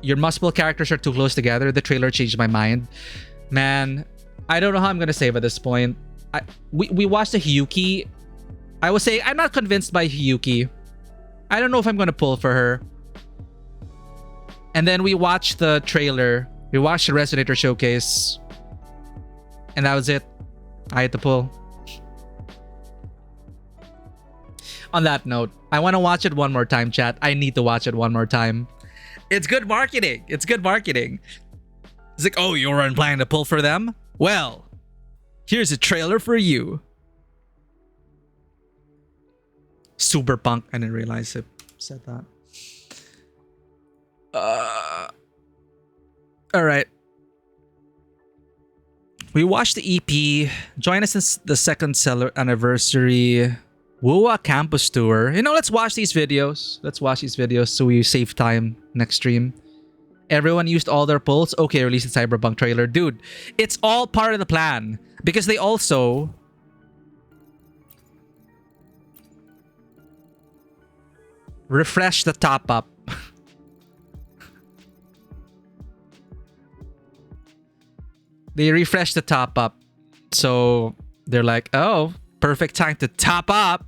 your multiple characters are too close together. The trailer changed my mind. Man, I don't know how I'm going to save at this point. We watched the Hiyuki. I was saying, I'm not convinced by Hiyuki. I don't know if I'm going to pull for her. And then we watched the trailer. We watched the Resonator showcase. And that was it. I had to pull. On that note, I want to watch it one more time, chat. I need to watch it one more time. It's good marketing. It's like, oh, you weren't planning to pull for them? Well, here's a trailer for you. Super punk. I didn't realize it said that. All right. We watched the EP. Join us in the second seller anniversary WUA campus tour. You know, let's watch these videos. Let's watch these videos so we save time next stream. Everyone used all their pulls. Okay, release the Cyberpunk trailer. Dude, it's all part of the plan. Because they also... refresh the top-up. They refresh the top-up. So, they're like, oh, perfect time to top up.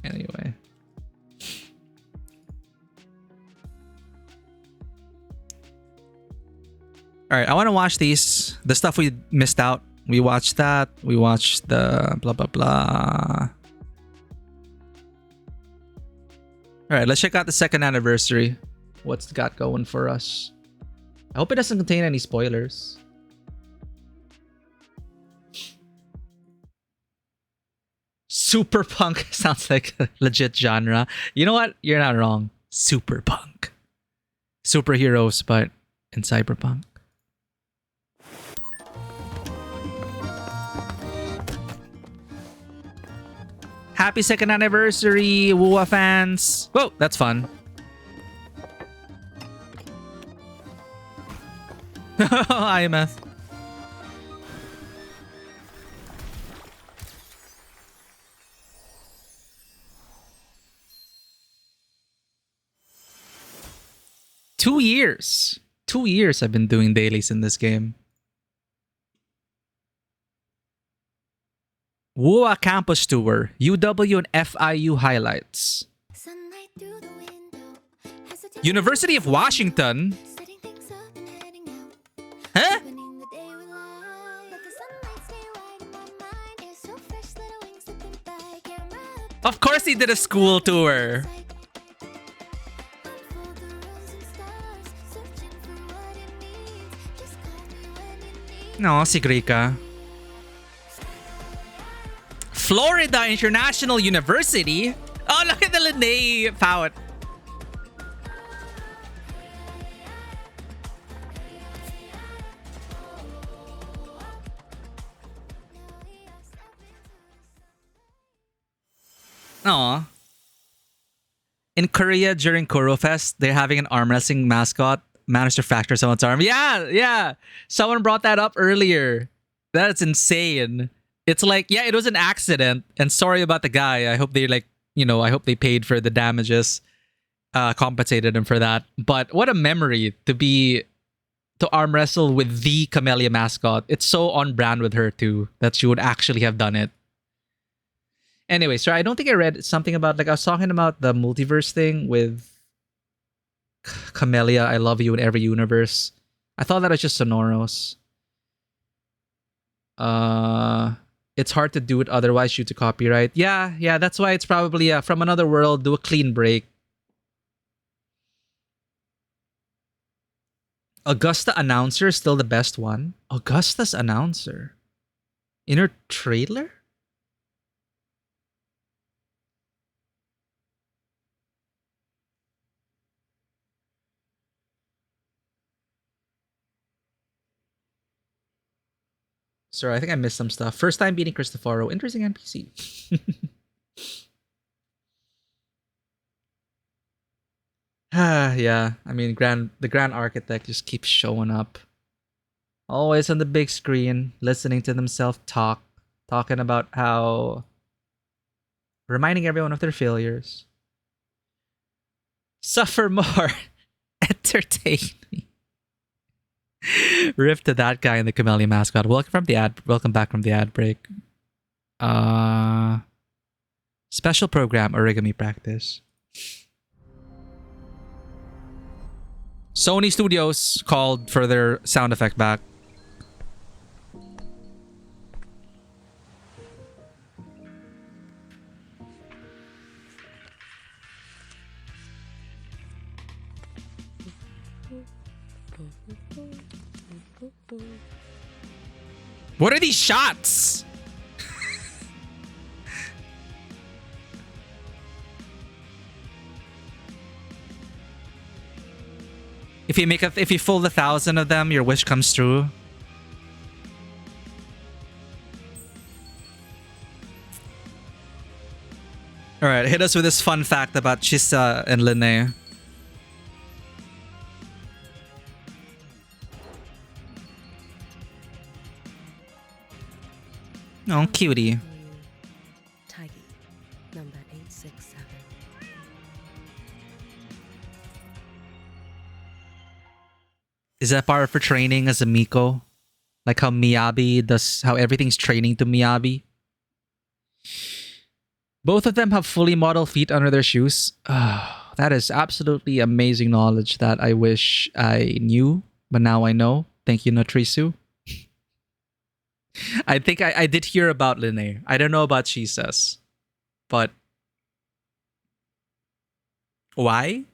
Anyway. Alright, I want to watch these. The stuff we missed out. We watched that. We watched the blah, blah, blah. Alright, let's check out the second anniversary. What's it got going for us? I hope it doesn't contain any spoilers. Super punk sounds like a legit genre. You know what? You're not wrong. Super punk. Superheroes, but in cyberpunk. Happy second anniversary, WUA fans. Whoa, that's fun. IMF. Two years. 2 years I've been doing dailies in this game. WUA campus tour, UW and FIU highlights. University of Washington. Huh? Of course he did a school tour. No, si Grika. Florida International University. Oh, look at the Linnae pout. Aw. In Korea during KoroFest, they're having an arm wrestling mascot managed to fracture someone's arm. Yeah. Someone brought that up earlier. That's insane. It's like, yeah, it was an accident. And sorry about the guy. I hope they I hope they paid for the damages. Compensated him for that. But what a memory to arm wrestle with the Camellia mascot. It's so on brand with her too that she would actually have done it. Anyway, so I don't think I read something about, I was talking about the multiverse thing with Camellia, I love you in every universe. I thought that was just Sonoros. It's hard to do it otherwise due to copyright. Yeah, that's why it's probably from another world, do a clean break. Augusta Announcer is still the best one. Augusta's Announcer. In her trailer? Sorry, I think I missed some stuff. First time beating Cristoforo. Interesting NPC. Yeah. I mean, the Grand Architect just keeps showing up. Always on the big screen, listening to themselves talk. Talking about how... reminding everyone of their failures. Suffer more. Entertain me. Rip to that guy in the Camellia mascot. Welcome back from the ad break. Special program origami practice. Sony Studios called for their sound effect back. What are these shots? If you fool 1,000 of them, your wish comes true. All right, hit us with this fun fact about Chisa and Linne. Oh, cutie. Tiggy, number 867. Is that part of her training as a Miko? Like how Miyabi does, how everything's training to Miyabi? Both of them have fully model feet under their shoes. That is absolutely amazing knowledge that I wish I knew, but now I know. Thank you, Nutrisu. I think I did hear about Linne. I don't know about Chisa's. But why?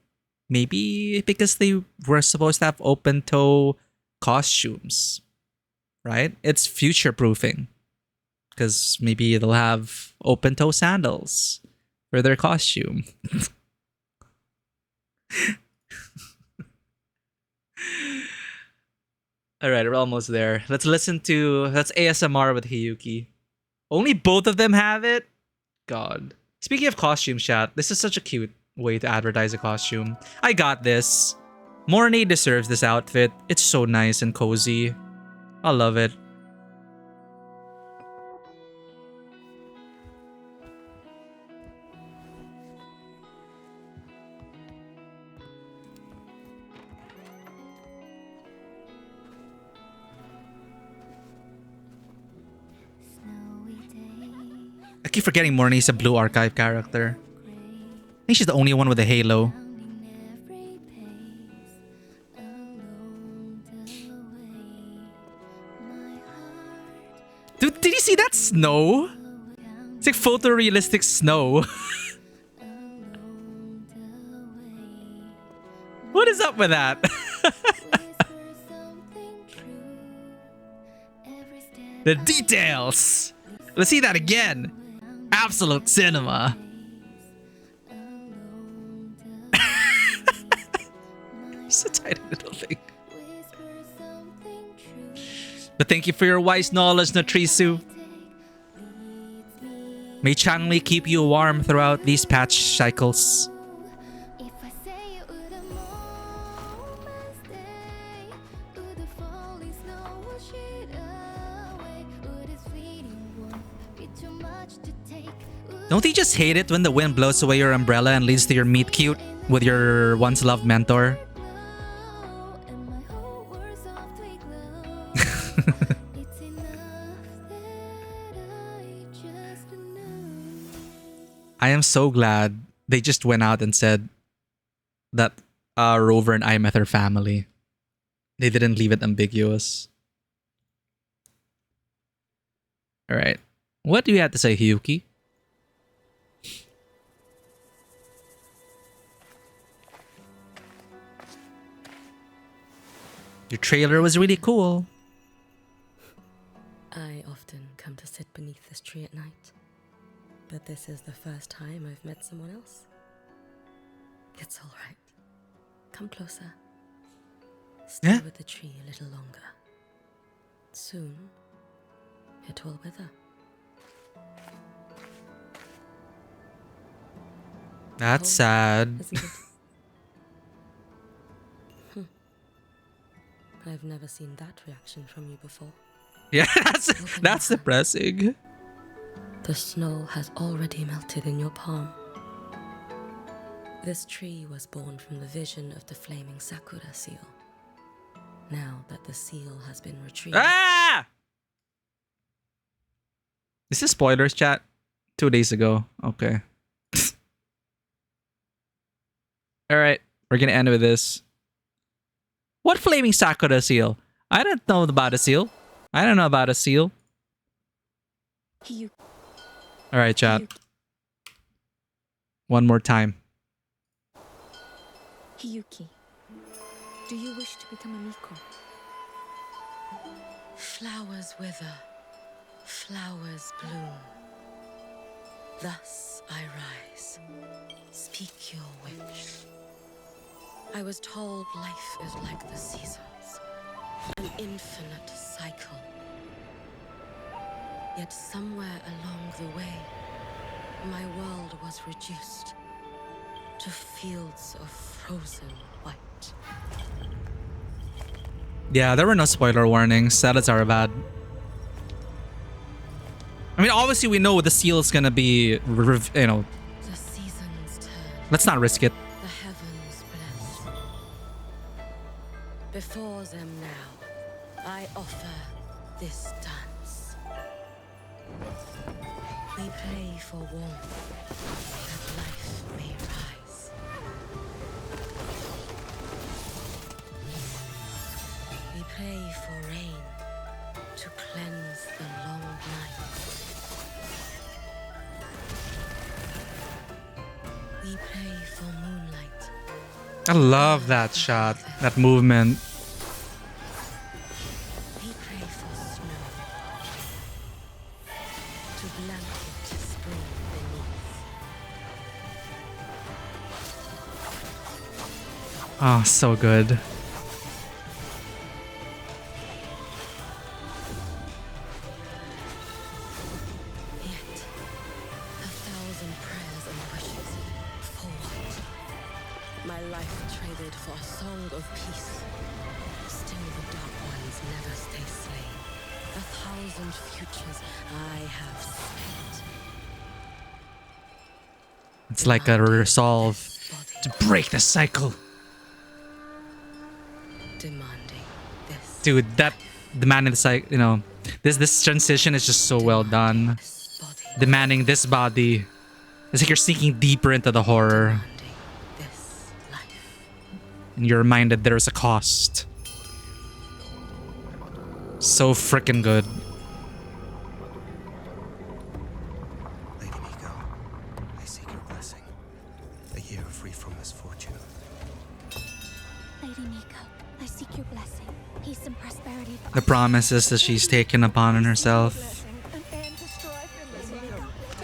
Maybe because they were supposed to have open-toe costumes. Right? It's future-proofing. Because maybe they'll have open-toe sandals for their costume. Alright, we're almost there. Let's ASMR with Hiyuki. Only both of them have it? God. Speaking of costume chat, this is such a cute way to advertise a costume. I got this. Morny deserves this outfit. It's so nice and cozy. I love it. I keep forgetting Morney's a Blue Archive character. I think she's the only one with a halo. Dude, did you see that snow? It's like photorealistic snow. What is up with that? The details! Let's see that again. Absolute cinema. Such a tiny little thing. But thank you for your wise knowledge, Nutrisu. May Changli keep you warm throughout these patch cycles. Don't you just hate it when the wind blows away your umbrella and leads to your meet cute with your once loved mentor? I am so glad they just went out and said that Rover and I met her family. They didn't leave it ambiguous. Alright. What do you have to say, Hiyuki? Your trailer was really cool. I often come to sit beneath this tree at night, but this is the first time I've met someone else. It's all right. Come closer. Stay with the tree a little longer. Soon, it will wither. That's sad. Isn't it? I've never seen that reaction from you before. Yeah, that's depressing. The snow has already melted in your palm. This tree was born from the vision of the flaming Sakura seal. Now that the seal has been retrieved... Ah! This is spoilers, chat. 2 days ago. Okay. Alright, we're gonna end with this. What flaming Sakura seal? I don't know about a seal. I don't know about a seal. Alright, chat. One more time. Hiyuki, do you wish to become a Miko? Flowers wither, flowers bloom. Thus I rise. Speak your wish. I was told life is like the seasons, an infinite cycle. Yet somewhere along the way, my world was reduced to fields of frozen white. Yeah, there were no spoiler warnings. That is our bad. I mean, obviously we know the seal is gonna be, you know. The seasons turn. Let's not risk it. The heavens bless. Before them now, I offer this dance. We pray for warmth, that life may rise. We pray for rain to cleanse the long night. We pray for moonlight. I love that shot, that movement. We pray for snow to blanket spring beneath. Oh, so good. Yet, 1,000 prayers and wishes for what? My life traded for a song of peace. Still the dark ones never stay slain. 1,000 futures I have spent. It's like a resolve to break the cycle. Demanding this. Dude, that demanding the cycle, you know, this transition is just so well done. Demanding this body. It's like you're sinking deeper into the horror. And you're reminded there's a cost. So freaking good. Lady Miko, I seek your blessing. A year free from misfortune. Lady Miko, I seek your blessing. Peace and prosperity. The promises that she's taken upon herself.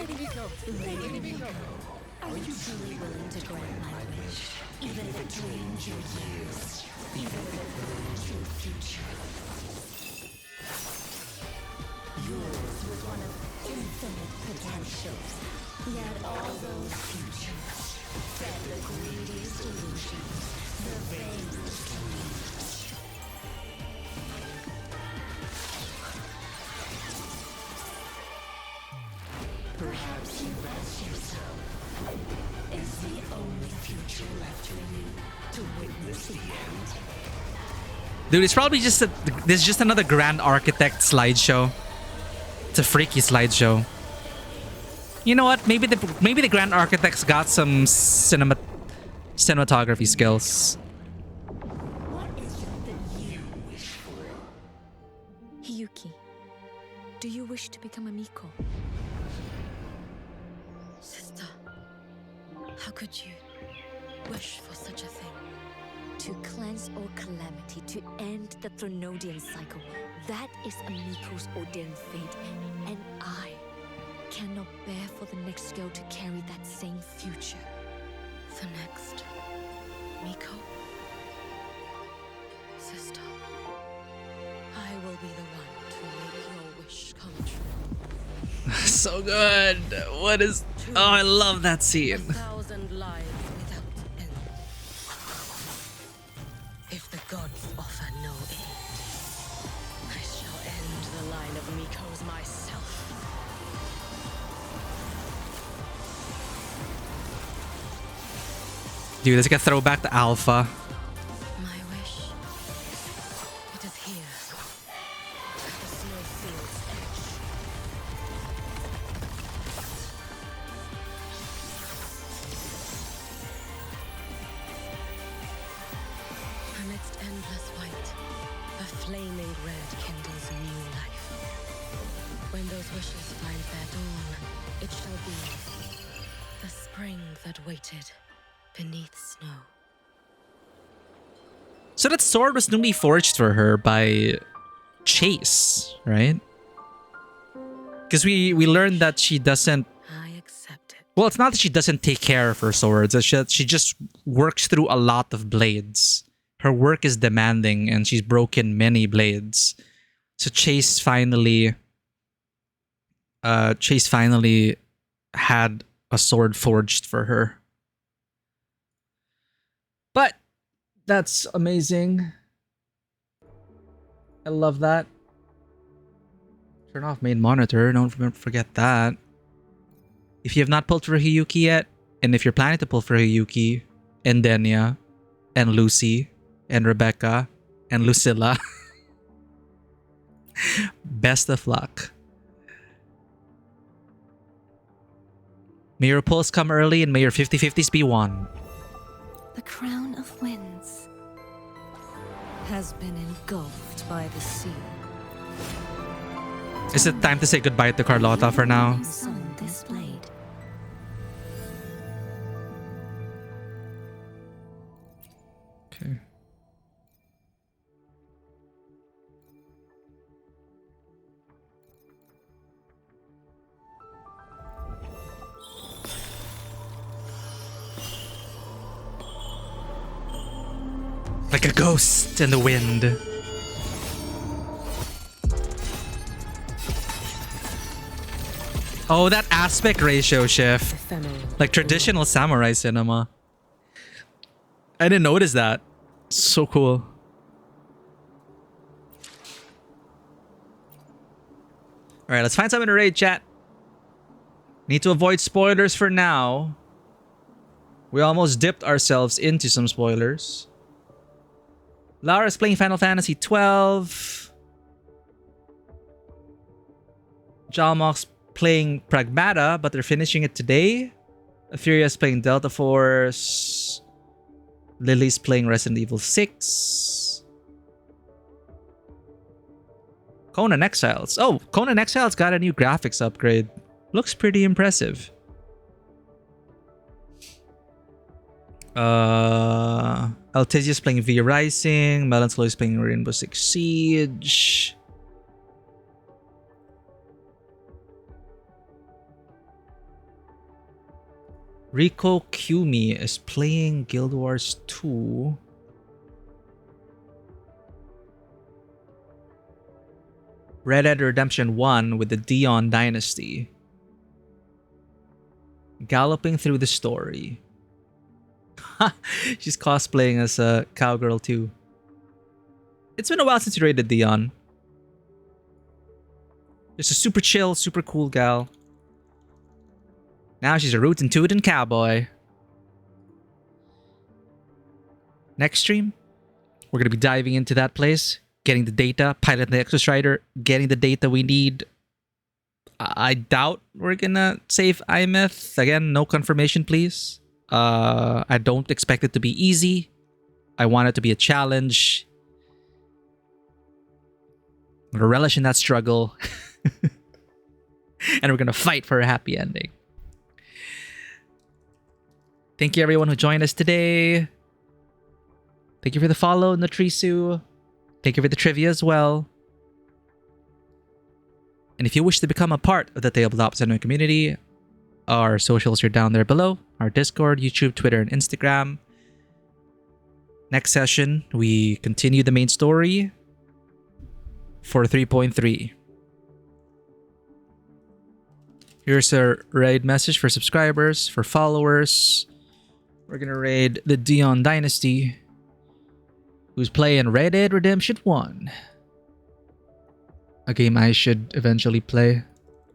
Lady Miko, are you truly willing to grant my wish? Even if it drains your years. Even if it ruins your future. Yours was one of infinite potentials. Yet all those futures fed the greediest illusions, the vainest dreams. Perhaps you rest yourself. Is the only future left for you to witness the end? Dude, it's probably just this is just another Grand Architect slideshow. It's a freaky slideshow. You know what? Maybe the Grand Architect's got some cinematography skills. What is it that you wish for? Hiyuki, do you wish to become a Miko? Sister, how could you wish for such a thing? To cleanse all calamity, to end the Threnodian cycle. That is a Miko's ordained fate, and I cannot bear for the next girl to carry that same future. The next Miko? Sister, I will be the one to make your wish come true. So good. What is... Oh, I love that scene. 1,000 lives without end. If the gods offer no aid, I shall end the line of Mikos myself. Dude, it's like a throwback to Alpha. My wish, it is here, at the snowfield's edge. Amidst endless white, a flaming red kindles new life. When those wishes find their dawn, it shall be the spring that waited beneath snow. So that sword was newly forged for her by Chase, right? Because we learned that she doesn't. I accept it. Well, it's not that she doesn't take care of her swords. It's that she just works through a lot of blades. Her work is demanding, and she's broken many blades. So Chase finally had a sword forged for her. But that's amazing. I love that. Turn off main monitor. Don't forget that. If you have not pulled for Hiyuki yet, and if you're planning to pull for Hiyuki, and Denya, and Lucy, and Rebecca, and Lucilla, best of luck. May your pulls come early, and may your 50-50s be won. The crown of winds has been engulfed by the sea. Is it time to say goodbye to Carlotta for now? This blade. Okay. Like a ghost in the wind. Oh, that aspect ratio shift. Like traditional samurai cinema. I didn't notice that. So cool. Alright, let's find something to raid, chat. Need to avoid spoilers for now. We almost dipped ourselves into some spoilers. Lara's playing Final Fantasy 12. Jalmok's playing Pragmata, but they're finishing it today. Furia's playing Delta Force. Lily's playing Resident Evil 6. Conan Exiles. Oh, Conan Exiles got a new graphics upgrade. Looks pretty impressive. Altesia's playing V Rising. Melancholy's playing Rainbow Six Siege. Rico Kumi is playing Guild Wars 2. Red Dead Redemption 1 with the Dion Dynasty. Galloping through the story. She's cosplaying as a cowgirl too. It's been a while since you raided Dion. Just a super chill, super cool gal. Now she's a rootin' tootin' cowboy. Next stream, we're going to be diving into that place, getting the data, piloting the Exostrider, getting the data we need. I doubt we're going to save Imeth. Again, no confirmation, please. I don't expect it to be easy. I want it to be a challenge. I'm going to relish in that struggle. And we're going to fight for a happy ending. Thank you everyone who joined us today. Thank you for the follow, Nutrisu. Thank you for the trivia as well. And if you wish to become a part of the Tabletop Cinema community, our socials are down there below. Our Discord, YouTube, Twitter, and Instagram. Next session, we continue the main story for 3.3. Here's a raid message for subscribers, for followers. We're gonna raid the Dion Dynasty, who's playing Red Dead Redemption 1. A game I should eventually play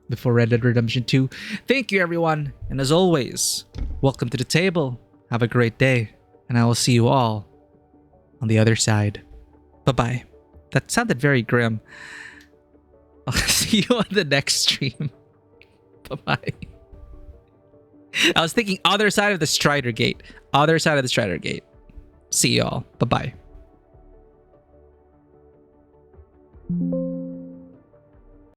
before Red Dead Redemption 2. Thank you everyone, and as always, welcome to the table. Have a great day, and I will see you all on the other side. Bye-bye. That sounded very grim. I'll see you on the next stream. Bye-bye. I was thinking other side of the Strider Gate. Other side of the Strider Gate. See y'all. Bye-bye.